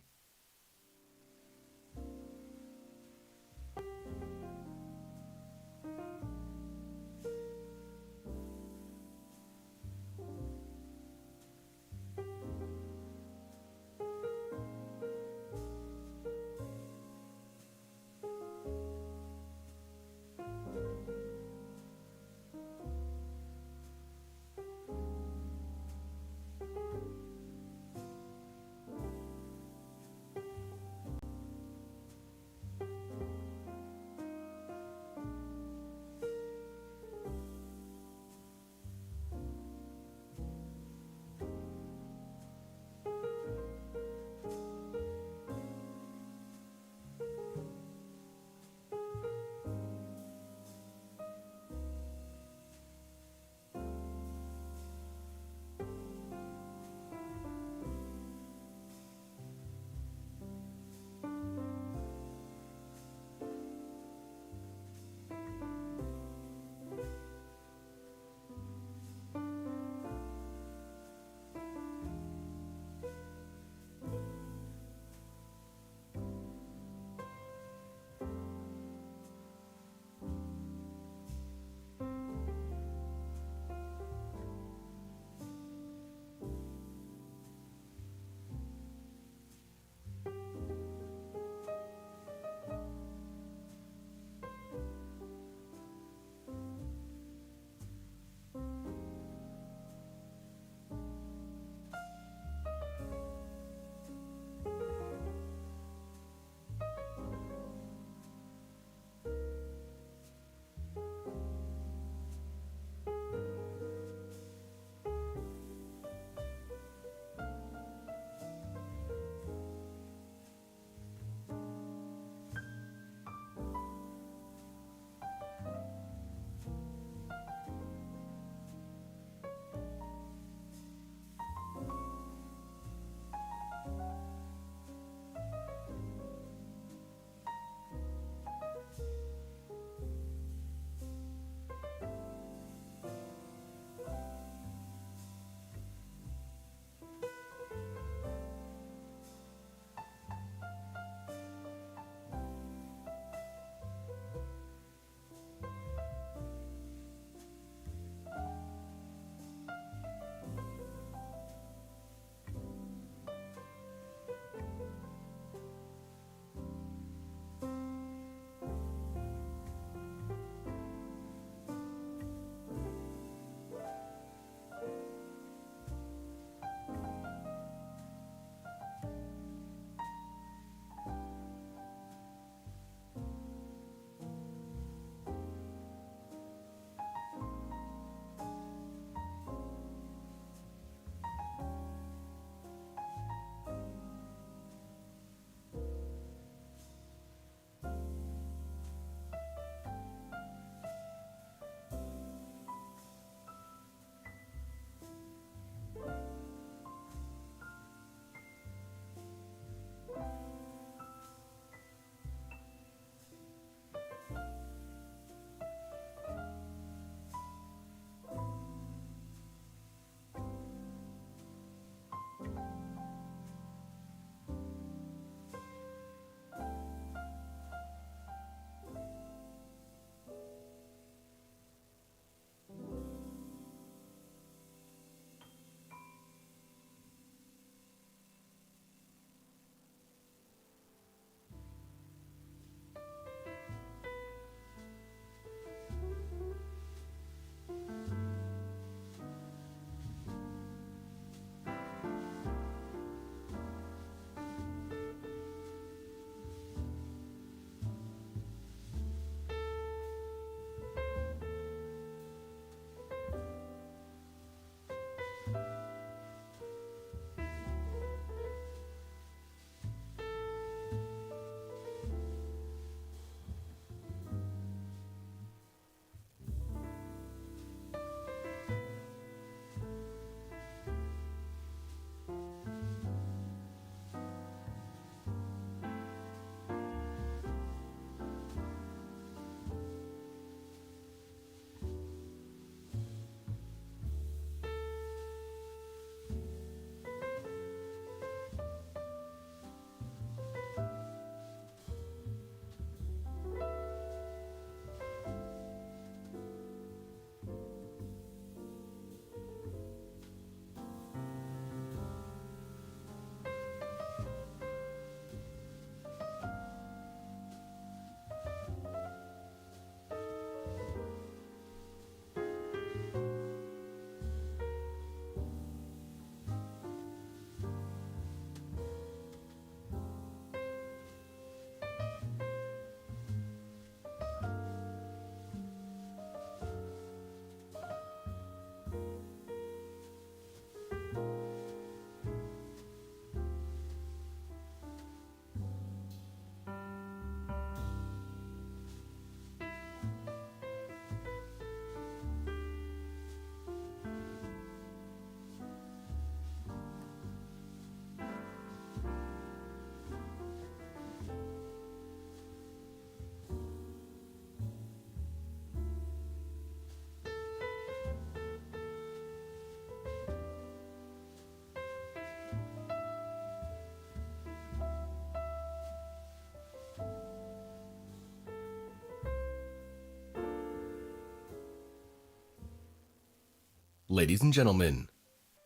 Ladies and gentlemen,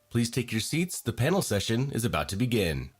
please take your seats. The panel session is about to begin.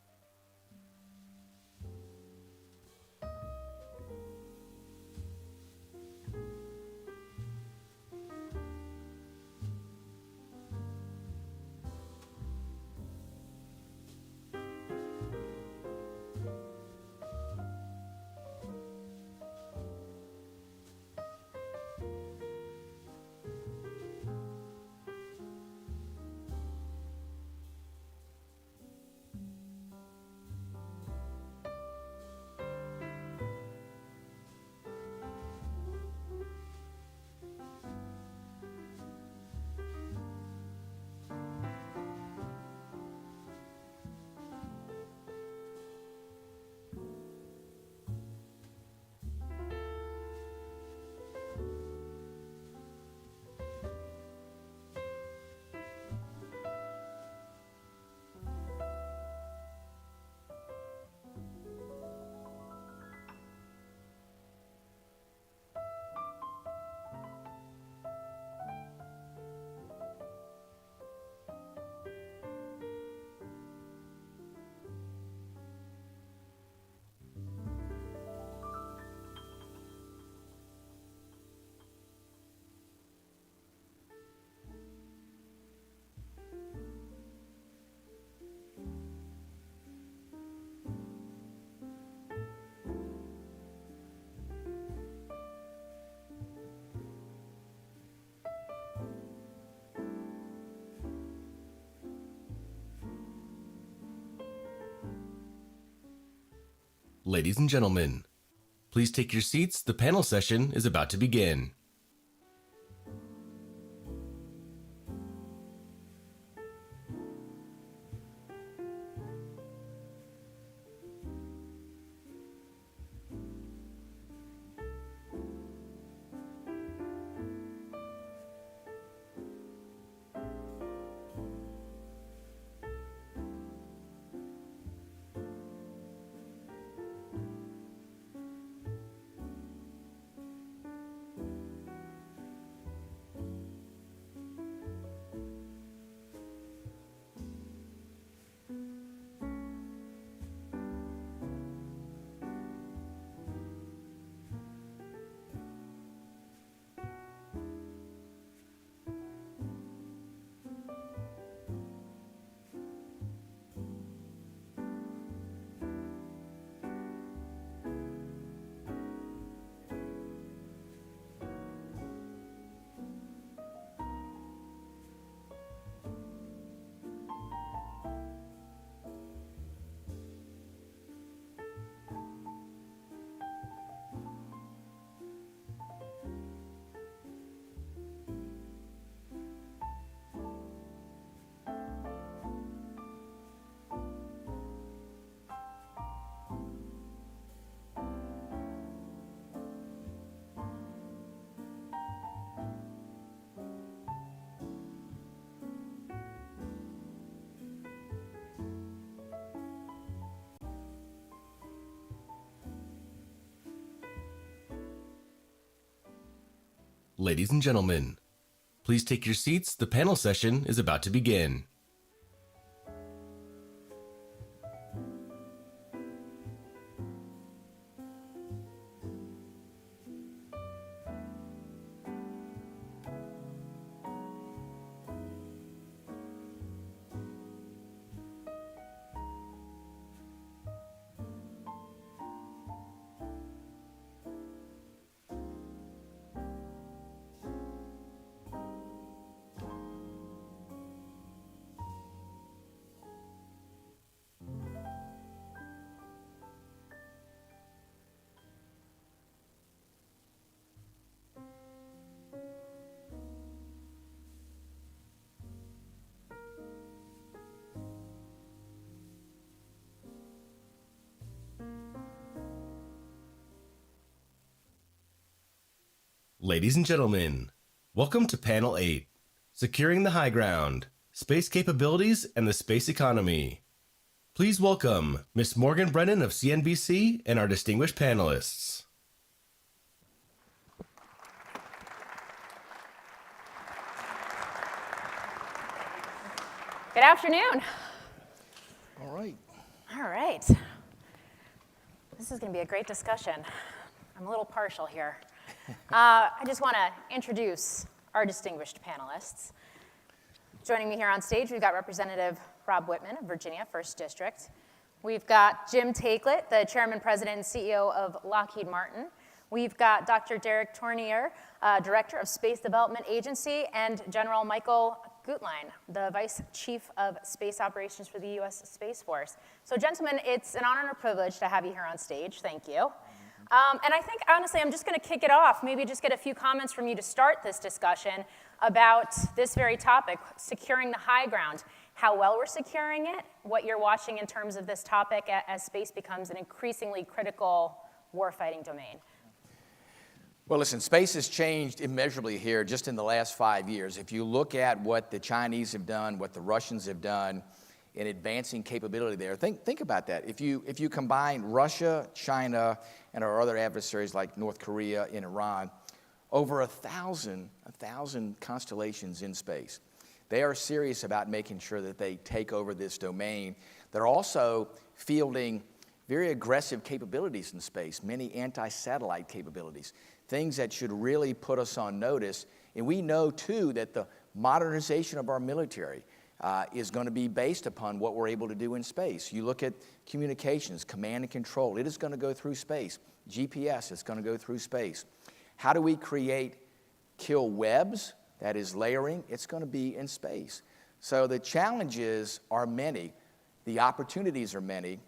Ladies and gentlemen, please take your seats. The panel session is about to begin. Ladies and gentlemen, please take your seats. The panel session is about to begin. Ladies and gentlemen, welcome to Panel 8, Securing the High Ground, Space Capabilities and the Space Economy. Please welcome Ms. Morgan Brennan of CNBC and our distinguished panelists. Good afternoon. All right. All right. This is going to be a great discussion. I'm a little partial here. I just want to introduce our distinguished panelists. Joining me here on stage, we've got Representative Rob Whitman of Virginia, 1st District. We've got Jim Takelet, the Chairman, President, and CEO of Lockheed Martin. We've got Dr. Derek Tournier, Director of Space Development Agency, and General Michael Gutlein, the Vice Chief of Space Operations for the U.S. Space Force. So gentlemen, it's an honor and a privilege to have you here on stage. Thank you. And I think, honestly, I'm just going to kick it off, maybe just get a few comments from you to start this discussion about this very topic, securing the high ground, how well we're securing it, what you're watching in terms of this topic as space becomes an increasingly critical warfighting domain. Well, listen, space has changed immeasurably here just in the last 5 years. If you look at what the Chinese have done, what the Russians have done in advancing capability there, think about that. If you combine Russia, China, and our other adversaries like North Korea and Iran, over 1,000 constellations in space. They are serious about making sure that they take over this domain. They're also fielding very aggressive capabilities in space, many anti-satellite capabilities, things that should really put us on notice. And we know, too, that the modernization of our military is going to be based upon what we're able to do in space. You look at communications, command and control. It is going to go through space. GPS is going to go through space. How do we create kill webs? That is layering. It's going to be in space. So the challenges are many. The opportunities are many.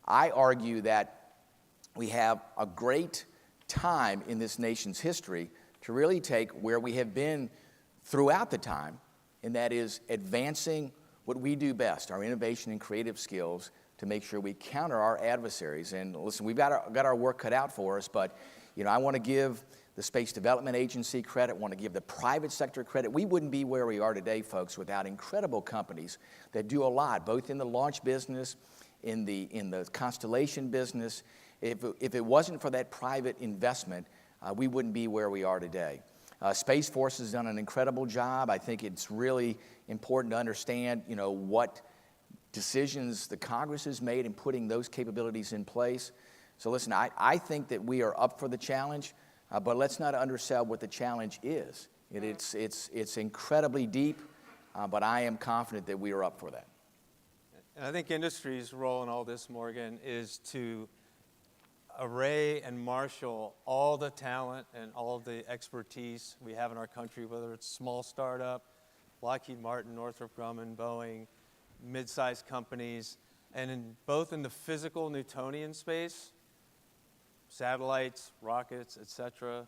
I argue that we have a great time in this nation's history to really take where we have been throughout the time, and that is advancing what we do best, our innovation and creative skills, to make sure we counter our adversaries. And listen, we've got our work cut out for us, but I want to give the Space Development Agency credit, want to give the private sector credit. We wouldn't be where we are today, folks, without incredible companies that do a lot, both in the launch business, in the constellation business. If it wasn't for that private investment, we wouldn't be where we are today. Space Force has done an incredible job. I think it's really important to understand, what decisions the Congress has made in putting those capabilities in place. So listen, I think that we are up for the challenge, but let's not undersell what the challenge is. It's incredibly deep, but I am confident that we are up for that. And I think industry's role in all this, Morgan, is to array and marshal all the talent and all the expertise we have in our country, whether it's small startup, Lockheed Martin, Northrop Grumman, Boeing, mid-sized companies, and both in the physical Newtonian space, satellites, rockets, etc.,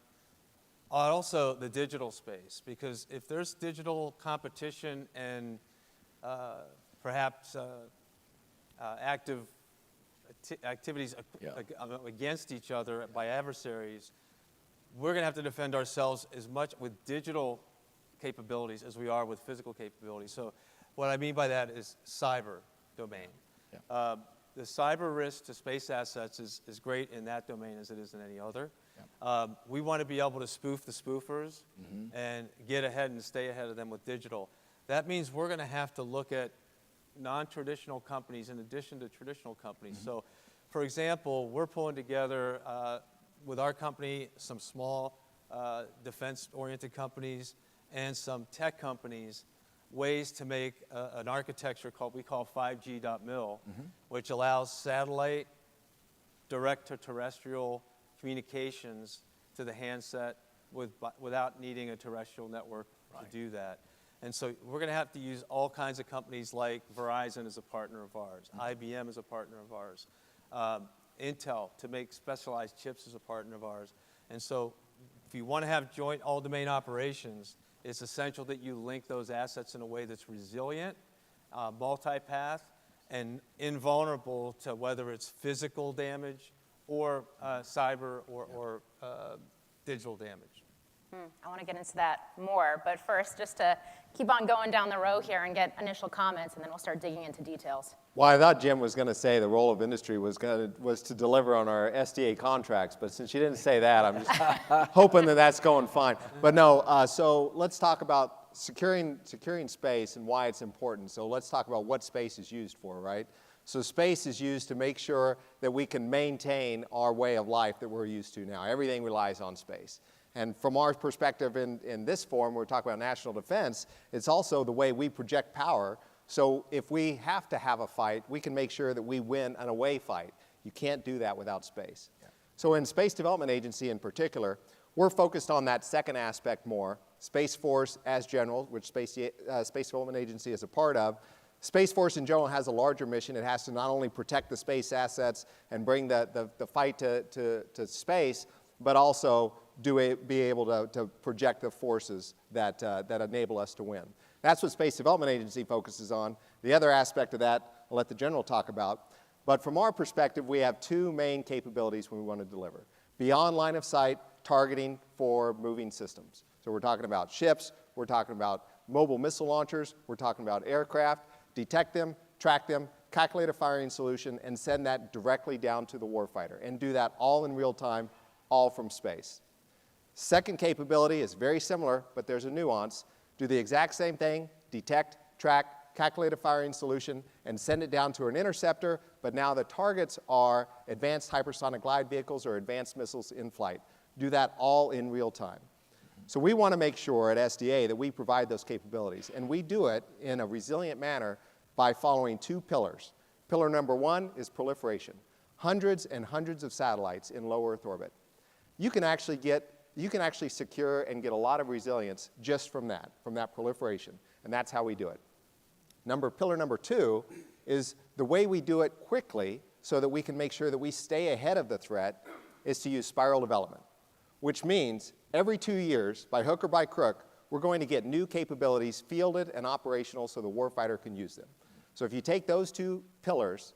also the digital space, because if there's digital competition and perhaps active activities against each other by adversaries, we're going to have to defend ourselves as much with digital capabilities as we are with physical capabilities. So what I mean by that is cyber domain. Yeah. The cyber risk to space assets is great in that domain as it is in any other. Yeah. We want to be able to spoof the spoofers and get ahead and stay ahead of them with digital. That means we're going to have to look at non-traditional companies in addition to traditional companies. So, for example, we're pulling together with our company some small defense-oriented companies and some tech companies ways to make an architecture we call 5G.mil, which allows satellite direct-to-terrestrial communications to the handset without needing a terrestrial network to do that. And so we're going to have to use all kinds of companies like Verizon as a partner of ours, IBM as a partner of ours, Intel to make specialized chips as a partner of ours. And so if you want to have joint all-domain operations, it's essential that you link those assets in a way that's resilient, multi-path, and invulnerable to whether it's physical damage or cyber or digital damage. I want to get into that more, but first, just to keep on going down the row here and get initial comments, and then we'll start digging into details. Well, I thought Jim was going to say the role of industry was to deliver on our SDA contracts, but since she didn't say that, I'm just hoping that that's going fine. But no, so let's talk about securing space and why it's important. So let's talk about what space is used for, right? So space is used to make sure that we can maintain our way of life that we're used to now. Everything relies on space. And from our perspective in this forum, we're talking about national defense, it's also the way we project power. So if we have to have a fight, we can make sure that we win an away fight. You can't do that without space. Yeah. So in Space Development Agency in particular, we're focused on that second aspect more. Space Force as general, which Space Development Agency is a part of. Space Force in general has a larger mission. It has to not only protect the space assets and bring the fight to space, but also be able to project the forces that enable us to win. That's what Space Development Agency focuses on. The other aspect of that, I'll let the general talk about. But from our perspective, we have two main capabilities we want to deliver. Beyond line of sight, targeting for moving systems. So we're talking about ships, we're talking about mobile missile launchers, we're talking about aircraft. Detect them, track them, calculate a firing solution, and send that directly down to the warfighter, and do that all in real time, all from space. Second capability is very similar, but there's a nuance. Do the exact same thing, detect, track, calculate a firing solution, and send it down to an interceptor, but now the targets are advanced hypersonic glide vehicles or advanced missiles in flight. Do that all in real time. So we want to make sure at SDA that we provide those capabilities, and we do it in a resilient manner by following two pillars. Pillar number one is proliferation. Hundreds and hundreds of satellites in low Earth orbit. You can actually secure and get a lot of resilience just from that proliferation, and that's how we do it. Pillar number two is the way we do it quickly so that we can make sure that we stay ahead of the threat is to use spiral development, which means every 2 years, by hook or by crook, we're going to get new capabilities fielded and operational so the warfighter can use them. So if you take those two pillars,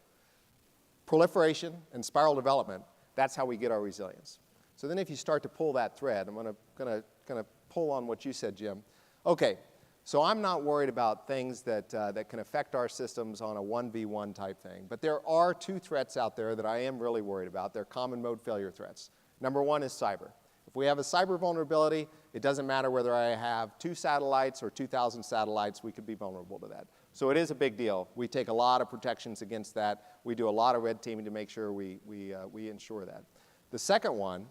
proliferation and spiral development, that's how we get our resilience. So then if you start to pull that thread, I'm going to pull on what you said, Jim. Okay, so I'm not worried about things that can affect our systems on a 1v1 type thing, but there are two threats out there that I am really worried about. They're common mode failure threats. Number one is cyber. If we have a cyber vulnerability, it doesn't matter whether I have 2 satellites or 2,000 satellites, we could be vulnerable to that. So it is a big deal. We take a lot of protections against that. We do a lot of red teaming to make sure we ensure that. The second one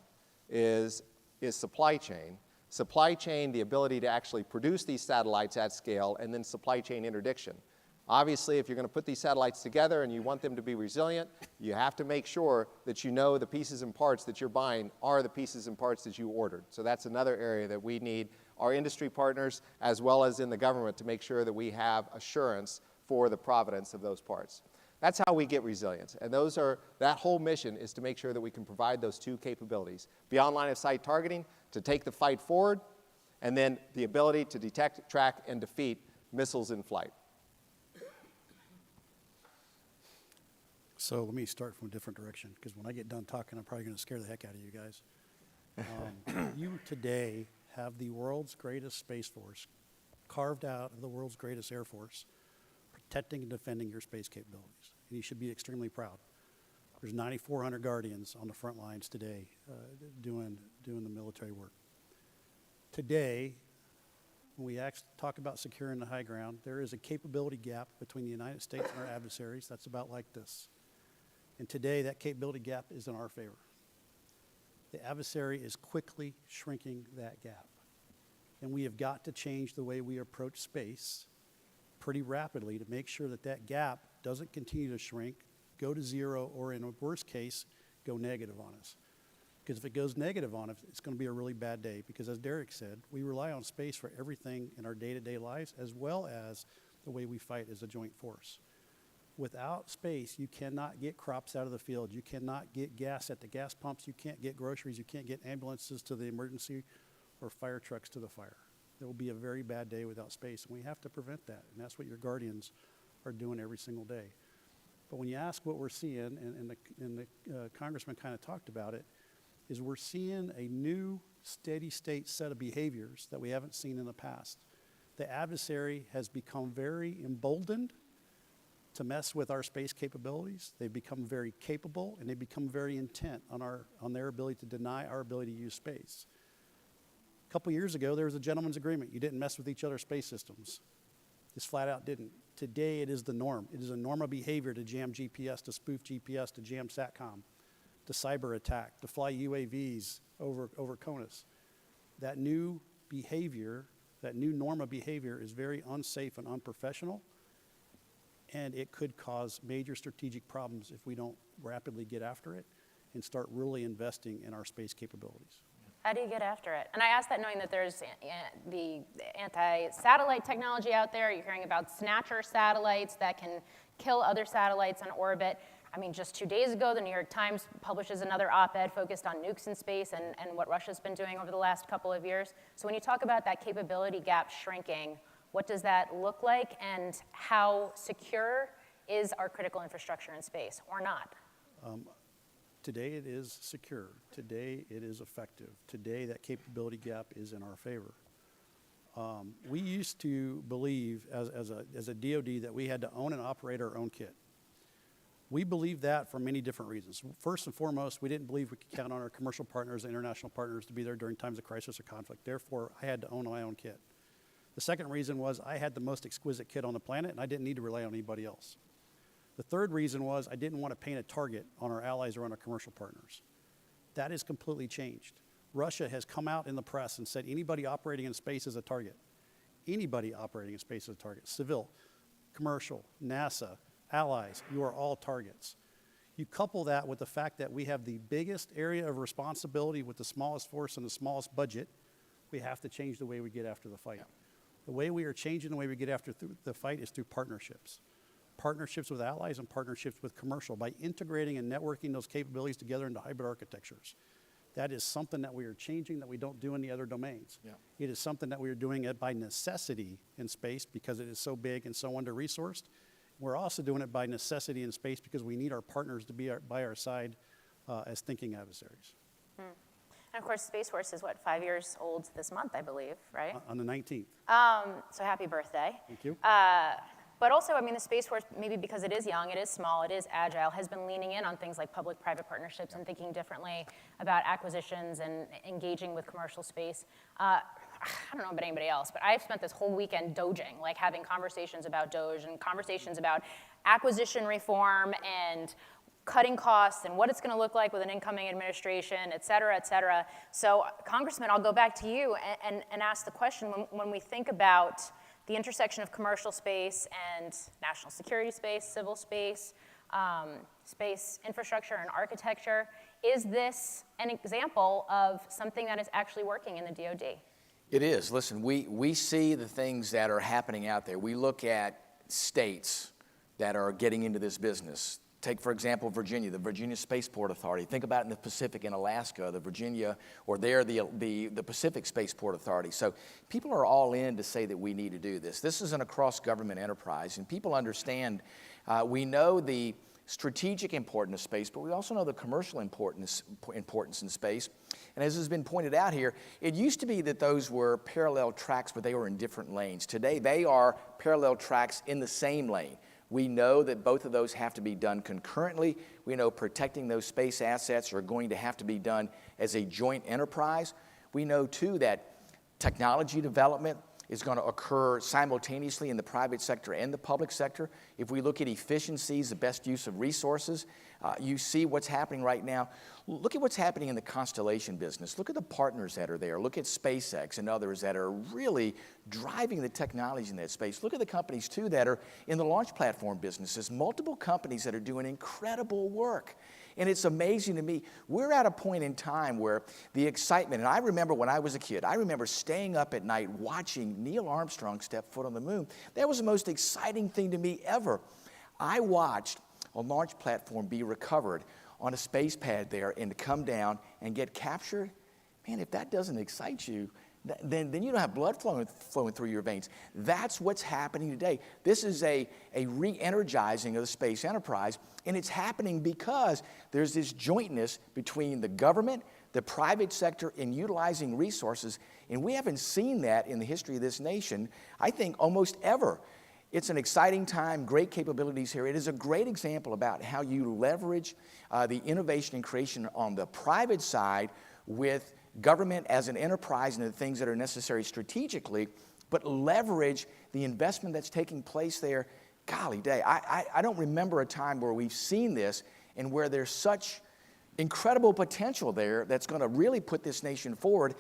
is supply chain. Supply chain, the ability to actually produce these satellites at scale, and then supply chain interdiction. Obviously, if you're going to put these satellites together and you want them to be resilient, you have to make sure that you know the pieces and parts that you're buying are the pieces and parts that you ordered. So that's another area that we need our industry partners as well as in the government to make sure that we have assurance for the provenance of those parts. That's how we get resilience. And that whole mission is to make sure that we can provide those two capabilities. Beyond line of sight targeting, to take the fight forward, and then the ability to detect, track, and defeat missiles in flight. So let me start from a different direction, because when I get done talking, I'm probably going to scare the heck out of you guys. You today have the world's greatest space force carved out of the world's greatest air force, protecting and defending your space capabilities. And you should be extremely proud. There's 9,400 Guardians on the front lines today doing the military work. Today, when we talk about securing the high ground, there is a capability gap between the United States and our adversaries that's about like this. And today, that capability gap is in our favor. The adversary is quickly shrinking that gap. And we have got to change the way we approach space pretty rapidly to make sure that that gap doesn't continue to shrink, go to zero, or in a worst case, go negative on us. Because if it goes negative on us, it's going to be a really bad day. Because as Derek said, we rely on space for everything in our day-to-day lives, as well as the way we fight as a joint force. Without space, you cannot get crops out of the field. You cannot get gas at the gas pumps. You can't get groceries. You can't get ambulances to the emergency or fire trucks to the fire. There will be a very bad day without space, and we have to prevent that. And that's what your Guardians are doing every single day. But when you ask what we're seeing, and the congressman kind of talked about it, is we're seeing a new steady state set of behaviors that we haven't seen in the past. The adversary has become very emboldened to mess with our space capabilities. They've become very capable, and they've become very intent on their ability to deny our ability to use space. A couple years ago, there was a gentleman's agreement. You didn't mess with each other's space systems. Just flat out didn't. Today, it is the norm. It is a norm of behavior to jam GPS, to spoof GPS, to jam SATCOM, to cyber attack, to fly UAVs over CONUS. That new behavior, that new norm of behavior is very unsafe and unprofessional, and it could cause major strategic problems if we don't rapidly get after it and start really investing in our space capabilities. How do you get after it? And I ask that knowing that there's the anti-satellite technology out there. You're hearing about snatcher satellites that can kill other satellites on orbit. I mean, just 2 days ago, the New York Times publishes another op-ed focused on nukes in space and what Russia's been doing over the last couple of years. So when you talk about that capability gap shrinking, what does that look like, and how secure is our critical infrastructure in space, or not? Today it is secure. Today it is effective. Today that capability gap is in our favor. We used to believe as a DoD that we had to own and operate our own kit. We believed that for many different reasons. First and foremost, we didn't believe we could count on our commercial partners and international partners to be there during times of crisis or conflict. Therefore, I had to own my own kit. The second reason was I had the most exquisite kit on the planet, and I didn't need to rely on anybody else. The third reason was I didn't want to paint a target on our allies or on our commercial partners. That has completely changed. Russia has come out in the press and said anybody operating in space is a target. Anybody operating in space is a target. Civil, commercial, NASA, allies, you are all targets. You couple that with the fact that we have the biggest area of responsibility with the smallest force and the smallest budget, we have to change the way we get after the fight. Yeah. The way we are changing the way we get after the fight is through partnerships. Partnerships with allies and partnerships with commercial by integrating and networking those capabilities together into hybrid architectures. That is something that we are changing that we don't do in the other domains. Yeah. It is something that we are doing it by necessity in space because it is so big and so under-resourced. We're also doing it by necessity in space because we need our partners to be by our side as thinking adversaries. Hmm. And of course, Space Force is, 5 years old this month, I believe, right? On the 19th. So happy birthday. Thank you. But also, I mean, the Space Force, maybe because it is young, it is small, it is agile, has been leaning in on things like public-private partnerships and thinking differently about acquisitions and engaging with commercial space. I don't know about anybody else, but I've spent this whole weekend doging, like having conversations about Doge and conversations about acquisition reform and cutting costs and what it's going to look like with an incoming administration, et cetera, et cetera. So, Congressman, I'll go back to you and ask the question, when we think about the intersection of commercial space and national security space, civil space, space infrastructure and architecture, is this an example of something that is actually working in the DoD? It is. Listen, we see the things that are happening out there. We look at states that are getting into this business. Take, for example, Virginia, the Virginia Spaceport Authority. Think about it in the Pacific in Alaska, the Virginia, or there, the Pacific Spaceport Authority. So people are all in to say that we need to do this. This is an across-government enterprise, and people understand, we know the strategic importance of space, but we also know the commercial importance in space. And as has been pointed out here, it used to be that those were parallel tracks, but they were in different lanes. Today, they are parallel tracks in the same lane. We know that both of those have to be done concurrently. We know protecting those space assets are going to have to be done as a joint enterprise. We know, too, that technology development is going to occur simultaneously in the private sector and the public sector. If we look at efficiencies, the best use of resources, you see what's happening right now. Look at what's happening in the constellation business. Look at the partners that are there. Look at SpaceX and others that are really driving the technology in that space. Look at the companies, too, that are in the launch platform businesses. Multiple companies that are doing incredible work. And it's amazing to me. We're at a point in time where the excitement, and I remember when I was a kid, I remember staying up at night watching Neil Armstrong step foot on the moon. That was the most exciting thing to me ever. I watched a launch platform be recovered on a space pad there and to come down and get captured. Man, if that doesn't excite you, then you don't have blood flowing through your veins. That's what's happening today. This is a re-energizing of the space enterprise, and it's happening because there's this jointness between the government, the private sector, in utilizing resources, and we haven't seen that in the history of this nation, I think, almost ever. It's an exciting time, great capabilities here. It is a great example about how you leverage the innovation and creation on the private side with government as an enterprise and the things that are necessary strategically, but leverage the investment that's taking place there. Golly day, I don't remember a time where we've seen this and where there's such incredible potential there that's going to really put this nation forward.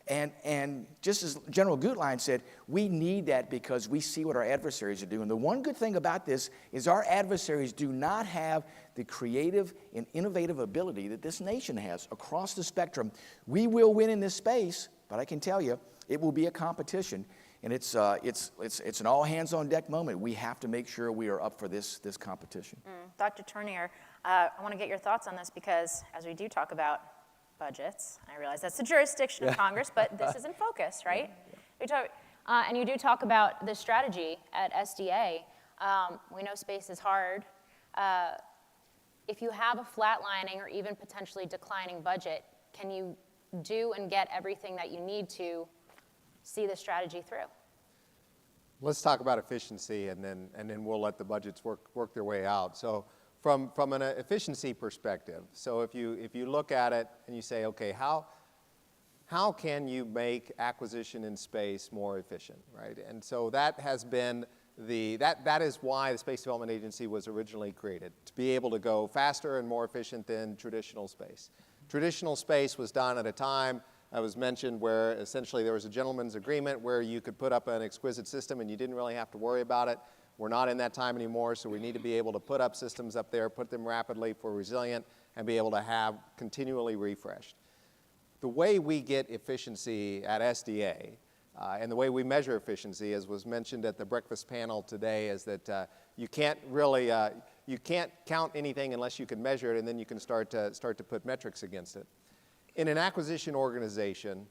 And just as General Gutlein said, we need that because we see what our adversaries are doing. The one good thing about this is our adversaries do not have the creative and innovative ability that this nation has across the spectrum. We will win in this space, but I can tell you, it will be a competition. And it's an all-hands-on-deck moment. We have to make sure we are up for this competition. Dr. Tournier, I want to get your thoughts on this because as we do talk about budgets, I realize that's the jurisdiction of Congress, but this is in focus, right? And you do talk about the strategy at SDA. We know space is hard. If you have a flatlining or even potentially declining budget, can you do and get everything that you need to see the strategy through? Let's talk about efficiency, and then we'll let the budgets work their way out. So from an efficiency perspective, so if you look at it and you say, okay, how can you make acquisition in space more efficient, right? And so that has been that is why the Space Development Agency was originally created, to be able to go faster and more efficient than traditional space. Traditional space was done at a time, I was mentioned, where essentially there was a gentleman's agreement where you could put up an exquisite system and you didn't really have to worry about it. We're not in that time anymore, so we need to be able to put up systems up there, put them rapidly for resilient, and be able to have continually refreshed. The way we get efficiency at SDA, and the way we measure efficiency, as was mentioned at the breakfast panel today, is that you can't really, you can't count anything unless you can measure it, and then you can start to put metrics against it. In an acquisition organization,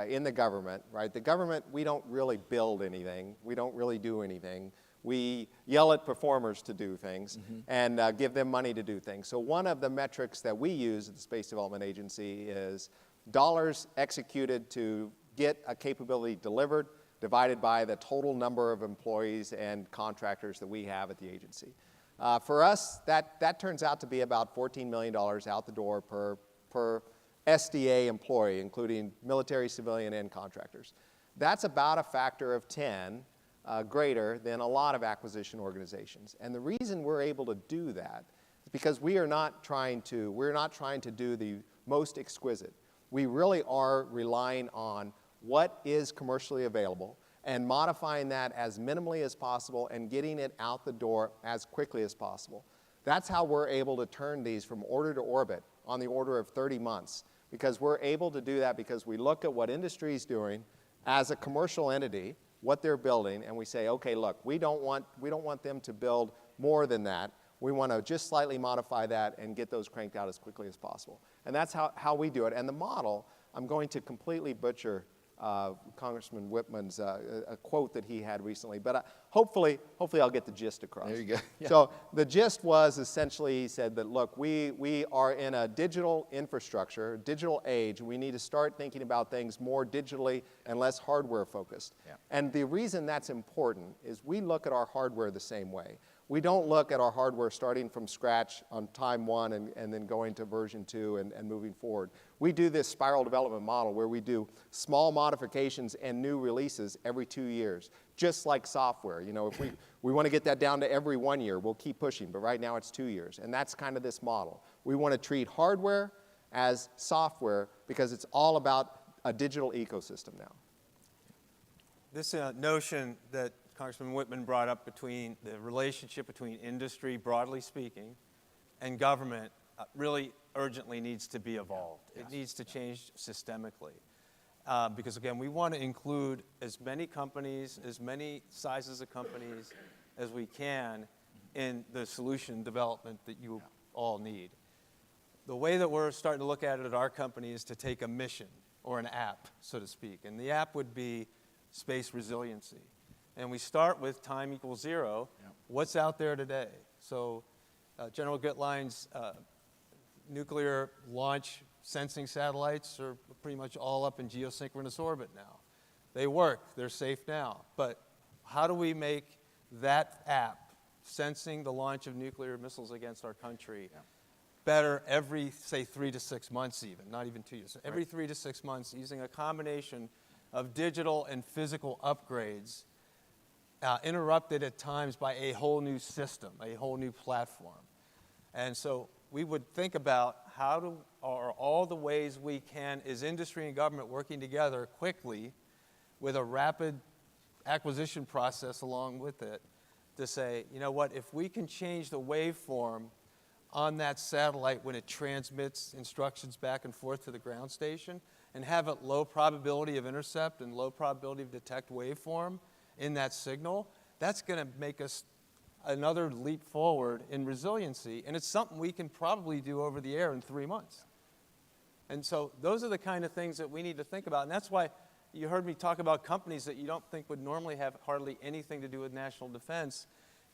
in the government, right? The government, we don't really build anything. We don't really do anything. We yell at performers to do things and give them money to do things. So one of the metrics that we use at the Space Development Agency is dollars executed to get a capability delivered divided by the total number of employees and contractors that we have at the agency. For us, that turns out to be about $14 million out the door per SDA employee, including military, civilian, and contractors. That's about a factor of 10 greater than a lot of acquisition organizations. And the reason we're able to do that is because we're not trying to do the most exquisite. We really are relying on what is commercially available and modifying that as minimally as possible and getting it out the door as quickly as possible. That's how we're able to turn these from order to orbit on the order of 30 months, because we're able to do that because we look at what industry is doing as a commercial entity, what they're building, and we say, okay, look, we don't want them to build more than that. We want to just slightly modify that and get those cranked out as quickly as possible. And that's how we do it. And the model, I'm going to completely butcher Congressman Whitman's a quote that he had recently, but hopefully I'll get the gist across. There you go. Yeah. So the gist was essentially, he said that, look, we are in a digital infrastructure, digital age. We need to start thinking about things more digitally and less hardware focused. Yeah. And the reason that's important is we look at our hardware the same way. We don't look at our hardware starting from scratch on time one and then going to version 2 and moving forward. We do this spiral development model where we do small modifications and new releases every 2 years, just like software. You know, if we want to get that down to every 1 year, we'll keep pushing, but right now it's 2 years. And that's kind of this model. We want to treat hardware as software because it's all about a digital ecosystem now. This notion that Congressman Whitman brought up between the relationship between industry, broadly speaking, and government really urgently needs to be evolved. Yes. It needs to change systemically. Because again, we want to include as many companies, as many sizes of companies as we can in the solution development that you all need. The way that we're starting to look at it at our company is to take a mission or an app, so to speak. And the app would be space resiliency. And we start with time equals 0. Yep. What's out there today? So General Gutlein's nuclear launch sensing satellites are pretty much all up in geosynchronous orbit now. They work. They're safe now. But how do we make that app, sensing the launch of nuclear missiles against our country, better every, say, 3 to 6 months even, not even 2 years. Every 3 to 6 months using a combination of digital and physical upgrades, interrupted at times by a whole new system, a whole new platform. And so we would think about are all the ways we can, as industry and government, working together quickly with a rapid acquisition process along with it, to say, you know what, if we can change the waveform on that satellite when it transmits instructions back and forth to the ground station and have a low probability of intercept and low probability of detect waveform in that signal, that's going to make us another leap forward in resiliency. And it's something we can probably do over the air in 3 months. And so those are the kind of things that we need to think about. And that's why you heard me talk about companies that you don't think would normally have hardly anything to do with national defense,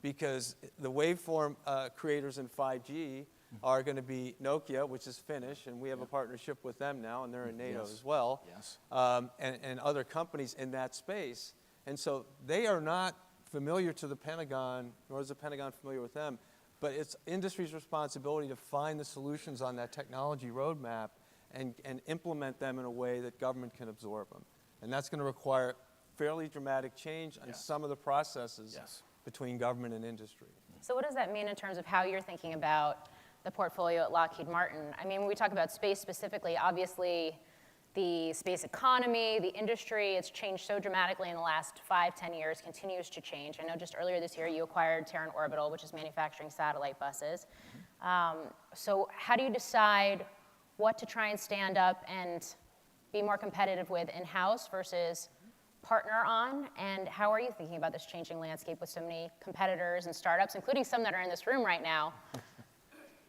because the waveform creators in 5G are going to be Nokia, which is Finnish, and we have a partnership with them now, and they're in NATO as well, and other companies in that space. And so they are not familiar to the Pentagon, nor is the Pentagon familiar with them, but it's industry's responsibility to find the solutions on that technology roadmap and implement them in a way that government can absorb them. And that's going to require fairly dramatic change on some of the processes between government and industry. So what does that mean in terms of how you're thinking about the portfolio at Lockheed Martin? I mean, when we talk about space specifically, obviously the space economy, the industry, it's changed so dramatically in the last 5-10 years, continues to change. I know just earlier this year you acquired Terran Orbital, which is manufacturing satellite buses. So how do you decide what to try and stand up and be more competitive with in-house versus partner on, and how are you thinking about this changing landscape with so many competitors and startups, including some that are in this room right now?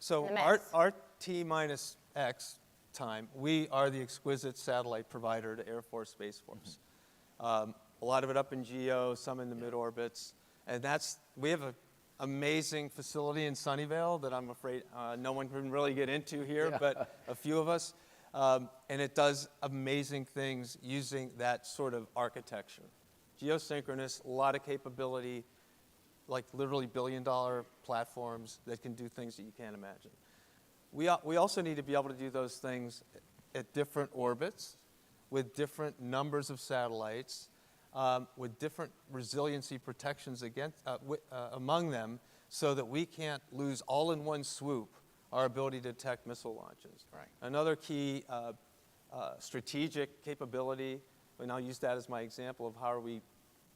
So our T-X time, we are the exquisite satellite provider to Air Force, Space Force. A lot of it up in GEO, some in the mid-orbits, and we have an amazing facility in Sunnyvale that I'm afraid no one can really get into here, but a few of us. And it does amazing things using that sort of architecture. Geosynchronous, a lot of capability, like literally billion-dollar platforms that can do things that you can't imagine. We also need to be able to do those things at different orbits, with different numbers of satellites, with different resiliency protections among them, so that we can't lose all in one swoop our ability to detect missile launches. Another key strategic capability, and I'll use that as my example of how are we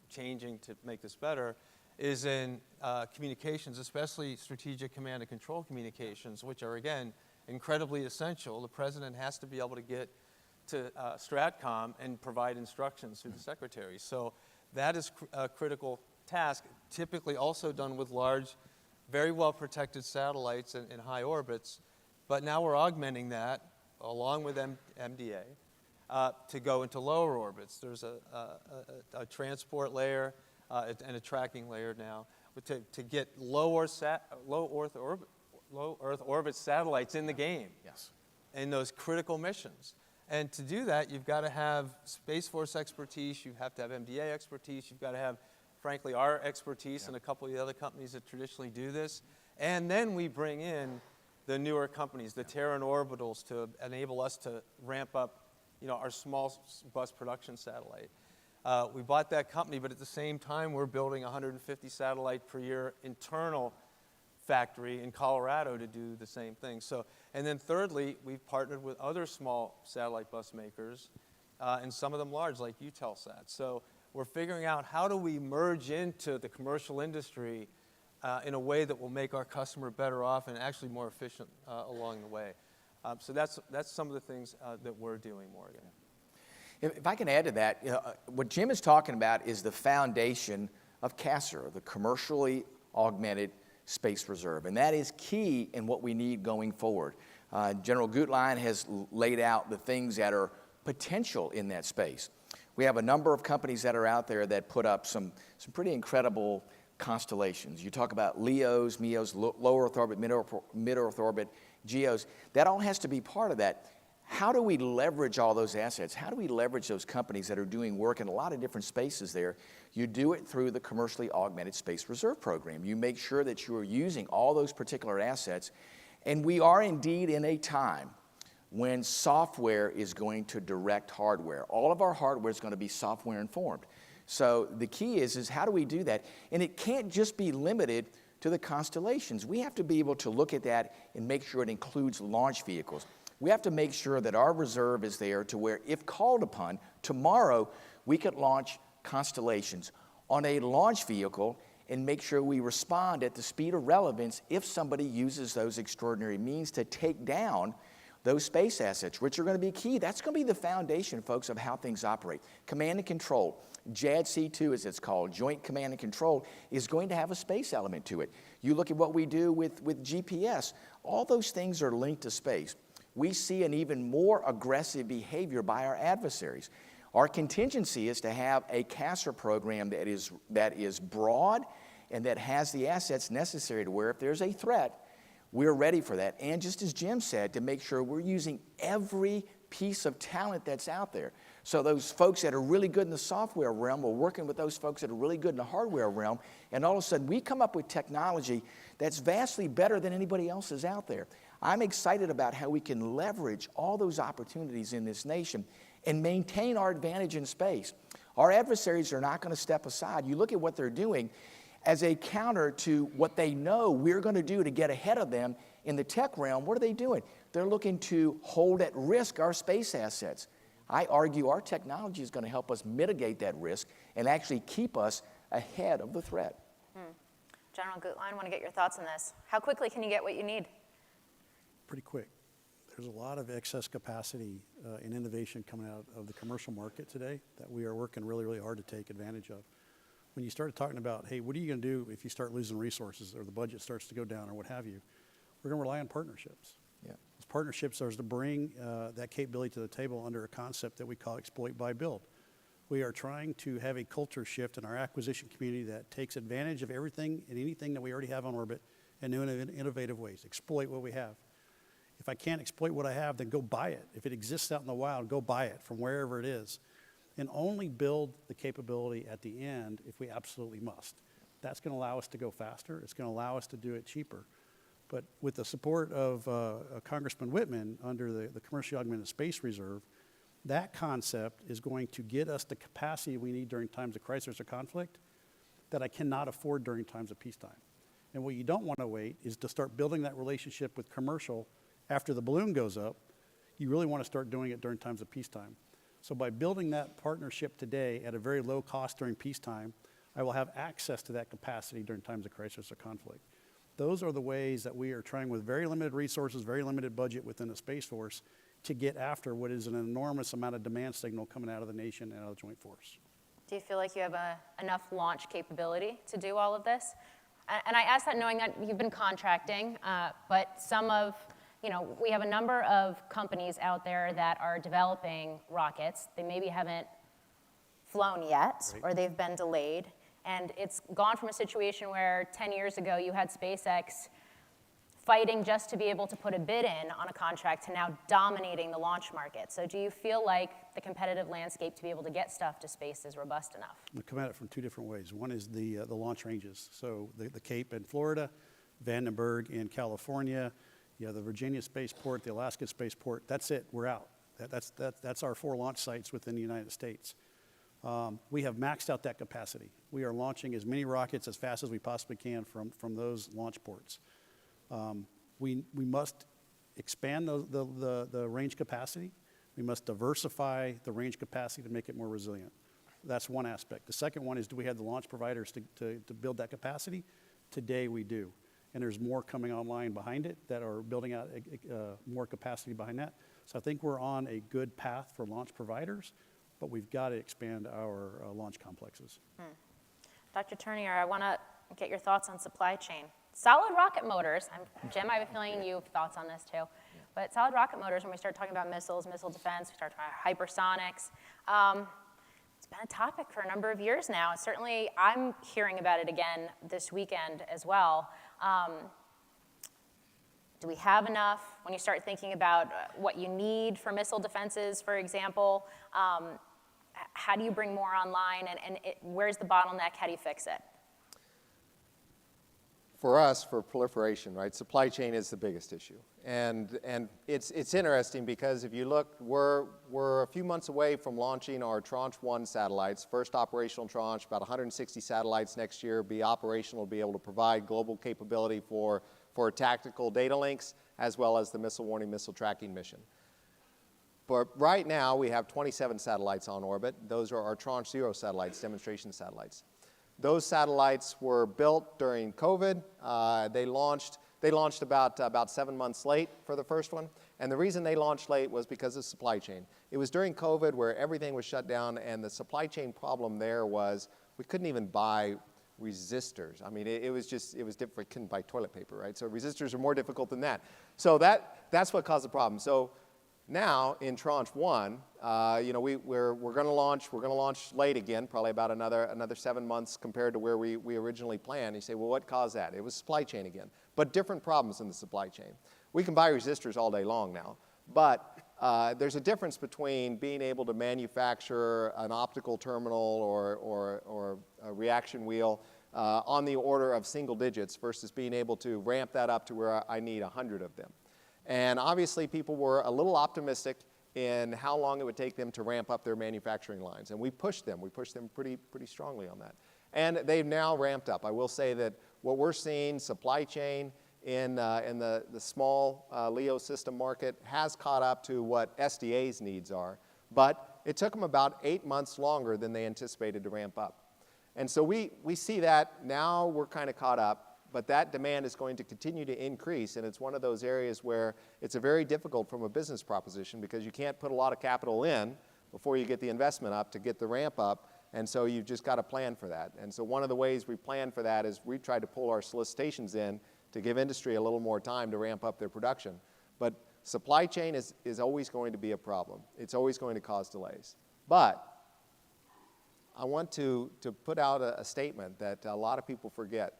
changing to make this better, is in communications, especially strategic command and control communications, which are, again, incredibly essential. The president has to be able to get to Stratcom and provide instructions through the secretary. So that is a critical task, typically also done with large, very well-protected satellites in high orbits, but now we're augmenting that, along with MDA, to go into lower orbits. There's a transport layer and a tracking layer now to get low Earth orbit satellites in the game in those critical missions. And to do that, you've got to have Space Force expertise, you have to have MDA expertise, you've got to have, frankly, our expertise and a couple of the other companies that traditionally do this. And then we bring in the newer companies, the Terran Orbitals, to enable us to ramp up our small bus production satellite. We bought that company, but at the same time, we're building 150 satellite per year internal factory in Colorado to do the same thing. So, and then thirdly, we've partnered with other small satellite bus makers, and some of them large, like Eutelsat. So we're figuring out how do we merge into the commercial industry in a way that will make our customer better off and actually more efficient along the way. So that's some of the things that we're doing, Morgan. If I can add to that, what Jim is talking about is the foundation of CASR, the Commercially Augmented Space Reserve, and that is key in what we need going forward. General Gutlein has laid out the things that are potential in that space. We have a number of companies that are out there that put up some pretty incredible constellations. You talk about LEOs, MEOs, low Earth orbit, mid Earth orbit, GEOs. That all has to be part of that. How do we leverage all those assets? How do we leverage those companies that are doing work in a lot of different spaces there? You do it through the Commercially Augmented Space Reserve Program. You make sure that you are using all those particular assets, And we are indeed in a time when software is going to direct hardware. All of our hardware is going to be software informed. So the key is how do we do that? And it can't just be limited to the constellations. We have to be able to look at that and make sure it includes launch vehicles. We have to make sure that our reserve is there to where, if called upon, tomorrow we could launch constellations on a launch vehicle and make sure we respond at the speed of relevance if somebody uses those extraordinary means to take down those space assets, which are going to be key. That's going to be the foundation, folks, of how things operate. Command and control, JADC2 as it's called, Joint Command and Control, is going to have a space element to it. You look at what we do with GPS. All those things are linked to space. We see an even more aggressive behavior by our adversaries. Our contingency is to have a CASR program that is broad and that has the assets necessary to where if there's a threat, we're ready for that. And just as Jim said, to make sure we're using every piece of talent that's out there. So those folks that are really good in the software realm are working with those folks that are really good in the hardware realm, and all of a sudden we come up with technology that's vastly better than anybody else is out there. I'm excited about how we can leverage all those opportunities in this nation and maintain our advantage in space. Our adversaries are not going to step aside. You look at what they're doing as a counter to what they know we're going to do to get ahead of them in the tech realm. What are they doing? They're looking to hold at risk our space assets. I argue our technology is going to help us mitigate that risk and actually keep us ahead of the threat. General Gutlein, I want to get your thoughts on this. How quickly can you get what you need? Pretty quick. There's a lot of excess capacity and innovation coming out of the commercial market today that we are working really, really hard to take advantage of. When you started talking about, hey, what are you going to do if you start losing resources or the budget starts to go down or what have you, we're going to rely on partnerships. Yeah. Those partnerships are to bring that capability to the table under a concept that we call exploit, buy, build. We are trying to have a culture shift in our acquisition community that takes advantage of everything and anything that we already have on orbit in new and innovative ways. Exploit what we have. If I can't exploit what I have, then go buy it. If it exists out in the wild, go buy it from wherever it is. And only build the capability at the end if we absolutely must. That's going to allow us to go faster. It's going to allow us to do it cheaper. But with the support of Congressman Whitman under the Commercially Augmented Space Reserve, that concept is going to get us the capacity we need during times of crisis or conflict that I cannot afford during times of peacetime. And what you don't want to wait is to start building that relationship with commercial after the balloon goes up. You really want to start doing it during times of peacetime. So by building that partnership today at a very low cost during peacetime, I will have access to that capacity during times of crisis or conflict. Those are the ways that we are trying with very limited resources, very limited budget within the Space Force to get after what is an enormous amount of demand signal coming out of the nation and out of the Joint Force. Do you feel like you have enough launch capability to do all of this? And I ask that knowing that you've been contracting, but we have a number of companies out there that are developing rockets. They maybe haven't flown yet, right, or they've been delayed. And it's gone from a situation where 10 years ago you had SpaceX fighting just to be able to put a bid in on a contract to now dominating the launch market. So do you feel like the competitive landscape to be able to get stuff to space is robust enough? We come at it from two different ways. One is the launch ranges. So the Cape in Florida, Vandenberg in California, the Virginia spaceport, the Alaska spaceport. That's it. We're out. That's our 4 launch sites within the United States. We have maxed out that capacity. We are launching as many rockets as fast as we possibly can from those launch ports. We must expand the range capacity. We must diversify the range capacity to make it more resilient. That's one aspect. The second one is, do we have the launch providers to build that capacity? Today we do. And there's more coming online behind it that are building out more capacity behind that. So I think we're on a good path for launch providers, but we've got to expand our launch complexes. Dr. Turnier, I want to get your thoughts on supply chain. Solid rocket motors, Jim, I have a feeling you have thoughts on this too, but solid rocket motors, when we start talking about missiles, missile defense, we start talking about hypersonics, it's been a topic for a number of years now. Certainly, I'm hearing about it again this weekend as well. Do we have enough? When you start thinking about what you need for missile defenses, for example, how do you bring more online, and where's the bottleneck? How do you fix it? for us, for proliferation, right, supply chain is the biggest issue. And it's interesting because if you look, we're a few months away from launching our Tranche 1 satellites, first operational tranche, about 160 satellites next year, be operational, be able to provide global capability for tactical data links, as well as the missile warning, missile tracking mission. But right now, we have 27 satellites on orbit. Those are our Tranche 0 satellites, demonstration satellites. Those satellites were built during COVID. They launched about 7 months late for the first one. And the reason they launched late was because of supply chain. It was during COVID where everything was shut down, and the supply chain problem there was we couldn't even buy resistors. I mean, it was different. We couldn't buy toilet paper, right? So resistors are more difficult than that. So that's what caused the problem. So now in Tranche 1, we're going to launch late again, probably about another 7 months compared to where we originally planned. You say, well, what caused that? It was supply chain again, but different problems in the supply chain. We can buy resistors all day long now, but there's a difference between being able to manufacture an optical terminal or a reaction wheel on the order of single digits versus being able to ramp that up to where I need 100 of them. And obviously, people were a little optimistic in how long it would take them to ramp up their manufacturing lines. And we pushed them. We pushed them pretty strongly on that. And they've now ramped up. I will say that what we're seeing, supply chain in the small LEO system market has caught up to what SDA's needs are. But it took them about 8 months longer than they anticipated to ramp up. And so we see that now we're kind of caught up. But that demand is going to continue to increase, and it's one of those areas where it's very difficult from a business proposition because you can't put a lot of capital in before you get the investment up to get the ramp up, and so you've just got to plan for that. And so one of the ways we plan for that is we try to pull our solicitations in to give industry a little more time to ramp up their production. But supply chain is always going to be a problem. It's always going to cause delays. But I want to put out a statement that a lot of people forget.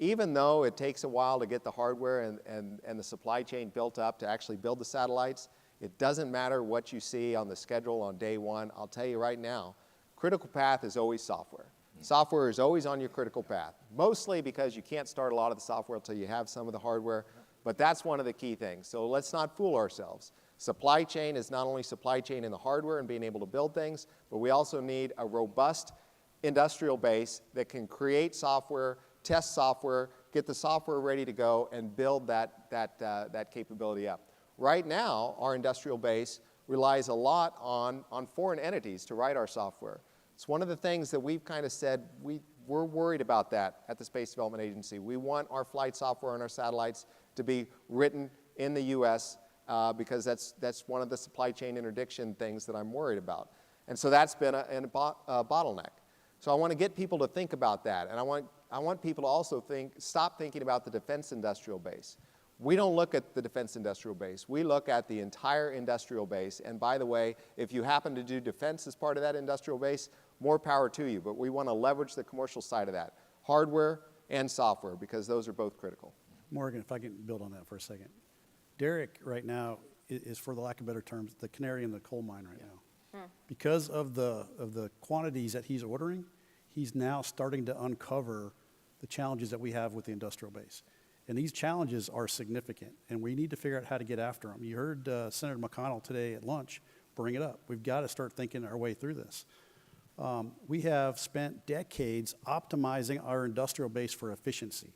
Even though it takes a while to get the hardware and the supply chain built up to actually build the satellites, it doesn't matter what you see on the schedule on day one. I'll tell you right now, critical path is always software. Software is always on your critical path, mostly because you can't start a lot of the software until you have some of the hardware, but that's one of the key things. So let's not fool ourselves. Supply chain is not only supply chain in the hardware and being able to build things, but we also need a robust industrial base that can create software, test software, get the software ready to go, and build that capability up. Right now, our industrial base relies a lot on foreign entities to write our software. It's one of the things that we've kind of said we're worried about that at the Space Development Agency. We want our flight software and our satellites to be written in the U.S. Because that's one of the supply chain interdiction things that I'm worried about. And so that's been a bottleneck. So I want to get people to think about that, and I want people to also stop thinking about the defense industrial base. We don't look at the defense industrial base. We look at the entire industrial base. And by the way, if you happen to do defense as part of that industrial base, more power to you. But we want to leverage the commercial side of that, hardware and software, because those are both critical. Morgan, if I can build on that for a second. Derek right now is, for the lack of better terms, the canary in the coal mine right now. Because of the quantities that he's ordering, he's now starting to uncover the challenges that we have with the industrial base. And these challenges are significant, and we need to figure out how to get after them. You heard Senator McConnell today at lunch bring it up. We've got to start thinking our way through this. We have spent decades optimizing our industrial base for efficiency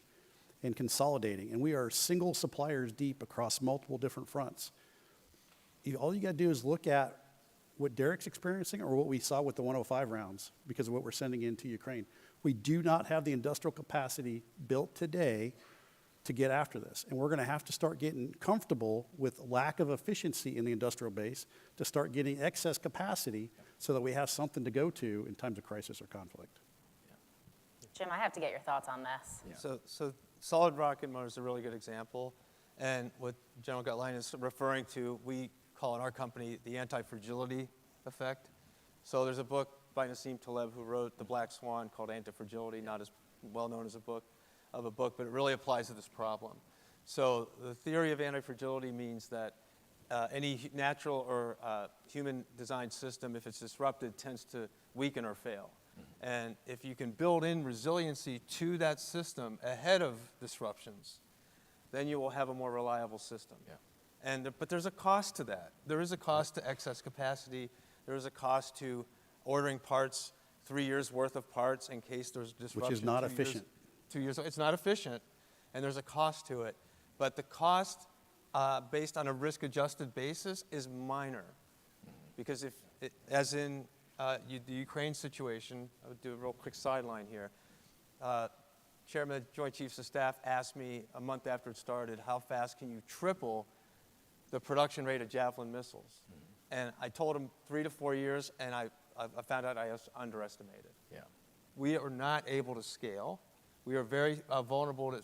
and consolidating, and we are single suppliers deep across multiple different fronts. All you got to do is look at what Derek's experiencing or what we saw with the 105 rounds because of what we're sending into Ukraine. We do not have the industrial capacity built today to get after this. And we're going to have to start getting comfortable with lack of efficiency in the industrial base to start getting excess capacity so that we have something to go to in times of crisis or conflict. Jim, I have to get your thoughts on this. So solid rocket motor is a really good example. And what General Gutlein is referring to, we call in our company the anti-fragility effect. So there's a book by Nassim Taleb who wrote The Black Swan called Anti-Fragility, not as well known as a book, but it really applies to this problem. So the theory of anti-fragility means that any natural or human designed system, if it's disrupted, tends to weaken or fail. And if you can build in resiliency to that system ahead of disruptions, then you will have a more reliable system. Yeah. But there's a cost to that. There is a cost to excess capacity. There is a cost to ordering parts, 3 years worth of parts in case there's disruption. Which is not efficient. 2 years, it's not efficient, and there's a cost to it. But the cost based on a risk-adjusted basis is minor. Because as in the Ukraine situation, I would do a real quick sideline here. Chairman of the Joint Chiefs of Staff asked me a month after it started, how fast can you triple the production rate of Javelin missiles? And I told him 3 to 4 years, and I found out I underestimated. Yeah. We are not able to scale. We are very vulnerable to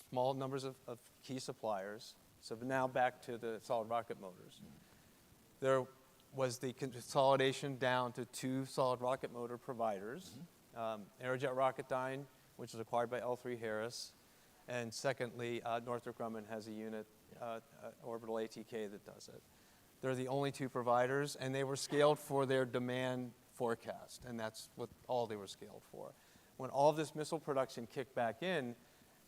small numbers of key suppliers. So now back to the solid rocket motors. There was the consolidation down to 2 solid rocket motor providers, Aerojet Rocketdyne, which was acquired by L3Harris, and secondly, Northrop Grumman has a unit, orbital ATK, that does it. They're the only 2 providers, and they were scaled for their demand forecast, and that's what all they were scaled for. When all of this missile production kicked back in,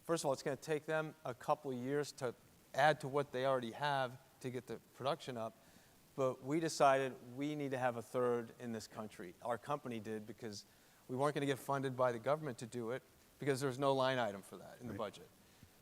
first of all, it's going to take them a couple of years to add to what they already have to get the production up. But we decided we need to have a third in this country. Our company did, because we weren't going to get funded by the government to do it, because there's no line item for that in the budget.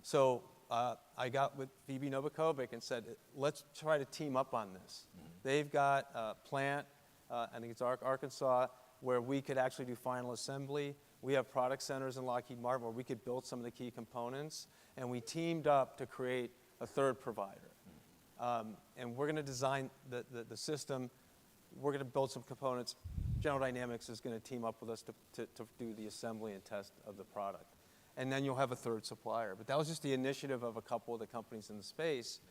So I got with Phoebe Novakovic and said, let's try to team up on this. They've got a plant, I think it's Arkansas, where we could actually do final assembly. We have product centers in Lockheed Martin where we could build some of the key components, and we teamed up to create a third provider. And we're going to design the system. We're going to build some components. General Dynamics is going to team up with us to do the assembly and test of the product. And then you'll have a third supplier. But that was just the initiative of a couple of the companies in the space.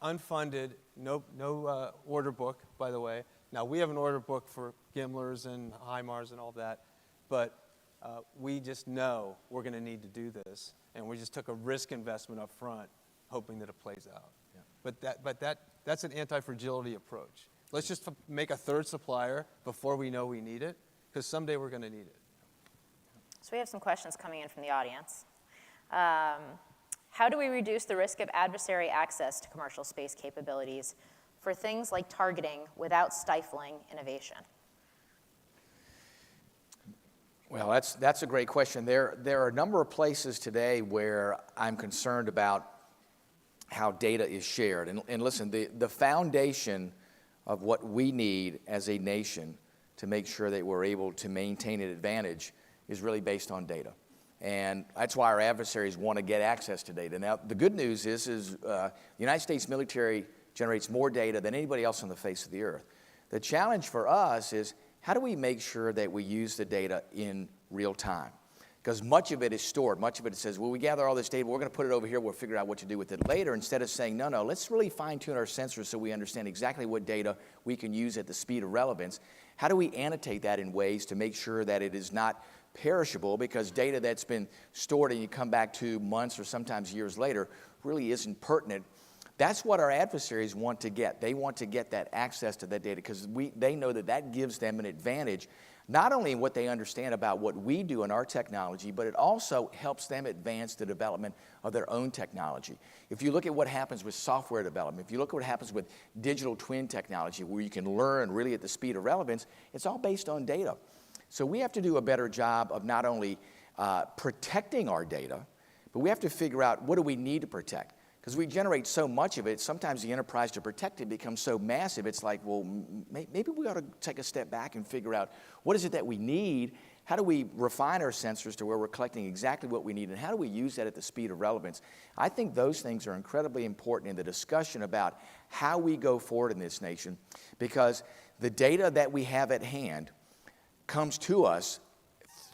Unfunded, no order book, by the way. Now, we have an order book for GMLRS and HIMARS and all that, but we just know we're going to need to do this, and we just took a risk investment up front, hoping that it plays out. Yeah. But that's an anti-fragility approach. Let's just make a third supplier before we know we need it, because someday we're going to need it. So we have some questions coming in from the audience. How do we reduce the risk of adversary access to commercial space capabilities for things like targeting without stifling innovation? Well, that's a great question. There are a number of places today where I'm concerned about how data is shared. And listen, the foundation of what we need as a nation to make sure that we're able to maintain an advantage is really based on data. And that's why our adversaries want to get access to data. Now, the good news is the United States military generates more data than anybody else on the face of the earth. The challenge for us is, how do we make sure that we use the data in real time? Because much of it is stored. Much of it says, well, we gather all this data, we're going to put it over here, we'll figure out what to do with it later, instead of saying, no, let's really fine-tune our sensors so we understand exactly what data we can use at the speed of relevance. How do we annotate that in ways to make sure that it is not perishable, because data that's been stored and you come back to months or sometimes years later really isn't pertinent? That's what our adversaries want to get. They want to get that access to that data, because they know that gives them an advantage, not only in what they understand about what we do in our technology, but it also helps them advance the development of their own technology. If you look at what happens with software development, if you look at what happens with digital twin technology, where you can learn really at the speed of relevance, it's all based on data. So we have to do a better job of not only protecting our data, but we have to figure out, what do we need to protect? Because we generate so much of it, sometimes the enterprise to protect it becomes so massive, it's like, well, maybe we ought to take a step back and figure out, what is it that we need? How do we refine our sensors to where we're collecting exactly what we need? And how do we use that at the speed of relevance? I think those things are incredibly important in the discussion about how we go forward in this nation, because the data that we have at hand comes to us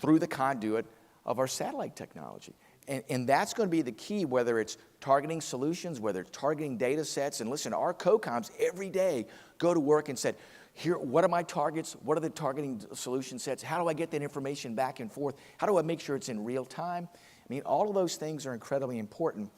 through the conduit of our satellite technology. And that's going to be the key, whether it's targeting solutions, whether it's targeting data sets. And listen, our COCOMs every day go to work and said, here, what are my targets? What are the targeting solution sets? How do I get that information back and forth? How do I make sure it's in real time? I mean, all of those things are incredibly important.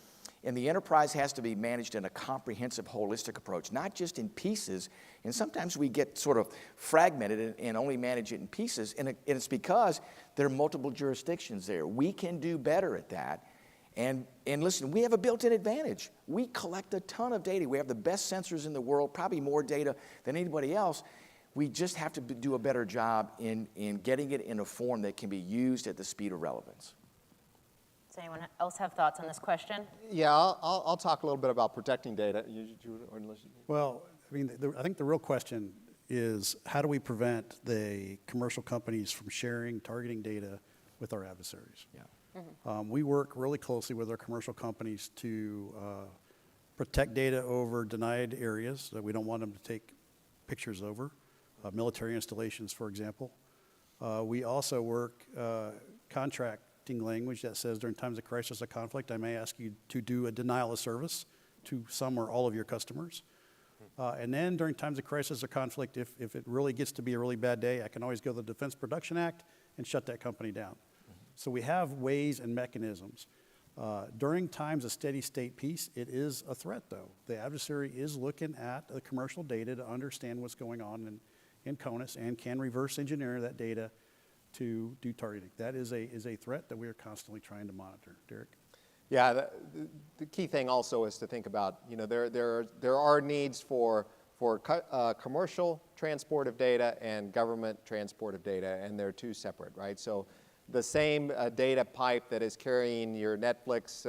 And the enterprise has to be managed in a comprehensive, holistic approach, not just in pieces. And sometimes we get sort of fragmented and only manage it in pieces, and it's because there are multiple jurisdictions there. We can do better at that. And listen, we have a built-in advantage. We collect a ton of data. We have the best sensors in the world, probably more data than anybody else. We just have to do a better job in getting it in a form that can be used at the speed of relevance. Does anyone else have thoughts on this question? Yeah, I'll talk a little bit about protecting data. Well, I mean, I think the real question is how do we prevent the commercial companies from sharing, targeting data with our adversaries? Yeah. We work really closely with our commercial companies to protect data over denied areas that we don't want them to take pictures over, military installations, for example. We also work contracting language that says during times of crisis or conflict, I may ask you to do a denial of service to some or all of your customers. And then during times of crisis or conflict, if it really gets to be a really bad day, I can always go to the Defense Production Act and shut that company down. So we have ways and mechanisms. During times of steady state peace, it is a threat, though. The adversary is looking at the commercial data to understand what's going on in CONUS and can reverse engineer that data to do targeting. That is a threat that we are constantly trying to monitor. Derek? Yeah, the key thing also is to think about, you know, there are needs for commercial transport of data and government transport of data, and they're two separate, right? So the same data pipe that is carrying your Netflix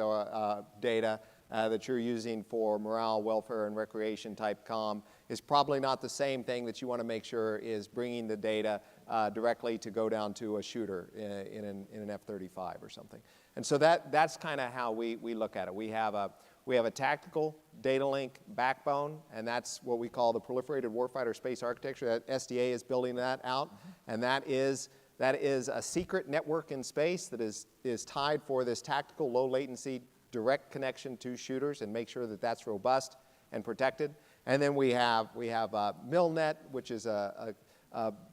data that you're using for morale, welfare, and recreation type comm is probably not the same thing that you want to make sure is bringing the data directly to go down to a shooter in an F-35 or something. And so that's kind of how we look at it. We have a tactical data link backbone, and that's what we call the proliferated warfighter space architecture. That SDA is building that out, and that is a secret network in space that is tied for this tactical, low latency, direct connection to shooters and make sure that that's robust and protected. And then we have MILNet, which is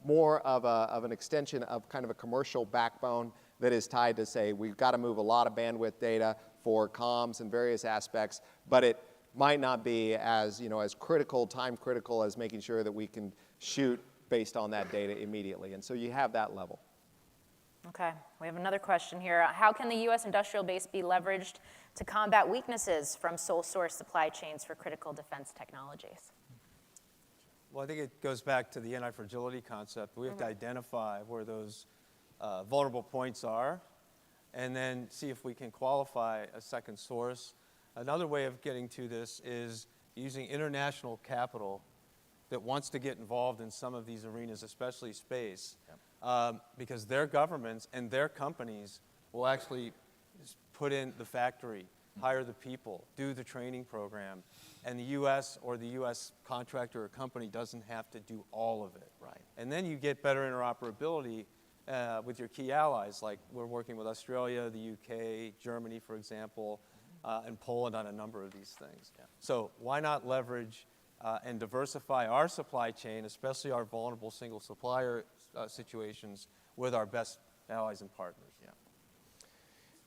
more of an extension of kind of a commercial backbone that is tied to say we've got to move a lot of bandwidth data for comms and various aspects, but it might not be as critical, time critical as making sure that we can shoot based on that data immediately. And so you have that level. Okay, we have another question here. How can the U.S. industrial base be leveraged to combat weaknesses from sole source supply chains for critical defense technologies? Well, I think it goes back to the anti-fragility concept. We have to identify where those vulnerable points are and then see if we can qualify a second source. Another way of getting to this is using international capital that wants to get involved in some of these arenas, especially space, because their governments and their companies will actually put in the factory, hire the people, do the training program, and the U.S. or the U.S. contractor or company doesn't have to do all of it. Right. And then you get better interoperability with your key allies, like we're working with Australia, the UK, Germany, for example, and Poland on a number of these things. Yeah. So why not leverage and diversify our supply chain, especially our vulnerable single supplier situations, with our best allies and partners? Yeah.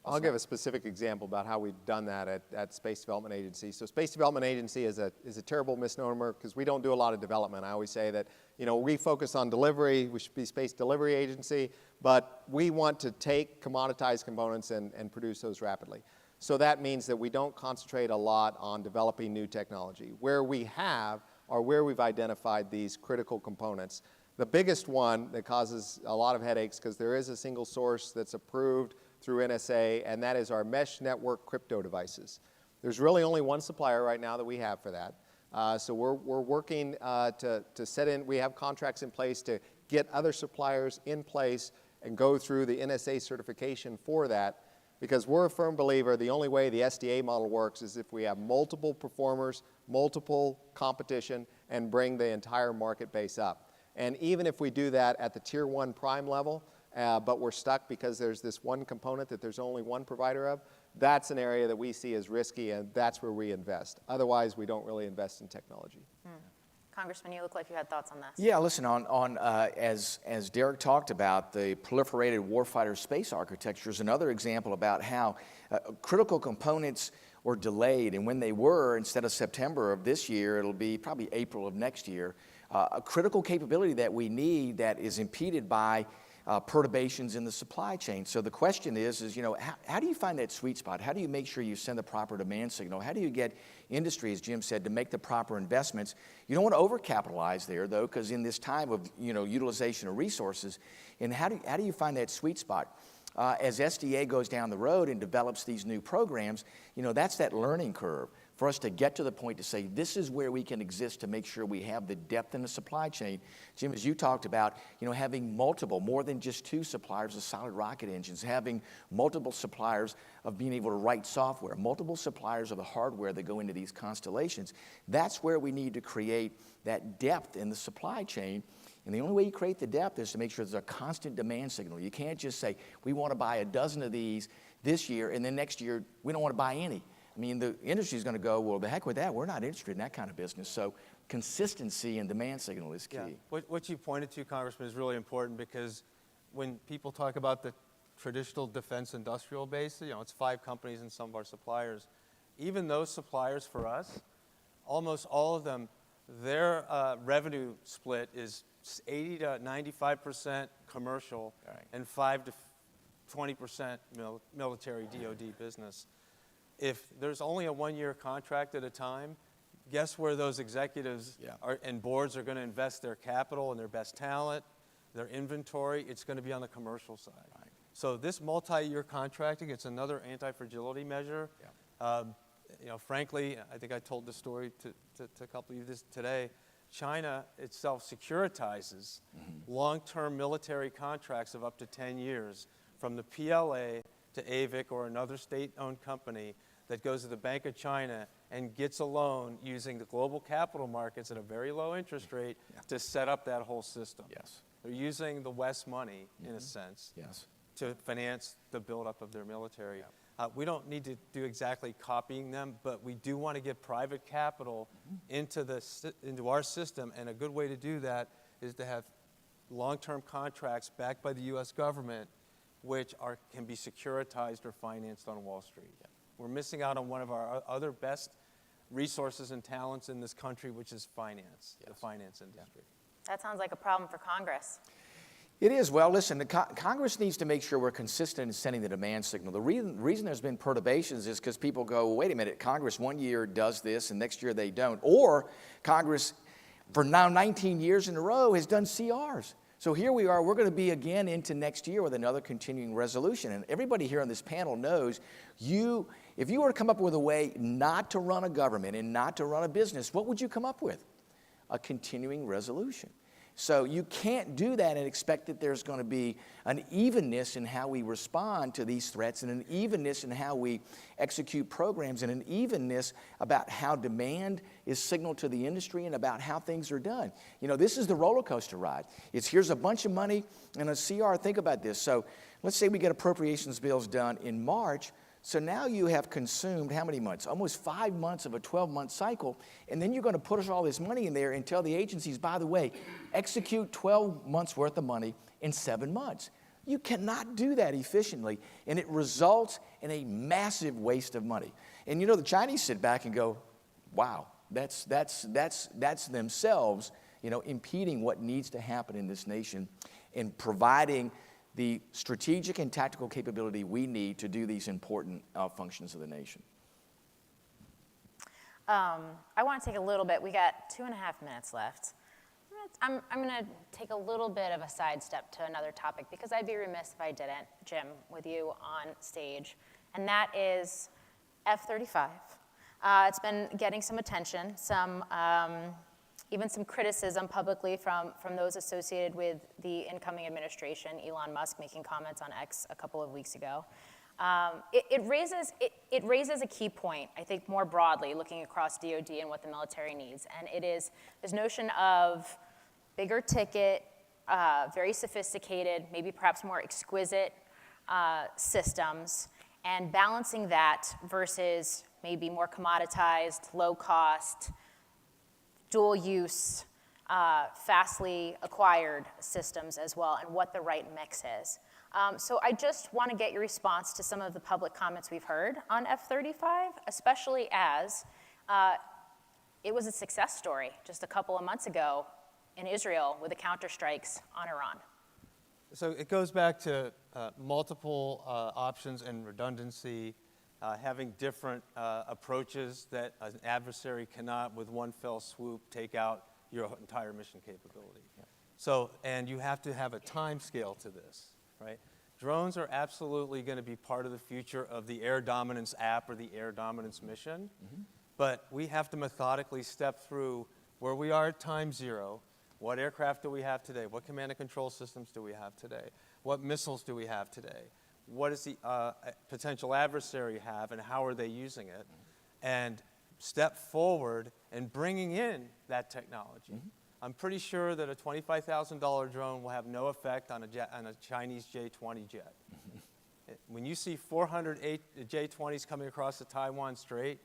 I'll give a specific example about how we've done that at Space Development Agency. So Space Development Agency is a terrible misnomer because we don't do a lot of development. I always say that, we focus on delivery, we should be Space Delivery Agency, but we want to take commoditized components and produce those rapidly. So that means that we don't concentrate a lot on developing new technology. Where we have are where we've identified these critical components. The biggest one that causes a lot of headaches, because there is a single source that's approved through NSA, and that is our mesh network crypto devices. There's really only one supplier right now that we have for that. So we're working to set in, we have contracts in place to get other suppliers in place and go through the NSA certification for that, because we're a firm believer the only way the SDA model works is if we have multiple performers, multiple competition, and bring the entire market base up. And even if we do that at the tier 1 prime level, but we're stuck because there's this one component that there's only one provider of, that's an area that we see as risky, and that's where we invest. Otherwise, we don't really invest in technology. Congressman, you look like you had thoughts on this. Yeah, listen, as Derek talked about, the proliferated warfighter space architecture is another example about how critical components or delayed. And when they were, instead of September of this year, it'll be probably April of next year. A critical capability that we need that is impeded by perturbations in the supply chain. So the question is you know, how do you find that sweet spot? How do you make sure you send the proper demand signal? How do you get industry, as Jim said, to make the proper investments? You don't want to overcapitalize there, though, because in this time of, you know, utilization of resources, and how do you find that sweet spot? As SDA goes down the road and develops these new programs, you know, that's that learning curve for us to get to the point to say, this is where we can exist to make sure we have the depth in the supply chain. Jim, as you talked about, you know, having multiple, more than just 2 suppliers of solid rocket engines, having multiple suppliers of being able to write software, multiple suppliers of the hardware that go into these constellations. That's where we need to create that depth in the supply chain. And the only way you create the depth is to make sure there's a constant demand signal. You can't just say, we want to buy a dozen of these this year, and then next year, we don't want to buy any. I mean, the industry is going to go, well, the heck with that. We're not interested in that kind of business. So consistency and demand signal is key. Yeah. What you pointed to, Congressman, is really important because when people talk about the traditional defense industrial base, you know, it's 5 companies and some of our suppliers. Even those suppliers for us, almost all of them, their revenue split is 80 to 95% commercial and 5 to 20% military DoD business. If there's only a 1-year contract at a time, guess where those executives and boards are going to invest their capital and their best talent, their inventory? It's going to be on the commercial side. Right. So this multi-year contracting, it's another anti-fragility measure. You know, frankly, I think I told this story to a couple of you today. China itself securitizes long-term military contracts of up to 10 years from the PLA to AVIC or another state-owned company that goes to the Bank of China and gets a loan using the global capital markets at a very low interest rate to set up that whole system. Yes. They're using the West money, in a sense, to finance the buildup of their military. We don't need to do exactly copying them, but we do want to get private capital into our system, and a good way to do that is to have long-term contracts backed by the U.S. government, which can be securitized or financed on Wall Street. We're missing out on one of our other best resources and talents in this country, which is finance, the finance industry. That sounds like a problem for Congress. It is. Well, listen, Congress needs to make sure we're consistent in sending the demand signal. The reason there's been perturbations is because people go, well, wait a minute, Congress 1 year does this and next year they don't. Or Congress, for now 19 years in a row, has done CRs. So here we are, we're going to be again into next year with another continuing resolution. And everybody here on this panel knows if you were to come up with a way not to run a government and not to run a business, what would you come up with? A continuing resolution. So you can't do that and expect that there's going to be an evenness in how we respond to these threats and an evenness in how we execute programs and an evenness about how demand is signaled to the industry and about how things are done. You know, this is the roller coaster ride. Here's a bunch of money and a CR. Think about this. So let's say we get appropriations bills done in March. So now you have consumed how many months? Almost 5 months of a 12-month cycle, and then you're going to put all this money in there and tell the agencies, by the way, execute 12 months worth of money in 7 months. You cannot do that efficiently, and it results in a massive waste of money. And you know, the Chinese sit back and go, wow, that's themselves, you know, impeding what needs to happen in this nation and providing the strategic and tactical capability we need to do these important functions of the nation. I want to take a little bit, we got 2.5 minutes left. I'm going to take a little bit of a sidestep to another topic because I'd be remiss if I didn't, Jim, with you on stage, and that is F-35. It's been getting some attention, even some criticism publicly from those associated with the incoming administration, Elon Musk making comments on X a couple of weeks ago. It raises a key point, I think, more broadly, looking across DoD and what the military needs, and it is this notion of bigger ticket, very sophisticated, maybe perhaps more exquisite systems, and balancing that versus maybe more commoditized, low cost, dual use, fastly acquired systems as well, and what the right mix is. So I just want to get your response to some of the public comments we've heard on F-35, especially as it was a success story just a couple of months ago in Israel with the counterstrikes on Iran. So it goes back to multiple options and redundancy, having different approaches that an adversary cannot, with one fell swoop, take out your entire mission capability. Yeah. So, and you have to have a time scale to this, right? Drones are absolutely going to be part of the future of the air dominance app or the air dominance mission, but we have to methodically step through where we are at time zero. What aircraft do we have today? What command and control systems do we have today? What missiles do we have today? What does the potential adversary have, and how are they using it? And step forward and bringing in that technology. I'm pretty sure that a $25,000 drone will have no effect on a Chinese J-20 jet. When you see 400 J-20s coming across the Taiwan Strait,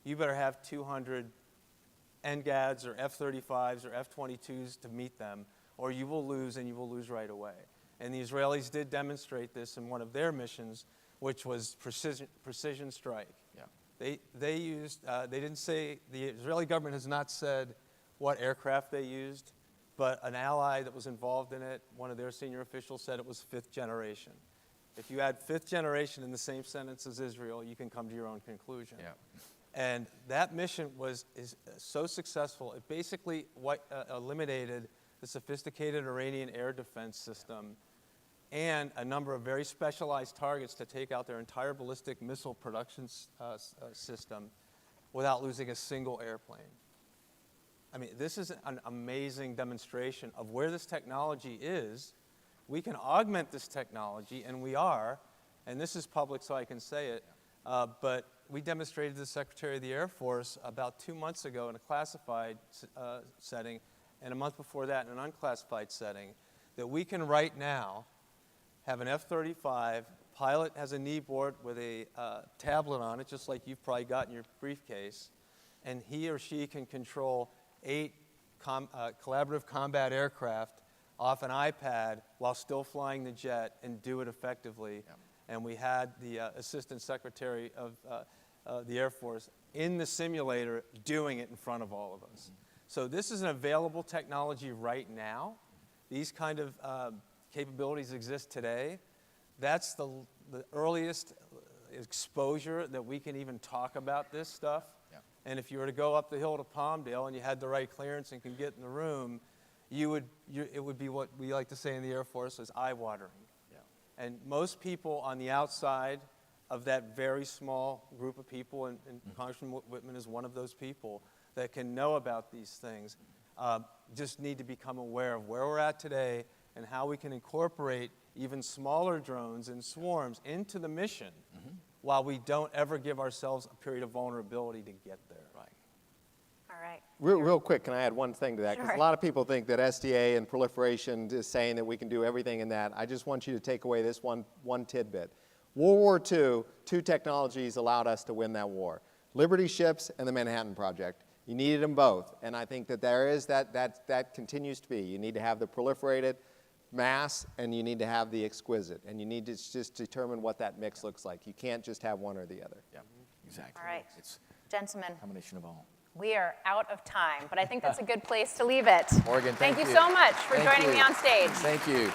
you better have 200 NGADs or F-35s or F-22s to meet them, or you will lose, and you will lose right away. And the Israelis did demonstrate this in one of their missions, which was precision strike. Yeah. They used, they didn't say, the Israeli government has not said what aircraft they used, but an ally that was involved in it, one of their senior officials said it was fifth generation. If you add fifth generation in the same sentence as Israel, you can come to your own conclusion. Yeah. And that mission is so successful, it basically eliminated the sophisticated Iranian air defense system and a number of very specialized targets to take out their entire ballistic missile production system without losing a single airplane. I mean, this is an amazing demonstration of where this technology is. We can augment this technology, and we are, and this is public so I can say it, but we demonstrated to the Secretary of the Air Force about 2 months ago in a classified setting, and a month before that in an unclassified setting, that we can right now have an F-35, pilot has a knee board with a tablet on it, just like you've probably got in your briefcase, and he or she can control 8 collaborative combat aircraft off an iPad while still flying the jet and do it effectively. Yeah. And we had the Assistant Secretary of the Air Force in the simulator doing it in front of all of us. So this is an available technology right now. These kind of capabilities exist today. That's the earliest exposure that we can even talk about this stuff. Yeah. And if you were to go up the hill to Palmdale and you had the right clearance and can get in the room, it would be what we like to say in the Air Force is eye-watering. Yeah. And most people on the outside of that very small group of people, and Congressman Whitman is one of those people that can know about these things, just need to become aware of where we're at today and how we can incorporate even smaller drones and swarms into the mission while we don't ever give ourselves a period of vulnerability to get there. Right. All right. Real quick, can I add one thing to that? Because Sure. a lot of people think that SDA and proliferation is saying that we can do everything in that. I just want you to take away this one tidbit. World War II, 2 technologies allowed us to win that war. Liberty ships and the Manhattan Project. You needed them both. And I think that there is that continues to be. You need to have the proliferated mass, and you need to have the exquisite. And you need to just determine what that mix looks like. You can't just have one or the other. Yeah, exactly. All right. It's Gentlemen, a combination of all. we are out of time, but I think that's a good place to leave it. Morgan, thank you so much for joining me on stage. Thank you.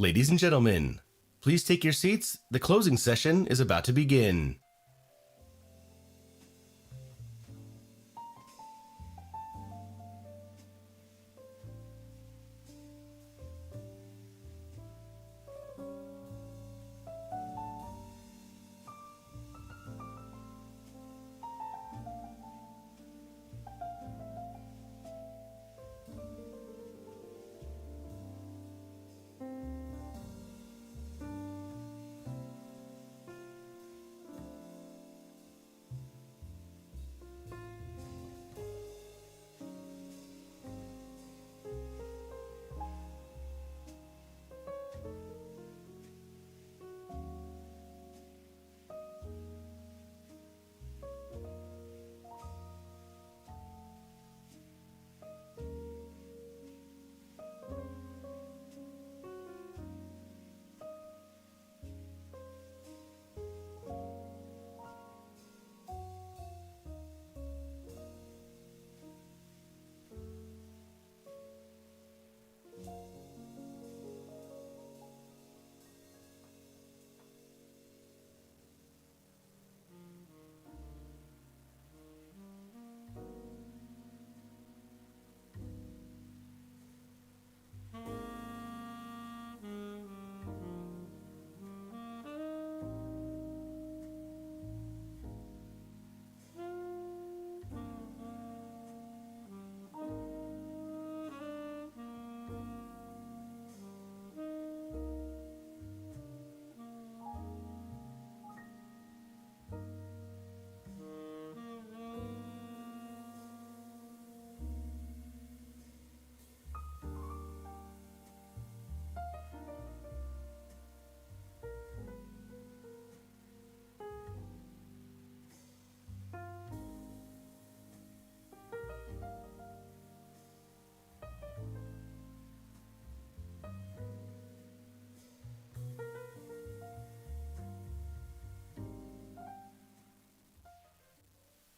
Ladies and gentlemen, please take your seats. The closing session is about to begin.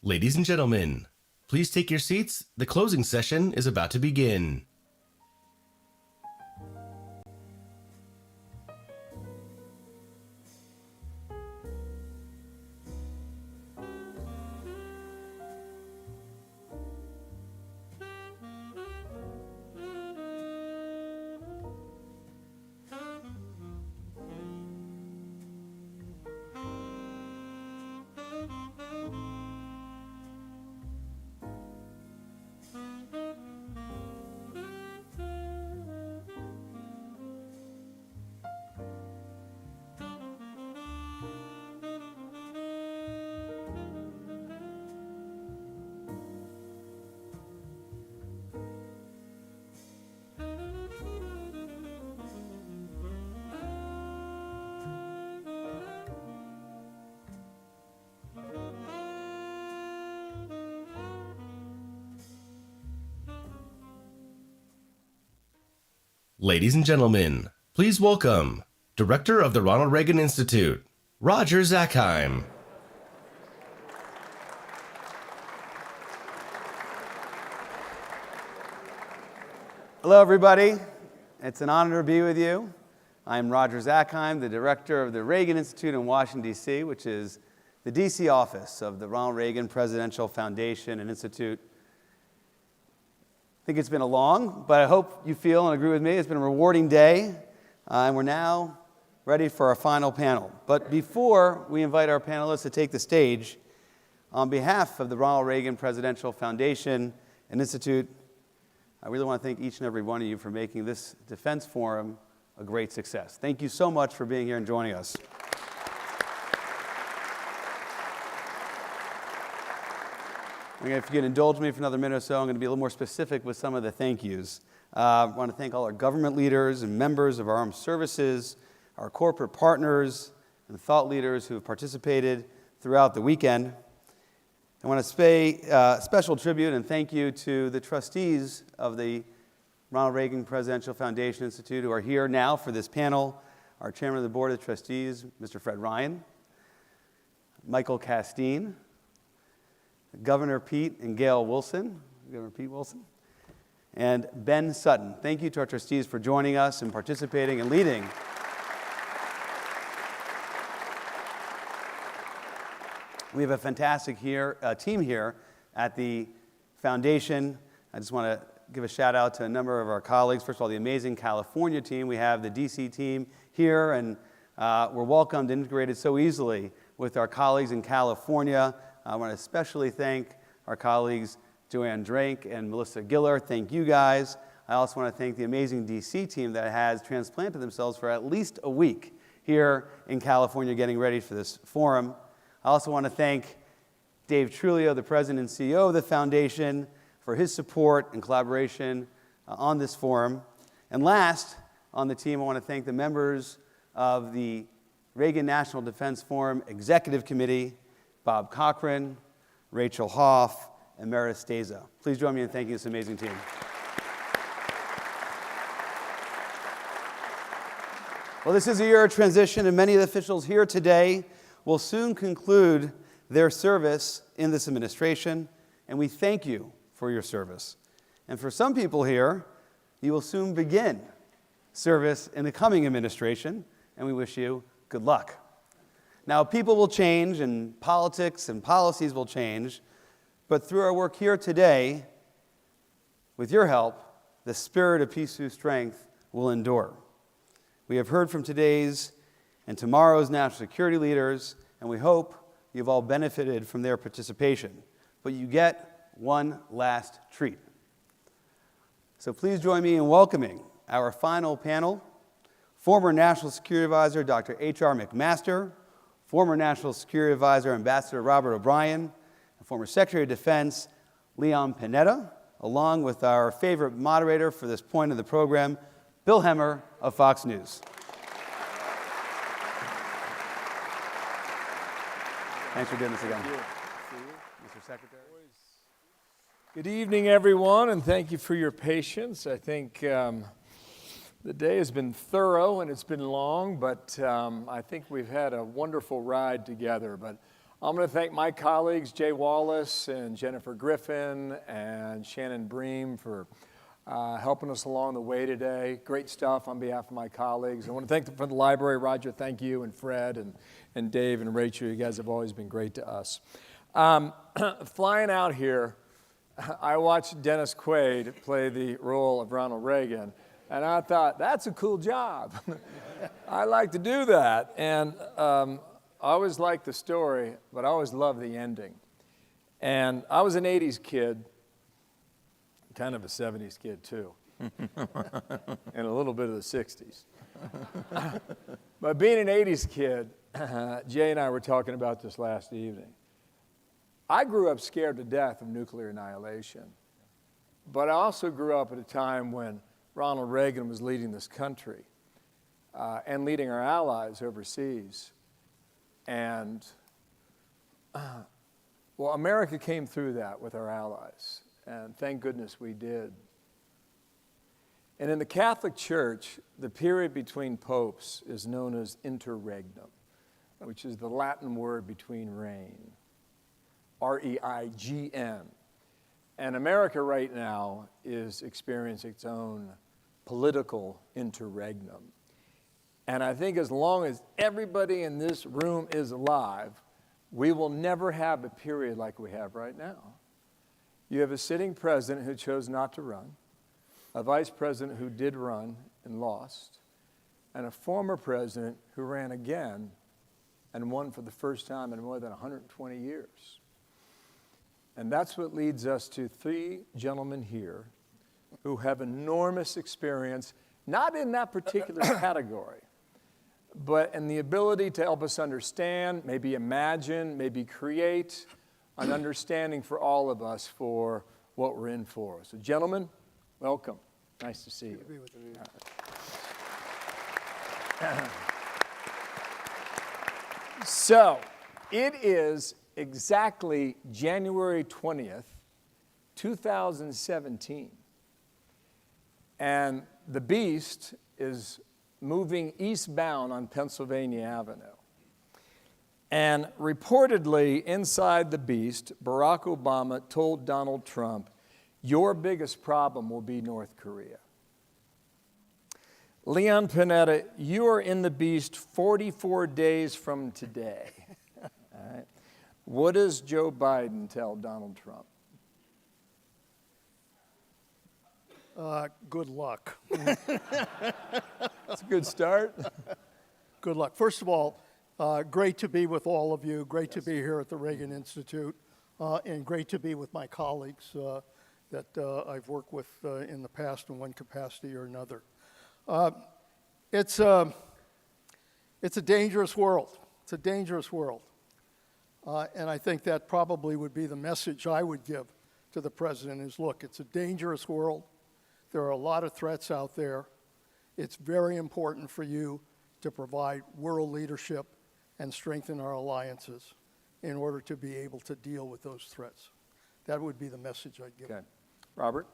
Ladies and gentlemen, please take your seats. The closing session is about to begin. Ladies and gentlemen, please welcome Director of the Ronald Reagan Institute, Roger Zakheim. Hello, everybody. It's an honor to be with you. I'm Roger Zakheim, the Director of the Reagan Institute in Washington, D.C., which is the D.C. office of the Ronald Reagan Presidential Foundation and Institute. I think it's been a long, but I hope you feel and agree with me, it's been a rewarding day, and we're now ready for our final panel. But before we invite our panelists to take the stage, on behalf of the Ronald Reagan Presidential Foundation and Institute, I really want to thank each and every one of you for making this Defense Forum a great success. Thank you so much for being here and joining us. If you can indulge me for another minute or so, I'm going to be a little more specific with some of the thank yous. I want to thank all our government leaders and members of our armed services, our corporate partners, and thought leaders who have participated throughout the weekend. I want to pay special tribute and thank you to the trustees of the Ronald Reagan Presidential Foundation Institute who are here now for this panel. Our chairman of the board of trustees, Mr. Fred Ryan, Michael Castine, Governor Pete and Gail Wilson, Governor Pete Wilson, and Ben Sutton. Thank you to our trustees for joining us and participating and leading. We have a fantastic team here at the foundation. I just want to give a shout out to a number of our colleagues. First of all, the amazing California team. We have the DC team here, and we're welcomed, integrated so easily with our colleagues in California. I want to especially thank our colleagues Joanne Drake and Melissa Giller. Thank you guys. I also want to thank the amazing DC team that has transplanted themselves for at least a week here in California getting ready for this forum. I also want to thank Dave Trulio, the president and CEO of the foundation, for his support and collaboration on this forum. And last on the team, I want to thank the members of the Reagan National Defense Forum Executive Committee, Bob Cochran, Rachel Hoff, and Meredith Steza. Please join me in thanking this amazing team. Well, this is a year of transition, and many of the officials here today will soon conclude their service in this administration, and we thank you for your service. And for some people here, you will soon begin service in the coming administration, and we wish you good luck. Now, people will change, and politics and policies will change, but through our work here today, with your help, the spirit of peace through strength will endure. We have heard from today's and tomorrow's national security leaders, and we hope you've all benefited from their participation. But you get one last treat. So please join me in welcoming our final panel, former National Security Advisor Dr. H.R. McMaster, former National Security Advisor Ambassador Robert O'Brien, and former Secretary of Defense Leon Panetta, along with our favorite moderator for this point of the program, Bill Hemmer of Fox News. Thanks for doing this again. Thank you. Mr. Secretary. Good evening, everyone, and thank you for your patience. I think the day has been thorough and it's been long, but I think we've had a wonderful ride together. But I'm going to thank my colleagues, Jay Wallace and Jennifer Griffin and Shannon Bream for helping us along the way today. Great stuff on behalf of my colleagues. I want to thank them for the library. Roger, thank you, and Fred and Dave and Rachel. You guys have always been great to us. Flying out here, I watched Dennis Quaid play the role of Ronald Reagan, and I thought, that's a cool job. I like to do that. And I always liked the story, but I always loved the ending. And I was an 80s kid, kind of a 70s kid too, and a little bit of the 60s. But being an 80s kid, Jay and I were talking about this last evening. I grew up scared to death of nuclear annihilation, but I also grew up at a time when Ronald Reagan was leading this country and leading our allies overseas. And, well, America came through that with our allies, and thank goodness we did. And in the Catholic Church, the period between popes is known as interregnum, which is the Latin word between reign. R-E-I-G-N. And America right now is experiencing its own political interregnum. And I think as long as everybody in this room is alive, we will never have a period like we have right now. You have a sitting president who chose not to run, a vice president who did run and lost, and a former president who ran again and won for the first time in more than 120 years. And that's what leads us to three gentlemen here who have enormous experience, not in that particular category, but in the ability to help us understand, maybe imagine, maybe create an understanding for all of us for what we're in for. So gentlemen, welcome. Nice to see you. So it is exactly January 20th, 2017. And the beast is moving eastbound on Pennsylvania Avenue. And reportedly, inside the beast, Barack Obama told Donald Trump, your biggest problem will be North Korea. Leon Panetta, you are in the beast 44 days from today. All right. What does Joe Biden tell Donald Trump? Good luck. That's a good start. Good luck. First of all, great to be with all of you. Great to be here at the Reagan Institute, and great to be with my colleagues that I've worked with in the past in one capacity or another. It's a dangerous world. It's a dangerous world. And I think that probably would be the message I would give to the president is, look, it's a dangerous world. There are a lot of threats out there. It's very important for you to provide world leadership and strengthen our alliances in order to be able to deal with those threats. That would be the message I'd give. Okay. Robert?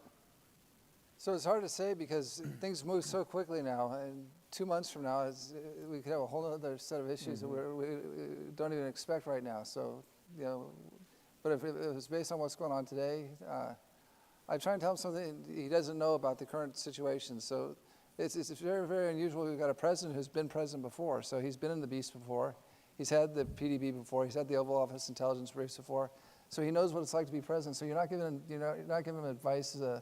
So it's hard to say because things move so quickly now, and 2 months from now, we could have a whole other set of issues that we don't even expect right now. So, but if it was based on what's going on today, I try and tell him something he doesn't know about the current situation. So it's very, very unusual. We've got a president who's been president before. So he's been in the beast before. He's had the PDB before. He's had the Oval Office intelligence briefs before. So he knows what it's like to be president. So you're not giving him advice as a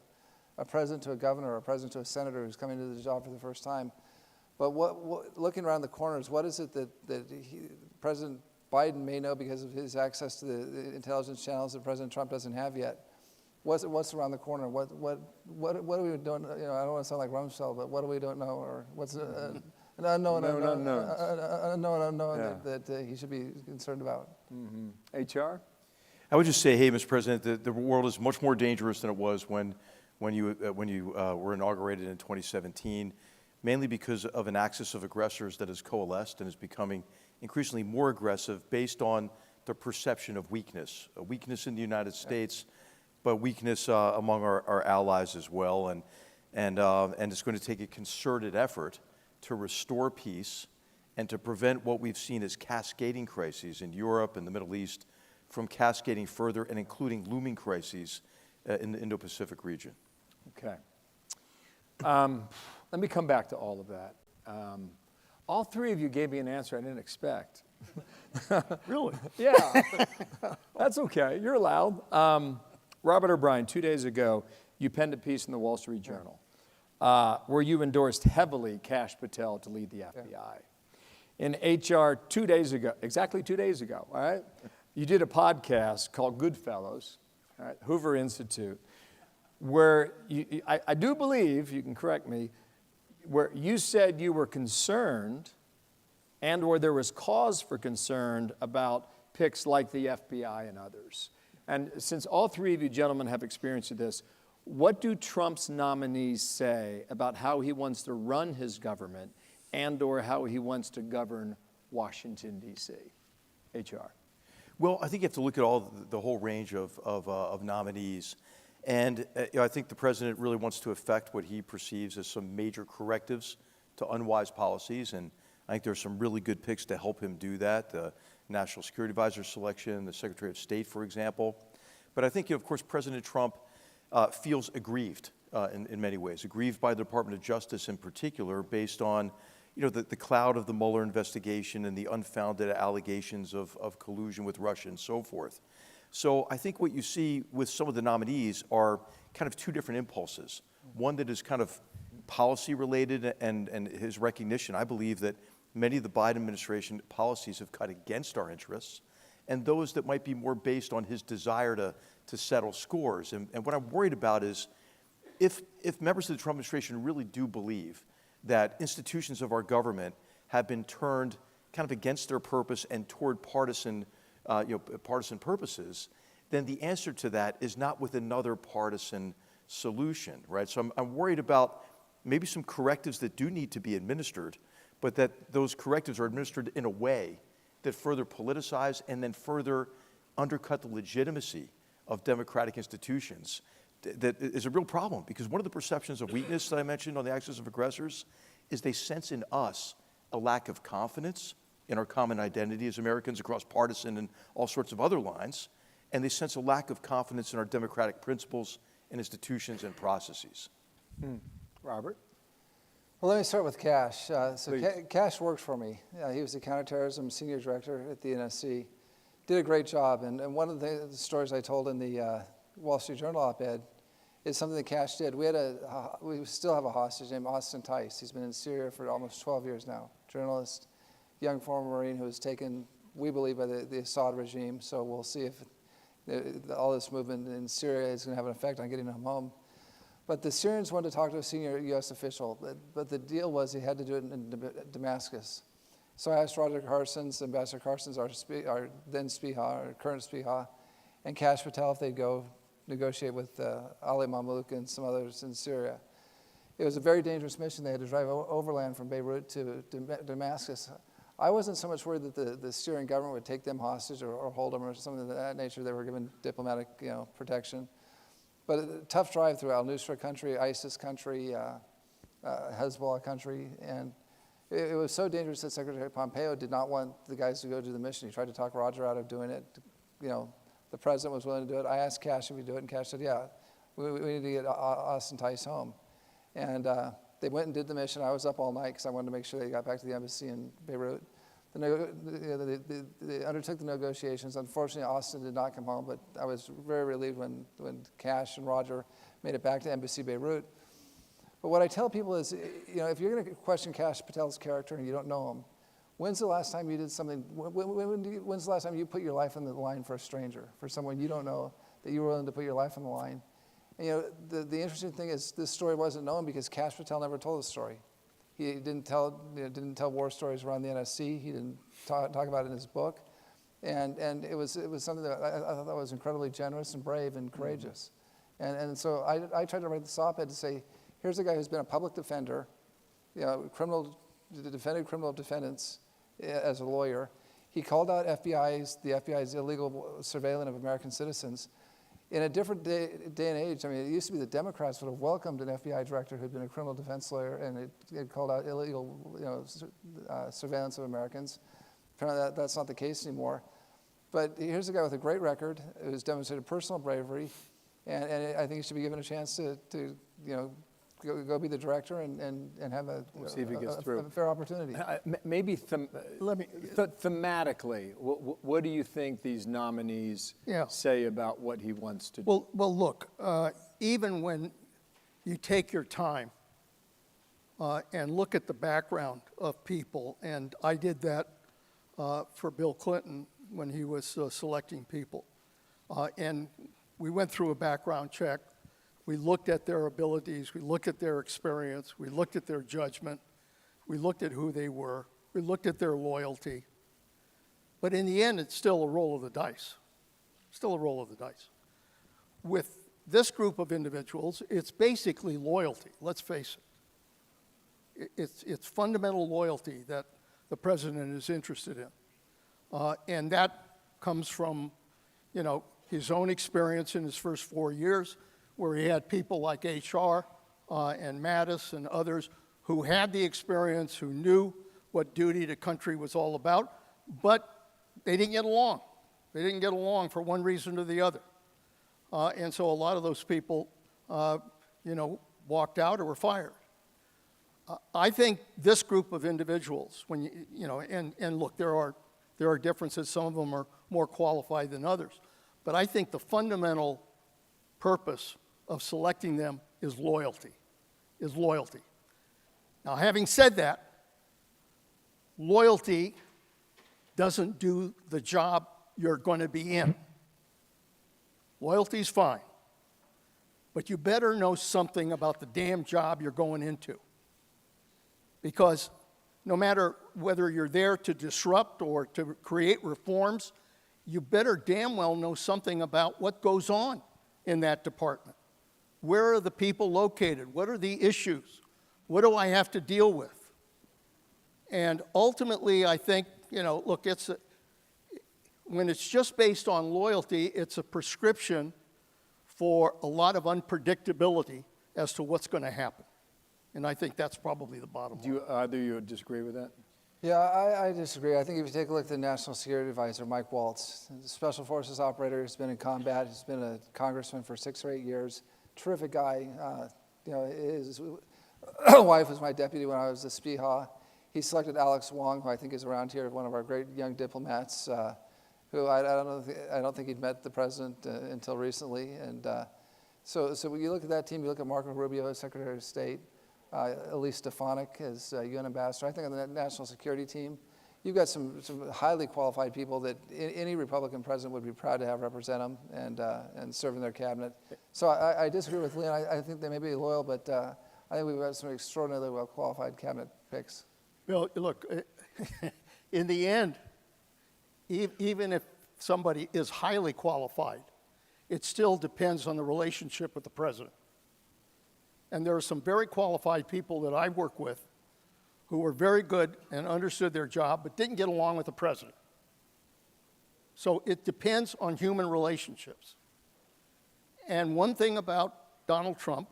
president to a governor or a president to a senator who's coming into the job for the first time. But looking around the corners, what is it that President Biden may know because of his access to the intelligence channels that President Trump doesn't have yet? What's around the corner? What are we doing? I don't want to sound like Rumsfeld, but what do we don't know, or what's an unknown that he should be concerned about? HR? I would just say, hey, Mr. President, the world is much more dangerous than it was when you were inaugurated in 2017, mainly because of an axis of aggressors that has coalesced and is becoming increasingly more aggressive based on the perception of weakness, a weakness in the United States, but weakness among our allies as well. And it's going to take a concerted effort to restore peace and to prevent what we've seen as cascading crises in Europe and the Middle East from cascading further and including looming crises in the Indo-Pacific region. Okay. Let me come back to all of that. All three of you gave me an answer I didn't expect. Really? Yeah. That's okay. You're allowed. Robert O'Brien, 2 days ago, you penned a piece in the Wall Street Journal where you endorsed heavily Kash Patel to lead the FBI. In HR 2 days ago, exactly 2 days ago, all right, you did a podcast called Goodfellows, all right, Hoover Institute, where I do believe, you can correct me, where you said you were concerned and or there was cause for concern about picks like the FBI and others. And since all three of you gentlemen have experience with this, what do Trump's nominees say about how he wants to run his government and or how he wants to govern Washington, D.C.? HR. Well, I think you have to look at the whole range of nominees. And I think the president really wants to effect what he perceives as some major correctives to unwise policies. And I think there are some really good picks to help him do that. The National Security Advisor selection, the Secretary of State, for example. But I think, of course, President Trump feels aggrieved in many ways, aggrieved by the Department of Justice in particular, based on the cloud of the Mueller investigation and the unfounded allegations of collusion with Russia and so forth. So I think what you see with some of the nominees are kind of two different impulses. One that is kind of policy related and his recognition, I believe, that many of the Biden administration policies have cut against our interests, and those that might be more based on his desire to settle scores. And what I'm worried about is if members of the Trump administration really do believe that institutions of our government have been turned kind of against their purpose and toward partisan purposes, then the answer to that is not with another partisan solution, right? So I'm worried about maybe some correctives that do need to be administered, but that those correctives are administered in a way that further politicize and then further undercut the legitimacy of democratic institutions. That is a real problem, because one of the perceptions of weakness that I mentioned on the axis of aggressors is they sense in us a lack of confidence in our common identity as Americans across partisan and all sorts of other lines, and they sense a lack of confidence in our democratic principles and institutions and processes. Robert? Well, let me start with Cash. Please. Cash worked for me. He was the counterterrorism senior director at the NSC. Did a great job. And one of the stories I told in the Wall Street Journal op-ed is something that Cash did. We still have a hostage named Austin Tice. He's been in Syria for almost 12 years now. Journalist, young former Marine who was taken, we believe, by the Assad regime. So we'll see if all this movement in Syria is going to have an effect on getting him home. But the Syrians wanted to talk to a senior U.S. official, but the deal was he had to do it in Damascus. So I asked Roger Carsons, Ambassador Carsons, our then SPIHA, our current SPIHA, and Kash Patel if they'd go negotiate with Ali Mamluk and some others in Syria. It was a very dangerous mission. They had to drive overland from Beirut to Damascus. I wasn't so much worried that the Syrian government would take them hostage or hold them or something of that nature. They were given diplomatic protection. But a tough drive through al-Nusra country, ISIS country, Hezbollah country, and it was so dangerous that Secretary Pompeo did not want the guys to go do the mission. He tried to talk Roger out of doing it. The president was willing to do it. I asked Cash if he'd do it, and Cash said, yeah, we need to get Austin Tice home. And they went and did the mission. I was up all night because I wanted to make sure they got back to the embassy in Beirut. They undertook the negotiations. Unfortunately, Austin did not come home, but I was very relieved when Cash and Roger made it back to Embassy Beirut. But what I tell people is, if you're going to question Kash Patel's character and you don't know him, when's the last time you did something, when's the last time you put your life on the line for a stranger, for someone you don't know, that you were willing to put your life on the line? And, the interesting thing is this story wasn't known because Kash Patel never told the story. He didn't tell war stories around the NSC. He didn't talk about it in his book, and it was something that I thought was incredibly generous and brave and courageous, and so I tried to write this op-ed to say, here's a guy who's been a public defender, defended criminal defendants as a lawyer. He called out the FBI's illegal surveillance of American citizens. In a different day and age, it used to be the Democrats would have welcomed an FBI director who'd been a criminal defense lawyer and it called out illegal surveillance of Americans. Apparently that's not the case anymore. But here's a guy with a great record who's demonstrated personal bravery, and I think he should be given a chance to go be the director and have a fair opportunity. Maybe thematically, what do you think these nominees say about what he wants to do? Well, look, even when you take your time and look at the background of people, and I did that for Bill Clinton when he was selecting people, and we went through a background check. We looked at their abilities, we looked at their experience, we looked at their judgment, we looked at who they were, we looked at their loyalty. But in the end, it's still a roll of the dice. Still a roll of the dice. With this group of individuals, it's basically loyalty, let's face it. It's fundamental loyalty that the president is interested in. And that comes from, his own experience in his first 4 years, where he had people like HR and Mattis and others who had the experience, who knew what duty to country was all about, but they didn't get along. They didn't get along for one reason or the other. And so a lot of those people, walked out or were fired. I think this group of individuals, and look, there are differences. Some of them are more qualified than others. But I think the fundamental purpose of selecting them is loyalty. Now, having said that, loyalty doesn't do the job you're going to be in. Loyalty's fine, but you better know something about the damn job you're going into. Because no matter whether you're there to disrupt or to create reforms, you better damn well know something about what goes on in that department. Where are the people located? What are the issues? What do I have to deal with? And ultimately, I think, look, when it's just based on loyalty, it's a prescription for a lot of unpredictability as to what's going to happen. And I think that's probably the bottom line. Do either you disagree with that? Yeah, I disagree. I think if you take a look at the National Security Advisor, Mike Waltz, the Special Forces operator, who's been in combat, he's been a congressman for 6 or 8 years, terrific guy. His wife was my deputy when I was a SPIHA. He selected Alex Wong, who I think is around here, one of our great young diplomats, who I don't think he'd met the president until recently. And so when you look at that team, you look at Marco Rubio as Secretary of State, Elise Stefanik as UN Ambassador. I think on the national security team, you've got some highly qualified people that any Republican president would be proud to have represent them and serve in their cabinet. So I disagree with Leon. I think they may be loyal, but I think we've got some extraordinarily well qualified cabinet picks. Well, look, in the end, even if somebody is highly qualified, it still depends on the relationship with the president. And there are some very qualified people that I work with who were very good and understood their job, but didn't get along with the president. So it depends on human relationships. And one thing about Donald Trump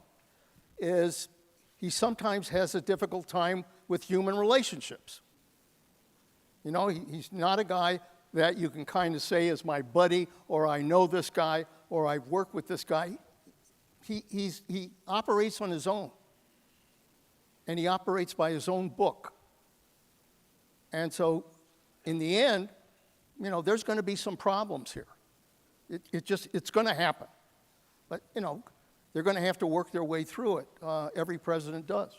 is he sometimes has a difficult time with human relationships. You know, he's not a guy that you can kind of say is my buddy, or I know this guy, or I've worked with this guy. He operates on his own. And he operates by his own book. And so, in the end, you know, there's going to be some problems here. It's going to happen. But, you know, they're going to have to work their way through it. Every president does.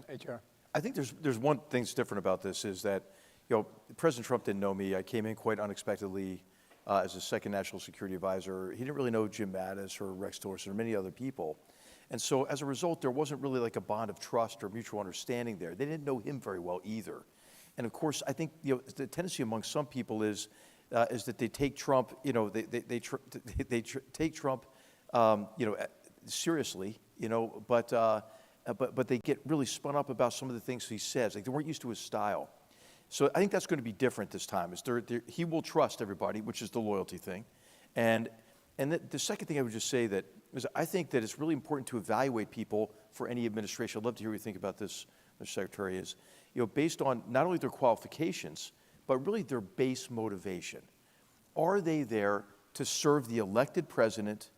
HR. I think there's one thing that's different about this is that, you know, President Trump didn't know me. I came in quite unexpectedly as a second national security advisor. He didn't really know Jim Mattis or Rex Tillerson or many other people. And so as a result, there wasn't really like a bond of trust or mutual understanding there. They didn't know him very well either. And of course, I think, you know, the tendency among some people is that they take Trump, you know, they take Trump, you know, seriously, you know, but they get really spun up about some of the things he says. Like they weren't used to his style. So I think that's going to be different this time. He will trust everybody, which is the loyalty thing. And the second thing I would just say that is I think that it's really important to evaluate people for any administration. I'd love to hear what you think about this, Mr. Secretary, is, you know, based on not only their qualifications, but really their base motivation. Are they there to serve the elected president,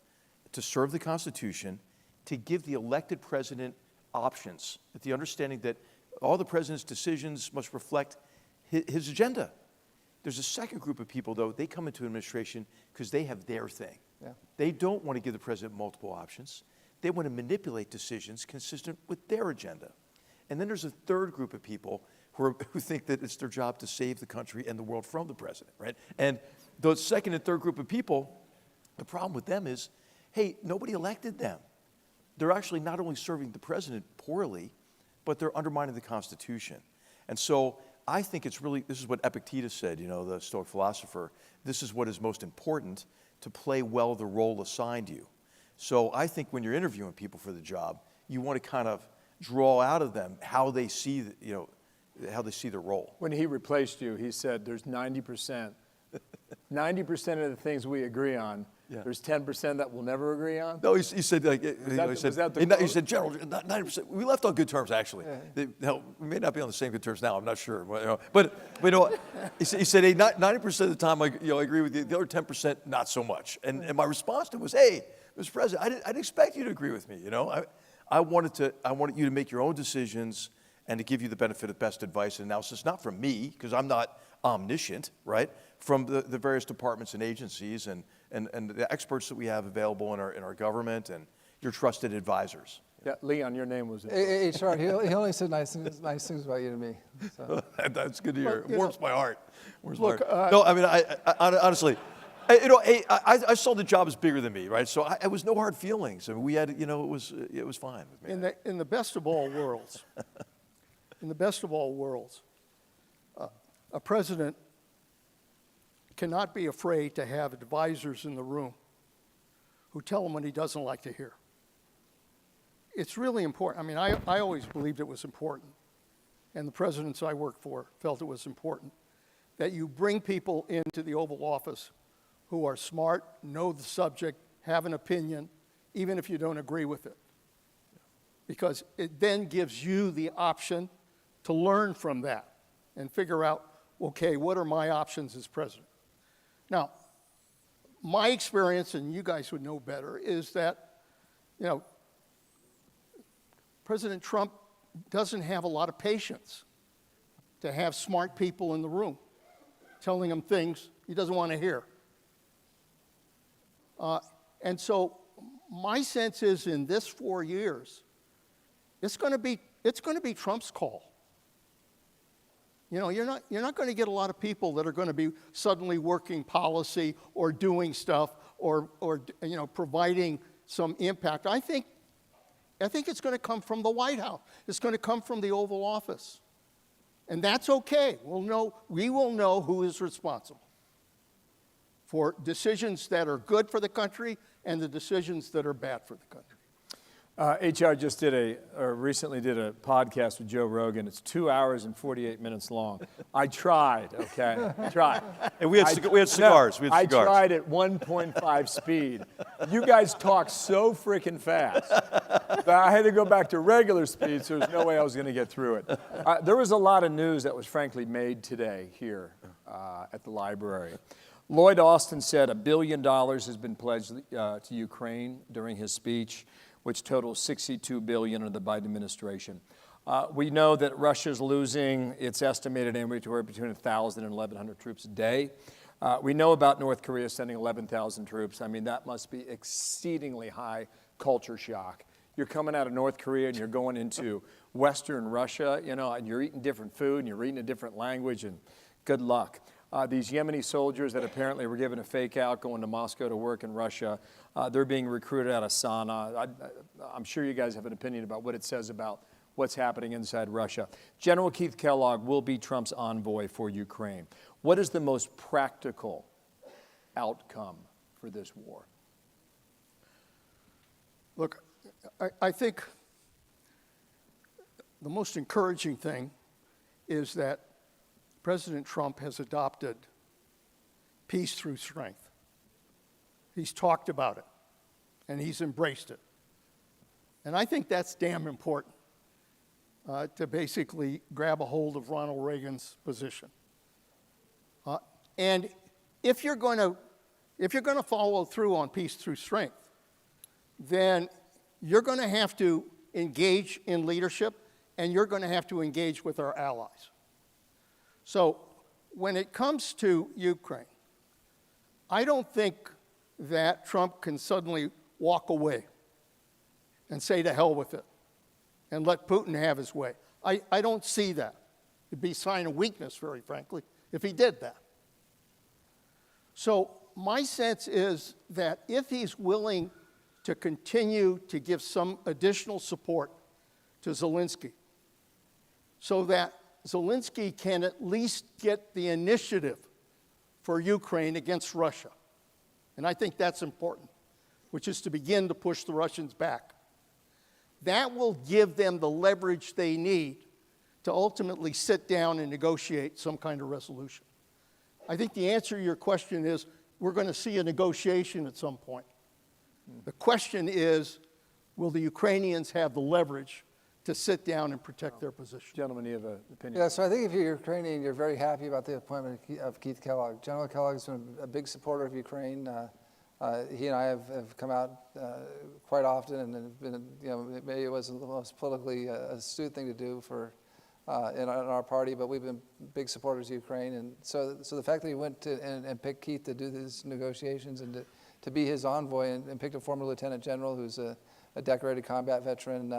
to serve the Constitution, to give the elected president options, with the understanding that all the president's decisions must reflect his agenda? There's a second group of people, though, they come into administration because they have their thing. Yeah. They don't want to give the president multiple options. They want to manipulate decisions consistent with their agenda. And then there's a third group of people who think that it's their job to save the country and the world from the president, right? And those second and third group of people, the problem with them is, hey, nobody elected them. They're actually not only serving the president poorly, but they're undermining the Constitution. And so I think it's really, this is what Epictetus said, you know, the Stoic philosopher, this is what is most important, to play well the role assigned you. So I think when you're interviewing people for the job, you want to kind of draw out of them how they see, you know, how they see their role. When he replaced you, he said there's 90%. 90% of the things we agree on, yeah. There's 10% that we'll never agree on? No, he said, like, he said, General, 90%, we left on good terms, actually. Yeah. Now, we may not be on the same good terms now, I'm not sure. But you know, he said, hey, 90% of the time, I agree with you, the other 10%, not so much. And my response to him was, hey, Mr. President, I didn't expect you to agree with me, you know? I wanted you to make your own decisions and to give you the benefit of best advice and analysis, not from me, because I'm not omniscient, right? From the various departments and agencies and the experts that we have available in our government and your trusted advisors. Yeah, Leon, your name was HR. He only said nice things about you to me. So. That's good to hear. It warms my heart. Look, no, I mean, I honestly, you know, I saw the job as bigger than me, right? So it was no hard feelings. I mean, we had, you know, it was fine with me. In the best of all worlds, a president cannot be afraid to have advisors in the room who tell him what he doesn't like to hear. It's really important. I mean, I always believed it was important, and the presidents I worked for felt it was important, that you bring people into the Oval Office who are smart, know the subject, have an opinion, even if you don't agree with it. Because it then gives you the option to learn from that and figure out, okay, what are my options as president? Now, my experience, and you guys would know better, is that, you know, President Trump doesn't have a lot of patience to have smart people in the room telling him things he doesn't want to hear. And so my sense is in this 4 years, it's going to be Trump's call. You know, you're not going to get a lot of people that are going to be suddenly working policy or doing stuff or you know, providing some impact. I think it's going to come from the White House. It's going to come from the Oval Office. And that's okay. We will know who is responsible for decisions that are good for the country and the decisions that are bad for the country. HR just recently did a podcast with Joe Rogan. It's 2 hours and 48 minutes long. I tried, okay? Tried. And we had cigars. No, I tried at 1.5 speed. You guys talk so freaking fast that I had to go back to regular speed, so there's no way I was going to get through it. There was a lot of news that was frankly made today here at the library. Lloyd Austin said $1 billion has been pledged to Ukraine during his speech, which totals $62 billion under the Biden administration. We know that Russia's losing its estimated inventory between 1,000 and 1,100 troops a day. We know about North Korea sending 11,000 troops. I mean, that must be exceedingly high culture shock. You're coming out of North Korea and you're going into Western Russia, you know, and you're eating different food and you're reading a different language, and good luck. These Yemeni soldiers that apparently were given a fake out going to Moscow to work in Russia, they're being recruited out of Sana. I'm sure you guys have an opinion about what it says about what's happening inside Russia. General Keith Kellogg will be Trump's envoy for Ukraine. What is the most practical outcome for this war? Look, I think the most encouraging thing is that President Trump has adopted peace through strength. He's talked about it, and he's embraced it. And I think that's damn important to basically grab a hold of Ronald Reagan's position. And if you're going to follow through on peace through strength, then you're going to have to engage in leadership, and you're going to have to engage with our allies. So when it comes to Ukraine, I don't think that Trump can suddenly walk away and say to hell with it and let Putin have his way. I don't see that. It'd be a sign of weakness, very frankly, if he did that. So my sense is that if he's willing to continue to give some additional support to Zelensky so that Zelensky can at least get the initiative for Ukraine against Russia. And I think that's important, which is to begin to push the Russians back. That will give them the leverage they need to ultimately sit down and negotiate some kind of resolution. I think the answer to your question is we're going to see a negotiation at some point. The question is, will the Ukrainians have the leverage to sit down and protect their position? Gentlemen, you have an opinion? Yeah, so I think if you're Ukrainian, you're very happy about the appointment of Keith Kellogg. General Kellogg has been a big supporter of Ukraine. He and I have come out quite often, and have been, you know, maybe it wasn't the most politically astute thing to do for in our party, but we've been big supporters of Ukraine. And so the fact that he went to and picked Keith to do these negotiations and to be his envoy and picked a former lieutenant general who's a decorated combat veteran,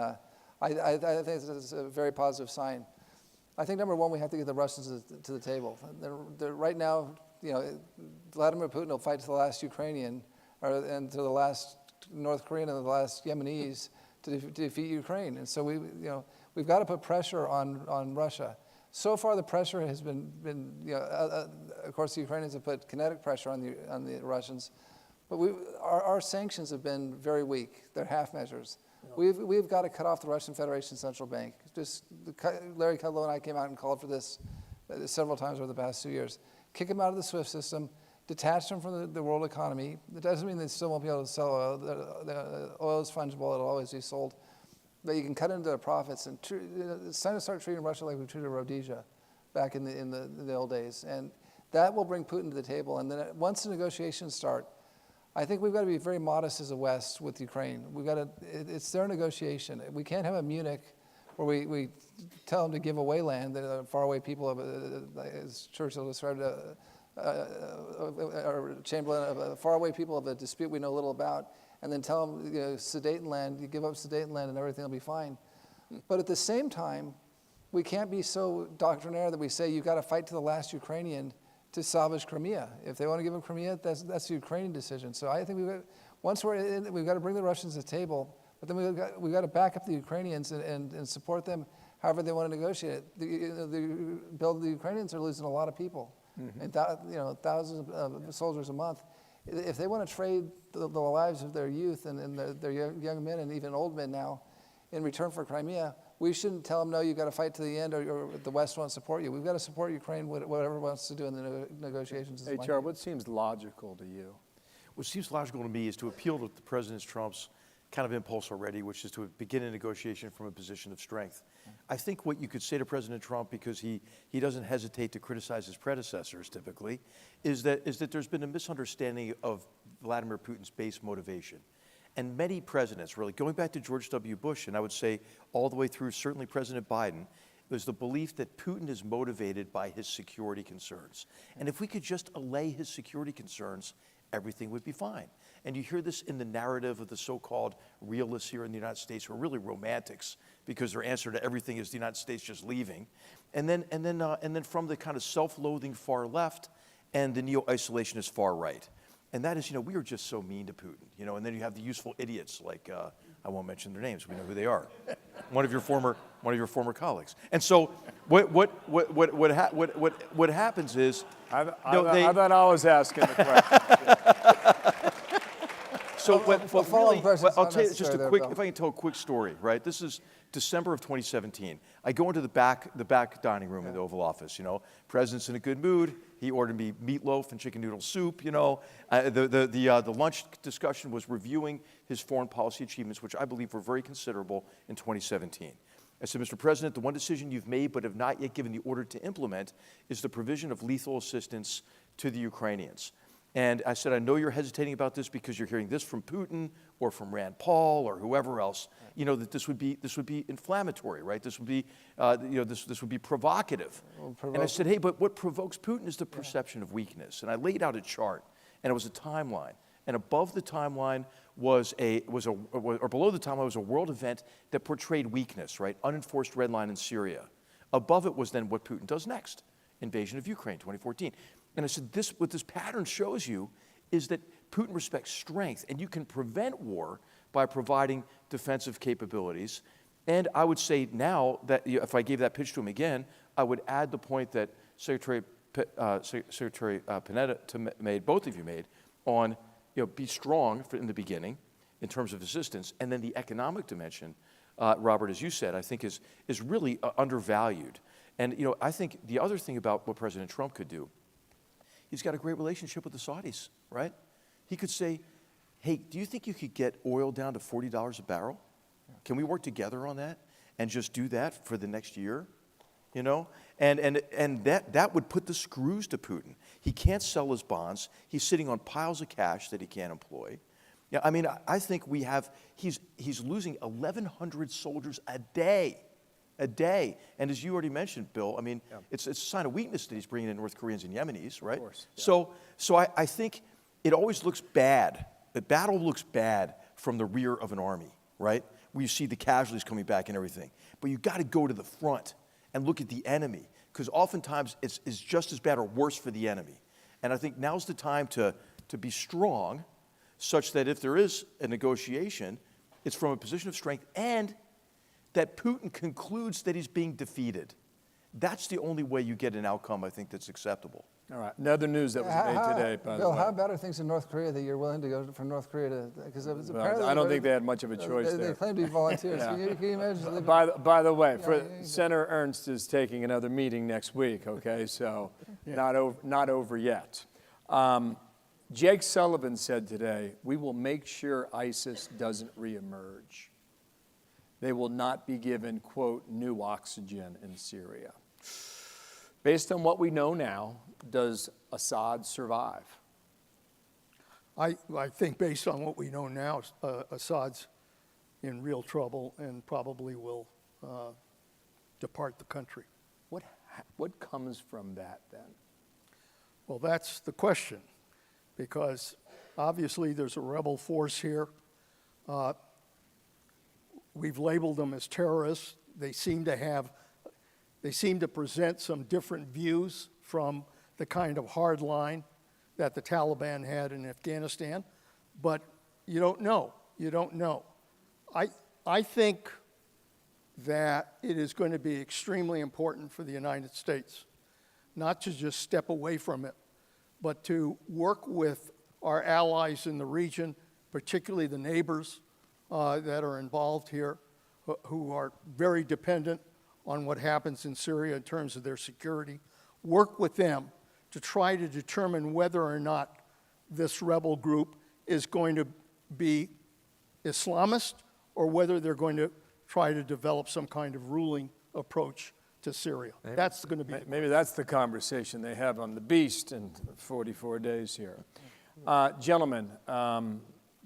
I think it's a very positive sign. I think, number one, we have to get the Russians to the table. They're right now, you know, Vladimir Putin will fight to the last Ukrainian and to the last North Korean and the last Yemenis to defeat Ukraine. And so we've got to put pressure on Russia. So far, the pressure has been you know, of course, the Ukrainians have put kinetic pressure on the Russians, but our sanctions have been very weak. They're half measures. We've got to cut off the Russian Federation Central Bank. Larry Kudlow and I came out and called for this several times over the past 2 years. Kick them out of the SWIFT system, detach them from the world economy. That doesn't mean they still won't be able to sell oil. The oil is fungible. It'll always be sold. But you can cut into their profits. And it's time to start treating Russia like we treated Rhodesia back in the old days. And that will bring Putin to the table. And then once the negotiations start, I think we've got to be very modest as a West with Ukraine. We've got to, it's their negotiation. We can't have a Munich where we tell them to give away land that are faraway people of, as Churchill described, or Chamberlain, of faraway people of a dispute we know little about, and then tell them, Sudeten land, you give up Sudeten land and everything will be fine. But at the same time, we can't be so doctrinaire that we say you've got to fight to the last Ukrainian to salvage Crimea. If they want to give them Crimea, that's the Ukrainian decision. So I think once we're in, we've got to bring the Russians to the table, but then we've got to back up the Ukrainians and support them however they want to negotiate it. The Ukrainians are losing a lot of people, and thousands of soldiers a month. If they want to trade the lives of their youth and their young men and even old men now in return for Crimea, we shouldn't tell them, no, you've got to fight to the end or the West won't support you. We've got to support Ukraine, whatever it wants to do in the negotiations. HR, what seems logical to you? What seems logical to me is to appeal to the President Trump's kind of impulse already, which is to begin a negotiation from a position of strength. I think what you could say to President Trump, because he doesn't hesitate to criticize his predecessors typically, is that there's been a misunderstanding of Vladimir Putin's base motivation. And many presidents, really, going back to George W. Bush, and I would say all the way through certainly President Biden, there's the belief that Putin is motivated by his security concerns. And if we could just allay his security concerns, everything would be fine. And you hear this in the narrative of the so-called realists here in the United States, who are really romantics, because their answer to everything is the United States just leaving. And then from the kind of self-loathing far left and the neo-isolationist far right. And that is, we are just so mean to Putin, and then you have the useful idiots like, I won't mention their names, we know who they are. One of your former colleagues. And so what happens is, I thought I was asking the question. I'll tell you just if I can tell a quick story, right? This is December of 2017. I go into the back dining room in the Oval Office, President's in a good mood. He ordered me meatloaf and chicken noodle soup, The lunch discussion was reviewing his foreign policy achievements, which I believe were very considerable in 2017. I said, Mr. President, the one decision you've made but have not yet given the order to implement is the provision of lethal assistance to the Ukrainians. And I said, I know you're hesitating about this because you're hearing this from Putin or from Rand Paul or whoever else, that this would be inflammatory, right? This would be, this would be provocative. And I said, hey, but what provokes Putin is the perception of weakness. And I laid out a chart, and it was a timeline. And above the timeline or below the timeline was a world event that portrayed weakness, right? Unenforced red line in Syria. Above it was then what Putin does next, invasion of Ukraine, 2014. And I said, what this pattern shows you is that Putin respects strength, and you can prevent war by providing defensive capabilities. And I would say now that if I gave that pitch to him again, I would add the point that Secretary Panetta made, both of you made, on be strong in the beginning in terms of assistance, and then the economic dimension, Robert, as you said, I think is really undervalued. And I think the other thing about what President Trump could do, he's got a great relationship with the Saudis, right? He could say, hey, do you think you could get oil down to $40 a barrel? Can we work together on that and just do that for the next year? And that would put the screws to Putin. He can't sell his bonds. He's sitting on piles of cash that he can't employ. Yeah, I mean, I think he's losing 1,100 soldiers a day. And as you already mentioned, Bill, I mean, it's a sign of weakness that he's bringing in North Koreans and Yemenis, right? Of course. Yeah. So I think it always looks bad. The battle looks bad from the rear of an army, right? Where you see the casualties coming back and everything. But you've got to go to the front and look at the enemy, because oftentimes it's just as bad or worse for the enemy. And I think now's the time to be strong, such that if there is a negotiation, it's from a position of strength, and that Putin concludes that he's being defeated. That's the only way you get an outcome, I think, that's acceptable. All right. Another news that was made today, by the way. Bill, how bad are things in North Korea that you're willing to go from North Korea to? Because I don't think they had much of a choice there. They claim to be volunteers. Yeah. Can you imagine? By the way, Senator Ernst is taking another meeting next week. Okay, so not over yet. Jake Sullivan said today, "We will make sure ISIS doesn't reemerge. They will not be given, quote, new oxygen in Syria." Based on what we know now, does Assad survive? I think based on what we know now, Assad's in real trouble and probably will depart the country. What comes from that then? Well, that's the question, because obviously there's a rebel force here. We've labeled them as terrorists. They seem to present some different views from the kind of hard line that the Taliban had in Afghanistan, but you don't know. You don't know. I think that it is going to be extremely important for the United States not to just step away from it, but to work with our allies in the region, particularly the neighbors that are involved here, who are very dependent on what happens in Syria in terms of their security, work with them to try to determine whether or not this rebel group is going to be Islamist or whether they're going to try to develop some kind of ruling approach to Syria. That's going to be... Maybe that's the conversation they have on the Beast in 44 days here. Gentlemen,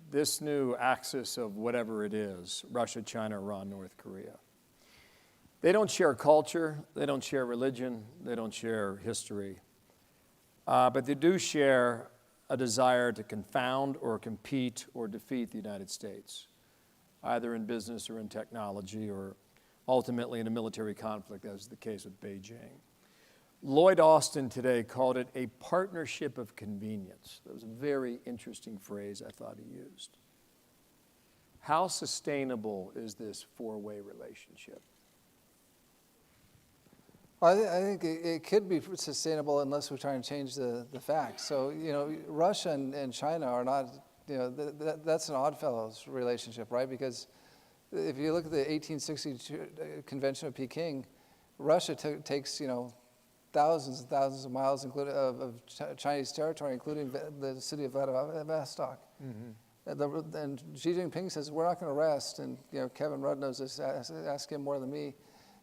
this new axis of whatever it is, Russia, China, Iran, North Korea, they don't share culture, they don't share religion, they don't share history, but they do share a desire to confound or compete or defeat the United States, either in business or in technology or ultimately in a military conflict, as is the case with Beijing. Lloyd Austin today called it a partnership of convenience. That was a very interesting phrase I thought he used. How sustainable is this four-way relationship? Well, I think it could be sustainable unless we try and change the facts. So, Russia and China are not, that's an oddfellows relationship, right? Because if you look at the 1862 Convention of Peking, Russia takes, thousands and thousands of miles of Chinese territory, including the city of Vladivostok. Mm-hmm. And Xi Jinping says, we're not going to rest, and Kevin Rudd knows this, ask him more than me.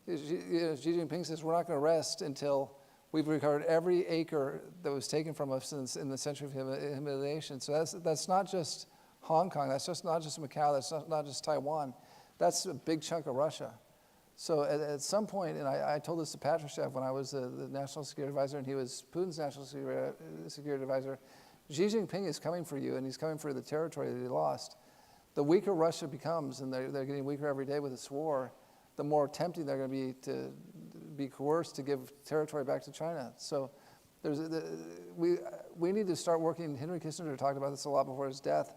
Xi Jinping says, we're not going to rest until we've recovered every acre that was taken from us in the century of humiliation. So that's not just Hong Kong, that's just not just Macau, that's not just Taiwan. That's a big chunk of Russia. So at some point, and I told this to Patrushev when I was the National Security Advisor and he was Putin's National Security Advisor, Xi Jinping is coming for you and he's coming for the territory that he lost. The weaker Russia becomes, and they're getting weaker every day with this war, the more tempting they're going to be coerced to give territory back to China. So we need to start working. Henry Kissinger talked about this a lot before his death.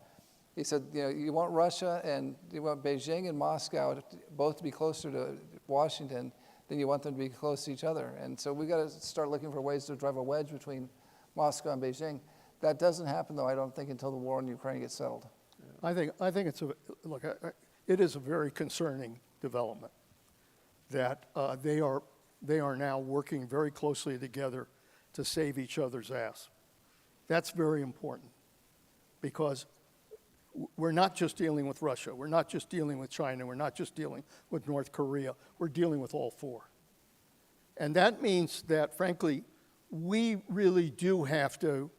He said, you want Russia and you want Beijing and Moscow both to be closer to Washington than you want them to be close to each other. And so we got to start looking for ways to drive a wedge between Moscow and Beijing. That doesn't happen, though, I don't think, until the war in Ukraine gets settled. I think it is a very concerning development that they are now working very closely together to save each other's ass. That's very important because we're not just dealing with Russia, we're not just dealing with China, we're not just dealing with North Korea, we're dealing with all four. And that means that, frankly, we really do have to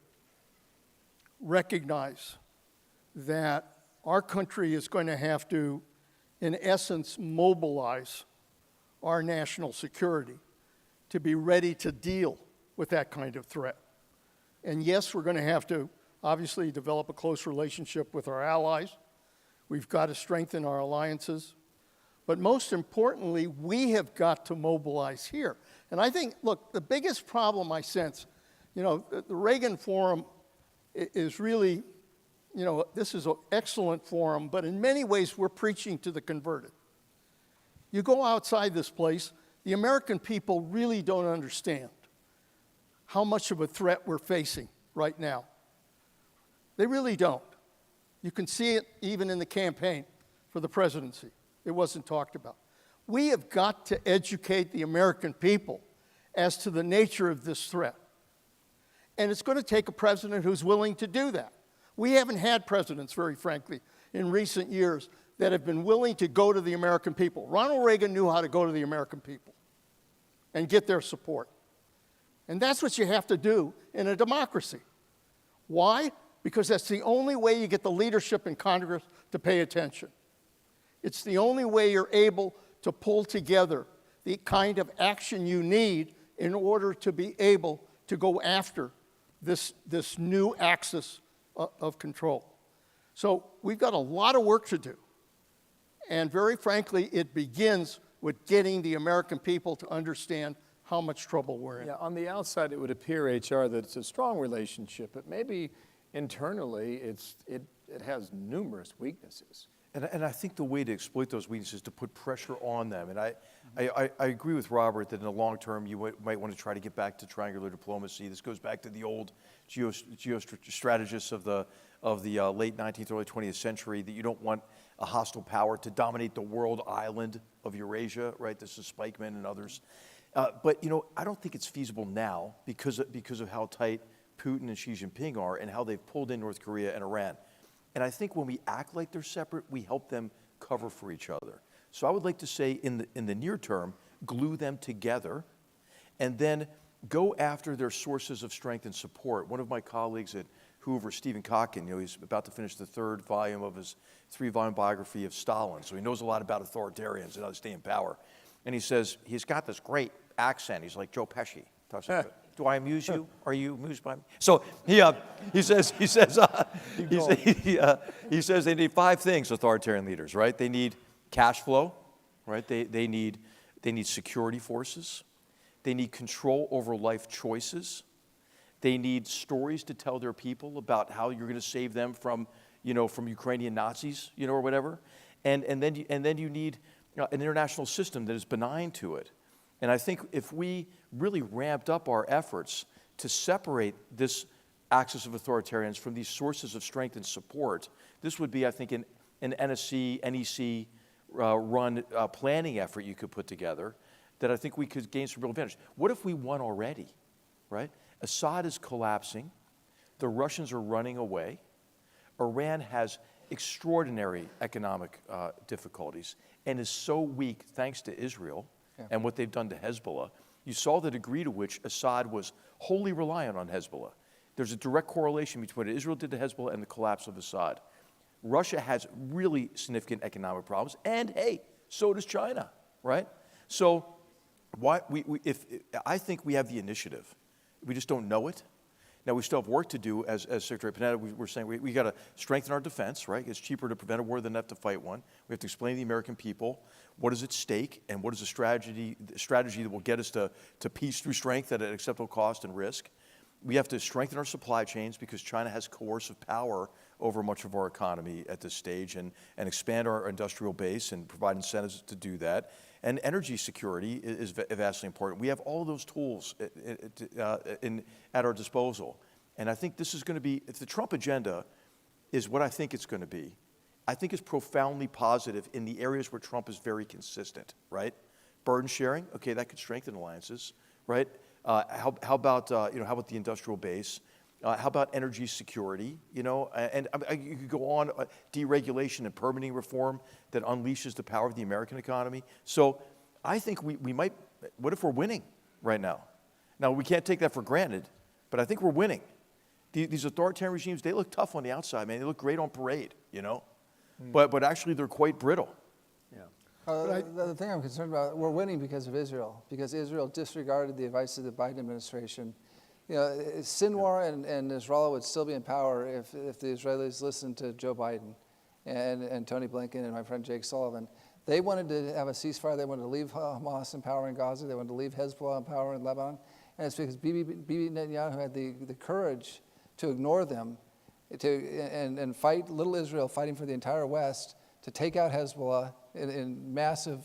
recognize that our country is going to have to, in essence, mobilize our national security to be ready to deal with that kind of threat. And yes, we're going to have to obviously develop a close relationship with our allies. We've got to strengthen our alliances. But most importantly, we have got to mobilize here. And I think, look, the biggest problem I sense, the Reagan Forum is really, this is an excellent forum, but in many ways we're preaching to the converted. You go outside this place, the American people really don't understand how much of a threat we're facing right now. They really don't. You can see it even in the campaign for the presidency. It wasn't talked about. We have got to educate the American people as to the nature of this threat. And it's going to take a president who's willing to do that. We haven't had presidents, very frankly, in recent years that have been willing to go to the American people. Ronald Reagan knew how to go to the American people and get their support. And that's what you have to do in a democracy. Why? because that's the only way you get the leadership in Congress to pay attention. It's the only way you're able to pull together the kind of action you need in order to be able to go after this new axis of control. So we've got a lot of work to do. And very frankly, it begins with getting the American people to understand how much trouble we're in. Yeah, on the outside, it would appear, HR, that it's a strong relationship, but maybe internally it has numerous weaknesses. And I think the way to exploit those weaknesses is to put pressure on them. And I agree with Robert that in the long term, you might want to try to get back to triangular diplomacy. This goes back to the old geostrategists of the late 19th, early 20th century, that you don't want a hostile power to dominate the world island of Eurasia, right? This is Spikeman and others. But, I don't think it's feasible now because of how tight Putin and Xi Jinping are and how they've pulled in North Korea and Iran. And I think when we act like they're separate, we help them cover for each other. So I would like to say in the near term, glue them together and then go after their sources of strength and support. One of my colleagues at Hoover, Stephen Kotkin, he's about to finish the 3rd volume of his 3-volume biography of Stalin. So he knows a lot about authoritarians and how to stay in power. And he says, he's got this great accent. He's like Joe Pesci. Do I amuse you? Are you amused by me? So he says they need 5 things, authoritarian leaders, right? They need cash flow, right? They need security forces. They need control over life choices. They need stories to tell their people about how you're going to save them from Ukrainian Nazis, or whatever. And then you need an international system that is benign to it. And I think if we really ramped up our efforts to separate this axis of authoritarians from these sources of strength and support, this would be, I think, an NSC, NEC run planning effort you could put together that I think we could gain some real advantage. What if we won already, right? Assad is collapsing. The Russians are running away. Iran has extraordinary economic difficulties and is so weak thanks to Israel and what they've done to Hezbollah. You saw the degree to which Assad was wholly reliant on Hezbollah. There's a direct correlation between what Israel did to Hezbollah and the collapse of Assad. Russia has really significant economic problems, and hey, so does China, right? So I think we have the initiative. We just don't know it. Now, we still have work to do, as Secretary Panetta, we're saying we got to strengthen our defense, right? It's cheaper to prevent a war than have to fight one. We have to explain to the American people what is at stake and what is the strategy that will get us to peace through strength at an acceptable cost and risk. We have to strengthen our supply chains because China has coercive power over much of our economy at this stage and expand our industrial base and provide incentives to do that. And energy security is vastly important. We have all those tools at our disposal. And I think this is going to be, if the Trump agenda is what I think it's going to be, I think it's profoundly positive in the areas where Trump is very consistent, right? Burden sharing, okay, that could strengthen alliances, right? How about the industrial base? How about energy security? And you could go on, deregulation and permitting reform that unleashes the power of the American economy. So I think we might, what if we're winning right now? Now, we can't take that for granted, but I think we're winning. These authoritarian regimes, they look tough on the outside, man. They look great on parade, But actually, they're quite brittle. The thing I'm concerned about, we're winning because of Israel disregarded the advice of the Biden administration. Sinwar and Nasrallah would still be in power if the Israelis listened to Joe Biden and Tony Blinken and my friend Jake Sullivan. They wanted to have a ceasefire. They wanted to leave Hamas in power in Gaza. They wanted to leave Hezbollah in power in Lebanon. And it's because Bibi Netanyahu had the courage to ignore them and fight little Israel, fighting for the entire West, to take out Hezbollah in massive,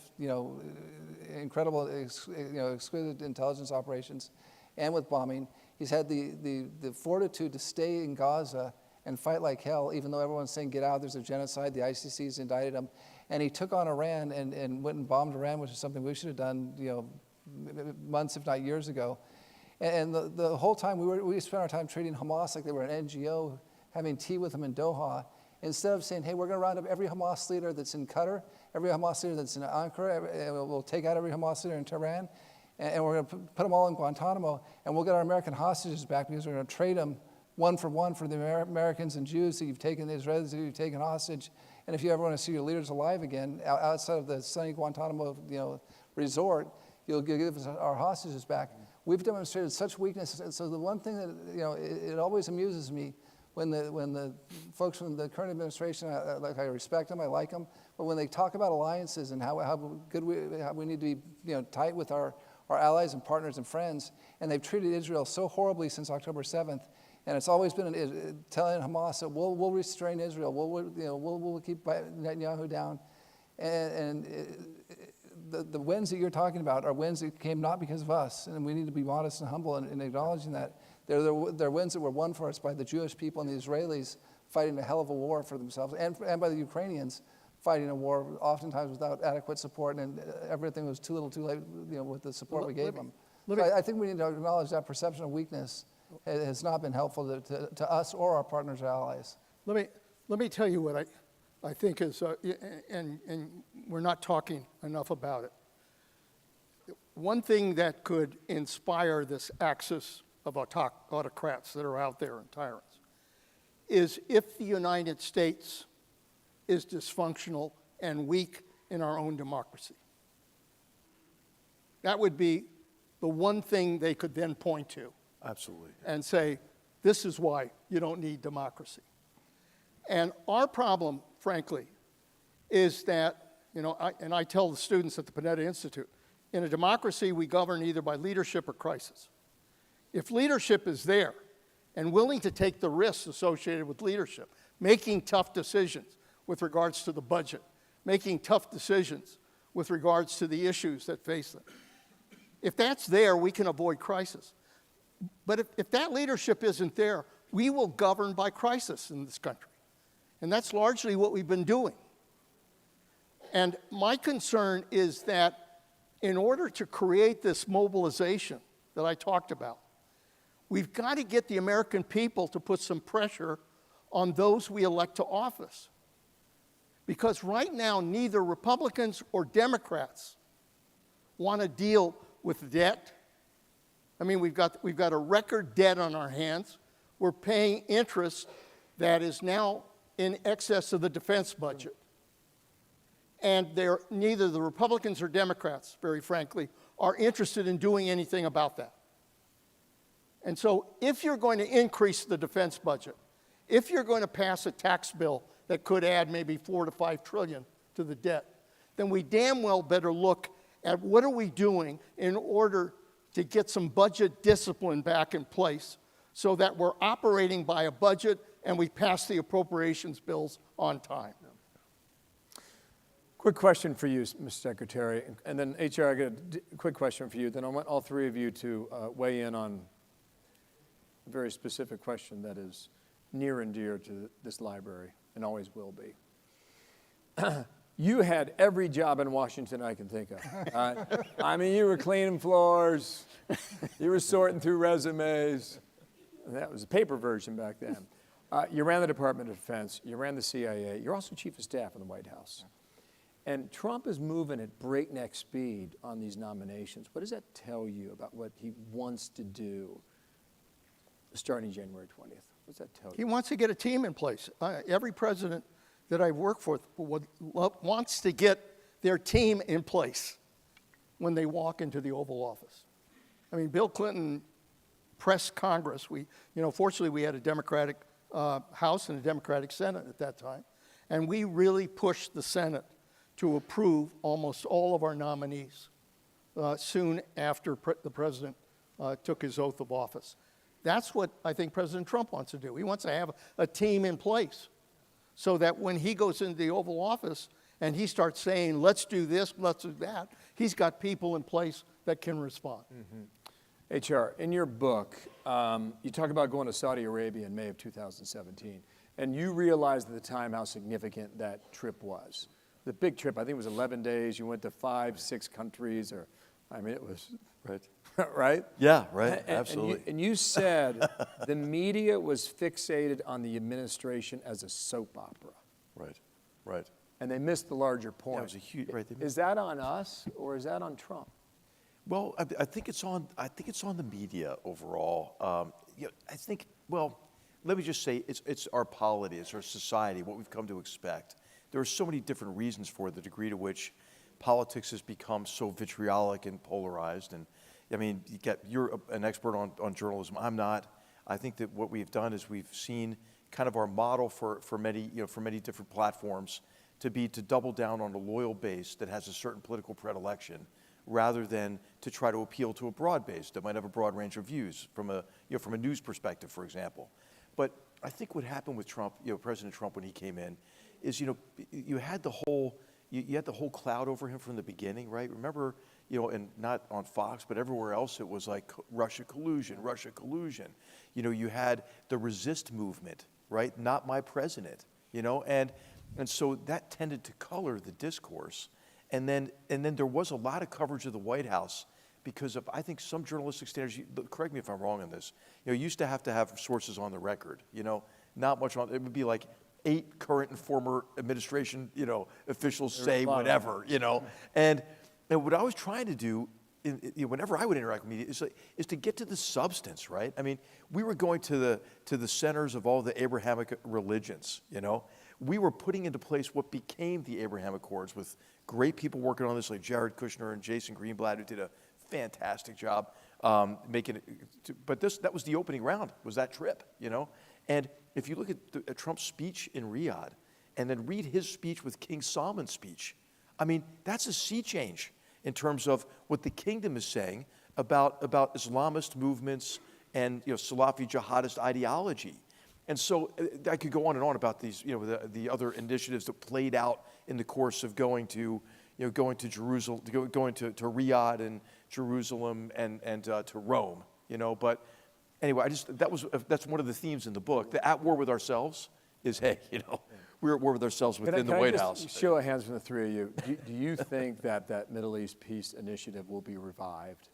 incredible, exquisite intelligence operations and with bombing. He's had the fortitude to stay in Gaza and fight like hell, even though everyone's saying, get out, there's a genocide, the ICC's indicted him. And he took on Iran and went and bombed Iran, which is something we should have done, months, if not years ago. And the whole time, we spent our time treating Hamas like they were an NGO, having tea with them in Doha, instead of saying, hey, we're going to round up every Hamas leader that's in Qatar, every Hamas leader that's in Ankara, and we'll take out every Hamas leader in Tehran, and we're going to put them all in Guantanamo, and we'll get our American hostages back because we're going to trade them one for the Americans and Jews that you've taken, the Israelis that you've taken hostage. And if you ever want to see your leaders alive again, outside of the sunny Guantanamo, resort, you'll give us our hostages back. We've demonstrated such weakness. So the one thing that, it always amuses me when the folks from the current administration, I respect them, I like them, but when they talk about alliances and how good we need to be tight with our allies and partners and friends, and they've treated Israel so horribly since October 7th, and it's always been telling Hamas that we'll restrain Israel, we'll keep Netanyahu down, and the wins that you're talking about are wins that came not because of us, and we need to be modest and humble in acknowledging that. They're wins that were won for us by the Jewish people and the Israelis fighting a hell of a war for themselves, and by the Ukrainians fighting a war oftentimes without adequate support, and everything was too little too late with the support we gave them. So I think we need to acknowledge that perception of weakness has not been helpful to us or our partners or allies. Let me tell you what I think is, and we're not talking enough about it. One thing that could inspire this axis of autocrats that are out there and tyrants is if the United States is dysfunctional and weak in our own democracy. That would be the one thing they could then point to. Absolutely. And say, this is why you don't need democracy. And our problem, frankly, is that, I tell the students at the Panetta Institute, in a democracy, we govern either by leadership or crisis. If leadership is there and willing to take the risks associated with leadership, making tough decisions with regards to the budget, making tough decisions with regards to the issues that face them. If that's there, we can avoid crisis. But if that leadership isn't there, we will govern by crisis in this country. And that's largely what we've been doing. And my concern is that in order to create this mobilization that I talked about, we've got to get the American people to put some pressure on those we elect to office. Because right now, neither Republicans or Democrats want to deal with debt. I mean, we've got a record debt on our hands. We're paying interest that is now in excess of the defense budget. And neither the Republicans or Democrats, very frankly, are interested in doing anything about that. And so if you're going to increase the defense budget, if you're going to pass a tax bill that could add maybe $4 to $5 trillion to the debt, then we damn well better look at what are we doing in order to get some budget discipline back in place so that we're operating by a budget and we pass the appropriations bills on time. Quick question for you, Mr. Secretary, and then HR, I got a quick question for you. Then I want all three of you to weigh in on a very specific question that is near and dear to this library and always will be. You had every job in Washington I can think of. I mean, you were cleaning floors, you were sorting through resumes. That was the paper version back then. You ran the Department of Defense, you ran the CIA, you're also Chief of Staff in the White House. And Trump is moving at breakneck speed on these nominations. What does that tell you about what he wants to do starting January 20th? What does that tell you? He wants to get a team in place. Every president that I've worked for wants to get their team in place when they walk into the Oval Office. I mean, Bill Clinton pressed Congress. Fortunately, we had a Democratic House and a Democratic Senate at that time, and we really pushed the Senate to approve almost all of our nominees soon after the president took his oath of office. That's what I think President Trump wants to do. He wants to have a team in place so that when he goes into the Oval Office and he starts saying, let's do this, let's do that, he's got people in place that can respond. Mm-hmm. HR, in your book, you talk about going to Saudi Arabia in May of 2017, and you realized at the time how significant that trip was. The big trip, I think it was 11 days. You went to 5-6 countries, it was, right? Right? Yeah, right, absolutely. And you said the media was fixated on the administration as a soap opera. Right, right. And they missed the larger point. Yeah, it was a huge, right. Is that on us or is that on Trump? Well, I think it's on the media overall. I think, let me just say, it's our polity, it's our society, what we've come to expect. There are so many different reasons for the degree to which politics has become so vitriolic and polarized. And I mean, you're an expert on journalism. I'm not. I think that what we've done is we've seen kind of our model for many different platforms to double down on a loyal base that has a certain political predilection, rather than to try to appeal to a broad base that might have a broad range of views from a news perspective, for example. But I think what happened with Trump, President Trump, when he came in, is you had the whole cloud over him from the beginning, right? Remember, and not on Fox, but everywhere else, it was like Russia collusion. You had the resist movement, right? Not my president, and so that tended to color the discourse. And then there was a lot of coverage of the White House because of, I think, some journalistic standards. Correct me if I'm wrong on this. Used to have sources on the record. Not much on. It would be like 8 current and former administration, officials say whatever, And what I was trying to do, whenever I would interact with media, is to get to the substance, right? I mean, we were going to the centers of all the Abrahamic religions, We were putting into place what became the Abraham Accords with great people working on this, like Jared Kushner and Jason Greenblatt, who did a fantastic job making it. But that was the opening round, was that trip, And if you look at Trump's speech in Riyadh, and then read his speech with King Salman's speech, I mean, that's a sea change in terms of what the kingdom is saying about Islamist movements and Salafi jihadist ideology. And so I could go on and on about these, the other initiatives that played out in the course of going to Jerusalem, going to Riyadh and Jerusalem and to Rome, But anyway, that's one of the themes in the book. The at war with ourselves is, hey, we're at war with ourselves within the White House. Show of hands from the three of you. Do you think that Middle East peace initiative will be revived?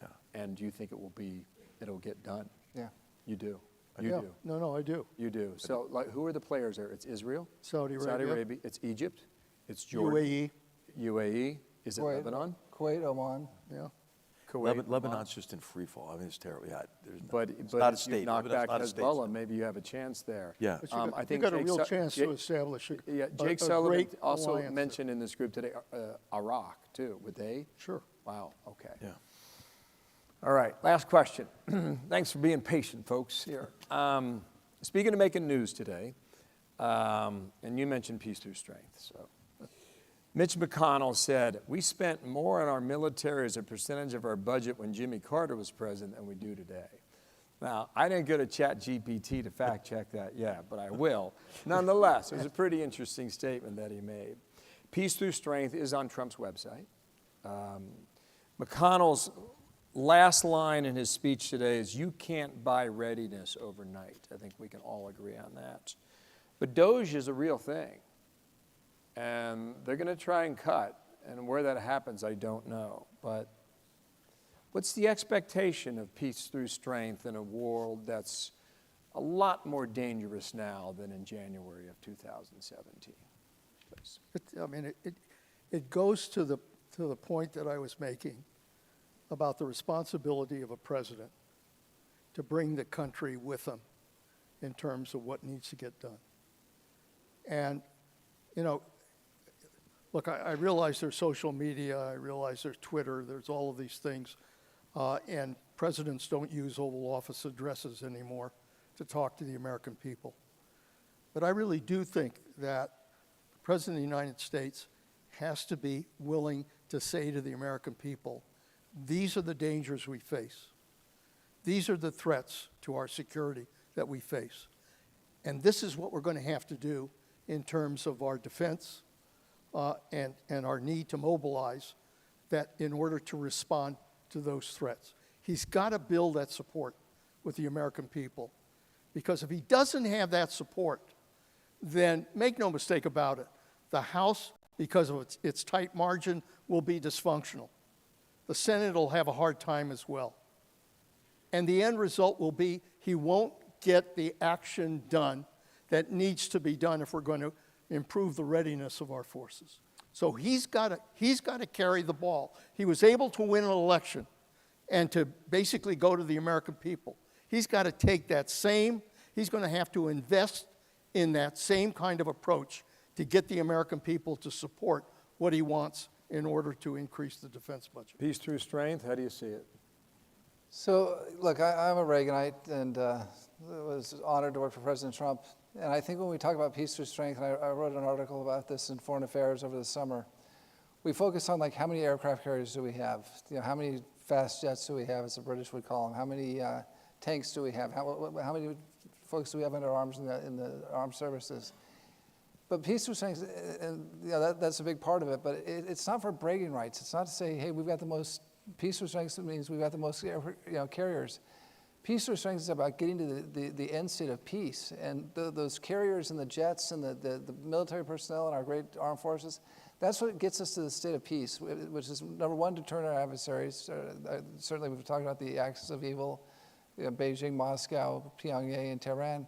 Yeah. And do you think it'll get done? Yeah. You do. You do. No, I do. You do. So, who are the players there? It's Israel, Saudi Arabia. It's Egypt, it's Jordan, UAE. Is it Kuwait, Lebanon? Kuwait, Oman. Yeah. Kuwait, Lebanon's just in free fall. I mean, it's terrible. Yeah, it's not a if state. you knock back Hezbollah, maybe you have a chance there. Yeah. I think you got a real chance to establish Jake Sullivan also mentioned in this group today Iraq too. Would they? Sure. Wow. Okay. Yeah. All right. Last question. Thanks for being patient, folks. Here. Speaking of making news today, and you mentioned peace through strength. So, Mitch McConnell said, "We spent more on our military as a percentage of our budget when Jimmy Carter was president than we do today." Now, I didn't go to ChatGPT to fact check that yet, but I will. Nonetheless, it was a pretty interesting statement that he made. Peace through strength is on Trump's website. McConnell's last line in his speech today is, "You can't buy readiness overnight." I think we can all agree on that. But DOGE is a real thing. And they're going to try and cut. And where that happens, I don't know. But what's the expectation of peace through strength in a world that's a lot more dangerous now than in January of 2017? Please. It goes to the point that I was making about the responsibility of a president to bring the country with him in terms of what needs to get done. And, look, I realize there's social media, I realize there's Twitter, there's all of these things, and presidents don't use Oval Office addresses anymore to talk to the American people. But I really do think that the President of the United States has to be willing to say to the American people, these are the dangers we face. These are the threats to our security that we face. And this is what we're going to have to do in terms of our defense and our need to mobilize that in order to respond to those threats. He's got to build that support with the American people. Because if he doesn't have that support, then make no mistake about it, the House, because of its tight margin, will be dysfunctional. The Senate will have a hard time as well. And the end result will be he won't get the action done that needs to be done if we're going to improve the readiness of our forces. So he's got to carry the ball. He was able to win an election and to basically go to the American people. He's got to take that same He's going to have to invest in that same kind of approach to get the American people to support what he wants in order to increase the defense budget. Peace through strength, how do you see it? So, look, I'm a Reaganite and was honored to work for President Trump. And I think when we talk about peace through strength, and I wrote an article about this in Foreign Affairs over the summer, we focus on like how many aircraft carriers do we have? You know, how many fast jets do we have, as the British would call them? How many tanks do we have? How many folks do we have under arms in the armed services? But peace through strength, and you know, that's a big part of it. But it's not for bragging rights. It's not to say, hey, we've got the most peace through strength. Means we've got the most carriers. Peace through strength is about getting to the end state of peace. And those carriers and the jets and the military personnel and our great armed forces, that's what gets us to the state of peace, which is, number one, to turn our adversaries. Certainly, we've talked about the axis of evil, you know, Beijing, Moscow, Pyongyang, and Tehran.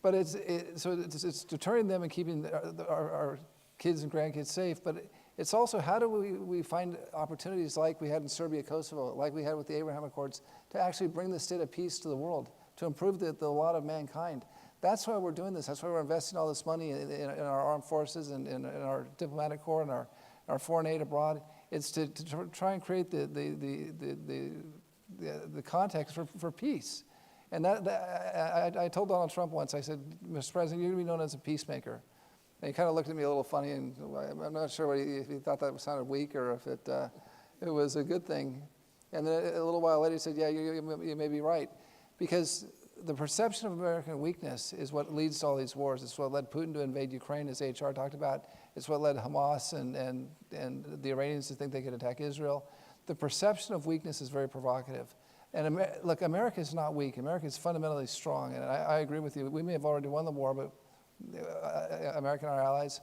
But it's deterring them and keeping our kids and grandkids safe. But it's also how do we find opportunities like we had in Serbia, Kosovo, like we had with the Abraham Accords, to actually bring the state of peace to the world, to improve the lot of mankind. That's why we're doing this. That's why we're investing all this money in our armed forces and in our diplomatic corps and our foreign aid abroad. It's to try and create the context for peace. And I told Donald Trump once, I said, Mr. President, you're going to be known as a peacemaker. And he kind of looked at me a little funny, and I'm not sure if he thought that sounded weak or if it was a good thing. And then a little while later he said, yeah, you may be right. Because the perception of American weakness is what leads to all these wars. It's what led Putin to invade Ukraine, as HR talked about. It's what led Hamas and the Iranians to think they could attack Israel. The perception of weakness is very provocative. And look, America is not weak. America is fundamentally strong. And I agree with you. We may have already won the war, but America and our allies.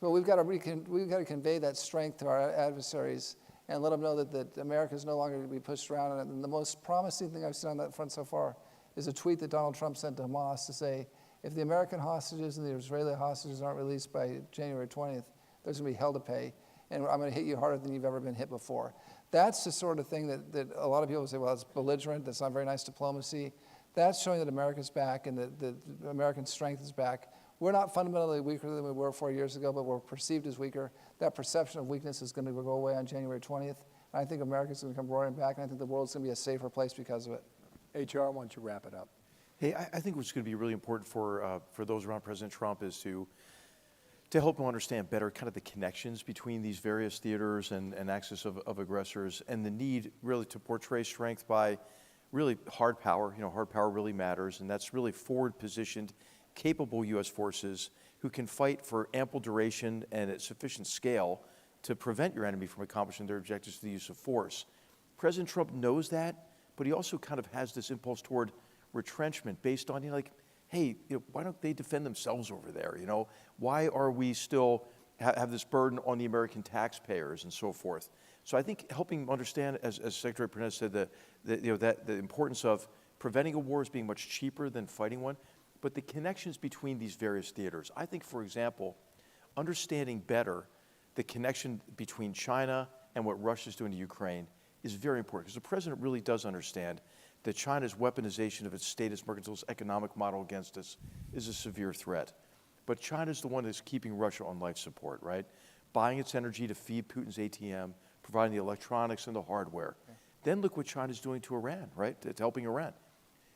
But we've got to convey that strength to our adversaries and let them know that America is no longer going to be pushed around. And the most promising thing I've seen on that front so far is a tweet that Donald Trump sent to Hamas to say, if the American hostages and the Israeli hostages aren't released by January 20th, there's going to be hell to pay. And I'm going to hit you harder than you've ever been hit before. That's the sort of thing that a lot of people say, well, it's belligerent, that's not very nice diplomacy. That's showing that America's back and that American strength is back. We're not fundamentally weaker than we were 4 years ago, but we're perceived as weaker. That perception of weakness is going to go away on January 20th. And I think America's going to come roaring back, and I think the world's going to be a safer place because of it. HR, why don't you wrap it up? Hey, I think what's going to be really important for those around President Trump is to help them understand better kind of the connections between these various theaters and axis of aggressors, and the need really to portray strength by really hard power. You know, hard power really matters, and that's really forward-positioned, capable U.S. forces who can fight for ample duration and at sufficient scale to prevent your enemy from accomplishing their objectives through the use of force. President Trump knows that, but he also kind of has this impulse toward retrenchment based on, like, hey, why don't they defend themselves over there? Why are we still have this burden on the American taxpayers and so forth? So I think helping them understand, as Secretary Pernez said, that the importance of preventing a war is being much cheaper than fighting one, but the connections between these various theaters. I think, for example, understanding better the connection between China and what Russia's doing to Ukraine is very important, because the president really does understand that China's weaponization of its statist mercantilist economic model against us is a severe threat. But China's the one that's keeping Russia on life support, right? Buying its energy to feed Putin's ATM, providing the electronics and the hardware. Okay. Then look what China's doing to Iran, right? It's helping Iran.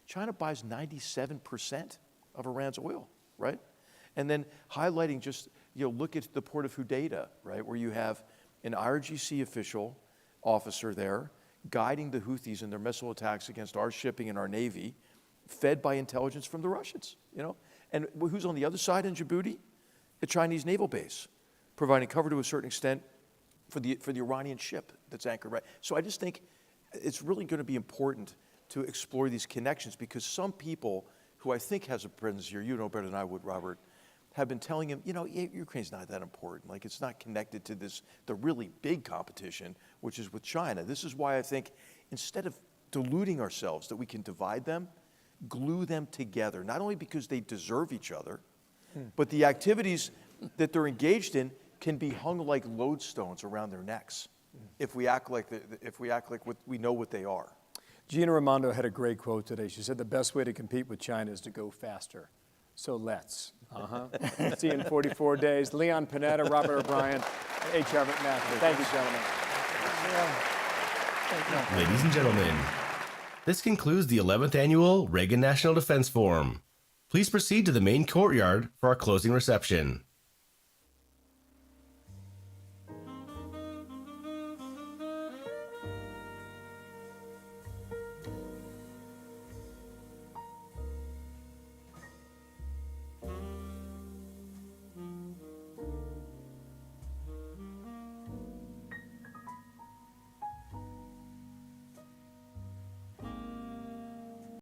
China buys 97% of Iran's oil, right? And then highlighting just, look at the port of Hodeidah, right? Where you have an IRGC officer there guiding the Houthis in their missile attacks against our shipping and our Navy, fed by intelligence from the Russians, And who's on the other side in Djibouti? The Chinese naval base, providing cover to a certain extent for the Iranian ship that's anchored, right? So I just think it's really going to be important to explore these connections, because some people who I think has a presence here, you know better than I would, Robert, have been telling him, Ukraine's not that important. Like, it's not connected to the really big competition, which is with China. This is why I think instead of deluding ourselves that we can divide them, glue them together, not only because they deserve each other, but the activities that they're engaged in can be hung like lodestones around their necks if we act like we know what they are. Gina Raimondo had a great quote today. She said the best way to compete with China is to go faster. So let's. See you in 44 days. Leon Panetta, Robert O'Brien, H.R. McMaster. Thank you, gentlemen. Ladies and gentlemen, this concludes the 11th Annual Reagan National Defense Forum. Please proceed to the main courtyard for our closing reception.